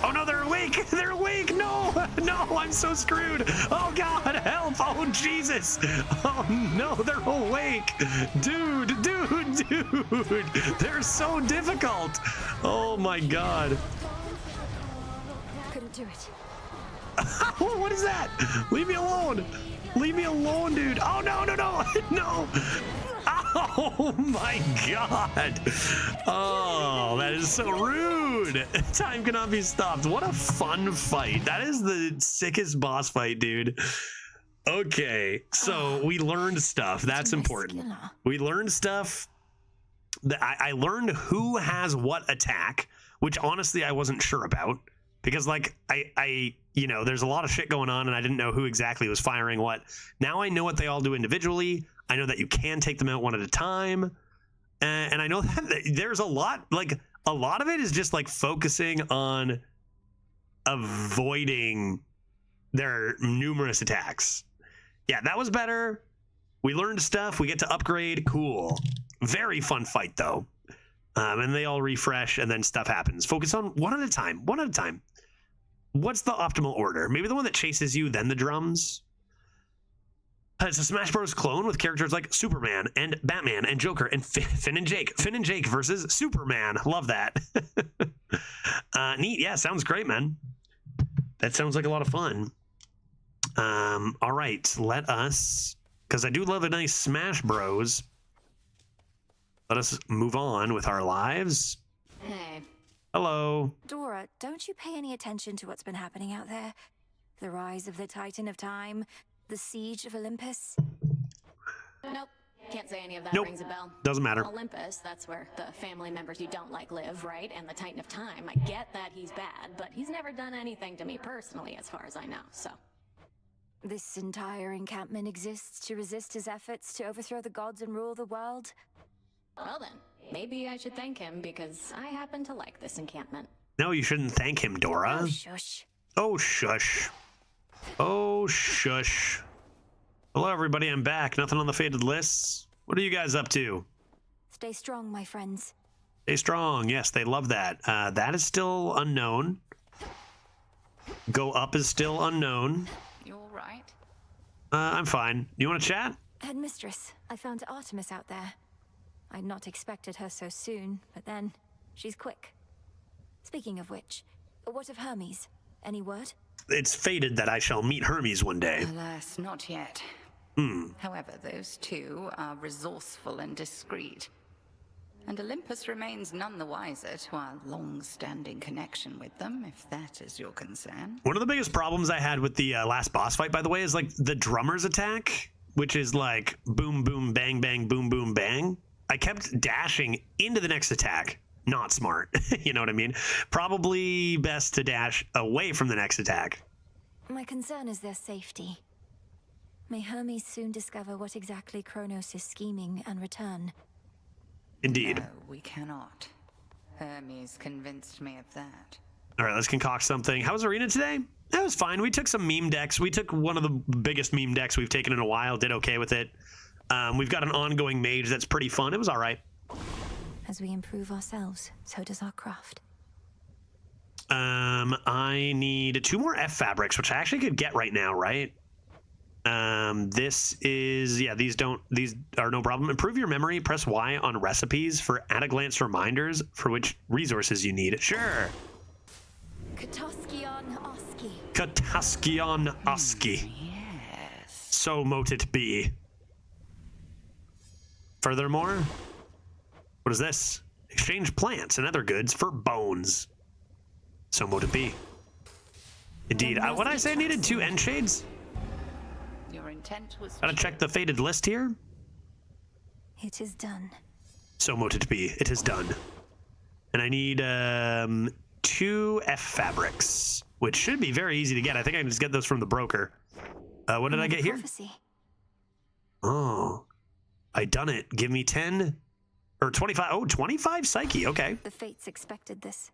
Oh no, they're awake! They're awake! No! No, I'm so screwed! Oh god, help! Oh Jesus! Oh no, they're awake! Dude, dude, dude! They're so difficult! Oh my god. Couldn't do it. What is that? Leave me alone! Leave me alone, dude! Oh no, no, no! No! Oh my god! Oh, that is so rude! Time cannot be stopped. What a fun fight. That is the sickest boss fight, dude. Okay, so we learned stuff. That's important. We learned stuff. I learned who has what attack, which honestly I wasn't sure about. Because like I you know, there's a lot of shit going on and I didn't know who exactly was firing what. Now I know what they all do individually. I know that you can take them out one at a time. And I know that there's a lot of it is just like focusing on avoiding their numerous attacks. Yeah, that was better. We learned stuff. We get to upgrade. Cool. Very fun fight, though. And they all refresh, and then stuff happens. Focus on one at a time. One at a time. What's the optimal order? Maybe the one that chases you, then the drums? It's a Smash Bros. Clone with characters like Superman and Batman and Joker and Finn and Jake. Finn and Jake versus Superman. Love that. Neat. Yeah, sounds great, man. That sounds like a lot of fun. All right, let us, because I do love a nice Smash Bros. Let us move on with our lives. Hey. Hello. Dora, don't you pay any attention to what's been happening out there? The rise of the Titan of Time, the siege of Olympus? Nope. Can't say any of that Nope. rings a bell. Doesn't matter. Olympus, that's where the family members you don't like live, right? And the Titan of Time, I get that he's bad, but he's never done anything to me personally, as far as I know, so. This entire encampment exists to resist his efforts to overthrow the gods and rule the world? Well then, maybe I should thank him, because I happen to like this encampment. No, you shouldn't thank him, Dora. Oh, shush. Oh, shush. Oh, shush. Hello, everybody. I'm back. Nothing on the faded lists. What are you guys up to? Stay strong, my friends. Stay strong. Yes, they love that. That is still unknown. Go up is still unknown. You all right? I'm fine. You want to chat? Headmistress, I found Artemis out there. I'd not expected her so soon, but then, she's quick. Speaking of which, what of Hermes? Any word? It's fated that I shall meet Hermes one day. Alas, not yet. However, those two are resourceful and discreet. And Olympus remains none the wiser to our long-standing connection with them, if that is your concern. One of the biggest problems I had with the last boss fight, by the way, is like the drummer's attack, which is like boom, boom, bang, bang, boom, boom, bang. I kept dashing into the next attack. Not smart. You know what I mean? Probably best to dash away from the next attack. My concern is their safety. May Hermes soon discover what exactly Kronos is scheming and return. Indeed. No, we cannot. Hermes convinced me of that. All right, let's concoct something. How was Arena today? That was fine. We took some meme decks. We took one of the biggest meme decks we've taken in a while. Did okay with it. We've got an ongoing mage that's pretty fun. It was all right. As we improve ourselves, so does our craft. I need 2 more F fabrics, which I actually could get right now, right? This is, yeah, these are no problem. Improve your memory. Press Y on recipes for at-a-glance reminders for which resources you need. Sure. Katoskion Oski. Katoskion Oski. Yes. So mote it be. Furthermore, what is this? Exchange plants and other goods for bones. So mote it be. Indeed. What did I say I needed? 2 end shades? Your intent was Gotta check the faded list here. It is done. So mote it be. It is done. And I need 2 F fabrics, which should be very easy to get. I think I can just get those from the broker. What did I get here? Prophecy. Oh, I done it. Give me 10 or 25. Oh, 25 psyche. Okay. The fates expected this.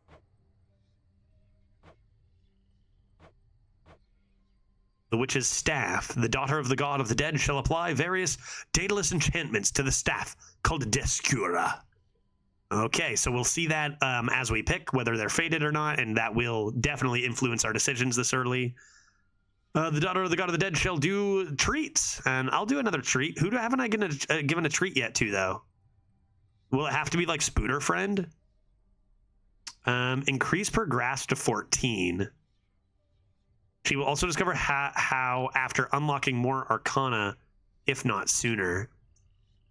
The witch's staff. The daughter of the god of the dead shall apply various daedalus enchantments to the staff called Descura. Okay, so we'll see that as we pick whether they're fated or not, and that will definitely influence our decisions this early. The daughter of the god of the dead shall do treats, and I'll do another treat. Haven't I given a treat yet to, though? Will it have to be like Spooter Friend? Increase per grasp to 14. She will also discover how after unlocking more arcana, if not sooner.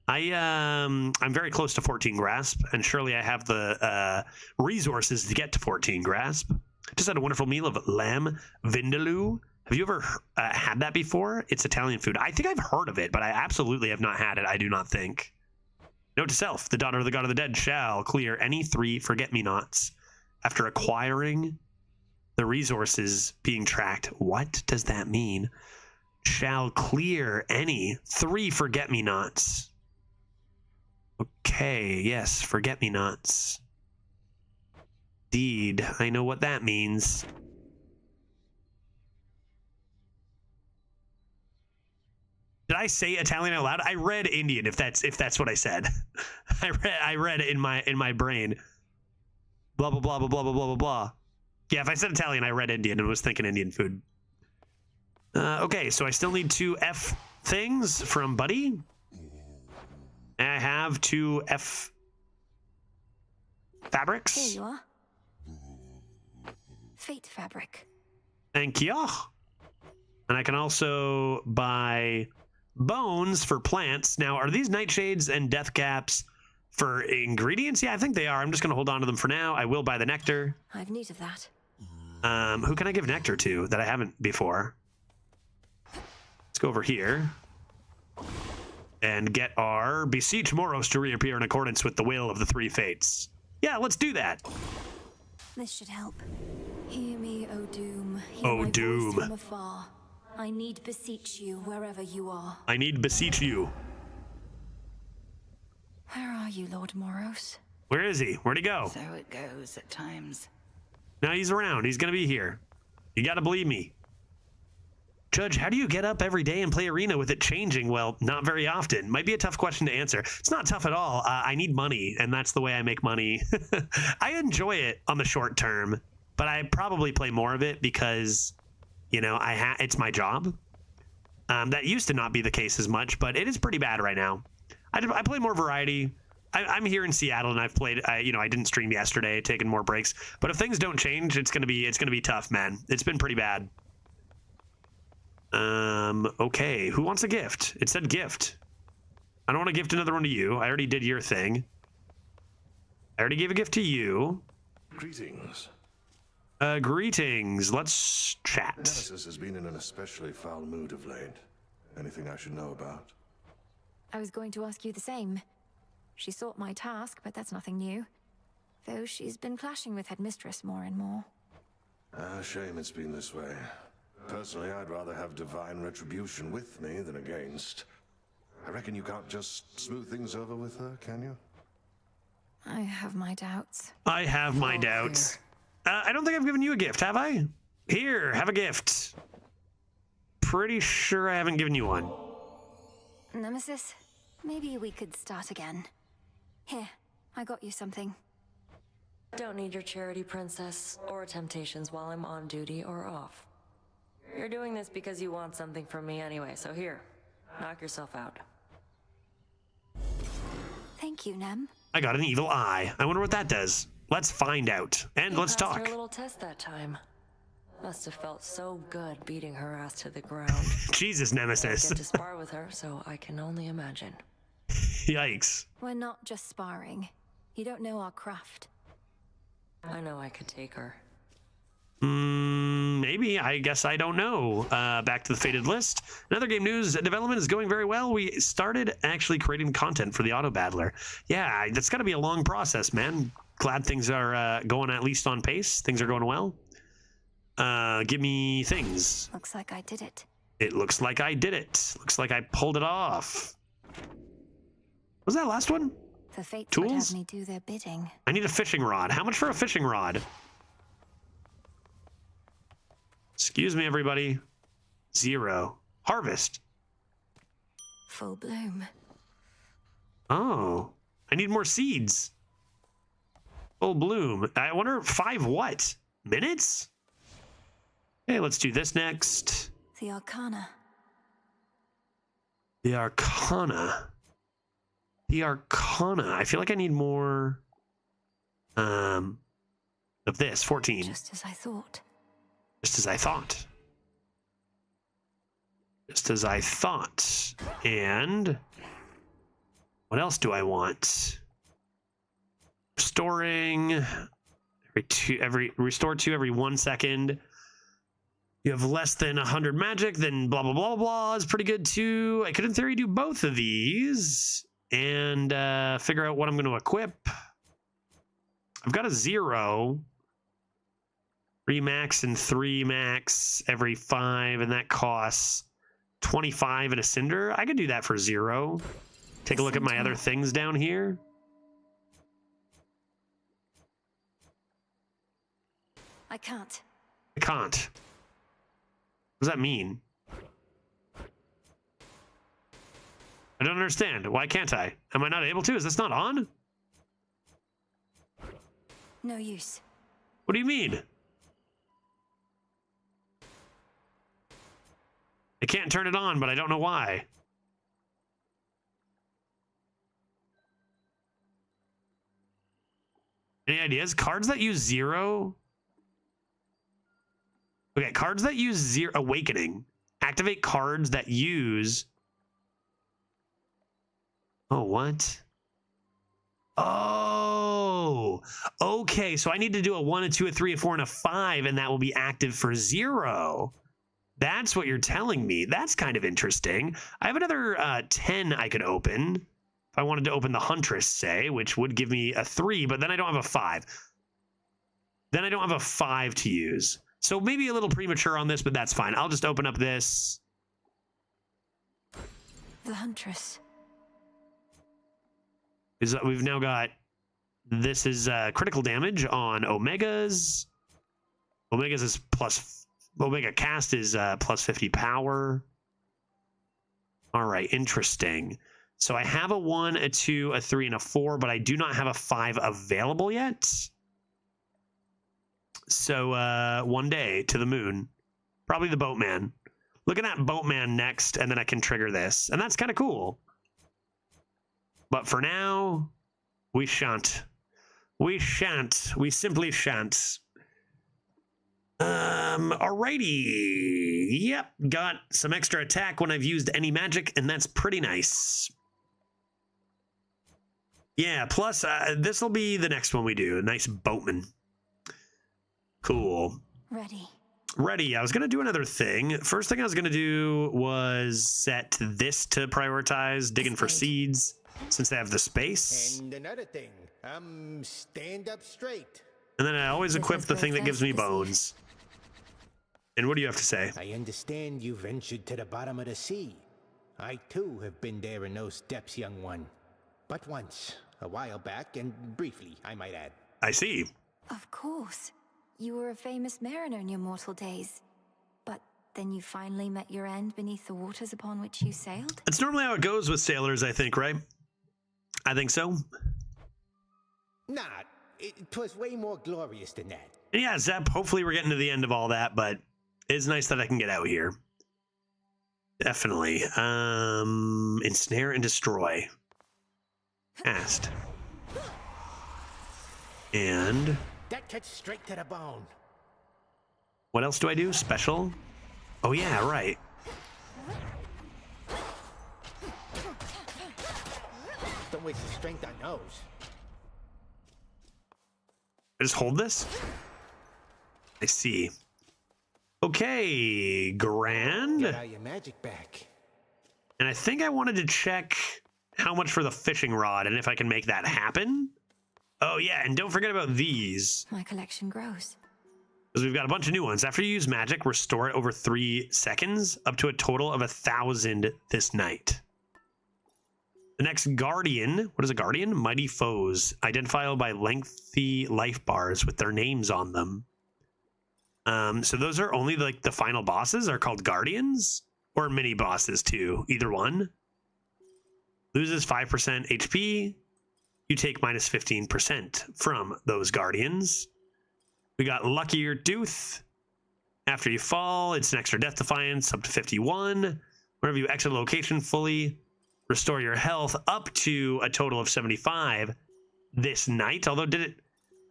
I'm very close to 14 grasp, and surely I have the resources to get to 14 grasp. Just had a wonderful meal of lamb vindaloo. Have you ever had that before? It's Italian food. I think I've heard of it, but I absolutely have not had it. I do not think. Note to self: the daughter of the god of the dead shall clear any 3 forget-me-nots after acquiring the resources being tracked. What does that mean? Shall clear any 3 forget-me-nots. Okay, yes, forget-me-nots. Indeed, I know what that means. Did I say Italian out loud? I read Indian. If that's what I said, I read it in my brain. Blah blah blah blah blah blah blah blah. Yeah, if I said Italian, I read Indian and was thinking Indian food. Okay, so I still need 2 F things from Buddy. I have 2 F fabrics. Here you are. Fate fabric. Thank you. And I can also buy bones for plants. Now, are these nightshades and death caps for ingredients? Yeah, I think they are. I'm just going to hold on to them for now. I will buy the nectar. I've need of that. Who can I give nectar to that I haven't before? Let's go over here and get our beseech Moros to reappear in accordance with the will of the 3 fates. Yeah, let's do that. This should help. Hear me, O Doom. Hear O my voice Doom. from afar. I need beseech you wherever you are. I need beseech you. Where are you, Lord Moros? Where is he? Where'd he go? So it goes at times. No, he's around. He's going to be here. You got to believe me. Judge, how do you get up every day and play Arena with it changing? Well, not very often. Might be a tough question to answer. It's not tough at all. I need money, and that's the way I make money. I enjoy it on the short term, but I probably play more of it because, you know, it's my job. That used to not be the case as much, but it is pretty bad right now. I play more variety. I'm here in Seattle, and I've played. I didn't stream yesterday, taking more breaks. But if things don't change, it's gonna be tough, man. It's been pretty bad. Okay, who wants a gift? It said gift. I don't want to gift another one to you. I already did your thing. I already gave a gift to you. Greetings. Greetings. Let's chat. Nemesis has been in an especially foul mood of late. Anything I should know about? I was going to ask you the same. She sought my task, but that's nothing new. Though she's been clashing with Headmistress more and more. Shame it's been this way. Personally, I'd rather have divine retribution with me than against. I reckon you can't just smooth things over with her, can you? I have my doubts. I have my doubts. I don't think I've given you a gift, have I? Here, have a gift. Pretty sure I haven't given you one. Nemesis, maybe we could start again. Here, I got you something. Don't need your charity, princess, or temptations while I'm on duty or off. You're doing this because you want something from me anyway, so here, knock yourself out. Thank you, Nem. I got an evil eye. I wonder what that does. Let's find out. And let's Passed talk. her little test that time. Must have felt so good beating her ass to the ground. Jesus, Nemesis. I get to spar with her, so I can only imagine. Yikes. We're not just sparring. You don't know our craft. I know I could take her. Maybe. I guess I don't know. Back to the fated list. Another game news. Development is going very well. We started actually creating content for the auto battler. Yeah, that's got to be a long process, man. Glad things are going at least on pace. Things are going well. Give me things. Looks like I did it. It looks like I did it. Looks like I pulled it off. Was that last one? The fates would Tools? have me do their bidding. I need a fishing rod. How much for a fishing rod? Excuse me, everybody. 0. Harvest. Full bloom. Oh, I need more seeds. Full bloom. I wonder 5 what? Minutes? Okay, let's do this next. The Arcana. The Arcana. The Arcana. I feel like I need more of this. 14. Just as I thought. Just as I thought. Just as I thought. And what else do I want? Restoring restore 2 every 1 second. You have less than 100 magic, then blah blah blah blah is pretty good too. I could in theory do both of these and figure out what I'm going to equip. I've got a 0. 3 max and 3 max every 5, and that costs 25 and a cinder. I could do that for 0. Take a look at my other things down here. I can't. I can't. What does that mean? I don't understand. Why can't I? Am I not able to? Is this not on? No use. What do you mean? I can't turn it on, but I don't know why. Any ideas? Cards that use 0? Okay, cards that use 0 awakening. Activate cards that use... Oh, what? Oh, okay. So I need to do a 1, a 2, a 3, a 4, and a 5, and that will be active for 0. That's what you're telling me. That's kind of interesting. I have another 10 I could open. If I wanted to open the Huntress, say, which would give me a 3, but then I don't have a 5. Then I don't have a 5 to use. So maybe a little premature on this, but that's fine. I'll just open up this. The Huntress. We've now got, this is critical damage on Omegas. Omegas is plus, Omega cast is plus 50 power. All right, interesting. So I have a 1, a 2, a 3, and a 4, but I do not have a 5 available yet. So one day to the moon. Probably the Boatman. Look at that Boatman next, and then I can trigger this. And that's kind of cool. But for now, we shan't. We shan't. We simply shan't. Alrighty. Yep, got some extra attack when I've used any magic, and that's pretty nice. Yeah, plus this will be the next one we do. A nice boatman. Cool. Ready. I was going to do another thing. First thing I was going to do was set this to prioritize digging for seeds, since they have the space. And another thing, stand up straight. And then I always equip the thing that gives me bones. And what do you have to say? I understand you ventured to the bottom of the sea. I too have been there in those depths, young one. But once, a while back, and briefly, I might add. I see. Of course. You were a famous mariner in your mortal days. But then you finally met your end beneath the waters upon which you sailed? It's normally how it goes with sailors, I think, right? I think so. Nah, it was way more glorious than that. Yeah, Zep, hopefully we're getting to the end of all that, but it's nice that I can get out here. Definitely. Ensnare and destroy. Cast. And That cuts straight to the bone. what else do I do? Special? Oh yeah, right. Don't waste the strength on those. I just hold this? I see. Okay, grand. Get all your magic back. And I think I wanted to check how much for the fishing rod and if I can make that happen. Oh yeah, and don't forget about these. My collection grows. Because we've got a bunch of new ones. After you use magic, restore it over 3 seconds, up to a total of 1,000 this night. The next Guardian, what is a Guardian? Mighty Foes, identifiable by lengthy life bars with their names on them. So those are only like the final bosses are called Guardians? Or mini bosses too, either one. Loses 5% HP. You take minus 15% from those Guardians. We got Luckier Tooth. After you fall, it's an extra death defiance up to 51. Whenever you exit a location fully, restore your health up to a total of 75 this night. Although did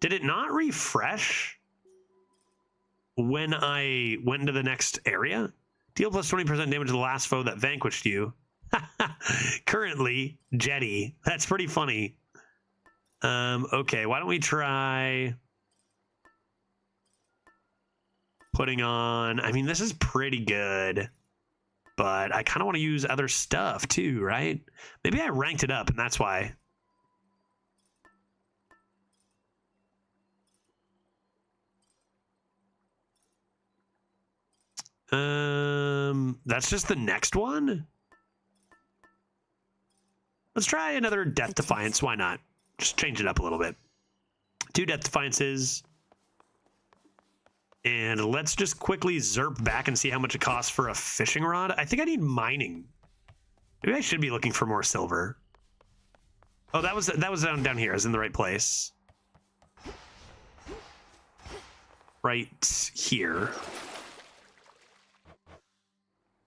it not refresh when I went into the next area? Deal plus 20% damage to the last foe that vanquished you. Currently, Jetty. That's pretty funny. Okay, why don't we try putting on... I mean, this is pretty good, but I kind of want to use other stuff too, right? Maybe I ranked it up, and that's why. That's just the next one? Let's try another Death Defiance. Why not? Just change it up a little bit. 2 Death Defiances. And let's just quickly zerp back and see how much it costs for a fishing rod. I think I need mining. Maybe I should be looking for more silver. Oh, that was down here. I was in the right place. Right here.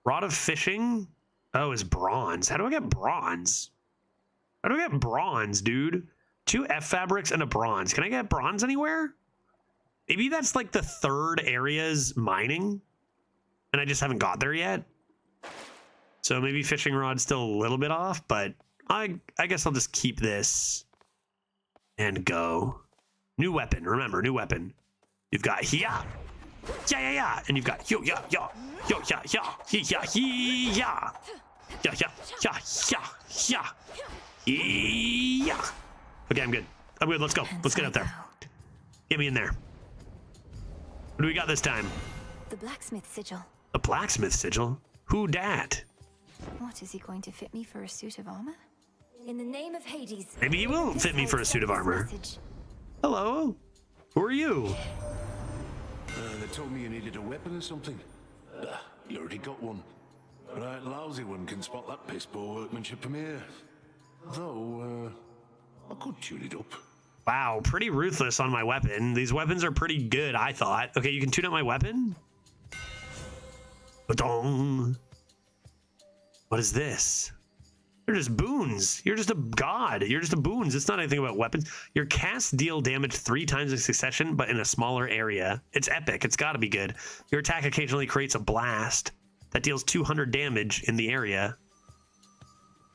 Rod of fishing? Oh, is bronze. How do I get bronze? How do I get bronze, dude? 2 F fabrics and a bronze. Can I get bronze anywhere? Maybe that's like the third area's mining, and I just haven't got there yet. So maybe fishing rod's still a little bit off, but I guess I'll just keep this and go. New weapon. Remember, new weapon. You've got yeah, and you've got yo, yeah, yeah, yo, yeah, yeah, yeah, yeah, yeah, yeah, yeah, yeah, yeah. Okay, I'm good. I'm good. Let's go. Let's get out there. Get me in there. What do we got this time? The blacksmith sigil. A blacksmith sigil? Who dat? What, is he going to fit me for a suit of armor? In the name of Hades. Maybe he will fit me for a suit of armor. Hello? Who are you? They told me you needed a weapon or something. You already got one. Right, lousy one can spot that piss poor workmanship from here. Though, I could tune it up. Wow, pretty ruthless on my weapon. These weapons are pretty good, I thought. Okay, you can tune up my weapon? Ba-dong. What is this? They're just boons. You're just a god. You're just a boons. It's not anything about weapons. Your casts deal damage 3 times in succession, but in a smaller area. It's epic. It's got to be good. Your attack occasionally creates a blast that deals 200 damage in the area.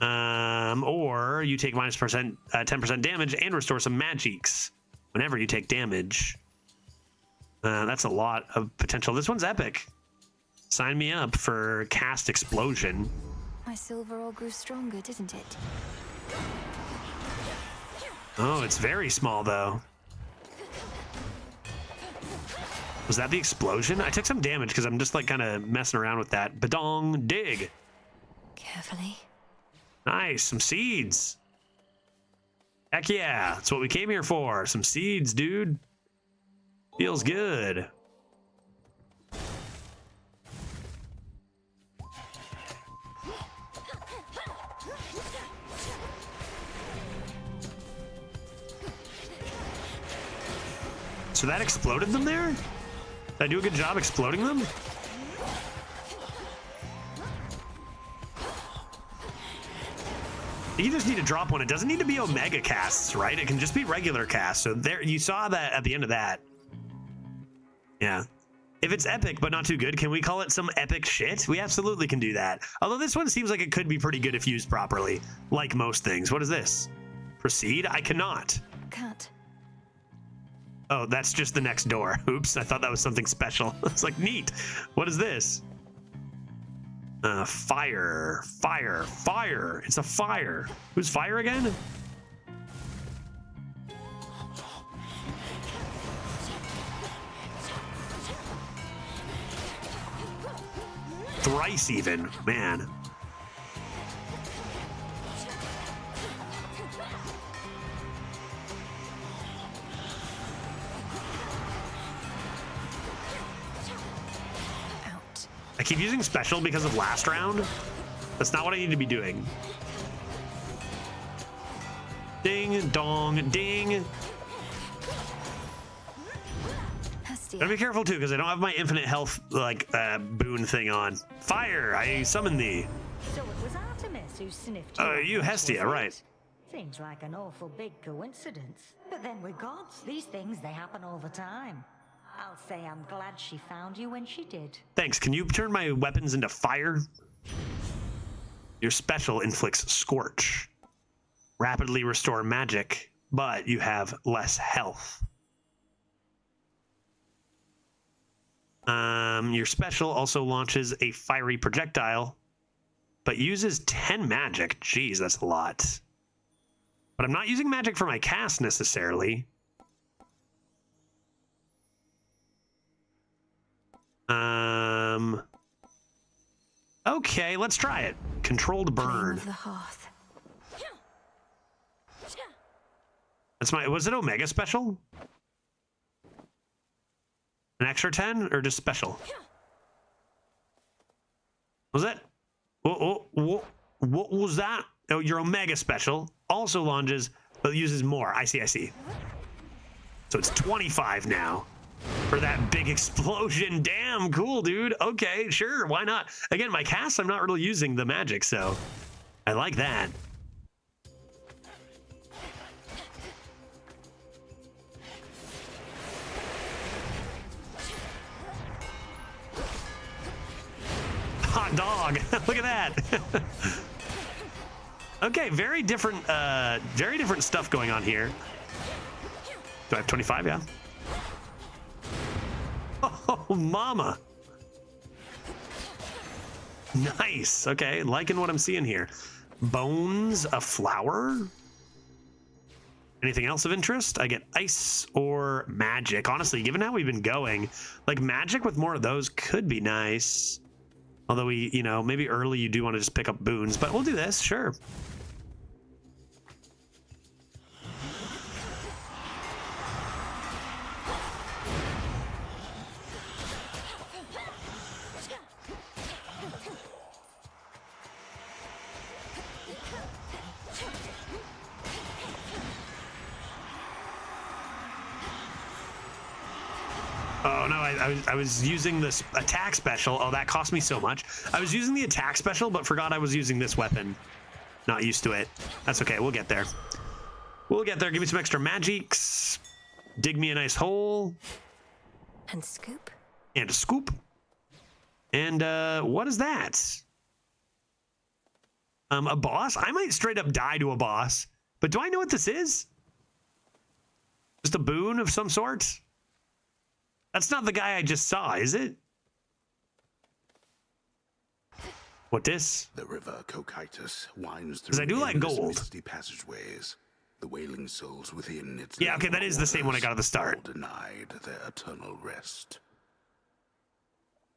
Or you take minus 10% damage and restore some magics whenever you take damage. That's a lot of potential. This one's epic. Sign me up for cast explosion. My silver all grew stronger, didn't it? Oh, it's very small though. Was that the explosion? I took some damage because I'm just like kind of messing around with that. Badong, dig. Carefully. Nice, some seeds. Heck yeah, that's what we came here for. Some seeds, dude. Feels good. So that exploded them there? Did I do a good job exploding them? You just need to drop one. It doesn't need to be Omega casts, right? It can just be regular casts. So there, you saw that at the end of that. Yeah. If it's epic but not too good, can we call it some epic shit? We absolutely can do that. Although this one seems like it could be pretty good if used properly, like most things. What is this? Proceed? I cannot. Can't. Oh, that's just the next door. Oops, I thought that was something special. It's like, neat. What is this? Fire. Fire. Fire. It's a fire. Who's fire again? Thrice even. Man. I keep using special because of last round. That's not what I need to be doing. Ding, dong, ding. Gotta be careful too, because I don't have my infinite health like boon thing on. Fire! I summon thee. So it was Artemis who sniffed you. You Hestia, right? Seems like an awful big coincidence. But then we're gods. These things, they happen all the time. I'll say I'm glad she found you when she did. Thanks. Can you turn my weapons into fire? Your special inflicts Scorch. Rapidly restore magic, but you have less health. Your special also launches a fiery projectile, but uses 10 magic. Jeez, that's a lot. But I'm not using magic for my cast necessarily. Okay, let's try it. Controlled burn. Of the hearth. That's my. Was it Omega special? An extra 10 or just special? Was that? What was that? Oh, your Omega special also lunges, but uses more. I see. So it's 25 now for that big explosion. Damn, cool, dude. Okay, sure, why not? Again, my cast, I'm not really using the magic, so I like that. Hot dog. Look at that. Okay, very different stuff going on here. Do I have 25? Yeah. Oh, mama. Nice. Okay, liking what I'm seeing here. Bones, a flower. Anything else of interest? I get ice or magic. Honestly, given how we've been going, like magic with more of those could be nice. Although we, you know, maybe early you do want to just pick up boons, but we'll do this, sure. Oh no, I was using this attack special. Oh, that cost me so much. I was using the attack special, but forgot I was using this weapon. Not used to it. That's okay, we'll get there. We'll get there. Give me some extra magics. Dig me a nice hole. And scoop. And a scoop. And what is that? A boss? I might straight up die to a boss. But do I know what this is? Just a boon of some sort? That's not the guy I just saw, is it? What this? The river Cocytus winds through 'Cause I do like endless gold. misty passageways. The wailing souls within its Yeah, okay, that is the same one I got at the start. all denied their eternal rest.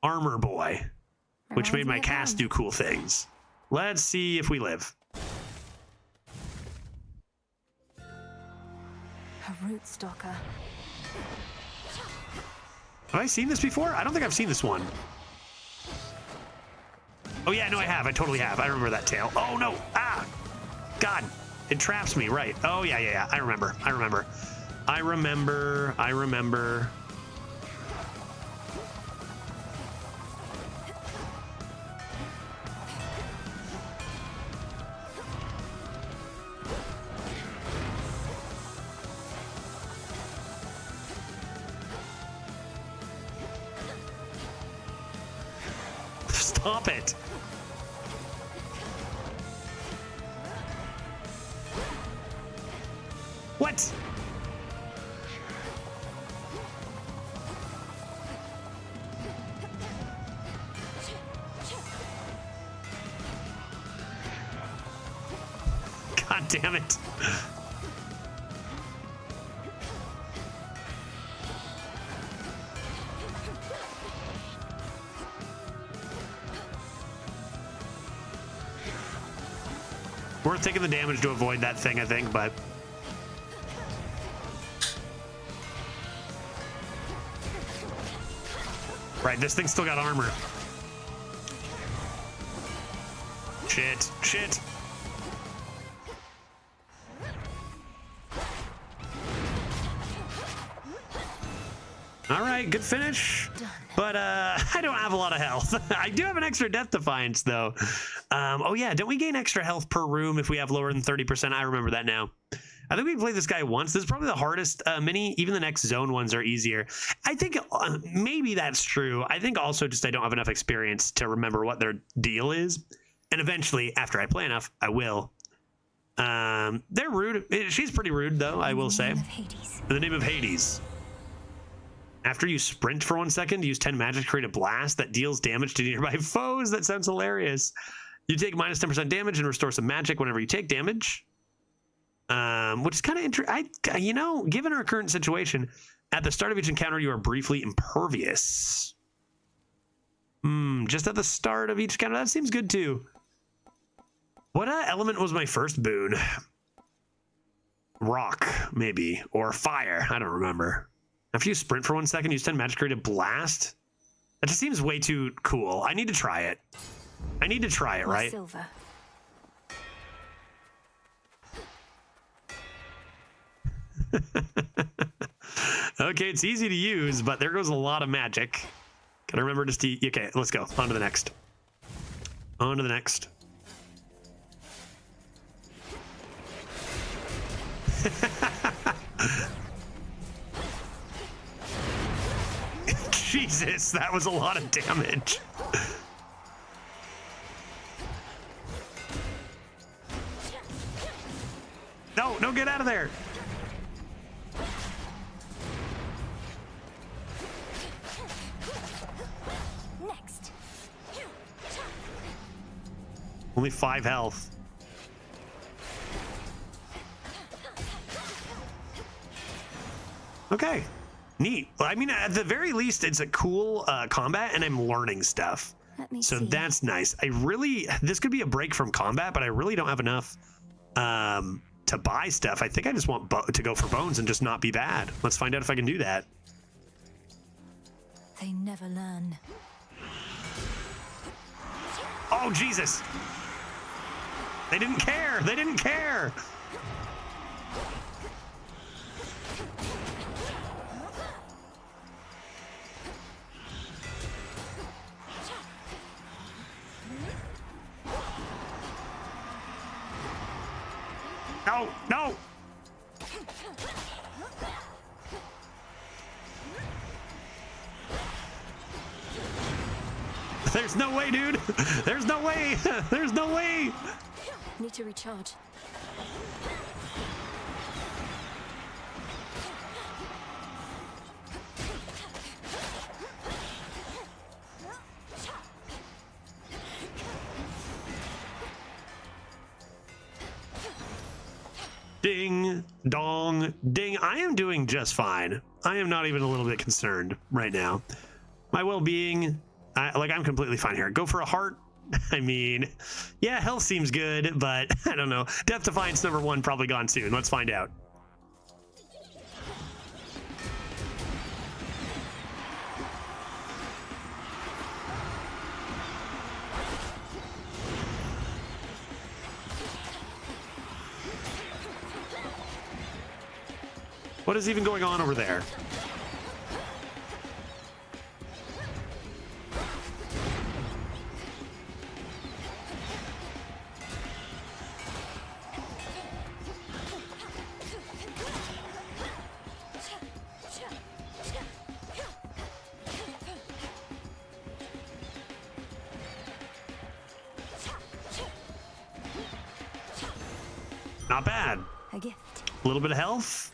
Armor boy, which made my cast do cool things. Let's see if we live. A root stalker. Have I seen this before? I don't think I've seen this one. Oh yeah, no, I have. I totally have. I remember that tail. Oh no! Ah! God! It traps me, right. Oh yeah. I remember. Stop it! What? God damn it. Worth taking the damage to avoid that thing, I think, but... Right, this thing's still got armor. Shit. All right, good finish. But I don't have a lot of health. I do have an extra death defiance, though. Oh yeah, don't we gain extra health per room if we have lower than 30%? I remember that now. I think we played this guy once. This is probably the hardest mini. Even the next zone ones are easier. I think maybe that's true. I think also just I don't have enough experience to remember what their deal is. And eventually, after I play enough, I will. They're rude. She's pretty rude, though, I will say. In the name of Hades. After you sprint for 1 second, use 10 magic to create a blast that deals damage to nearby foes. That sounds hilarious. You take minus 10% damage and restore some magic whenever you take damage. Which is kind of interesting. You know, given our current situation, at the start of each encounter, you are briefly impervious. Just at the start of each encounter, that seems good too. What element was my first boon? Rock, maybe, or fire. I don't remember. After you sprint for 1 second, use 10 magic to blast. That just seems way too cool. I need to try it. I need to try it, right? Silver. Okay, it's easy to use, but there goes a lot of magic. Gotta remember just to... Okay, let's go. On to the next. On to the next. Jesus, that was a lot of damage. No, no, get out of there. Next. Only 5 health. Okay, neat. Well, I mean, at the very least, it's a cool combat, and I'm learning stuff. So that's nice. This could be a break from combat, but I really don't have enough to buy stuff. I think I just want to go for bones and just not be bad. Let's find out if I can do that. They never learn. Oh, Jesus. They didn't care. They didn't care. No, no. There's no way, dude. There's no way. There's no way. Need to recharge. Ding, dong, ding. I am doing just fine. I am not even a little bit concerned right now. My well-being, I'm completely fine here. Go for a heart. I mean, yeah, health seems good, but I don't know. Death Defiance #1 probably gone soon. Let's find out. What is even going on over there? Not bad. A gift. A little bit of health.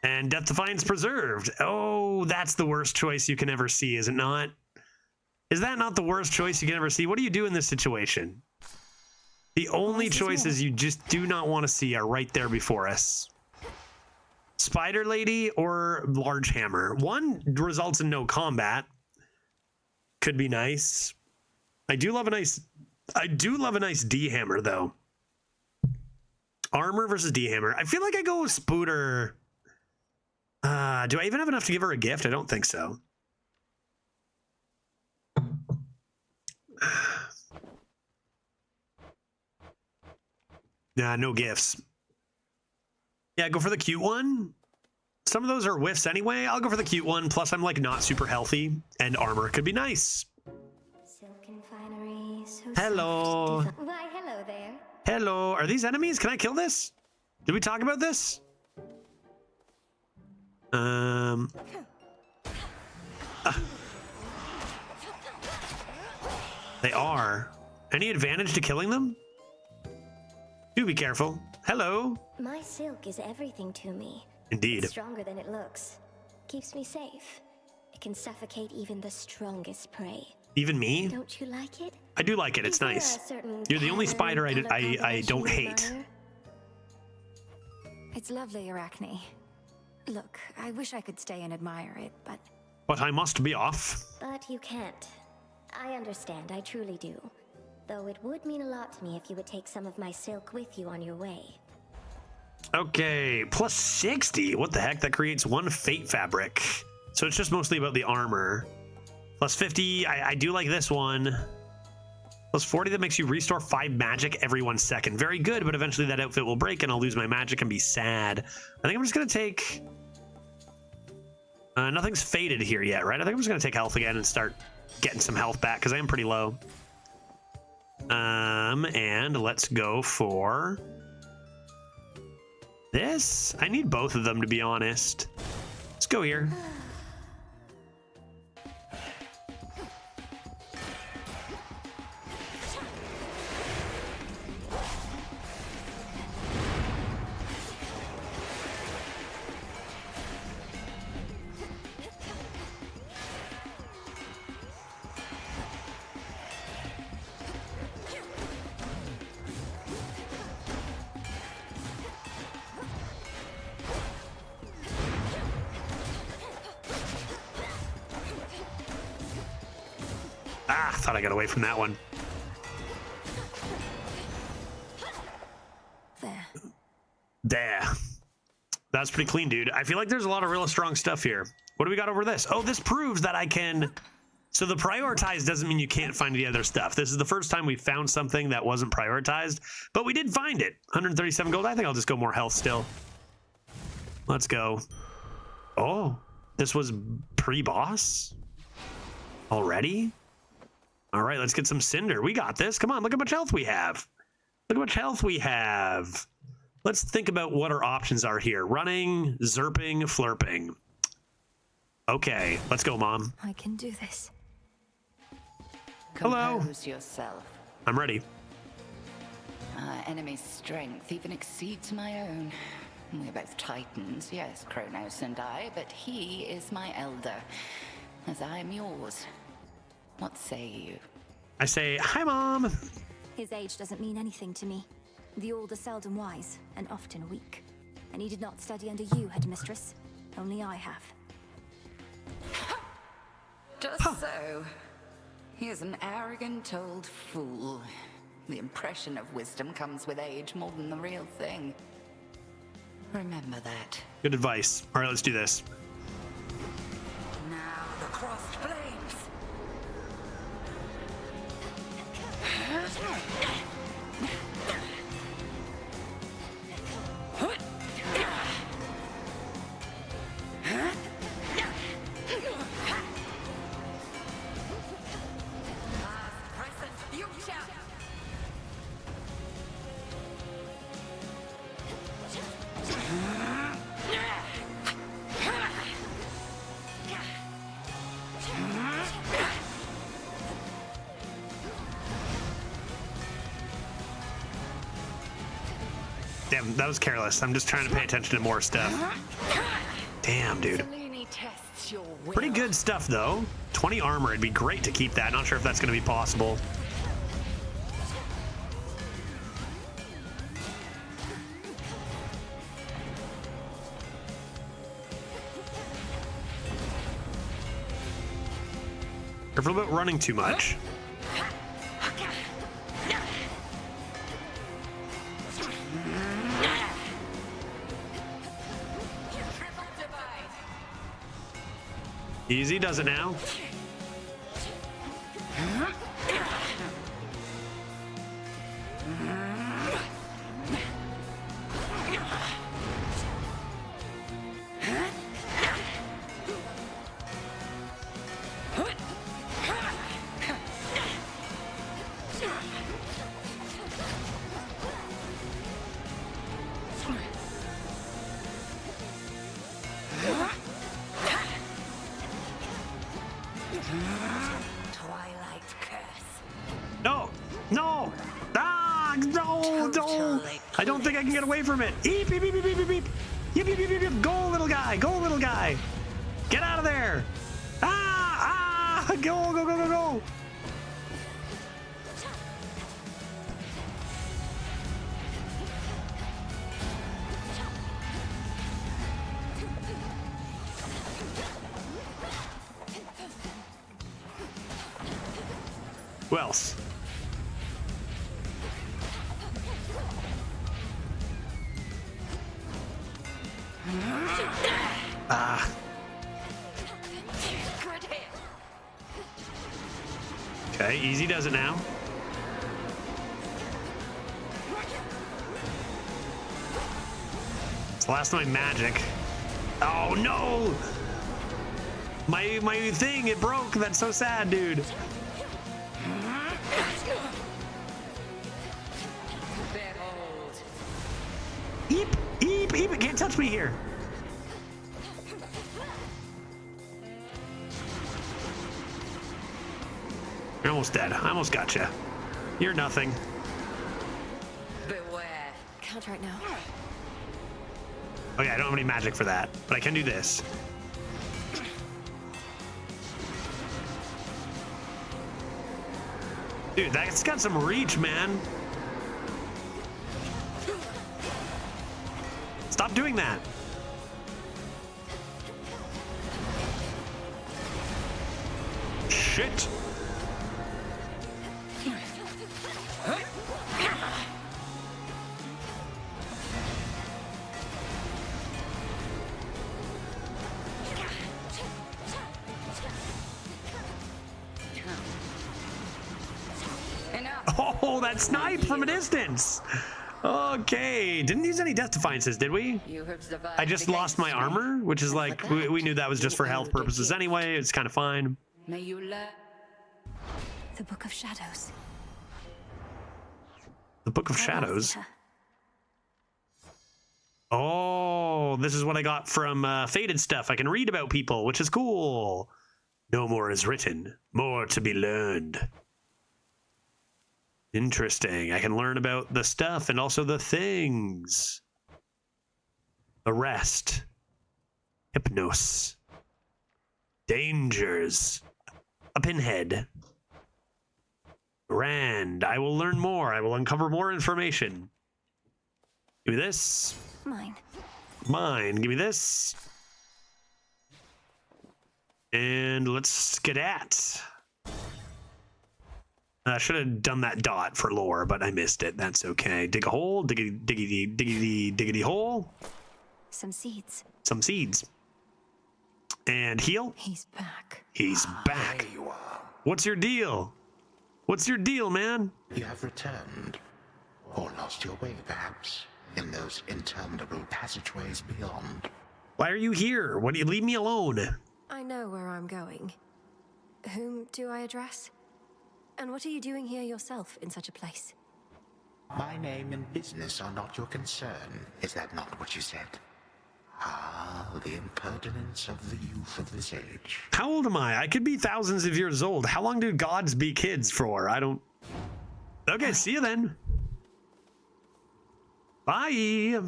And Death Defiance preserved. Oh, that's the worst choice you can ever see, is it not? Is that not the worst choice you can ever see? What do you do in this situation? The only choices you just do not want to see are right there before us. Spider Lady or Large Hammer. One results in no combat. Could be nice. I do love a nice D hammer though. Armor versus D hammer. I feel like I go with Spooter. Do I even have enough to give her a gift? I don't think so. Nah, no gifts. Yeah, go for the cute one. Some of those are whiffs anyway. I'll go for the cute one. Plus, I'm like not super healthy, and armor could be nice. Silken finery, so hello. Why, hello there. Hello. Are these enemies? Can I kill this? Did we talk about this? They are. Any advantage to killing them? Do be careful. Hello. My silk is everything to me. Indeed. It's stronger than it looks. Keeps me safe. It can suffocate even the strongest prey. Even me? Don't you like it? I do like it. It's nice. You're the only spider I don't hate. It's lovely, Arachne. Look, I wish I could stay and admire it, but... But I must be off. But you can't. I understand, I truly do. Though it would mean a lot to me if you would take some of my silk with you on your way. Okay, plus 60. What the heck? That creates 1 fate fabric. So it's just mostly about the armor. Plus 50. I do like this one. Plus 40, that makes you restore 5 magic every 1 second. Very good, but eventually that outfit will break and I'll lose my magic and be sad. I think I'm just going to take... nothing's faded here yet, right? I think I'm just going to take health again and start getting some health back because I am pretty low. And let's go for... this. I need both of them, to be honest. Let's go here. Ah, thought I got away from that one. There. That's pretty clean, dude. I feel like there's a lot of real strong stuff here. What do we got over this? Oh, this proves that I can... So the prioritize doesn't mean you can't find the other stuff. This is the first time we found something that wasn't prioritized, but we did find it. 137 gold. I think I'll just go more health still. Let's go. Oh, this was pre-boss? Already? All right, let's get some Cinder. We got this. Come on, look how much health we have. Look how much health we have. Let's think about what our options are here. Running, zerping, flurping. Okay, let's go, Mom. I can do this. Hello. Compose yourself. I'm ready. Our enemy's strength even exceeds my own. We're both titans, yes, Kronos and I, but he is my elder, as I am yours. What say you? I say, hi, Mom. His age doesn't mean anything to me. The old are seldom wise, and often weak. And he did not study under you, headmistress. Only I have. Just so. He is an arrogant old fool. The impression of wisdom comes with age more than the real thing. Remember that. Good advice. All right, let's do this. Now the crossed flames. Damn, that was careless. I'm just trying to pay attention to more stuff. Damn, dude. Pretty good stuff, though. 20 armor. It'd be great to keep that. Not sure if that's going to be possible. Careful about running too much. Easy does it now. No! No! Ah! No! No! I don't think I can get away from it. Eep, beep, beep, beep, beep, beep. Yip, yip, yip, yip, yip. Go, little guy! Go, little guy! Get out of there! Ah! Ah! Go, go, go, go, go! Who else? Ah. Good hit. Okay, easy does it now. It's the last of my magic. Oh no! My thing, it broke. That's so sad, dude. Eep, eep, eep, it can't touch me here. You're almost dead. I almost got you. You're nothing. Beware. Can't right now. Oh yeah, I don't have any magic for that, but I can do this. Dude, that's got some reach, man. Stop doing that. Shit. Oh, that snipe from a distance. Okay, didn't use any death defiances, did we? I just lost my armor, which is like, we knew that was just for health purposes anyway. It's kind of fine. May you learn. The Book of Shadows. The Book of Shadows. Oh, this is what I got from Faded stuff. I can read about people, which is cool. No more is written, more to be learned. Interesting. I can learn about the stuff and also the things. Arrest. Hypnos. Dangers. A pinhead. Rand. I will learn more. I will uncover more information. Give me this. Mine. Mine. Give me this. And let's skedat. I should have done that dot for lore, but I missed it. That's okay. Dig a hole. Diggity hole. Some seeds. Some seeds. And heal. He's back. He's back. There you are. What's your deal? What's your deal, man? You have returned. Or lost your way, perhaps, in those interminable passageways beyond. Why are you here? What do you leave me alone? I know where I'm going. Whom do I address? And what are you doing here yourself in such a place? My name and business are not your concern. Is that not what you said? Ah, the impertinence of the youth of this age. How old am I? I could be thousands of years old. How long do gods be kids for? I don't... Okay, see you then. Bye.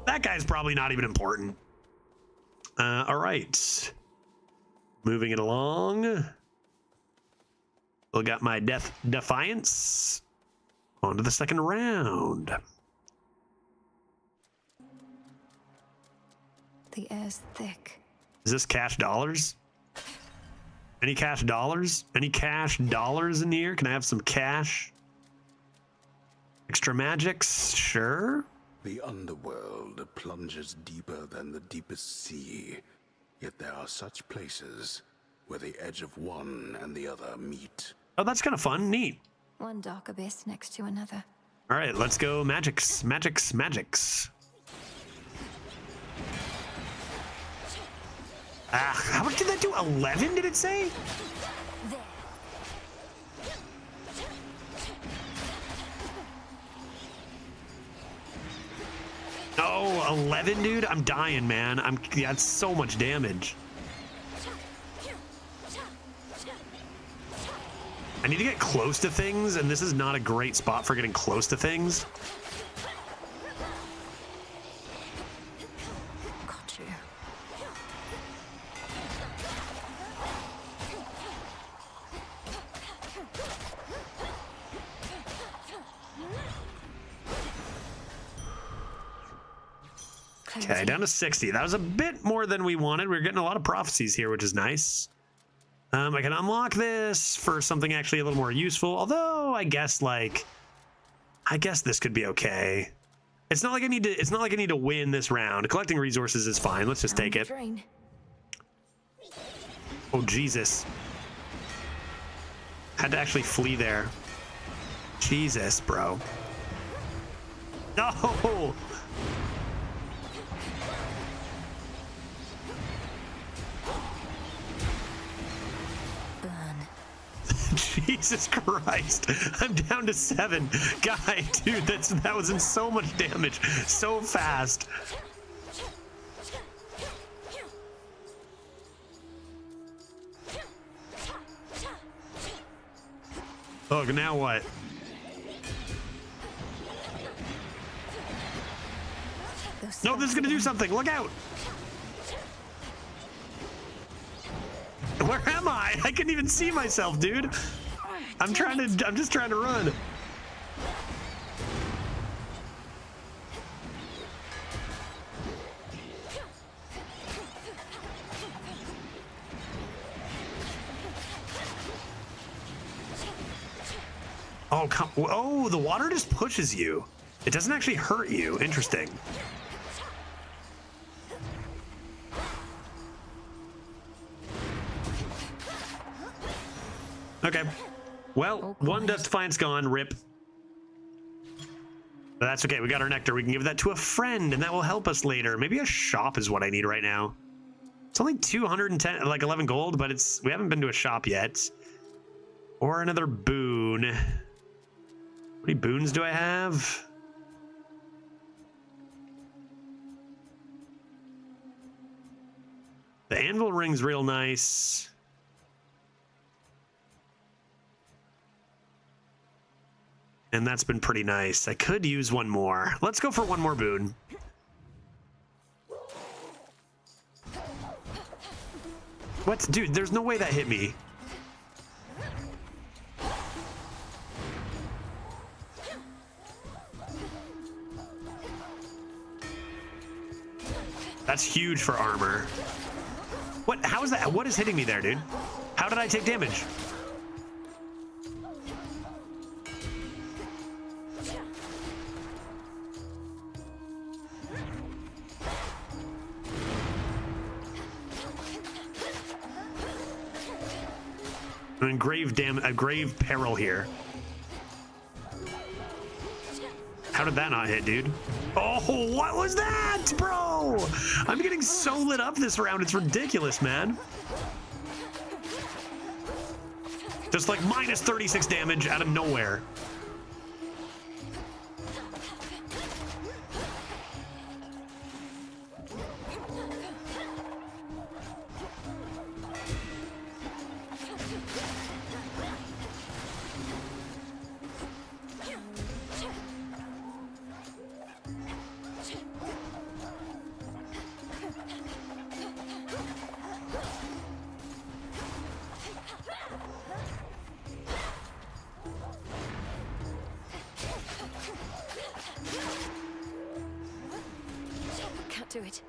That guy's probably not even important. All right. Moving it along. Still got my death defiance. On to the second round. The air's thick. Is this cash dollars? Any cash dollars? Any cash dollars in here? Can I have some cash? Extra magics? Sure. The underworld plunges deeper than the deepest sea. Yet there are such places where the edge of one and the other meet. Oh, that's kind of fun. Neat. One dark abyss next to another. All right, let's go magics. Magics. Ah, how much did that do? 11, did it say? Oh, 11, dude? I'm dying, man. That's so much damage. I need to get close to things, and this is not a great spot for getting close to things. Got you. Okay, down to 60. That was a bit more than we wanted. We're getting a lot of prophecies here, which is nice. I can unlock this for something actually a little more useful. Although, I guess this could be okay. It's not like I need to. It's not like I need to win this round. Collecting resources is fine. Let's just take it. Oh Jesus! Had to actually flee there. Jesus, bro. No. Jesus Christ. I'm down to 7. Guy, dude, that was in so much damage so fast. Oh, now what? No, this is gonna do something. Look out. Where am I? I couldn't even see myself, dude. I'm just trying to run. Oh, oh, the water just pushes you. It doesn't actually hurt you. Interesting. Okay. Well, one Dust Defiance gone. Rip. But that's okay. We got our nectar. We can give that to a friend, and that will help us later. Maybe a shop is what I need right now. It's only 210, like 11 gold, but we haven't been to a shop yet. Or another boon. How many boons do I have? The anvil ring's real nice. And that's been pretty nice. I could use one more. Let's go for one more boon. What? Dude, there's no way that hit me. That's huge for armor. What? How is that? What is hitting me there, dude? How did I take damage? I'm in grave peril here. How did that not hit, dude? Oh, what was that, bro? I'm getting so lit up this round. It's ridiculous, man. Just like minus 36 damage out of nowhere. Can't do it.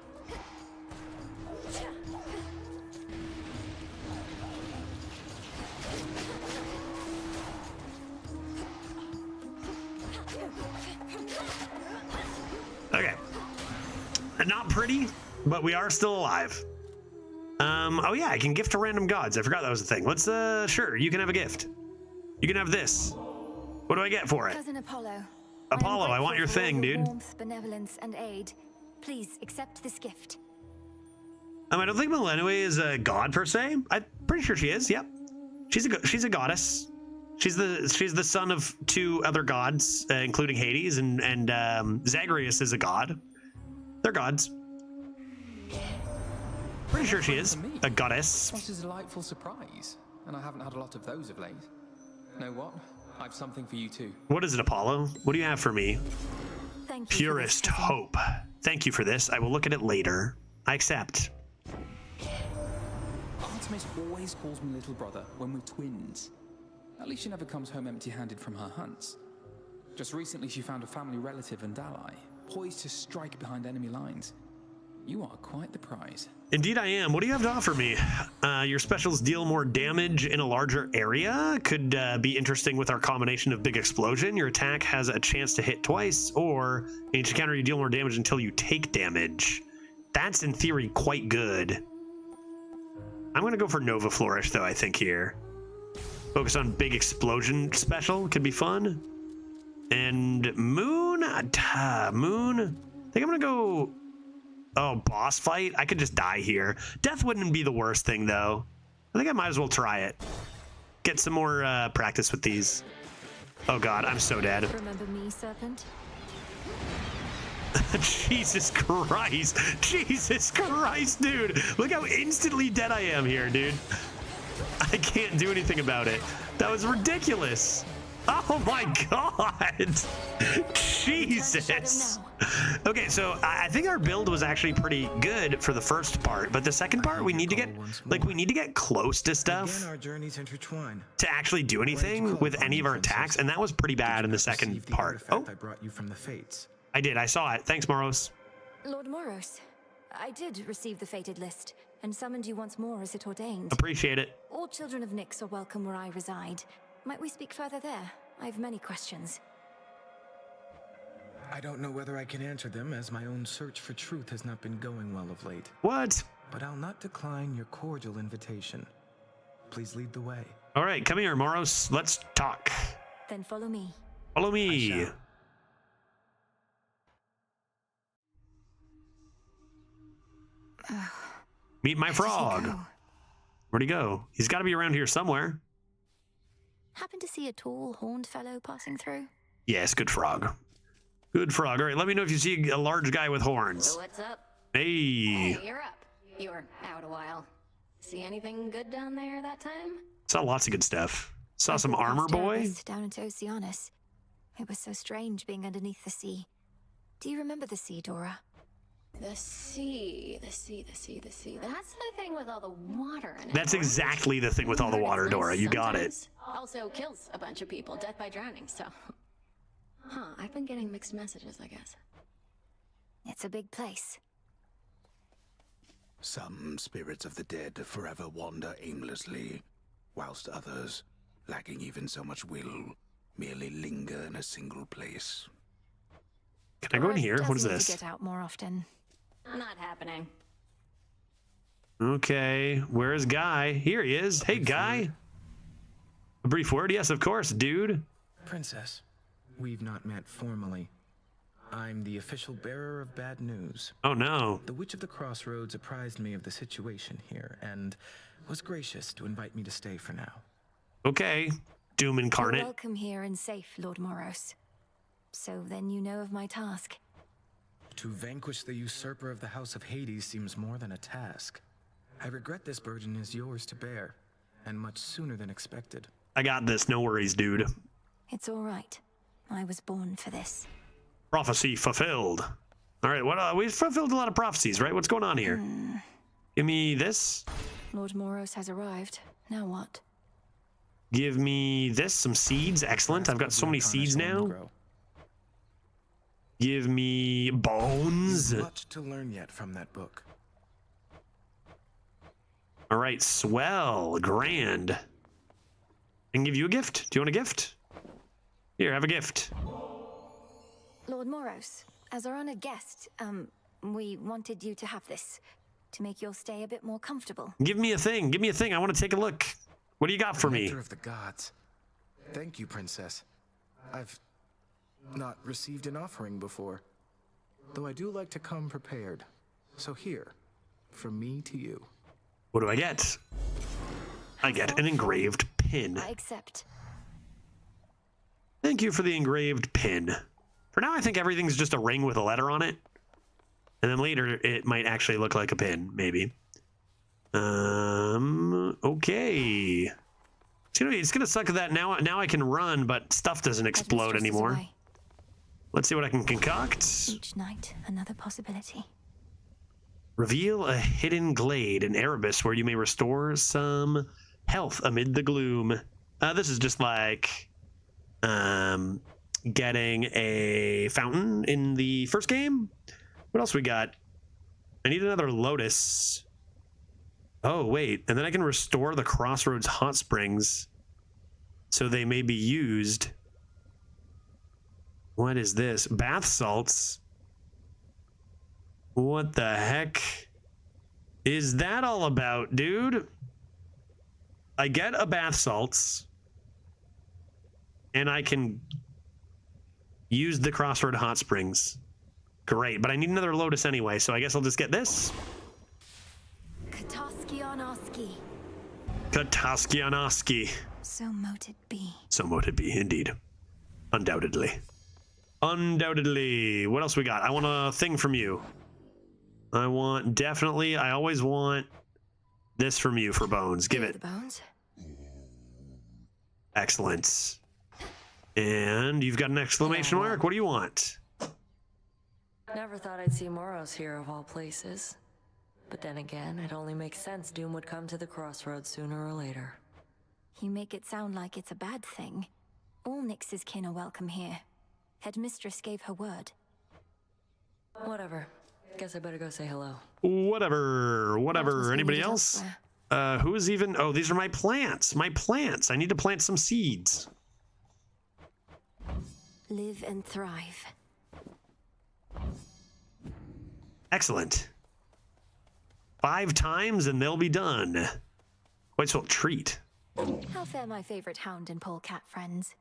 Okay. Not pretty, but we are still alive. Oh yeah, I can gift to random gods. I forgot that was a thing. Let's, sure, you can have a gift. You can have this. What do I get for it? Cousin Apollo. Apollo, I want your thing, dude. Warmth, benevolence, and aid. Please accept this gift. I don't think Melenue is a god per se. I'm pretty sure she is. Yep, she's a goddess. She's the son of 2 other gods, including Hades and Zagreus is a god. They're gods. Pretty sure she is a goddess. What a delightful surprise, and I haven't had a lot of those of late. Know what? I've something for you too. What is it, Apollo? What do you have for me? Thank you. Purest hope. Thank you for this. I will look at it later. I accept. Artemis always calls me little brother when we're twins. At least she never comes home empty-handed from her hunts. Just recently she found a family relative and ally, poised to strike behind enemy lines. You are quite the prize. Indeed I am. What do you have to offer me? Your specials deal more damage in a larger area. Could be interesting with our combination of big explosion. Your attack has a chance to hit twice, or in each encounter you deal more damage until you take damage. That's in theory quite good. I'm gonna go for Nova Flourish though, I think here. Focus on big explosion special, could be fun. And Moon? Moon? I think I'm gonna go, oh, boss fight? I could just die here. Death wouldn't be the worst thing though. I think I might as well try it. Get some more practice with these. Oh God, I'm so dead. Remember me, Serpent? Jesus Christ. Jesus Christ, dude. Look how instantly dead I am here, dude. I can't do anything about it. That was ridiculous. Oh my God. Jesus. Okay, so I think our build was actually pretty good for the first part, but the second part we need to get close to stuff Again, our journeys intertwine. to actually do anything with any of our attacks, and that was pretty bad in the second part. Oh, I brought you from the Fates. I did. I saw it. Thanks, Moros. Lord Moros, I did receive the fated list, and summoned you once more as it ordained. Appreciate it. All children of Nyx are welcome where I reside. Might we speak further there? I have many questions. I don't know whether I can answer them, as my own search for truth has not been going well of late. What? But I'll not decline your cordial invitation. Please lead the way. All right, come here, Moros. Let's talk. Then follow me. Follow me. Meet my frog. Where'd he go? He's got to be around here somewhere. Happen to see a tall, horned fellow passing through? Yes, good frog. Good frog. All right, let me know if you see a large guy with horns. So what's up? Hey. Hey, you're up. You were out a while. See anything good down there that time? Saw lots of good stuff. Saw some armor boy. Down into Oceanus. It was so strange being underneath the sea. Do you remember the sea, Dora? The sea. That's the thing with all the water in it. That's exactly the thing with all the water, Dora. You got it. Sometimes also kills a bunch of people, death by drowning, so... Huh, I've been getting mixed messages, I guess. It's a big place. Some spirits of the dead forever wander aimlessly, whilst others, lacking even so much will, merely linger in a single place. Can I go in here? What is Does need this? to get out more often. Not happening. Okay, where is Guy? Here he is. Hey, Guy. A brief word? Yes, of course, dude. Princess, we've not met formally. I'm the official bearer of bad news. Oh, no. The Witch of the Crossroads apprised me of the situation here, and was gracious to invite me to stay for now. Okay, Doom incarnate. You're welcome here and safe, Lord Moros. So then you know of my task. To vanquish the usurper of the House of Hades seems more than a task. I regret this burden is yours to bear, and much sooner than expected. I got this. No worries, dude. It's all right. I was born for this. Prophecy fulfilled. All right, what? We've fulfilled a lot of prophecies, right? What's going on here? Give me this. Lord Moros has arrived. Now what? Give me this. Some seeds. Excellent. I've got so many seeds now. Give me bones. Much to learn yet from that book. All right, swell, grand. I can give you a gift. Do you want a gift? Here, have a gift. Lord Moros, as our honored guest, we wanted you to have this to make your stay a bit more comfortable. Give me a thing. Give me a thing. I want to take a look. What do you got for me? Nectar of the gods. Thank you, Princess. I've not received an offering before, though I do like to come prepared. So here, from me to you. What do I get? I get an engraved pin. I accept. Thank you for the engraved pin. For now, I think everything's just a ring with a letter on it. And then later, it might actually look like a pin, maybe. Okay. It's gonna suck that now I can run, but stuff doesn't explode anymore. Let's see what I can concoct. Each night, another possibility. Reveal a hidden glade in Erebus where you may restore some health amid the gloom. This is just like getting a fountain in the first game. What else we got? I need another lotus. Oh, wait. And then I can restore the Crossroads hot springs so they may be used. What is this? Bath salts? What the heck is that all about, dude? I get a bath salts and I can use the Crossroad hot springs. Great, but I need another lotus anyway, so I guess I'll just get this. Kataskianoski. So mote it be. So mote it be, indeed. Undoubtedly. Undoubtedly. What else we got? I want a thing from you. I always want this from you for bones. Give it. The bones? Excellent. And you've got an exclamation mark. What do you want? Never thought I'd see Moros here of all places. But then again, it only makes sense Doom would come to the crossroads sooner or later. You make it sound like it's a bad thing. All Nyx's kin are welcome here. Headmistress gave her word. Whatever. Guess I better go say hello. Whatever. Anybody else? Who is even... Oh, these are my plants. I need to plant some seeds. Live and thrive. Excellent. 5 times and they'll be done. Quite a treat. How fare my favorite hound and polecat friends?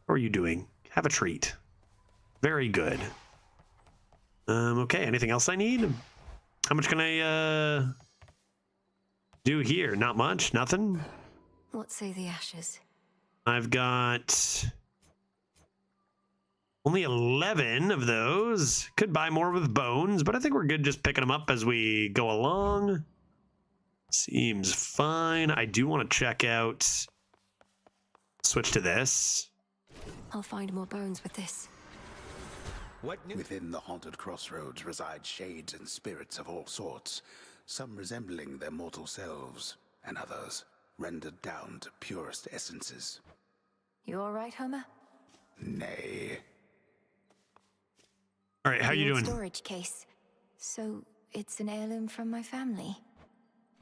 How are you doing? Have a treat. Very good. Okay, anything else I need? How much can I do here? Not much? Nothing? What say the ashes? I've got only 11 of those. Could buy more with bones, but I think we're good just picking them up as we go along. Seems fine. I do want to check out... Switch to this. I'll find more bones with this. Within the haunted crossroads reside shades and spirits of all sorts, some resembling their mortal selves, and others rendered down to purest essences. You all right, Homer? Nay. All right, how you doing? Storage case. So it's an heirloom from my family.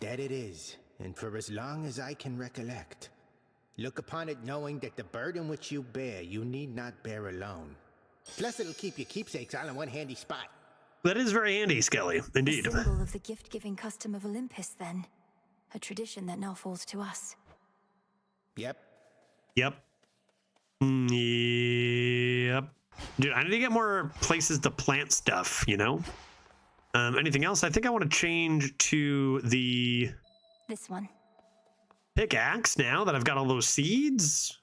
That it is, and for as long as I can recollect. Look upon it knowing that the burden which you bear, you need not bear alone. Plus, it'll keep your keepsakes all in one handy spot. That is very handy, Skelly. Indeed. A symbol of the gift-giving custom of Olympus, then. A tradition that now falls to us. Yep. Yep. Yep. Dude, I need to get more places to plant stuff, you know? Anything else? I think I want to change to the... This one. Pickaxe now that I've got all those seeds.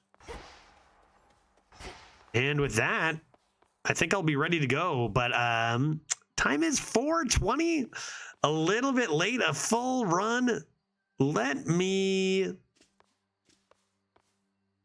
And with that, I think I'll be ready to go. But time is 4:20. A little bit late, a full run. Let me...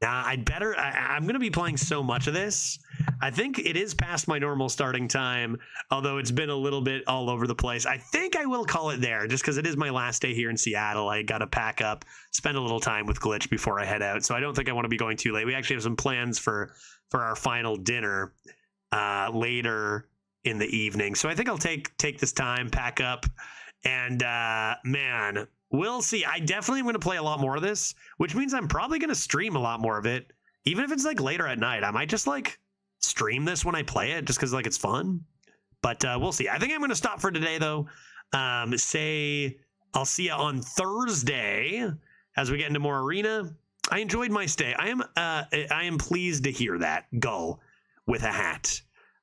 I'm going to be playing so much of this. I think it is past my normal starting time, although it's been a little bit all over the place. I think I will call it there, just because it is my last day here in Seattle. I got to pack up, spend a little time with Glitch before I head out. So I don't think I want to be going too late. We actually have some plans for our final dinner later in the evening. So I think I'll take this time, pack up, and man... We'll see. I definitely am going to play a lot more of this, which means I'm probably going to stream a lot more of it. Even if it's like later at night, I might just like stream this when I play it just because like it's fun. But we'll see. I think I'm going to stop for today though. I'll see you on Thursday as we get into more arena. I enjoyed my stay. I am pleased to hear that, Gull with a hat.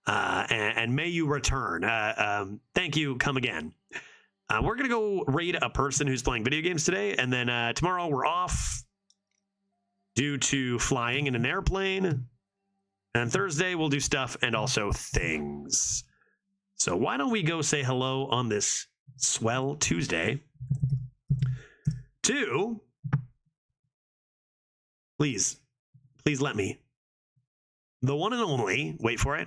And may you return. Thank you. Come again. We're going to go raid a person who's playing video games today, and then tomorrow we're off due to flying in an airplane. And Thursday we'll do stuff and also things. So why don't we go say hello on this swell Tuesday to... Please let me. The one and only, wait for it.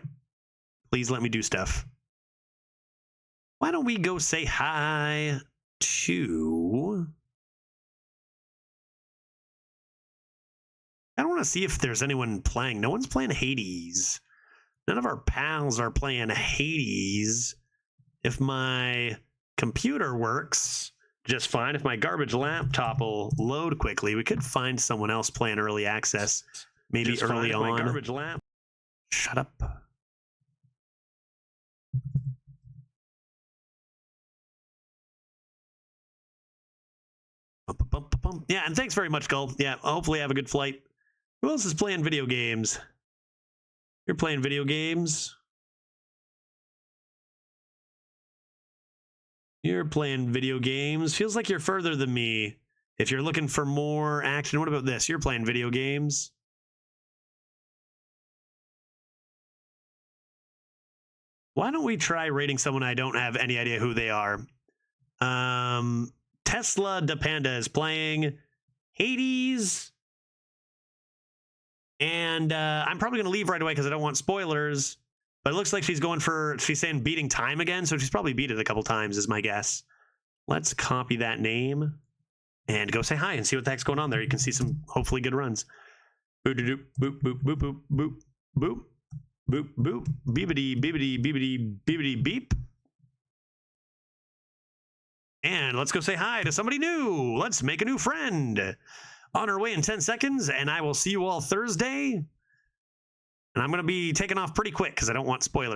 Please let me do stuff. Why don't we go say hi to... I don't want to see if there's anyone playing. No one's playing Hades. None of our pals are playing Hades. if my computer works just fine, if my garbage laptop will load quickly, we could find someone else playing early access, maybe Just early fine if my on. garbage lap. Shut up. Yeah, and thanks very much, Gull. Yeah, hopefully have a good flight. Who else is playing video games? You're playing video games. You're playing video games. Feels like you're further than me. If you're looking for more action, what about this? You're playing video games. Why don't we try rating someone I don't have any idea who they are? Tesla Da Panda is playing Hades. And I'm probably going to leave right away because I don't want spoilers. But it looks like she's saying beating time again. So she's probably beat it a couple times is my guess. Let's copy that name and go say hi and see what the heck's going on there. You can see some hopefully good runs. Boop, boop, boop, boop, boop, boop, boop, boop, boop, boop, beepity, beepity, beepity, beepity, beep. And let's go say hi to somebody new. Let's make a new friend. On our way in 10 seconds, and I will see you all Thursday. And I'm going to be taking off pretty quick because I don't want spoilers.